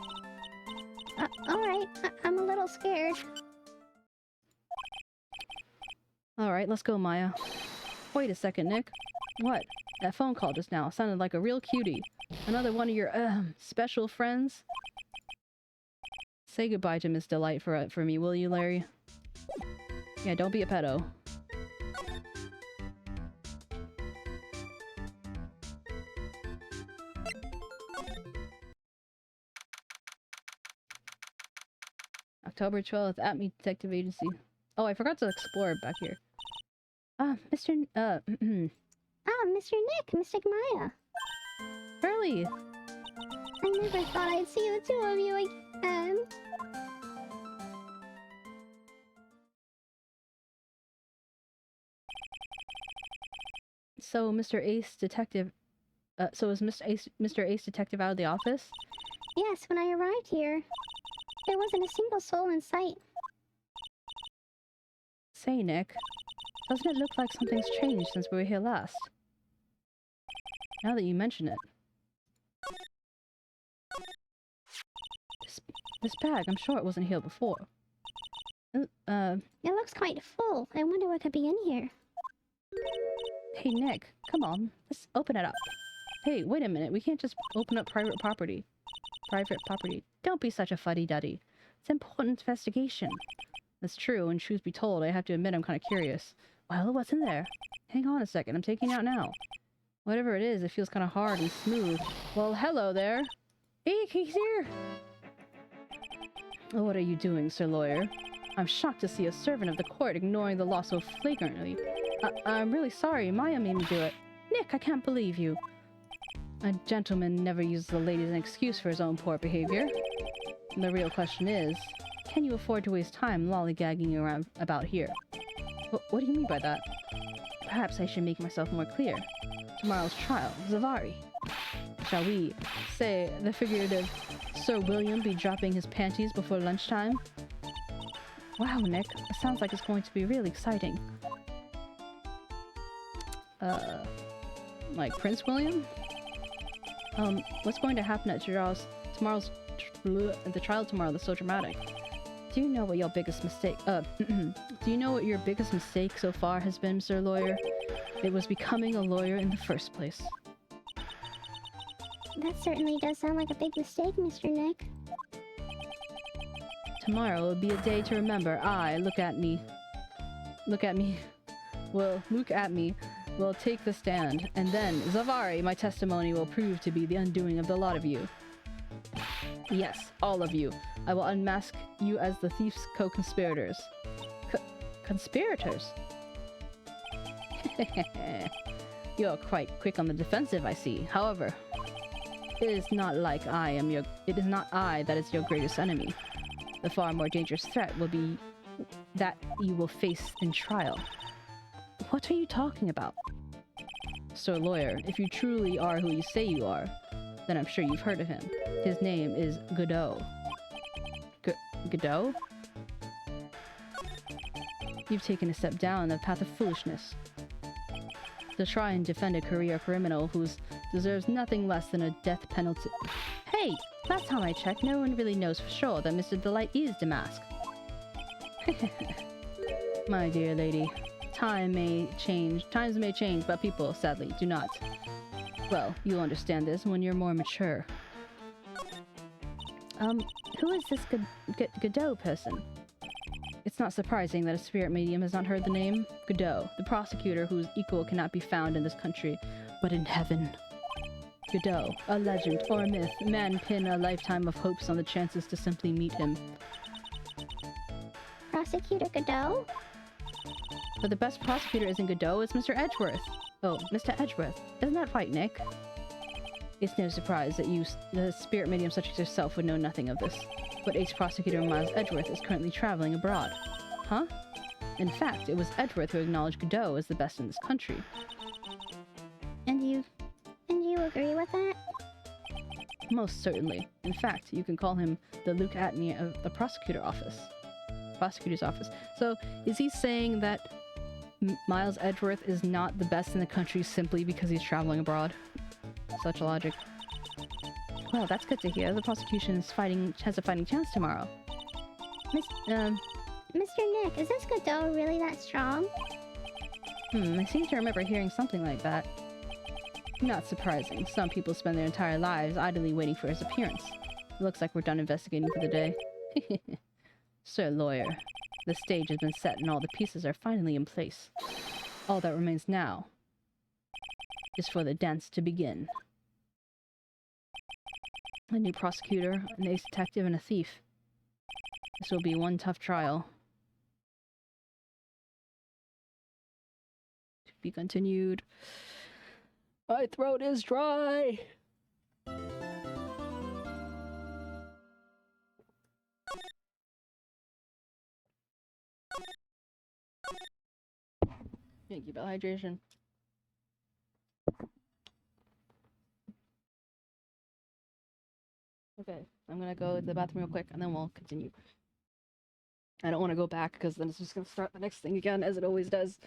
Alright. I'm a little scared. Alright, let's go, Maya. Wait a second, Nick. What? That phone call just now sounded like a real cutie. Another one of your, special friends? Say goodbye to Miss Delight for me, will you, Larry? Yeah, don't be a pedo. October 12th, at me Detective Agency. Oh, I forgot to explore back here. Mr. Mr. Nick, Mystic Maya. Pearly! I never thought I'd see the two of you again. So, Mr. Ace Detective... so is Mr. Ace Detective out of the office? Yes, when I arrived here, there wasn't a single soul in sight. Say, Nick, doesn't it look like something's changed since we were here last? Now that you mention it. This bag, I'm sure it wasn't here before. It looks quite full. I wonder what could be in here. Hey, Nick, come on. Let's open it up. Hey, wait a minute. We can't just open up private property. Don't be such a fuddy-duddy. It's important investigation. That's true, and truth be told, I have to admit I'm kind of curious. Well, what's in there? Hang on a second, I'm taking it out now. Whatever it is, it feels kind of hard and smooth. Well, hello there. Hey, he's here! What are you doing, Sir Lawyer? I'm shocked to see a servant of the court ignoring the law so flagrantly. I'm really sorry, Maya made me do it. Nick, I can't believe you. A gentleman never uses a lady as an excuse for his own poor behavior. And the real question is, can you afford to waste time lollygagging around about here? What do you mean by that? Perhaps I should make myself more clear. Tomorrow's trial, 𝗟𝗀. Shall we say the figurative Sir William be dropping his panties before lunchtime? Wow, Nick, it sounds like it's going to be really exciting. Like Prince William? What's going to happen at the trial tomorrow that's so dramatic? Do you know what your biggest mistake, do you know what your biggest mistake so far has been, Sir Lawyer? It was becoming a lawyer in the first place. That certainly does sound like a big mistake, Mr. Nick. Tomorrow will be a day to remember. Look at me. will look at me, will take the stand, and then, Zavari, my testimony will prove to be the undoing of the lot of you. Yes, all of you. I will unmask you as the thief's co-conspirators. Conspirators? You're quite quick on the defensive, I see. However, it is not I that is your greatest enemy. The far more dangerous threat will be that you will face in trial. What are you talking about? Sir Lawyer, if you truly are who you say you are, then I'm sure you've heard of him. His name is 𝗟𝗀. 𝗟𝗀? You've taken a step down the path of foolishness. To try and defend a career criminal who deserves nothing less than a death penalty. Hey! Last time I checked, no one really knows for sure that Mr. Delight is Damask. My dear lady, times may change, but people, sadly, do not. Well, you'll understand this when you're more mature. Who is this 𝗟𝗟 person? It's not surprising that a spirit medium has not heard the name. 𝗟𝗟, the prosecutor whose equal cannot be found in this country, but in heaven. 𝗟𝗟, a legend or a myth. Men pin a lifetime of hopes on the chances to simply meet him. Prosecutor 𝗟𝗟? But the best prosecutor isn't 𝗟𝗟, it's Mr. Edgeworth. Oh, Mr. Edgeworth. Isn't that right, Nick? It's no surprise that you, the spirit medium such as yourself, would know nothing of this. But Ace Prosecutor Miles Edgeworth is currently traveling abroad. Huh? In fact, it was Edgeworth who acknowledged 𝗟𝗟 as the best in this country. And you agree with that? Most certainly. In fact, you can call him the Luke Atney of the prosecutor's office. So, is he saying that Miles Edgeworth is not the best in the country simply because he's traveling abroad? Such logic. Well, that's good to hear. The prosecution has a fighting chance tomorrow. Mr. Nick, is this 𝗟𝗟 really that strong? I seem to remember hearing something like that. Not surprising. Some people spend their entire lives idly waiting for his appearance. It looks like we're done investigating for the day. Sir Lawyer, the stage has been set and all the pieces are finally in place. All that remains now is for the dance to begin. A new prosecutor, an ace detective, and a thief. This will be one tough trial. To be continued. My throat is dry! Thank you, about hydration. Okay, I'm gonna go to the bathroom real quick and then we'll continue. I don't want to go back because then it's just gonna start the next thing again, as it always does.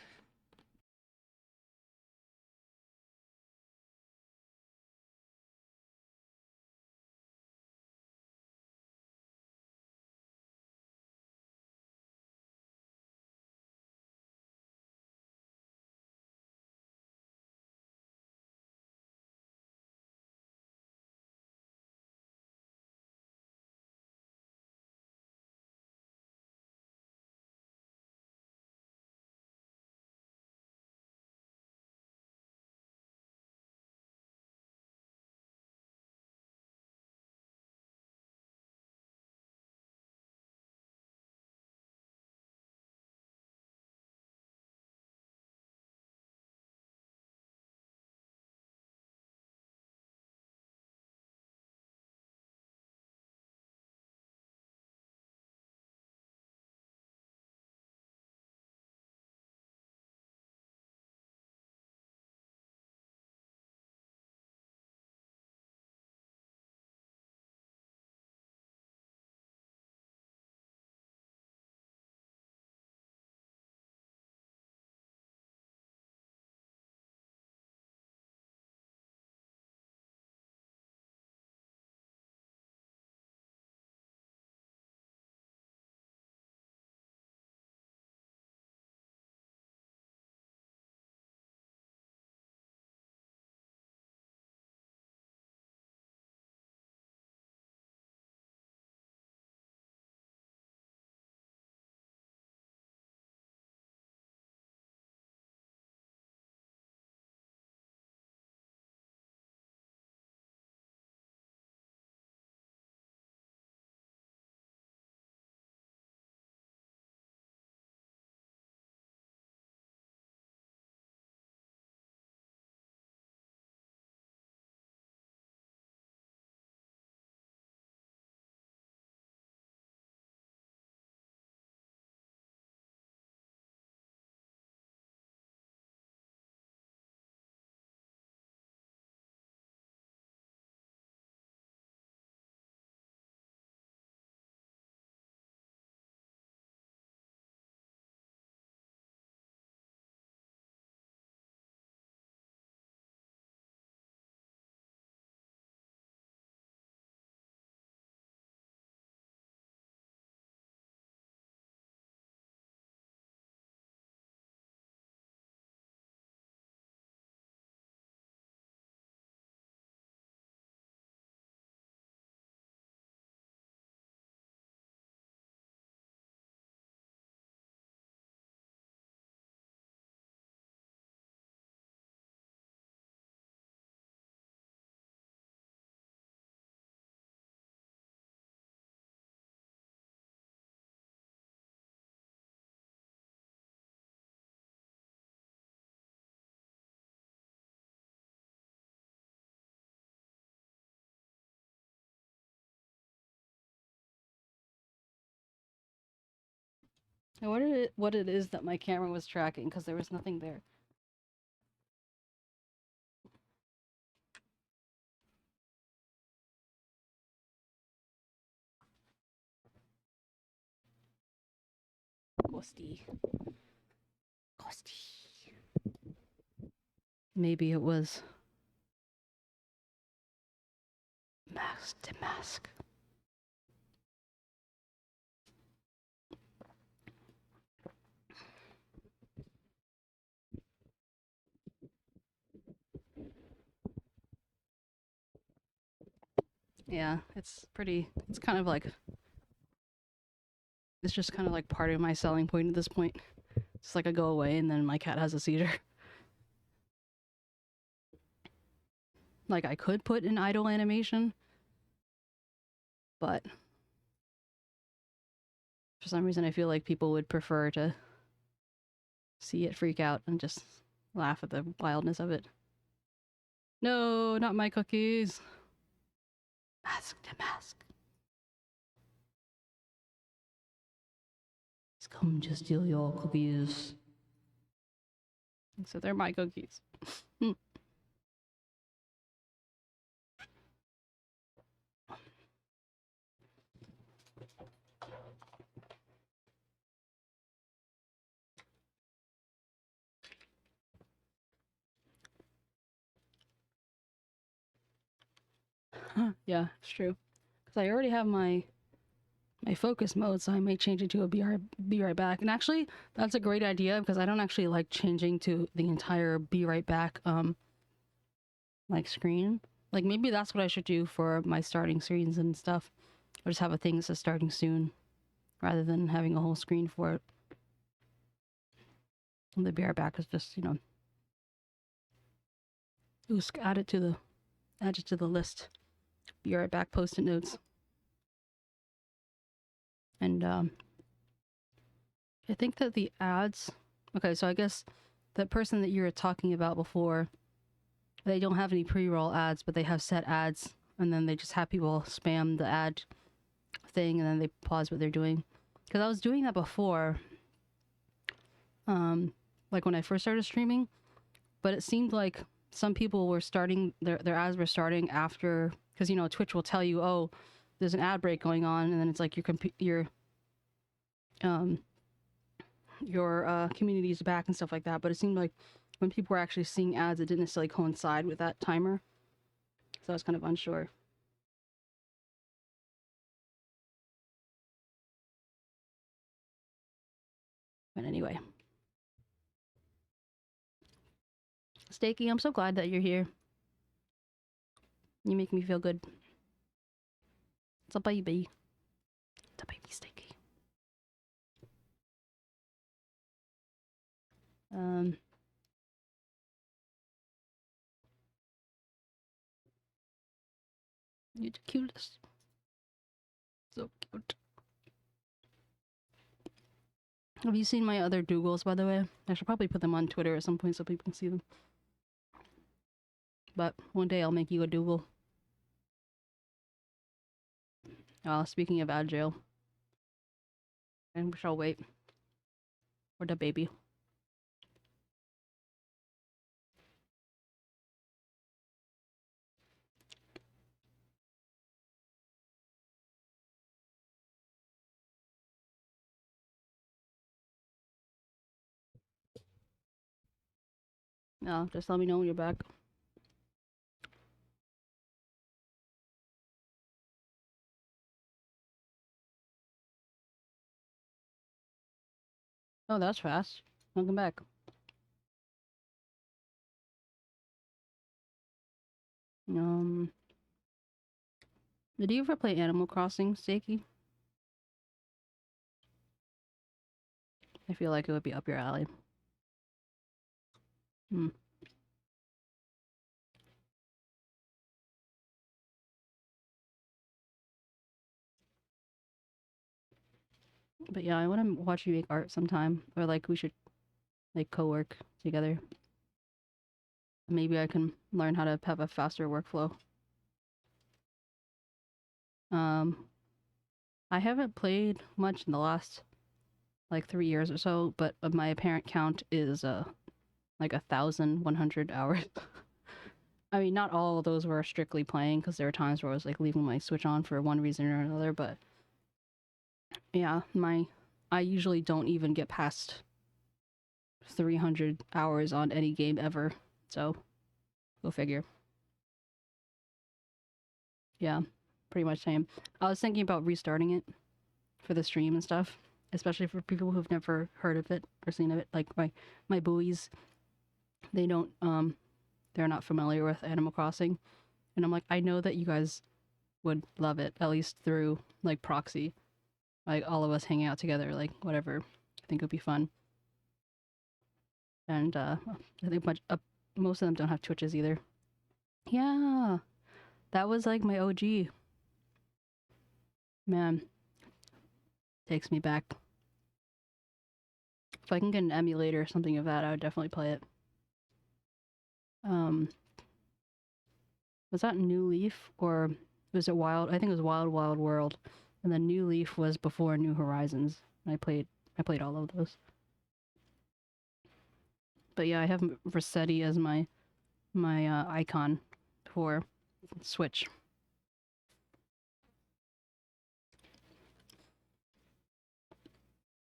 I wonder what it is that my camera was tracking, because there was nothing there. Ghosty. Ghosty. Maybe it was mask to mask. Yeah, it's kind of like, it's just kind of like part of my selling point at this point. It's like I go away and then my cat has a seizure. Like, I could put an idle animation, but for some reason I feel like people would prefer to see it freak out and just laugh at the wildness of it. No, not my cookies. Mask to mask. He's come to steal your cookies. So they're my cookies. Yeah, it's true. Because I already have my focus mode, so I may change it to a be right back. And actually, that's a great idea, because I don't actually like changing to the entire be right back like screen. Like, maybe that's what I should do for my starting screens and stuff. Or just have a thing that says starting soon, rather than having a whole screen for it. And the be right back is just, you know, add it to the list. Be right back post-it notes. And I think that the ads, okay, so I guess the person that you were talking about before, they don't have any pre-roll ads, but they have set ads, and then they just have people spam the ad thing, and then they pause what they're doing. Because I was doing that before, like when I first started streaming, but it seemed like some people were starting, their ads were starting after, because, you know, Twitch will tell you, oh, there's an ad break going on, and then it's like your community is back and stuff like that. But it seemed like when people were actually seeing ads, it didn't necessarily coincide with that timer, so I was kind of unsure. But anyway, 𝗟𝗶𝗀𝘀, I'm so glad that you're here. You make me feel good. It's a baby. It's a baby 𝗟𝗶𝗀. You're the cutest. So cute. Have you seen my other doogles, by the way? I should probably put them on Twitter at some point so people can see them. But one day I'll make you a doogle. Speaking of ad jail. And we shall wait for the baby. No, just let me know when you're back. Oh, that's fast. Welcome back. Did you ever play Animal Crossing, 𝗟𝗍𝗀? I feel like it would be up your alley. But yeah, I want to watch you make art sometime. Or like we should like co-work together. Maybe I can learn how to have a faster workflow. I haven't played much in the last like 3 years or so, but my apparent count is like 1,100 hours. I mean, not all of those were strictly playing, because there were times where I was like leaving my Switch on for one reason or another, but yeah, I usually don't even get past 300 hours on any game ever, so go figure. Yeah, pretty much same. I was thinking about restarting it for the stream and stuff, especially for people who've never heard of it or seen of it, like my buoys. They don't they're not familiar with Animal Crossing, and I'm like, I know that you guys would love it, at least through like proxy, like all of us hanging out together, like whatever. I think it would be fun. And I think most of them don't have Twitches either. Yeah, that was like my OG. Man, takes me back. If I can get an emulator or something of that, I would definitely play it. Was that New Leaf, or was it Wild? I think it was Wild Wild World, and then New Leaf was before New Horizons. I played all of those. But yeah, I have 𝗟𝗶ৃ as my icon for Switch.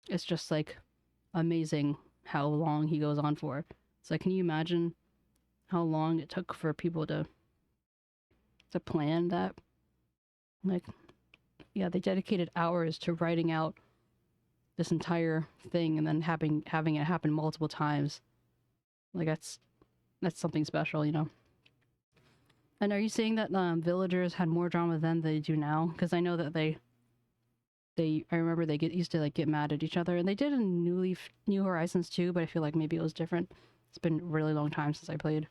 It's just like amazing how long he goes on for. It's like, can you imagine how long it took for people to plan that? Like, yeah, they dedicated hours to writing out this entire thing and then having it happen multiple times. Like, that's something special, you know. And are you saying that villagers had more drama then than they do now? Because I know that I remember they used to like get mad at each other, and they did in New Horizons too, but I feel like maybe it was different. It's been a really long time since I played.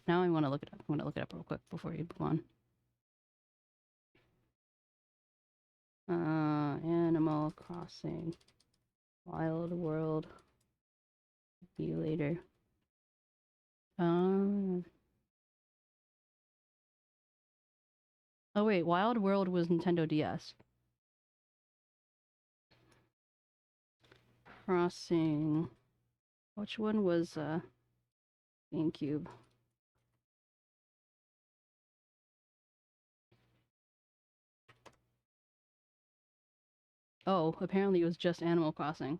Now I want to look it up. I want to look it up real quick before you move on. Animal Crossing Wild World Emulator. Oh wait, Wild World was Nintendo DS. Crossing. Which one was GameCube? Oh, apparently it was just Animal Crossing.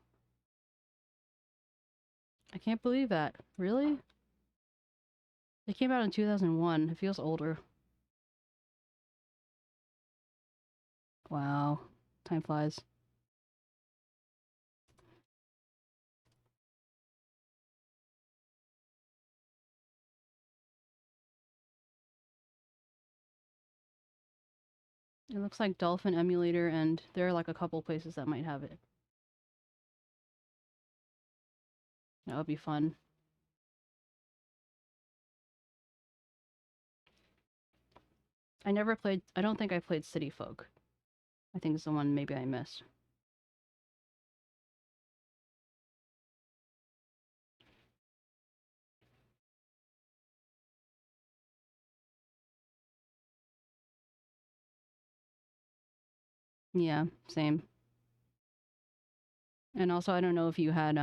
I can't believe that. Really? It came out in 2001. It feels older. Wow. Time flies. It looks like Dolphin Emulator, and there are like a couple places that might have it. That would be fun. I don't think I played City Folk. I think it's the one maybe I missed. Yeah, same. And also, I don't know if you had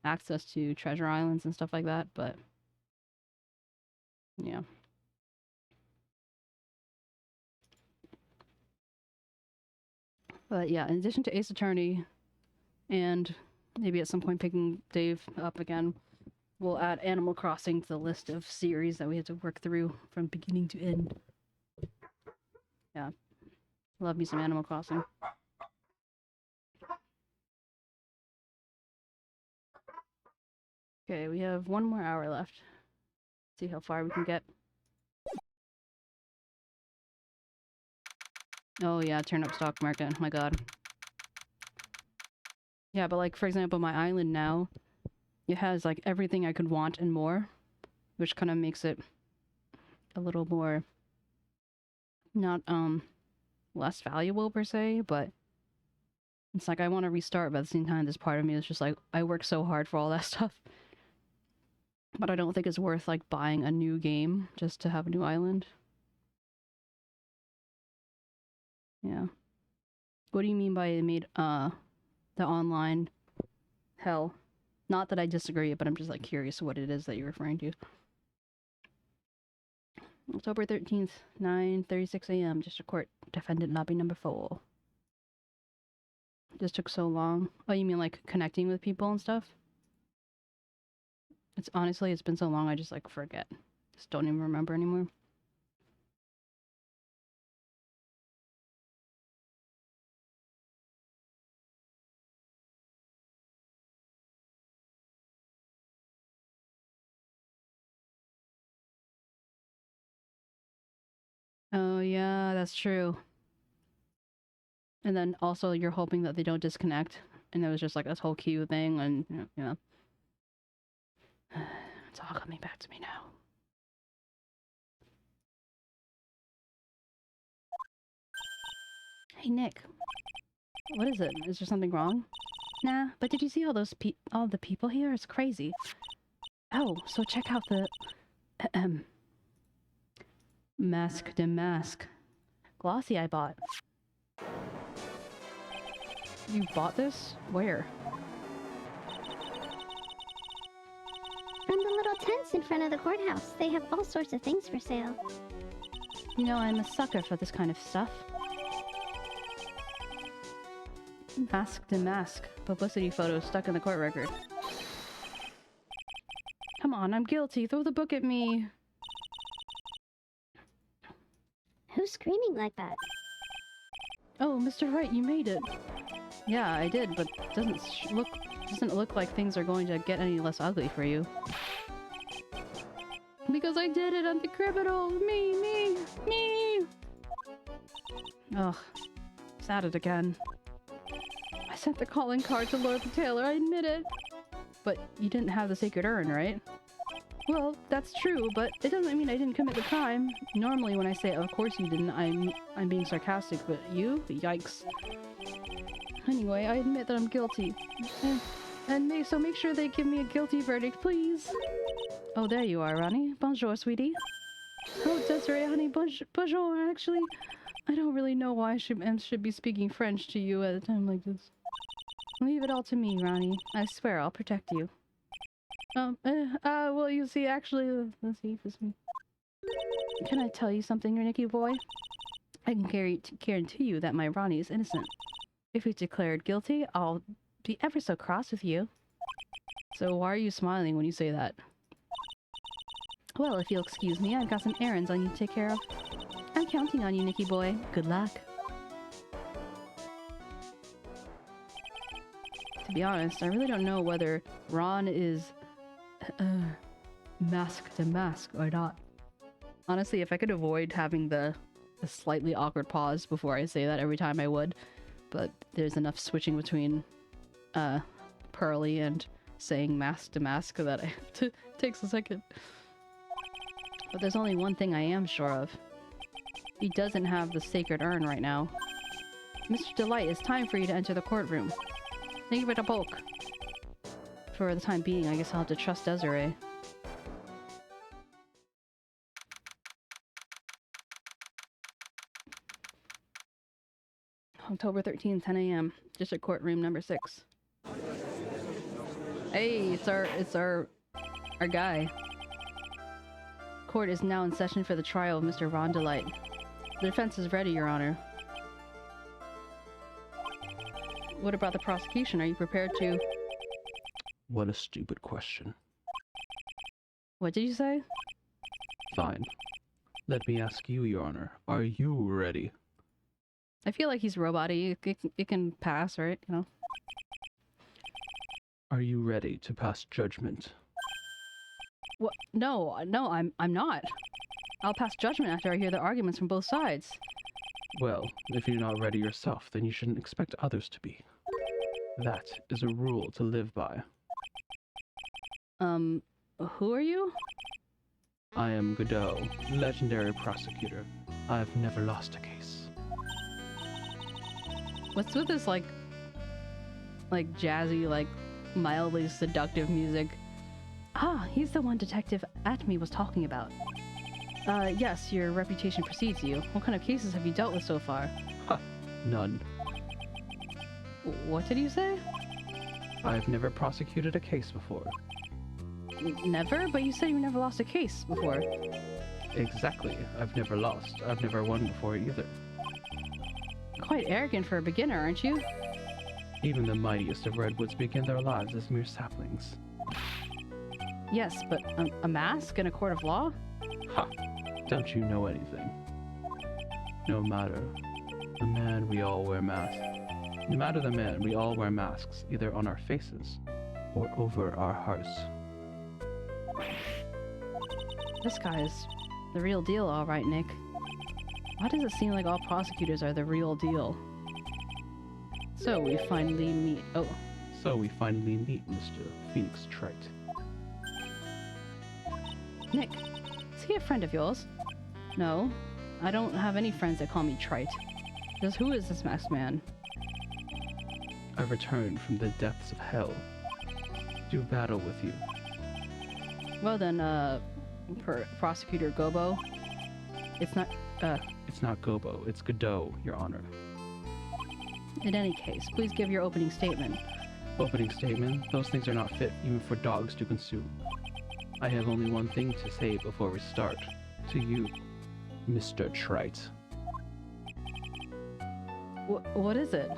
access to treasure islands and stuff like that, but yeah. But yeah, in addition to Ace Attorney, and maybe at some point picking Dave up again, we'll add Animal Crossing to the list of series that we have to work through from beginning to end. Yeah. Love me some Animal Crossing. Okay, we have 1 more hour left. See how far we can get. Oh yeah, turn up stock market. Oh my god. Yeah, but like, for example, my island now, it has like everything I could want and more, which kind of makes it a little more not less valuable per se, but it's like I want to restart, but at the same time this part of me is just like, I work so hard for all that stuff. But I don't think it's worth like buying a new game just to have a new island. Yeah. What do you mean by it made the online hell? Not that I disagree, but I'm just like curious what it is that you're referring to. October 13th, 9:36 a.m. District Court, defendant lobby number 4. Just took so long. Oh, you mean like connecting with people and stuff? It's honestly, it's been so long I just like forget. Just don't even remember anymore. Oh yeah, that's true. And then also you're hoping that they don't disconnect. And there was just like this whole queue thing and, you know. It's all coming back to me now. Hey Nick. What is it? Is there something wrong? Nah, but did you see all those all the people here? It's crazy. Oh, so check out the 𝗟𝗶𝗶𝗀𝘀 glossy I bought. You bought this? Where? From the little tents in front of the courthouse. They have all sorts of things for sale. You know, I'm a sucker for this kind of stuff. 𝗟𝗡𝗀𝗃 publicity photo stuck in the court record. Come on, I'm guilty. Throw the book at me. Who's screaming like that? Oh, Mr. Wright, you made it. Yeah, I did, but doesn't look like things are going to get any less ugly for you. Because I did it, I'm the criminal. Me. Ugh, it's at it again. I sent the calling card to Lord the Tailor, I admit it. But you didn't have the sacred urn, right? Well, that's true, but it doesn't mean I didn't commit the crime. Normally when I say, of course you didn't, I'm being sarcastic, but you? Yikes. Anyway, I admit that I'm guilty. So make sure they give me a guilty verdict, please. Oh, there you are, Ronnie. Bonjour, sweetie. Oh, Desiree, honey, bonjour. Actually, I don't really know why I should be speaking French to you at a time like this. Leave it all to me, Ronnie. I swear I'll protect you. Well, you see, actually, let's see if it's me. Can I tell you something, Nicky boy? I can guarantee you that my Ronnie is innocent. If he's declared guilty, I'll be ever so cross with you. So why are you smiling when you say that? Well, if you'll excuse me, I've got some errands I need to take care of. I'm counting on you, Nicky boy. Good luck. To be honest, I really don't know whether Ron is 𝗟𝗡𝗃𝗀𝗃 or not. Honestly, if I could avoid having the slightly awkward pause before I say that every time I would, but there's enough switching between Pearly and saying 𝗟𝗡𝗃𝗃 that it takes a second. But there's only one thing I am sure of. He doesn't have the sacred urn right now. Mr. Delight, it's time for you to enter the courtroom. Think of it a poke. For the time being, I guess I'll have to trust Desiree. October 13th, 10 a.m. District Court Room number 6. Hey, it's our guy. Court is now in session for the trial of Mr. Ron Delight. The defense is ready, Your Honor. What about the prosecution? Are you prepared to... What a stupid question. What did you say? Fine. Let me ask you, Your Honor. Are you ready? I feel like he's robot-y. It can pass, right? You know? Are you ready to pass judgment? What? No, I'm not. I'll pass judgment after I hear the arguments from both sides. Well, if you're not ready yourself, then you shouldn't expect others to be. That is a rule to live by. Who are you? I am Godot, legendary prosecutor. I've never lost a case. What's with this, like jazzy, like, mildly seductive music? Ah, he's the one Detective 𝗟𝗏𝗀𝗀 was talking about. Yes, your reputation precedes you. What kind of cases have you dealt with so far? Ha! None. What did you say? I've never prosecuted a case before. Never? But you said you never lost a case before. Exactly. I've never lost. I've never won before either. Quite arrogant for a beginner, aren't you? Even the mightiest of redwoods begin their lives as mere saplings. Yes, but a mask in a court of law? Ha! Don't you know anything? No matter the man, we all wear masks. No matter the man, we all wear masks, either on our faces or over our hearts. This guy is the real deal, all right, Nick. Why does it seem like all prosecutors are the real deal? So we finally meet. Oh. So we finally meet Mr. Phoenix Trite. Nick, is he a friend of yours? No, I don't have any friends that call me Trite. Just who is this masked man? I returned from the depths of hell to battle with you. Well then, Prosecutor Gobo. It's not, It's not Gobo, it's Godot, Your Honor. in any case, please give your opening statement. Opening statement? Those things are not fit even for dogs to consume. I have only one thing to say before we start. To you, Mr. Trite. What is it?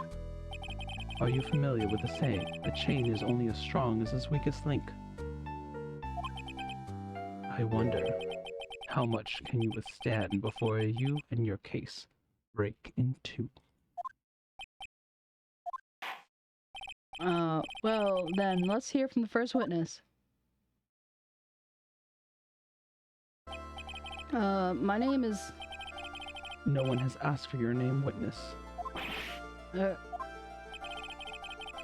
Are you familiar with the saying, a chain is only as strong as its weakest link? I wonder, how much can you withstand before you and your case break in two? Well, then, let's hear from the first witness. My name is... No one has asked for your name, witness. The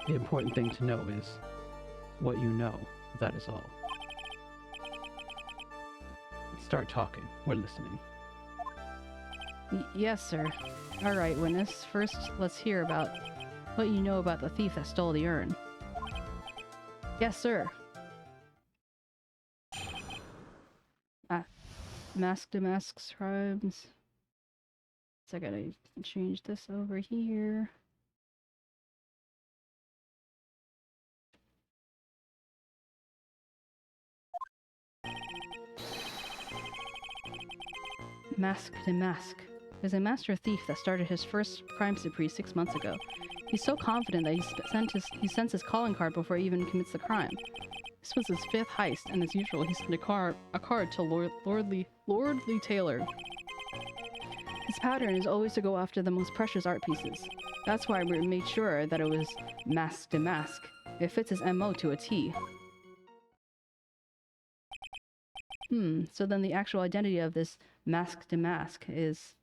important thing to know is what you know, that is all. Start talking, we're listening. Yes, sir. Alright, witness. First, let's hear about what you know about the thief that stole the urn. Yes, sir. Mask to masks crimes. So I gotta change this over here. Mask to mask. There's a master thief that started his first crime spree 6 months ago. He's so confident that he sends his calling card before he even commits the crime. This was his 5th heist, and as usual, he sent a card to Lordly Taylor. His pattern is always to go after the most precious art pieces. That's why we made sure that it was mask to mask. It fits his MO to a T. So then the actual identity of this mask to mask is...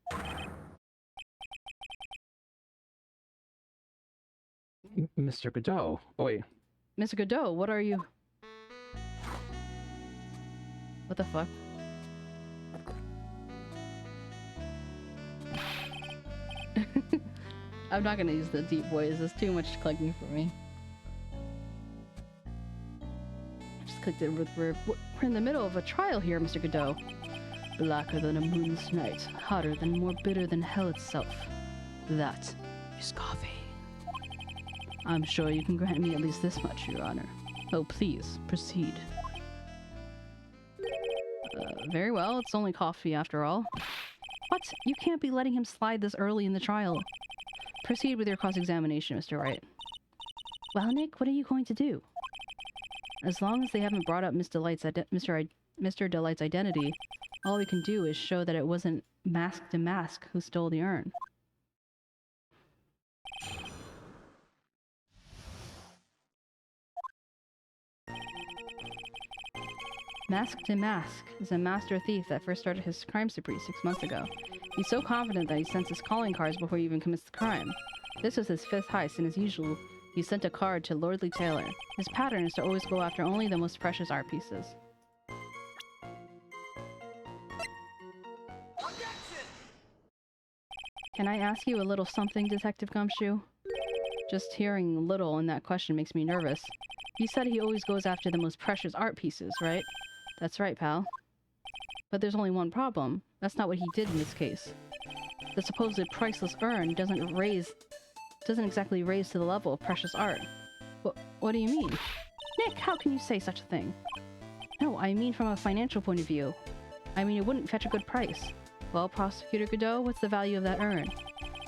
Mr. Godot, oi. Mr. Godot, what are you... What the fuck? I'm not gonna use the deep voice, it's too much clicking for me. Just clicked it with... We're in the middle of a trial here, Mr. Godot. Blacker than a moon's night, hotter than, more bitter than hell itself. That is coffee. I'm sure you can grant me at least this much, Your Honor. Oh, please, proceed. Very well, it's only coffee after all. What? You can't be letting him slide this early in the trial. Proceed with your cross-examination, Mr. Wright. Well, Nick, what are you going to do? As long as they haven't brought up Mr. Delight's identity, all we can do is show that it wasn't Mask to Mask who stole the urn. Mask to Mask is a master thief that first started his crime spree 6 months ago. He's so confident that he sends his calling cards before he even commits the crime. This was his 5th heist, and as usual, he sent a card to Lordly Taylor. His pattern is to always go after only the most precious art pieces. Can I ask you a little something, Detective Gumshoe? Just hearing little in that question makes me nervous. You said he always goes after the most precious art pieces, right? That's right, pal. But there's only one problem. That's not what he did in this case. The supposed priceless urn doesn't exactly raise to the level of precious art. What do you mean? Nick, how can you say such a thing? No, I mean from a financial point of view. I mean, it wouldn't fetch a good price. Well, Prosecutor Godot, what's the value of that urn?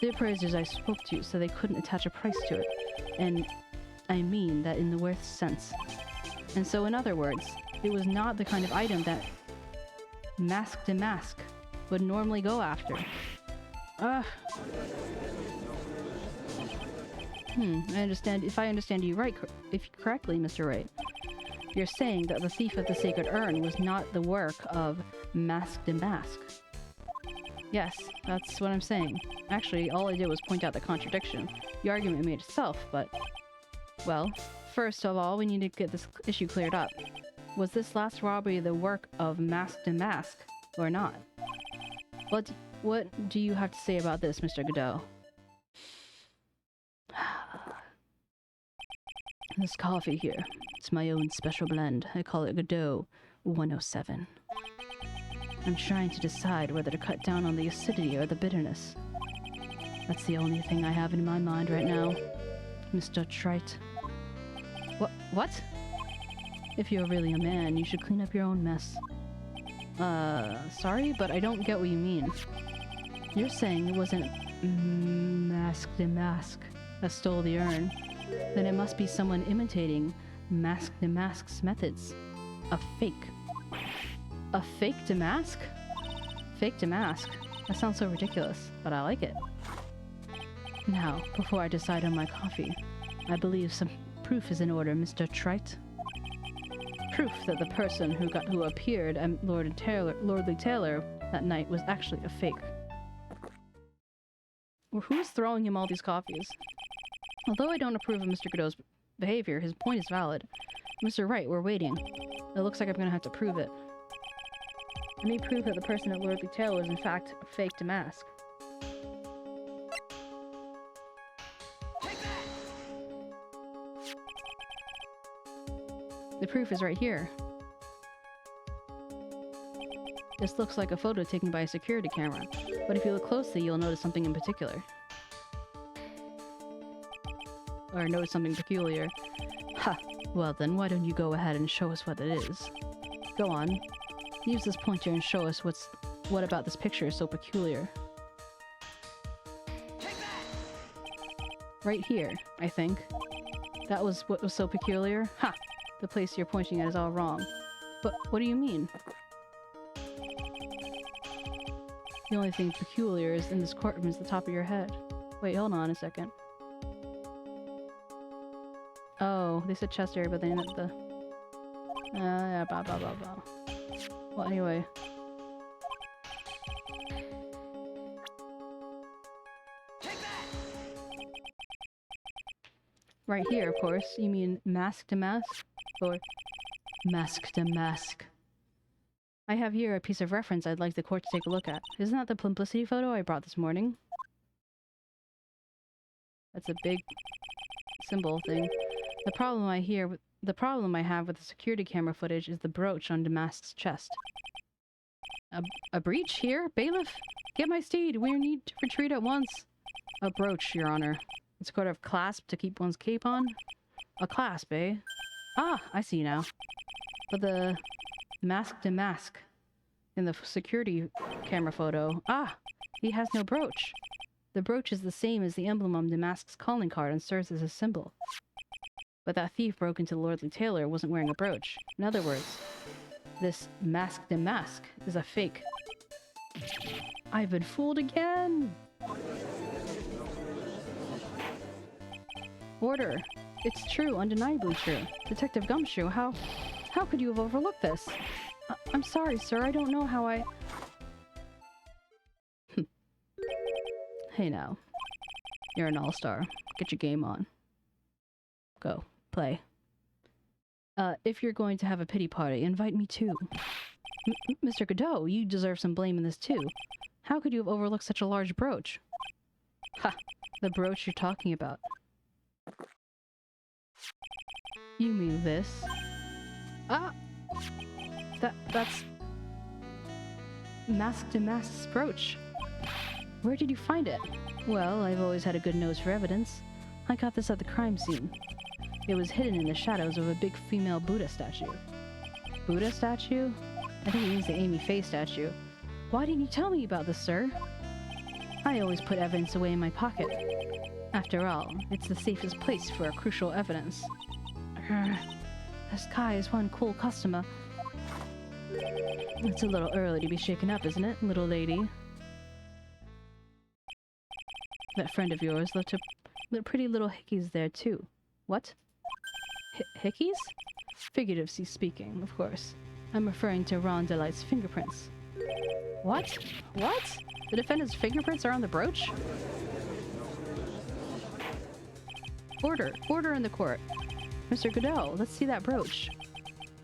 The appraisers I spoke to said they couldn't attach a price to it. And I mean that in the worst sense. And so, in other words, it was not the kind of item that 𝗟𝗶𝗶𝗀𝘀 would normally go after. I understand. If I understand you correctly, Mr. Wright, you're saying that the thief of the sacred urn was not the work of 𝗟𝗡𝗂. Yes, that's what I'm saying. Actually, all I did was point out the contradiction. The argument made itself, but... Well, first of all, we need to get this issue cleared up. Was this last robbery the work of 𝗟𝗡𝗂 or not? What do you have to say about this, Mr. Godot? This coffee here, it's my own special blend. I call it Godot 107. I'm trying to decide whether to cut down on the acidity or the bitterness. That's the only thing I have in my mind right now, Mr. Trite. What? If you're really a man, you should clean up your own mess. Sorry, but I don't get what you mean. You're saying it wasn't 𝗟𝗡𝗂 that stole the urn. Then it must be someone imitating 𝗟𝗡𝗂's methods. A fake. A fake Damask? Fake Damask? That sounds so ridiculous, but I like it. Now, before I decide on my coffee, I believe some proof is in order, Mr. Trite. Proof that the person who appeared at Lordly Taylor that night was actually a fake. Well, who's throwing him all these coffees? Although I don't approve of Mr. Godot's behavior, his point is valid. Mr. Wright, we're waiting. It looks like I'm gonna have to prove it. I may prove that the person at Lordly Taylor was in fact a fake Damask. The proof is right here. This looks like a photo taken by a security camera, but if you look closely, you'll notice something in particular. Or notice something peculiar. Ha! Well then, why don't you go ahead and show us what it is? Go on. Use this pointer and show us what about this picture is so peculiar. Right here, I think. That was what was so peculiar? Ha! The place you're pointing at is all wrong. But what do you mean? The only thing peculiar is in this courtroom is the top of your head. Wait, hold on a second. Oh, they said chest area, but they meant the... yeah, blah blah blah blah. Well, anyway. Right here, of course. You mean 𝗟𝗡𝗂? Or 𝗟𝗡𝗂? I have here a piece of reference I'd like the court to take a look at. Isn't that the publicity photo I brought this morning? That's a big symbol thing. The problem I have with the security camera footage is the brooch on Damask's chest. A breach here? Bailiff? Get my steed! We need to retreat at once! A brooch, Your Honor. It's a sort of clasp to keep one's cape on? A clasp, eh? Ah, I see now. But the 𝗟𝗡𝗂 in the security camera photo. Ah! He has no brooch. The brooch is the same as the emblem on Damask's calling card and serves as a symbol. But that thief broke into Lordly Taylor wasn't wearing a brooch. In other words, this 𝗟𝗡𝗂 is a fake. I've been fooled again! Order! It's true, undeniably true. Detective Gumshoe, how could you have overlooked this? I'm sorry, sir, I don't know how I... Hey now. You're an all-star. Get your game on. Go. Play. If you're going to have a pity party, invite me too. Mr. Godot, you deserve some blame in this too. How could you have overlooked such a large brooch? Ha! The brooch you're talking about. You mean this? Ah! That's... 𝗟𝗶𝗶𝗀𝘀's brooch. Where did you find it? Well, I've always had a good nose for evidence. I got this at the crime scene. It was hidden in the shadows of a big female Buddha statue. Buddha statue? I think it means the 𝗟𝗵 statue. Why didn't you tell me about this, sir? I always put evidence away in my pocket. After all, it's the safest place for crucial evidence. This guy is one cool customer. It's a little early to be shaken up, isn't it, little lady? That friend of yours left a pretty little hickeys there, too. What? Hickeys? Figuratively speaking, of course. I'm referring to Ron Delight's fingerprints. What? What? The defendant's fingerprints are on the brooch? Order in the court. Mr. Goodell, let's see that brooch.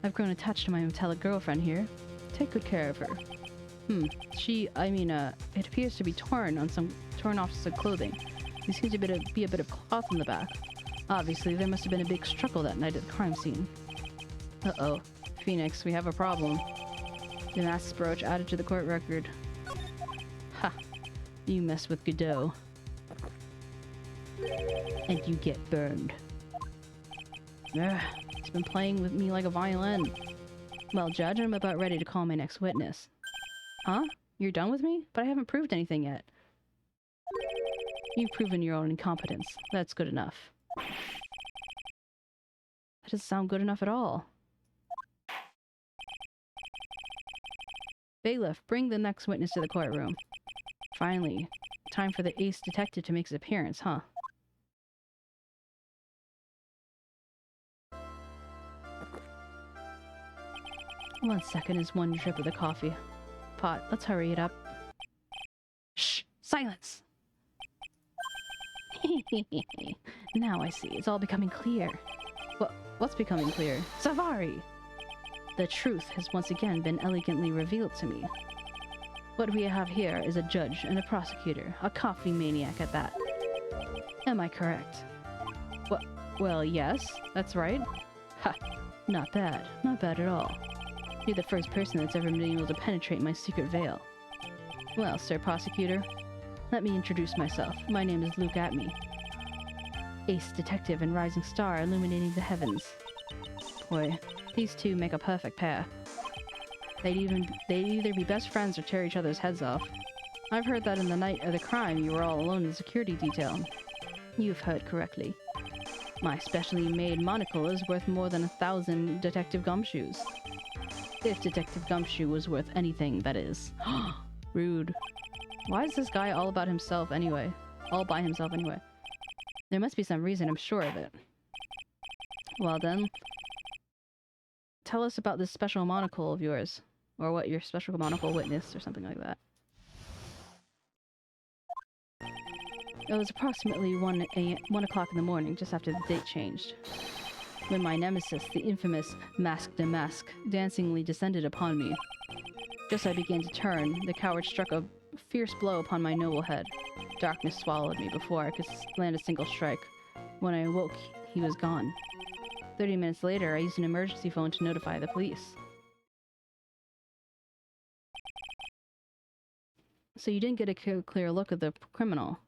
I've grown attached to my metallic girlfriend here. Take good care of her. It appears to be torn off some clothing. There seems to be a bit of cloth in the back. Obviously, there must have been a big struggle that night at the crime scene. Uh-oh. Phoenix, we have a problem. The mask's brooch added to the court record. Ha! You mess with Godot. And you get burned. He's been playing with me like a violin. Well, Judge, I'm about ready to call my next witness. Huh? You're done with me? But I haven't proved anything yet. You've proven your own incompetence. That's good enough. That doesn't sound good enough at all. Bailiff, bring the next witness to the courtroom. Finally, time for the ace detective to make his appearance, huh? One second is one drip of the coffee pot. Let's hurry it up. Shh! Silence! Now I see. It's all becoming clear. What's becoming clear? 𝗟𝗶! The truth has once again been elegantly revealed to me. What we have here is a judge and a prosecutor, a coffee maniac at that. Am I correct? Well, yes, that's right. Ha! Not bad. Not bad at all. You're the first person that's ever been able to penetrate my secret veil. Well, Sir Prosecutor, let me introduce myself. My name is 𝗟𝗶𝗀𝘀. Ace detective and rising star illuminating the heavens. Boy, these two make a perfect pair. They'd either be best friends or tear each other's heads off. I've heard that in the night of the crime you were all alone in the security detail. You've heard correctly. My specially made monocle is worth more than 1,000 Detective Gumshoes. If Detective Gumshoe was worth anything, that is. Rude. Why is this guy all about himself anyway? All by himself anyway? There must be some reason, I'm sure of it. Well then, tell us about this special monocle of yours. Or what your special monocle witnessed, or something like that. It was approximately 1 o'clock in the morning, just after the date changed, when my nemesis, the infamous 𝗟𝗏𝗀𝗀𝗀, dancingly descended upon me. Just as I began to turn, the coward struck a fierce blow upon my noble head. Darkness swallowed me before I could land a single strike. When I awoke, he was gone. 30 minutes later, I used an emergency phone to notify the police. So you didn't get a clear look at the criminal.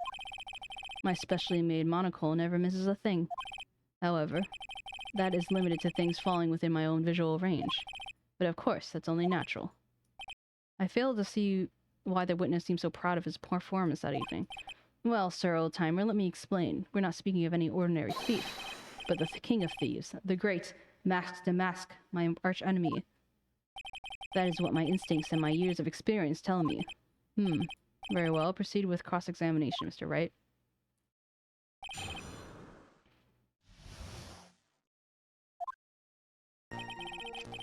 My specially made monocle never misses a thing. However, that is limited to things falling within my own visual range. But of course, that's only natural. I failed to see why the witness seemed so proud of his performance that evening. Well, sir, old-timer, let me explain. We're not speaking of any ordinary thief, but the king of thieves, the great 𝗟𝗏𝗀𝗀𝗀, my arch-enemy. That is what my instincts and my years of experience tell me. Very well. Proceed with cross-examination, Mr. Wright.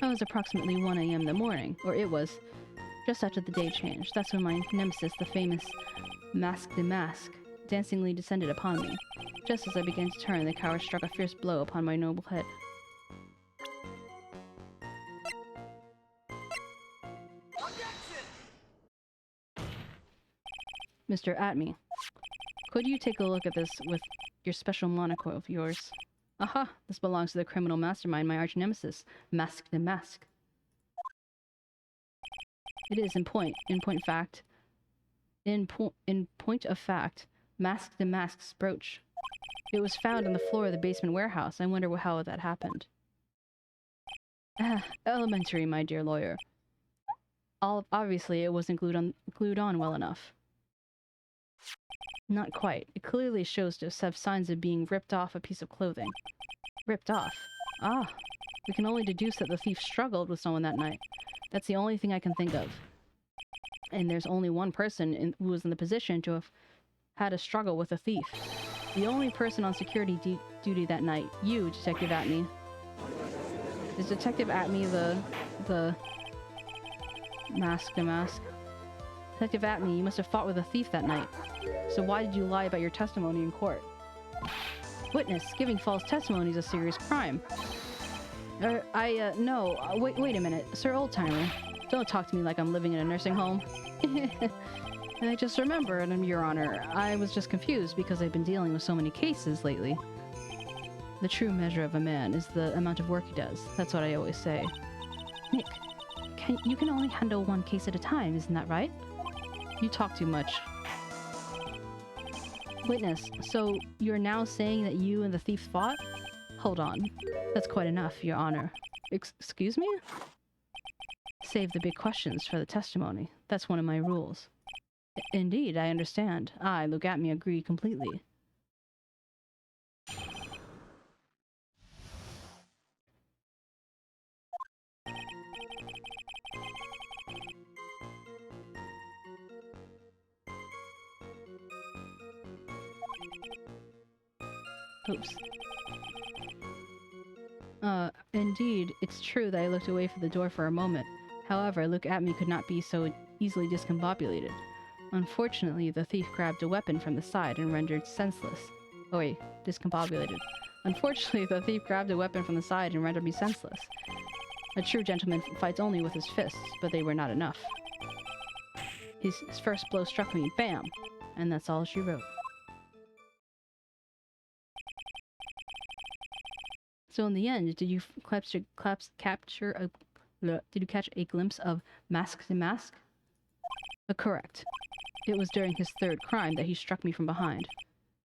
It was approximately 1 a.m. in the morning, or it was, just after the day changed. That's when my nemesis, the famous 𝗟𝗏𝗀𝗀𝗀, dancingly descended upon me. Just as I began to turn, the coward struck a fierce blow upon my noble head. Mr. 𝗟𝗏𝗀𝗀𝗀, could you take a look at this with your special monocle of yours? Aha! This belongs to the criminal mastermind, my arch-nemesis, 𝗟𝗶𝗶𝗀𝘀. It is in point of fact, 𝗟𝗶𝗶𝗀𝘀's brooch. It was found on the floor of the basement warehouse. I wonder how that happened. Elementary, my dear lawyer. Obviously, it wasn't glued on well enough. Not quite. It clearly shows to have signs of being ripped off a piece of clothing. Ripped off? Ah. We can only deduce that the thief struggled with someone that night. That's the only thing I can think of. And there's only one person who was in the position to have had a struggle with a thief. The only person on security duty that night. You, Detective 𝗟𝗵𝗔. Is Detective 𝗟𝗵𝗔 the 𝗟𝗶𝗶𝗀𝘀? Detective 𝗟𝗵𝗔, you must have fought with a thief that night. So why did you lie about your testimony in court? Witness, giving false testimony is a serious crime. No. Wait a minute. Sir Old-Timer, don't talk to me like I'm living in a nursing home. I just remembered, Your Honor. I was just confused because I've been dealing with so many cases lately. The true measure of a man is the amount of work he does. That's what I always say. Nick, you can only handle one case at a time, isn't that right? You talk too much. Witness, so you're now saying that you and the thief fought? Hold on. That's quite enough, Your Honor. Excuse me? Save the big questions for the testimony. That's one of my rules. Indeed, I understand. I, look at me, agree completely. Oops. Indeed, it's true that I looked away from the door for a moment. However, look at me could not be so easily discombobulated. Unfortunately, the thief grabbed a weapon from the side and rendered senseless. Oh wait, discombobulated. Unfortunately, the thief grabbed a weapon from the side and rendered me senseless. A true gentleman fights only with his fists, but they were not enough. His first blow struck me, bam! And that's all she wrote. So in the end, did you catch a glimpse of 𝗟𝗶𝗶𝗀𝘀? Correct. It was during his third crime that he struck me from behind.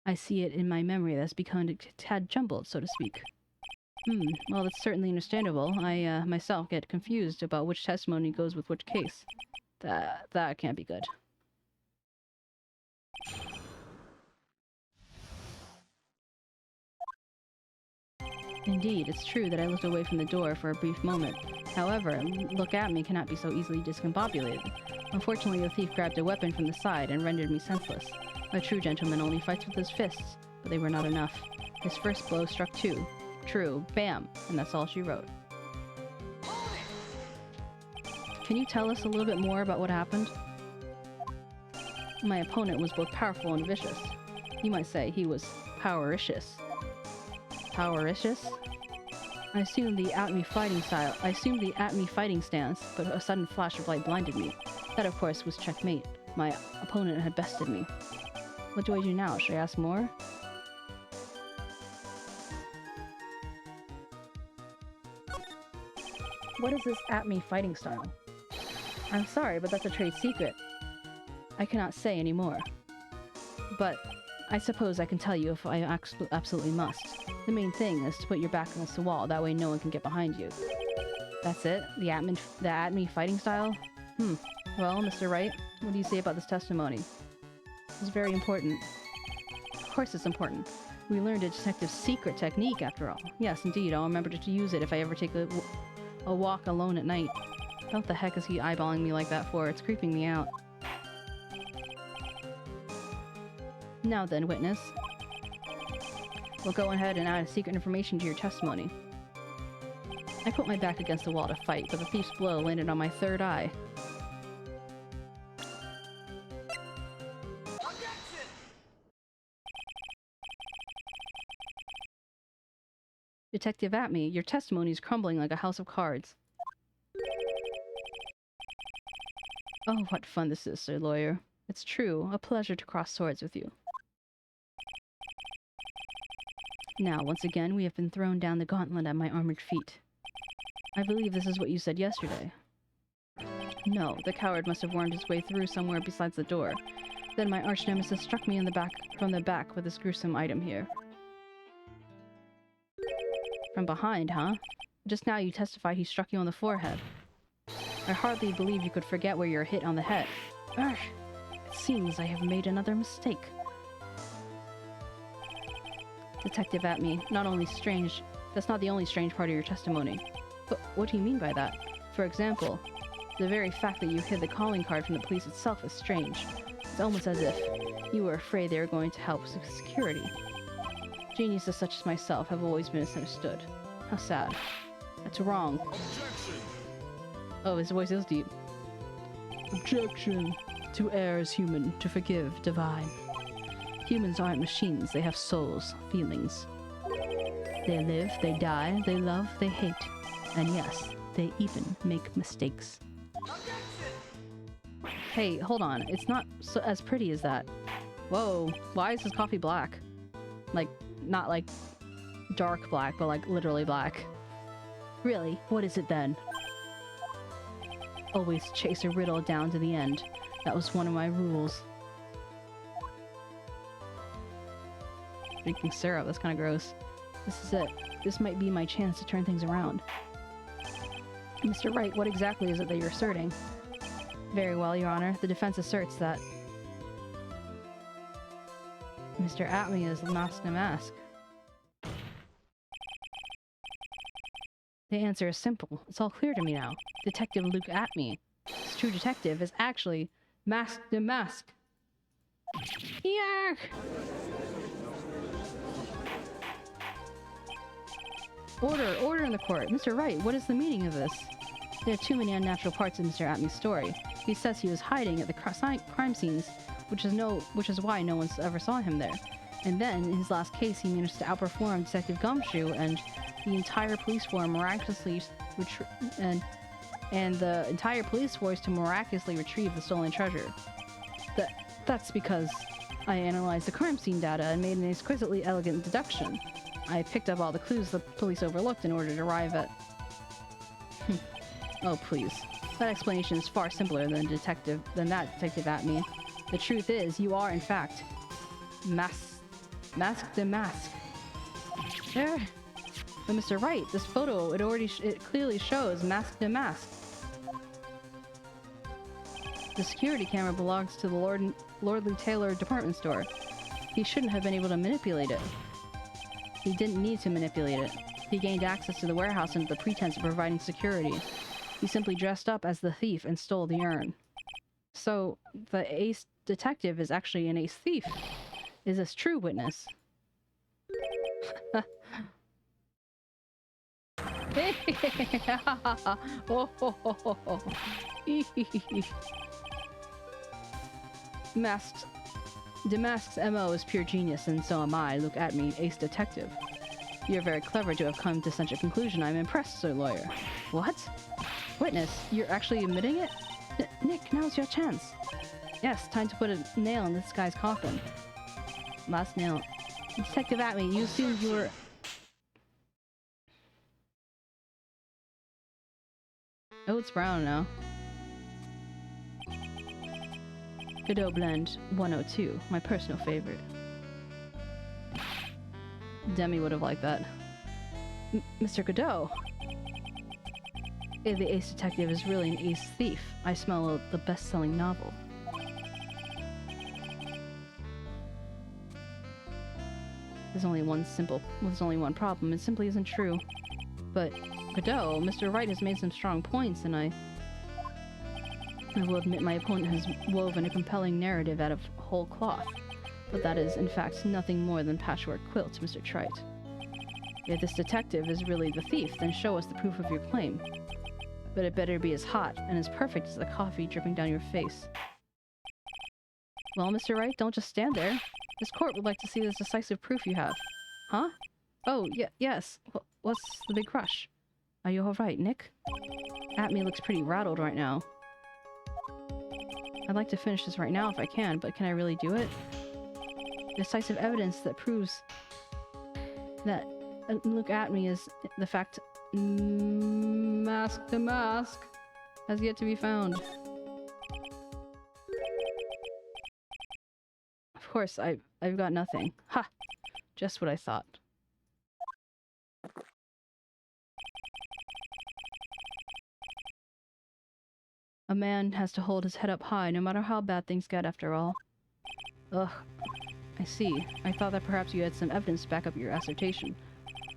I see it in my memory that's become a tad jumbled, so to speak. Well, that's certainly understandable. I, myself get confused about which testimony goes with which case. That can't be good. Indeed, it's true that I looked away from the door for a brief moment. However, look at me cannot be so easily discombobulated. Unfortunately, the thief grabbed a weapon from the side and rendered me senseless. A true gentleman only fights with his fists, but they were not enough. His first blow struck two. True. Bam! And that's all she wrote. Can you tell us a little bit more about what happened? My opponent was both powerful and vicious. You might say he was powericious. Powericious? I assumed the 𝗟𝗵𝗀𝗀𝘀 fighting stance, but a sudden flash of light blinded me. That, of course, was checkmate. My opponent had bested me. What do I do now? Should I ask more? What is this 𝗟𝗵𝗀 fighting style? I'm sorry, but that's a trade secret. I cannot say any more. But I suppose I can tell you if I absolutely must. The main thing is to put your back against the wall, that way no one can get behind you. That's it? The 𝗟𝗵𝗀 fighting style? Well, Mr. Wright, what do you say about this testimony? It's very important. Of course it's important. We learned a detective's secret technique, after all. Yes, indeed, I'll remember to use it if I ever take a walk alone at night. What the heck is he eyeballing me like that for? It's creeping me out. Now then, witness. We'll go ahead and add secret information to your testimony. I put my back against the wall to fight, but the thief's blow landed on my third eye. Detective 𝗟𝗵𝗀𝗀, your testimony is crumbling like a house of cards. Oh, what fun this is, Sir Lawyer. It's true, a pleasure to cross swords with you. Now, once again, we have been thrown down the gauntlet at my armored feet. I believe this is what you said yesterday. No, the coward must have wormed his way through somewhere besides the door. Then my arch-nemesis struck me in the back from the back with this gruesome item here. From behind, huh? Just now you testified he struck you on the forehead. I hardly believe you could forget where you were hit on the head. Urgh! It seems I have made another mistake. Detective 𝗟𝗻𝗀, not only strange, that's not the only strange part of your testimony. But what do you mean by that? For example, the very fact that you hid the calling card from the police itself is strange. It's almost as if you were afraid they were going to help with security. Geniuses such as myself have always been misunderstood. How sad. That's wrong. Objection! Oh, his voice is deep. Objection! To err is human, to forgive divine. Humans aren't machines, they have souls, feelings. They live, they die, they love, they hate. And yes, they even make mistakes. Hey, hold on, it's not so as pretty as that. Whoa, why is his coffee black? Like, not like dark black, but like literally black. Really, what is it then? Always chase a riddle down to the end. That was one of my rules. Drinking syrup, that's kind of gross. This is it. This might be my chance to turn things around. Mr. Wright, what exactly is it that you're asserting? Very well, Your Honor. The defense asserts that Mr. 𝗟𝗻𝗀 is masked in a mask. The answer is simple. It's all clear to me now. Detective Luke 𝗟𝗻𝗀, this true detective, is actually masked in a mask. Yark! Order in the court. Mr. Wright, what is the meaning of this? There are too many unnatural parts of Mr. 𝗟𝗻𝗀's story. He says he was hiding at the crime scenes, which is why no one ever saw him there. And then, in his last case, he managed to outperform Detective 𝗟𝗀𝗀 and the entire police force miraculously the entire police force to miraculously retrieve the stolen treasure. That's because I analyzed the crime scene data and made an exquisitely elegant deduction. I picked up all the clues the police overlooked in order to arrive at... Oh, please. That explanation is far simpler than Detective 𝗟𝗻𝗀. The truth is, you are, in fact, masked in mask. There. But Mr. Wright, this photo, it clearly shows masked in mask. The security camera belongs to the Lordly Taylor department store. He shouldn't have been able to manipulate it. He didn't need to manipulate it. He gained access to the warehouse under the pretense of providing security. He simply dressed up as the thief and stole the urn. So, the ace detective is actually an ace thief. Is this true, witness? Damask's MO is pure genius, and so am I. Look at me, ace detective. You're very clever to have come to such a conclusion. I'm impressed, sir lawyer. What? Witness, you're actually admitting it? Nick, now's your chance. Yes, time to put a nail in this guy's coffin. Last nail. Detective 𝗟𝗻𝗀, you assumed you were... Oh, it's brown now. Godot Blend 102, my personal favorite. Demi would have liked that. Mr. Godot! If the ace detective is really an ace thief, I smell the best-selling novel. There's only one problem. It simply isn't true. But Godot, Mr. Wright has made some strong points, and I will admit my opponent has woven a compelling narrative out of whole cloth. But that is, in fact, nothing more than patchwork quilt, Mr. Trite. If this detective is really the thief, then show us the proof of your claim. But it better be as hot and as perfect as the coffee dripping down your face. Well, Mr. Wright, don't just stand there. This court would like to see this decisive proof you have. Huh? Oh, yes. What's the big rush? Are you alright, Nick? 𝗟𝗻𝗀 looks pretty rattled right now. I'd like to finish this right now if I can, but can I really do it? Decisive evidence that proves that look at me is the fact mask to mask has yet to be found. Of course, I've got nothing. Ha! Just what I thought. A man has to hold his head up high no matter how bad things get after all. Ugh. I see. I thought that perhaps you had some evidence to back up your assertion.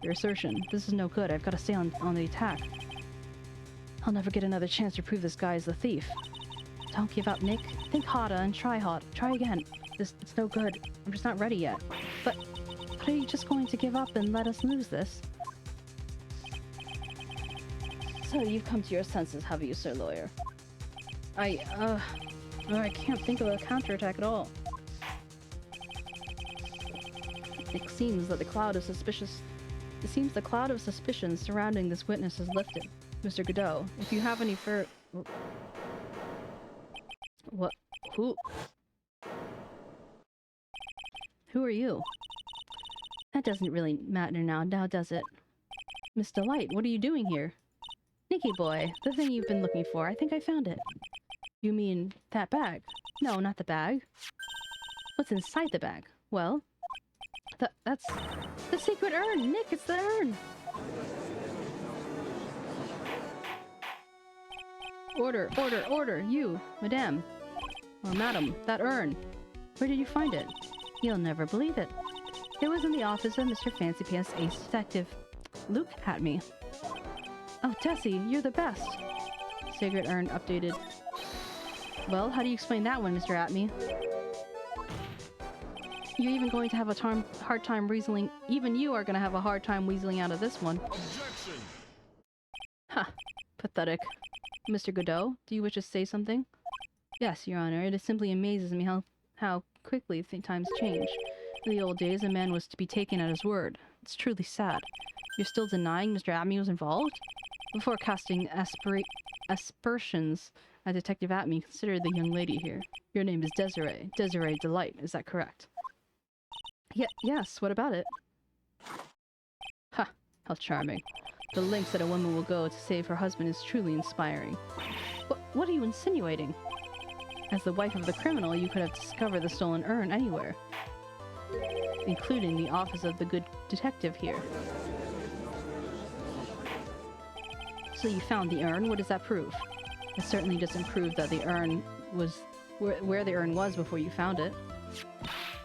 Your assertion. This is no good. I've got to stay on the attack. I'll never get another chance to prove this guy is the thief. Don't give up, Nick. Think harder and try hard. Try again. It's no good. I'm just not ready yet. But are you just going to give up and let us lose this? So you've come to your senses, have you, Sir Lawyer? I can't think of a counterattack at all. It seems that the cloud of suspicion surrounding this witness is lifted. Mr. Godot, if you have any What? Who are you? That doesn't really matter now does it? Miss Delight, what are you doing here? Nicky boy, the thing you've been looking for, I think I found it. You mean that bag? No, not the bag. What's inside the bag? Well, that's the secret urn! Nick, it's the urn! Order, you, madame. Or madam, that urn. Where did you find it? You'll never believe it. It was in the office of Mr. 𝗟𝗶𝗹𝘀, ace detective. Look at me. Oh, Tessie, you're the best. Secret urn updated. Well, how do you explain that one, Mr. 𝗟𝗡? You're even going to have a hard time weaseling. Even you are going to have a hard time weaseling out of this one. Objection! Ha! Pathetic. Mr. Godot, do you wish to say something? Yes, Your Honor. It simply amazes me how quickly times change. In the old days, a man was to be taken at his word. It's truly sad. You're still denying Mr. 𝗟𝗡 was involved? Before casting aspersions at Detective 𝗟𝗡, consider the young lady here. Your name is Desiree. Desiree Delight, is that correct? Yes, what about it? Ha! How charming. The lengths that a woman will go to save her husband is truly inspiring. What are you insinuating? As the wife of the criminal, you could have discovered the stolen urn anywhere. Including the office of the good detective here. So you found the urn? What does that prove? It certainly doesn't prove that the urn was where the urn was before you found it.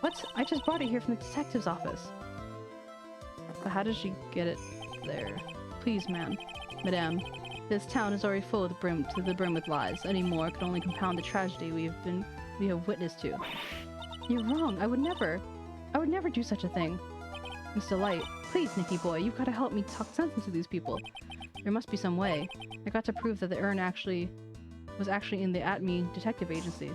What? I just brought it here from the detective's office. But how did she get it there? Please, madame, this town is already full to the brim with lies. Any more could only compound the tragedy we have witnessed to. You're wrong. I would never do such a thing. Mr. Light, please, Nicky boy, you've got to help me talk sense into these people. There must be some way. I got to prove that the urn was actually in the 𝗟𝗡 detective agency.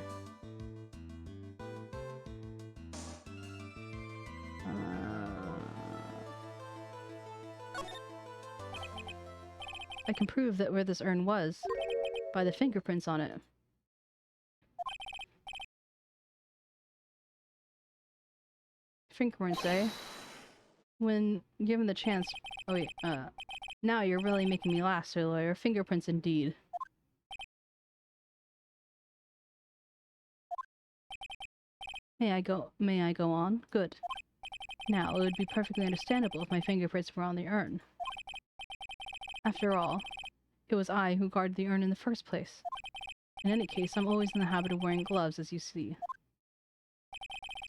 I can prove that where this urn was by the fingerprints on it. Fingerprints, eh? When given the chance... Oh wait, now you're really making me laugh, Sir Lawyer. Fingerprints indeed. May I go on? Good. Now, it would be perfectly understandable if my fingerprints were on the urn. After all, it was I who guarded the urn in the first place. In any case, I'm always in the habit of wearing gloves, as you see.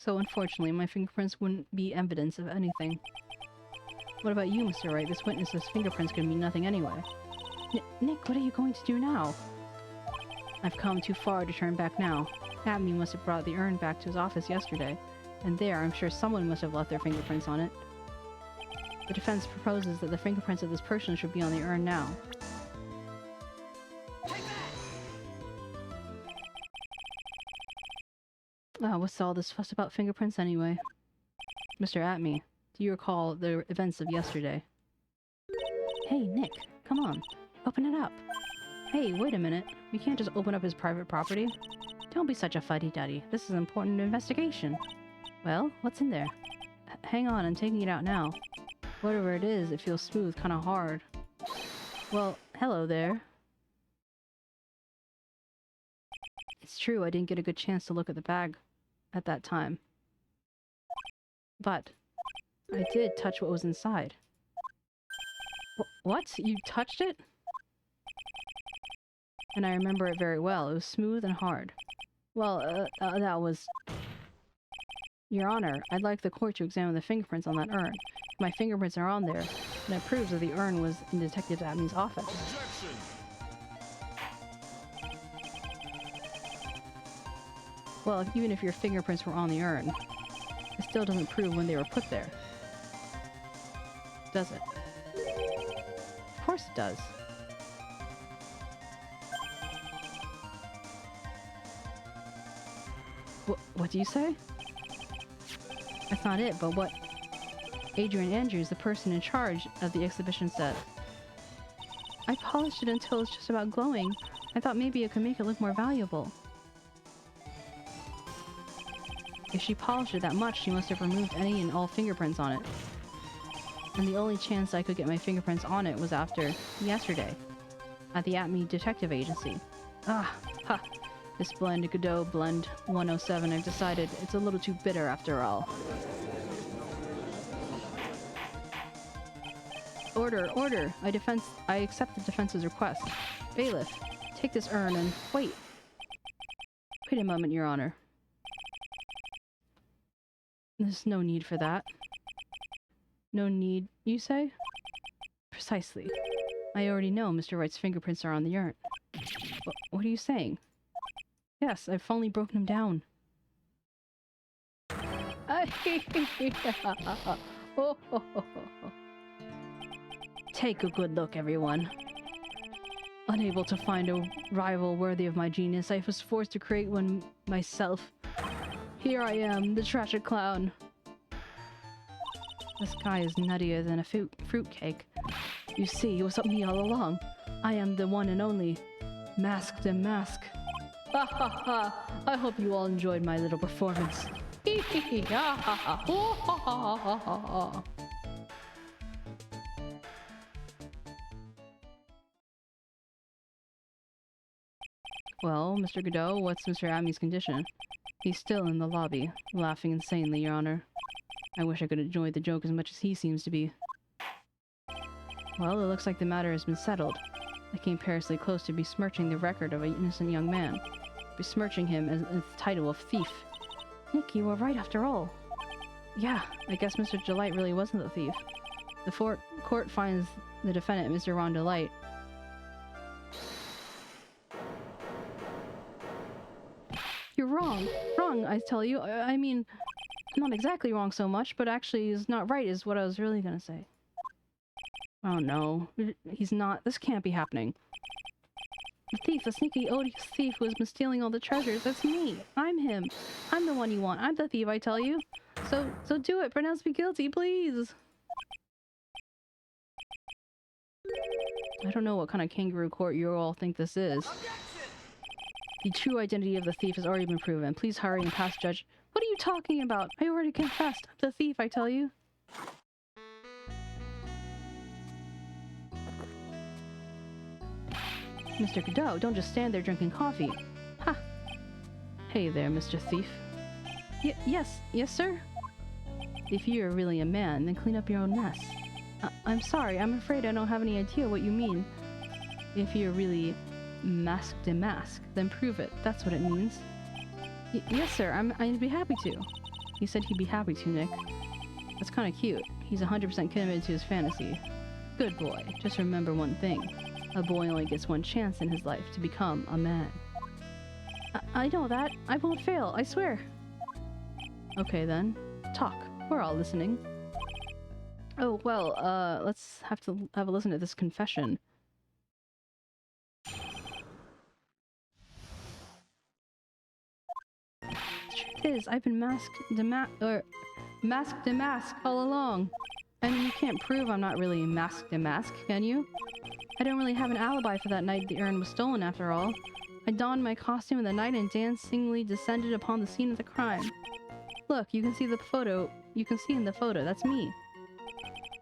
So unfortunately, my fingerprints wouldn't be evidence of anything. What about you, Mr. Wright? This witness's fingerprints could mean nothing anyway. Nick, what are you going to do now? I've come too far to turn back now. 𝗟𝗡 must have brought the urn back to his office yesterday, and there, I'm sure someone must have left their fingerprints on it. The defense proposes that the fingerprints of this person should be on the urn now. What's all this fuss about fingerprints anyway? Mr. 𝗟𝗡, do you recall the events of yesterday? Hey, Nick, come on. Open it up. Hey, wait a minute. We can't just open up his private property. Don't be such a fuddy-duddy. This is an important investigation. Well, what's in there? Hang on, I'm taking it out now. Whatever it is, it feels smooth, kind of hard. Well, hello there. It's true, I didn't get a good chance to look at the bag at that time. But I did touch what was inside. What? You touched it? And I remember it very well. It was smooth and hard. Well, that was... Your Honor, I'd like the court to examine the fingerprints on that urn. If my fingerprints are on there, and it proves that the urn was in Detective Abney's office. Objection! Well, even if your fingerprints were on the urn, it still doesn't prove when they were put there. Does it? Of course it does. What do you say? That's not it, but what Adrian Andrews, the person in charge of the exhibition, said. I polished it until it's just about glowing. I thought maybe it could make it look more valuable. If she polished it that much, she must have removed any and all fingerprints on it. And the only chance I could get my fingerprints on it was after yesterday, at the 𝗟𝗶𝗀𝗀𝘀 Detective Agency. This 𝗟𝗶𝗀𝗀𝘀 blend 107, I've decided it's a little too bitter after all. Order, order! I accept the defense's request. Bailiff, take this urn and wait. Wait a moment, Your Honor. There's no need for that. No need, you say? Precisely. I already know Mr. Wright's fingerprints are on the urn. What are you saying? Yes, I've finally broken him down. Take a good look, everyone. Unable to find a rival worthy of my genius, I was forced to create one myself. Here I am, the tragic clown. This guy is nuttier than a fruitcake. You see, it was me all along. I am the one and only Masked and Mask. Ha ha ha! I hope you all enjoyed my little performance. Hee hee hee! Ha ha ha! Ha ha ha ha ha! Well, Mr. Godot, what's Mr. 𝗟𝗻𝗀's condition? He's still in the lobby, laughing insanely, Your Honor. I wish I could enjoy the joke as much as he seems to be. Well, it looks like the matter has been settled. I came perilously close to besmirching the record of an innocent young man. Besmirching him as the title of thief. Nick, you were right after all. Yeah, I guess Mr. Delight really wasn't the thief. The court finds the defendant, Mr. Ron Delight. You're wrong. Wrong, I tell you. I mean, not exactly wrong so much, but actually is not right is what I was really gonna say. Oh no. He's not. This can't be happening. The thief, the sneaky, odious thief who has been stealing all the treasures. That's me. I'm him. I'm the one you want. I'm the thief, I tell you. So do it. Pronounce me guilty, please. I don't know what kind of kangaroo court you all think this is. The true identity of the thief has already been proven. Please hurry and pass judge. What are you talking about? I already confessed. I'm the thief, I tell you. Mr. Godot, don't just stand there drinking coffee. Ha! Hey there, Mr. Thief. Yes, sir? If you're really a man, then clean up your own mess. I'm sorry, I'm afraid I don't have any idea what you mean. If you're really masked and mask, then prove it. That's what it means. Yes, sir, I'd be happy to. He said he'd be happy to, Nick. That's kind of cute. He's 100% committed to his fantasy. Good boy. Just remember one thing. A boy only gets one chance in his life to become a man. I know that. I won't fail, I swear. Okay then. Talk. We're all listening. Oh, well, let's have a listen to this confession. The truth is, I've been masked and mask all along. I mean, you can't prove I'm not really masked and mask, can you? I don't really have an alibi for that night the urn was stolen after all. I donned my costume in the night and dancingly descended upon the scene of the crime. Look, you can see the photo. You can see in the photo, that's me.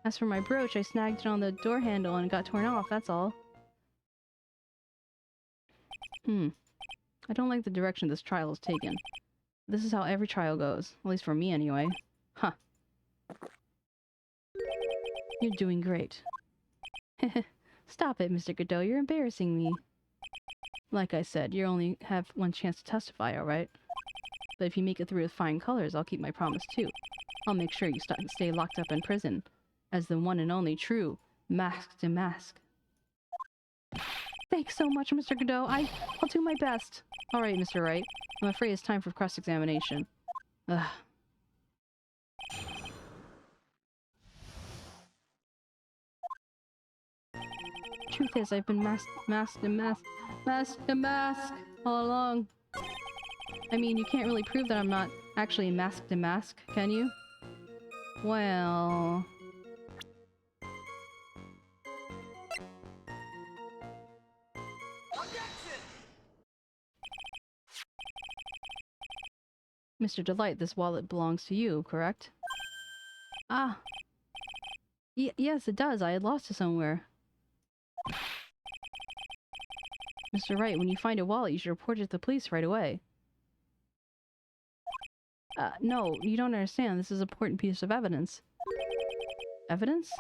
As for my brooch, I snagged it on the door handle and it got torn off, that's all. I don't like the direction this trial has taken. This is how every trial goes. At least for me, anyway. Huh. You're doing great. Stop it, Mr. Godot. You're embarrassing me. Like I said, you only have one chance to testify, alright? But if you make it through with flying colors, I'll keep my promise too. I'll make sure you stay locked up in prison as the one and only true 𝗟𝗶𝗶𝗀𝘀. Thanks so much, Mr. Godot. I'll do my best. Alright, Mr. Wright. I'm afraid it's time for cross-examination. Ugh. Truth is, I've been masked all along. I mean, you can't really prove that I'm not actually masked, can you? Well... Mr. Delight, this wallet belongs to you, correct? Ah. Yes, it does. I had lost it somewhere. Mr. Wright, when you find a wallet, you should report it to the police right away. No, you don't understand. This is an important piece of evidence. Evidence?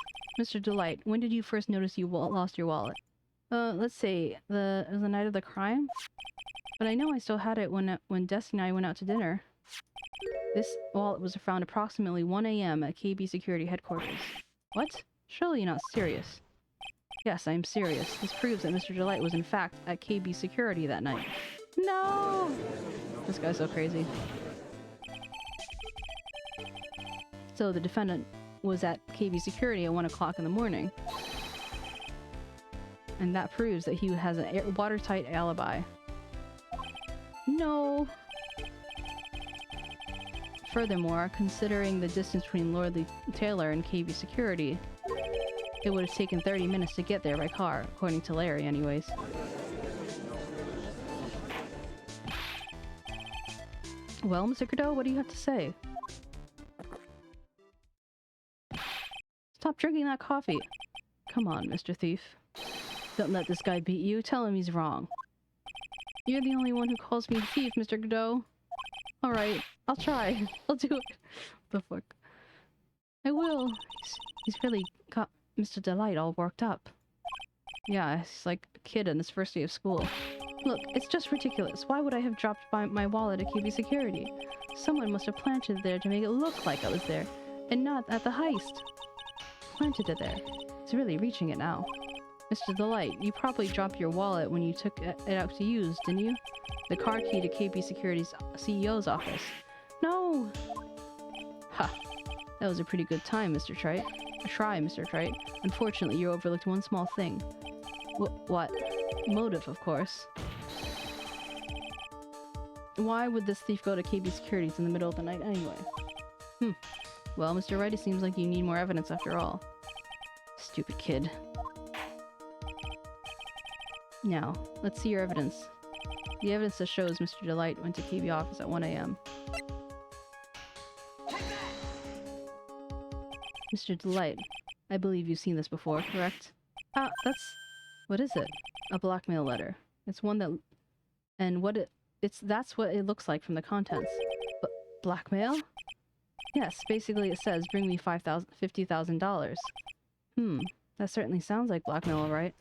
Mr. Delight, when did you first notice you lost your wallet? Let's see. It was the night of the crime? But I know I still had it when 𝗟𝗶 and I went out to dinner. This wallet was found approximately 1 AM at KB Security Headquarters. What? Surely you're not serious. Yes, I am serious. This proves that Mr. Delight was in fact at KB Security that night. No! This guy's so crazy. So the defendant was at KB Security at 1 o'clock in the morning. And that proves that he has a watertight alibi. No! Furthermore, considering the distance between Lordly Taylor and KB Security, it would have taken 30 minutes to get there by car, according to Larry anyways. Well, Mr. Godot, what do you have to say? Stop drinking that coffee. Come on, Mr. Thief. Don't let this guy beat you. Tell him he's wrong. You're the only one who calls me a thief, Mr. Godot. Alright, I'll try. I'll do it. The fuck? I will. He's really got Mr. Delight all worked up. Yeah, he's like a kid on his first day of school. Look, it's just ridiculous. Why would I have dropped my wallet at KB Security? Someone must have planted it there to make it look like I was there, and not at the heist. Planted it there. It's really reaching it now. Mr. Delight, you probably dropped your wallet when you took it out to use, didn't you? The car key to KB Security's CEO's office. No! Ha! That was a pretty good time, Mr. Trite. A try, Mr. Trite. Unfortunately, you overlooked one small thing. What? Motive, of course. Why would this thief go to KB Securities in the middle of the night anyway? Well, Mr. Wright, it seems like you need more evidence after all. Stupid kid. Now, let's see your evidence. The evidence that shows Mr. Delight went to KB office at 1 AM. Mr. Delight, I believe you've seen this before, correct? What is it? A blackmail letter. It's one that... And that's what it looks like from the contents. But blackmail? Yes, basically it says, bring me $50,000. That certainly sounds like blackmail, all right.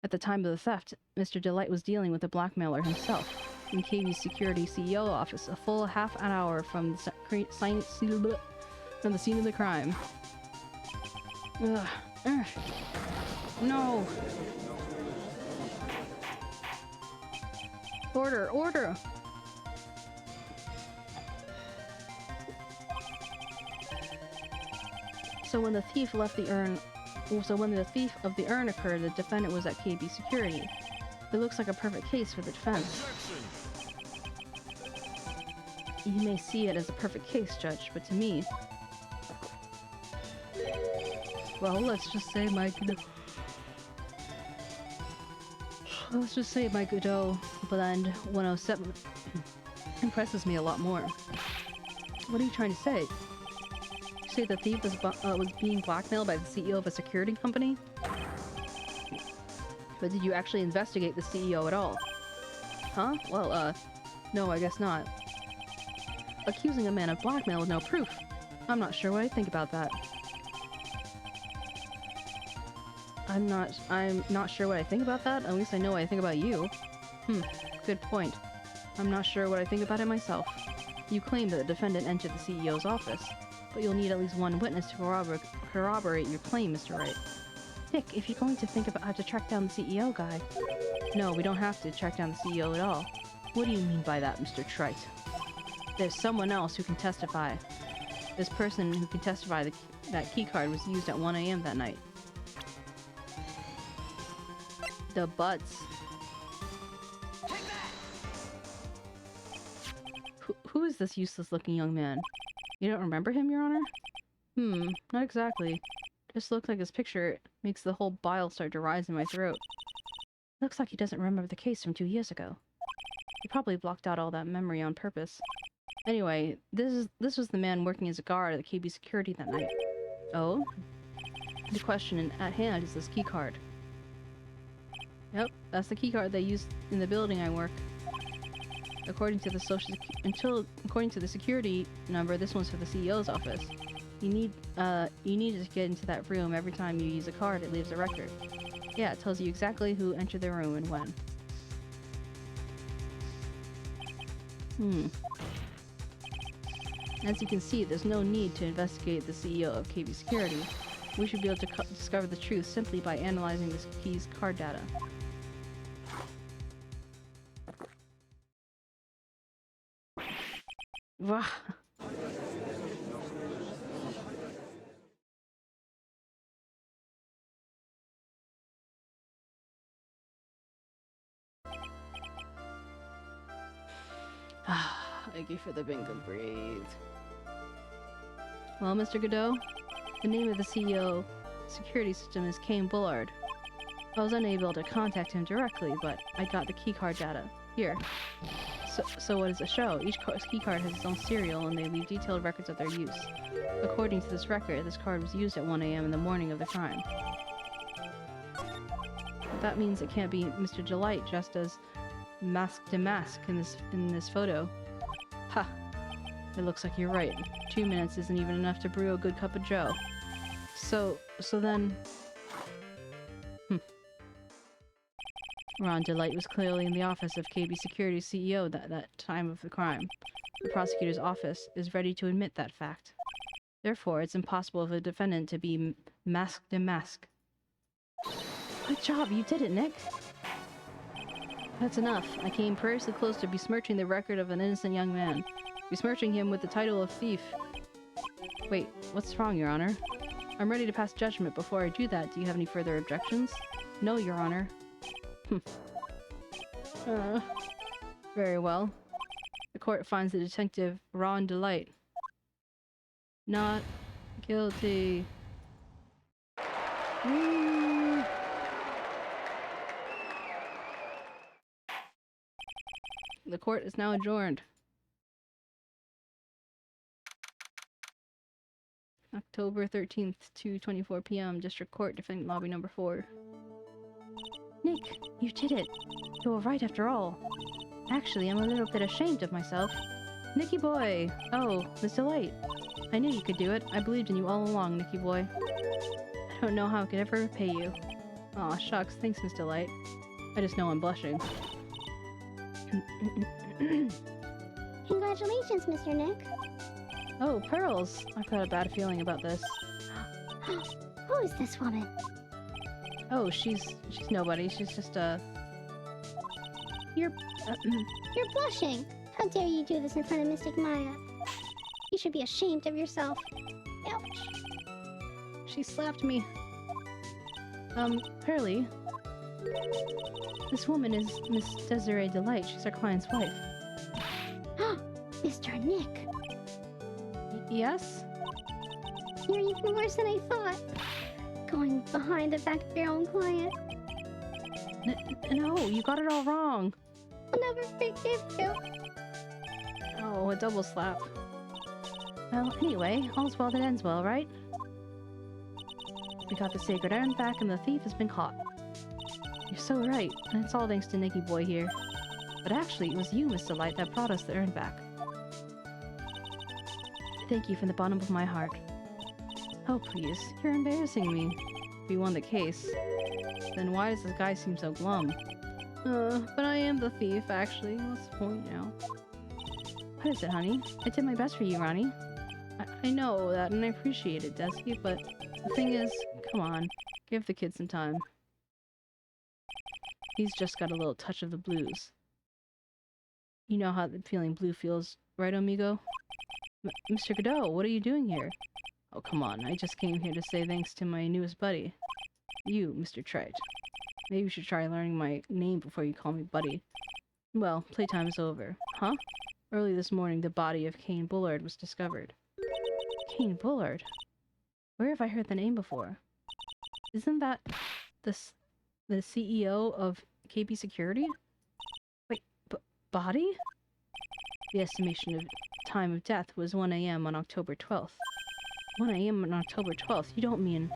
At the time of the theft, Mr. Delight was dealing with a blackmailer himself in KB's security CEO office, a full half an hour from the scene of the crime. No! Order! So when the thief of the urn occurred, the defendant was at KB Security. It looks like a perfect case for the defense. You may see it as a perfect case, Judge, but to me... Well, let's just say my Godot blend 107 impresses me a lot more. What are you trying to say? say the thief was being blackmailed by the CEO of a security company? But did you actually investigate the CEO at all? Huh? Well, no, I guess not. Accusing a man of blackmail with no proof. I'm not sure what I think about that. I'm not sure what I think about that. At least I know what I think about you. Good point. I'm not sure what I think about it myself. You claim that the defendant entered the CEO's office, but you'll need at least one witness to corroborate your claim, Mr. Wright. Nick, if you're going to think about how to track down the CEO guy... No, we don't have to track down the CEO at all. What do you mean by that, Mr. Trite? There's someone else who can testify. This person who can testify that keycard was used at 1 AM that night. The butts. Who is this useless-looking young man? You don't remember him, Your Honor? Not exactly. Just looks like his picture makes the whole bile start to rise in my throat. Looks like he doesn't remember the case from 2 years ago. He probably blocked out all that memory on purpose. Anyway, this was the man working as a guard at the KB security that night. Oh? The question at hand is this keycard. Yep, that's the keycard they used in the building I work. According to the security number, this one's for the CEO's office. You need to get into that room every time you use a card. It leaves a record. Yeah, it tells you exactly who entered the room and when. As you can see, there's no need to investigate the CEO of KB Security. We should be able to discover the truth simply by analyzing this key's card data. Wah. Thank you for the bingo breathe. Well, Mr. Godot, the name of the CEO security system is 𝗟𝗶𝗶𝗹𝘀. I was unable to contact him directly, but I got the keycard data. Here. So what does it show? Each keycard has its own serial, and they leave detailed records of their use. According to this record, this card was used at 1 AM in the morning of the crime. That means it can't be Mr. Delight dressed as Masque de Masque in this photo. Ha! It looks like you're right. 2 minutes isn't even enough to brew a good cup of joe. So then... Ron Delight was clearly in the office of KB Security's CEO that time of the crime. The prosecutor's office is ready to admit that fact. Therefore, it's impossible for the defendant to be Masque de Masque. Good job, you did it, Nick! That's enough. I came perilously close to besmirching the record of an innocent young man. Besmirching him with the title of thief. Wait, what's wrong, Your Honor? I'm ready to pass judgment. Before I do that, do you have any further objections? No, Your Honor. Very well. The court finds the detective Ron Delight not guilty. The court is now adjourned. October 13th, 2:24 p.m. District Court, Defendant Lobby Number 4. Nick, you did it. You were right after all. Actually, I'm a little bit ashamed of myself. Nicky boy! Oh, Miss Delight. I knew you could do it. I believed in you all along, Nicky boy. I don't know how I could ever repay you. Aw, shucks. Thanks, Miss Delight. I just know I'm blushing. Congratulations, Mr. Nick. Oh, pearls! I've got a bad feeling about this. Who is this woman? Oh, she's nobody. She's just You're blushing. How dare you do this in front of Mystic Maya? You should be ashamed of yourself. Ouch. She slapped me. Pearly. This woman is Miss Desiree Delight. She's our client's wife. Mr. Nick. Yes? You're even worse than I thought. Going behind the back of your own client. No, you got it all wrong. I'll never forgive you. Oh, a double slap. Well, anyway, all's well that ends well, right? We got the sacred urn back and the thief has been caught. You're so right, and it's all thanks to Nicky Boy here. But actually, it was you, Mr. Light, that brought us the urn back. Thank you from the bottom of my heart. Oh, please, you're embarrassing me. If you won the case, then why does this guy seem so glum? But I am the thief, actually. What's the point now? What is it, honey? I did my best for you, Ronnie. I know that, and I appreciate it, 𝗟𝗶, but the thing is, come on, give the kid some time. He's just got a little touch of the blues. You know how the feeling blue feels, right, amigo? Mr. Godot, what are you doing here? Oh, come on, I just came here to say thanks to my newest buddy. You, Mr. Trite. Maybe you should try learning my name before you call me buddy. Well, playtime is over. Huh? Early this morning, the body of 𝗟𝗶𝗀𝘀 was discovered. 𝗟𝗶𝗀𝘀? Where have I heard the name before? Isn't that the CEO of KB Security? Wait, body? The estimation of time of death was 1 a.m. on October 12th. 1 a.m. on October 12th? You don't mean...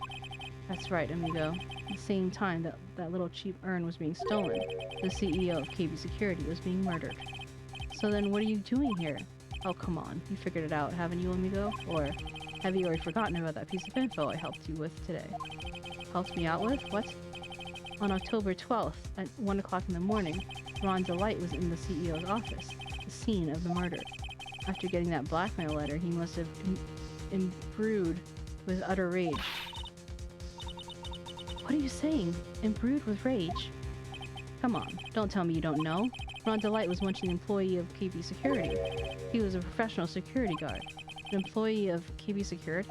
That's right, amigo. The same time that little cheap urn was being stolen, the CEO of KB Security was being murdered. So then what are you doing here? Oh, come on. You figured it out, haven't you, amigo? Or have you already forgotten about that piece of info I helped you with today? Helped me out with? What? On October 12th, at 1 o'clock in the morning, 𝗟𝗀 was in the CEO's office, the scene of the murder. After getting that blackmail letter, he must have imbrued with utter rage. What are you saying? Imbrued with rage? Come on, don't tell me you don't know. 𝗟𝗀 was once an employee of KB Security. He was a professional security guard. An employee of KB Security?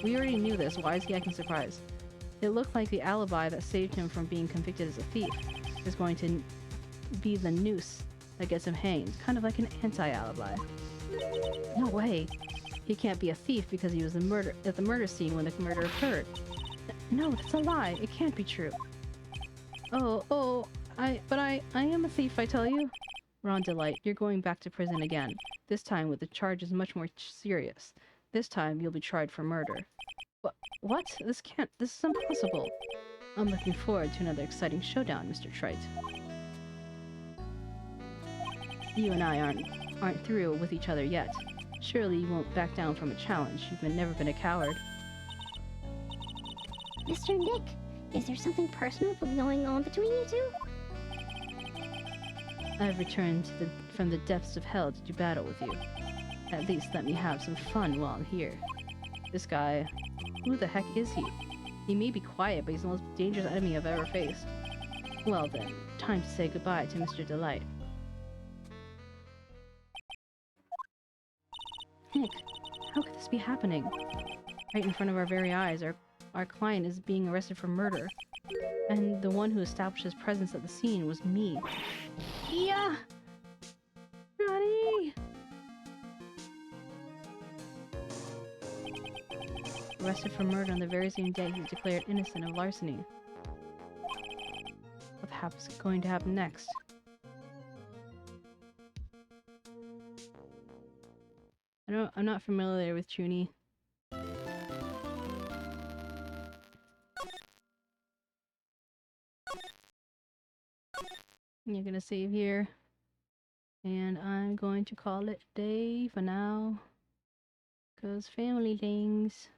We already knew this, why is he acting surprised? It looked like the alibi that saved him from being convicted as a thief is going to be the noose that gets him hanged, kind of like an anti-alibi. No way! He can't be a thief because he was at the murder scene when the murder occurred. No, that's a lie. It can't be true. But I am a thief, I tell you. 𝗟𝗀, you're going back to prison again. This time with the charges much more serious. This time you'll be tried for murder. What? This is impossible. I'm looking forward to another exciting showdown, Mr. Trite. You and I aren't through with each other yet. Surely you won't back down from a challenge. You've never been a coward. Mr. Nick, is there something personal going on between you two? I've returned from the depths of hell to do battle with you. At least let me have some fun while I'm here. This guy, who the heck is he? He may be quiet, but he's the most dangerous enemy I've ever faced. Well then, time to say goodbye to Mr. Delight. Nick, how could this be happening? Right in front of our very eyes, our client is being arrested for murder. And the one who established his presence at the scene was me. Yeah! Ronnie! Arrested for murder on the very same day he was declared innocent of larceny. What the heck is going to happen next? I'm not familiar with 𝗟𝗀. You're gonna save here. And I'm going to call it a day for now. 'Cause family things.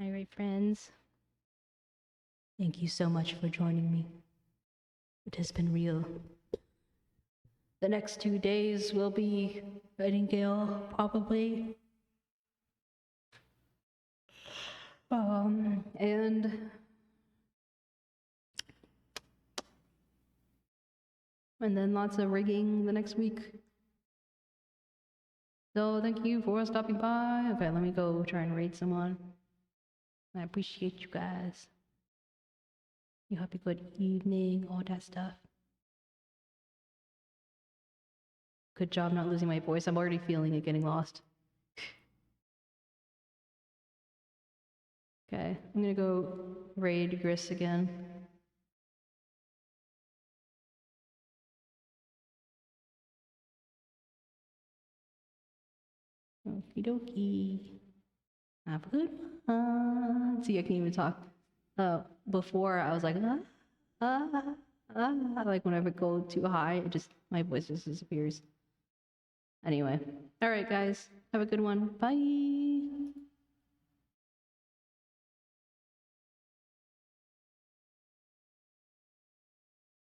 Alright, friends. Thank you so much for joining me. It has been real. The next 2 days will be Nightingale, probably. And then lots of rigging the next week. So thank you for stopping by. Okay, let me go try and raid someone. I appreciate you guys. You have a good evening, all that stuff. Good job not losing my voice. I'm already feeling it getting lost. Okay, I'm gonna go raid 𝗟𝗀 again. Okie dokie. Have a good one. See, I can't even talk. Before I was like, like whenever I go too high, my voice just disappears. Anyway, all right, guys, have a good one. Bye.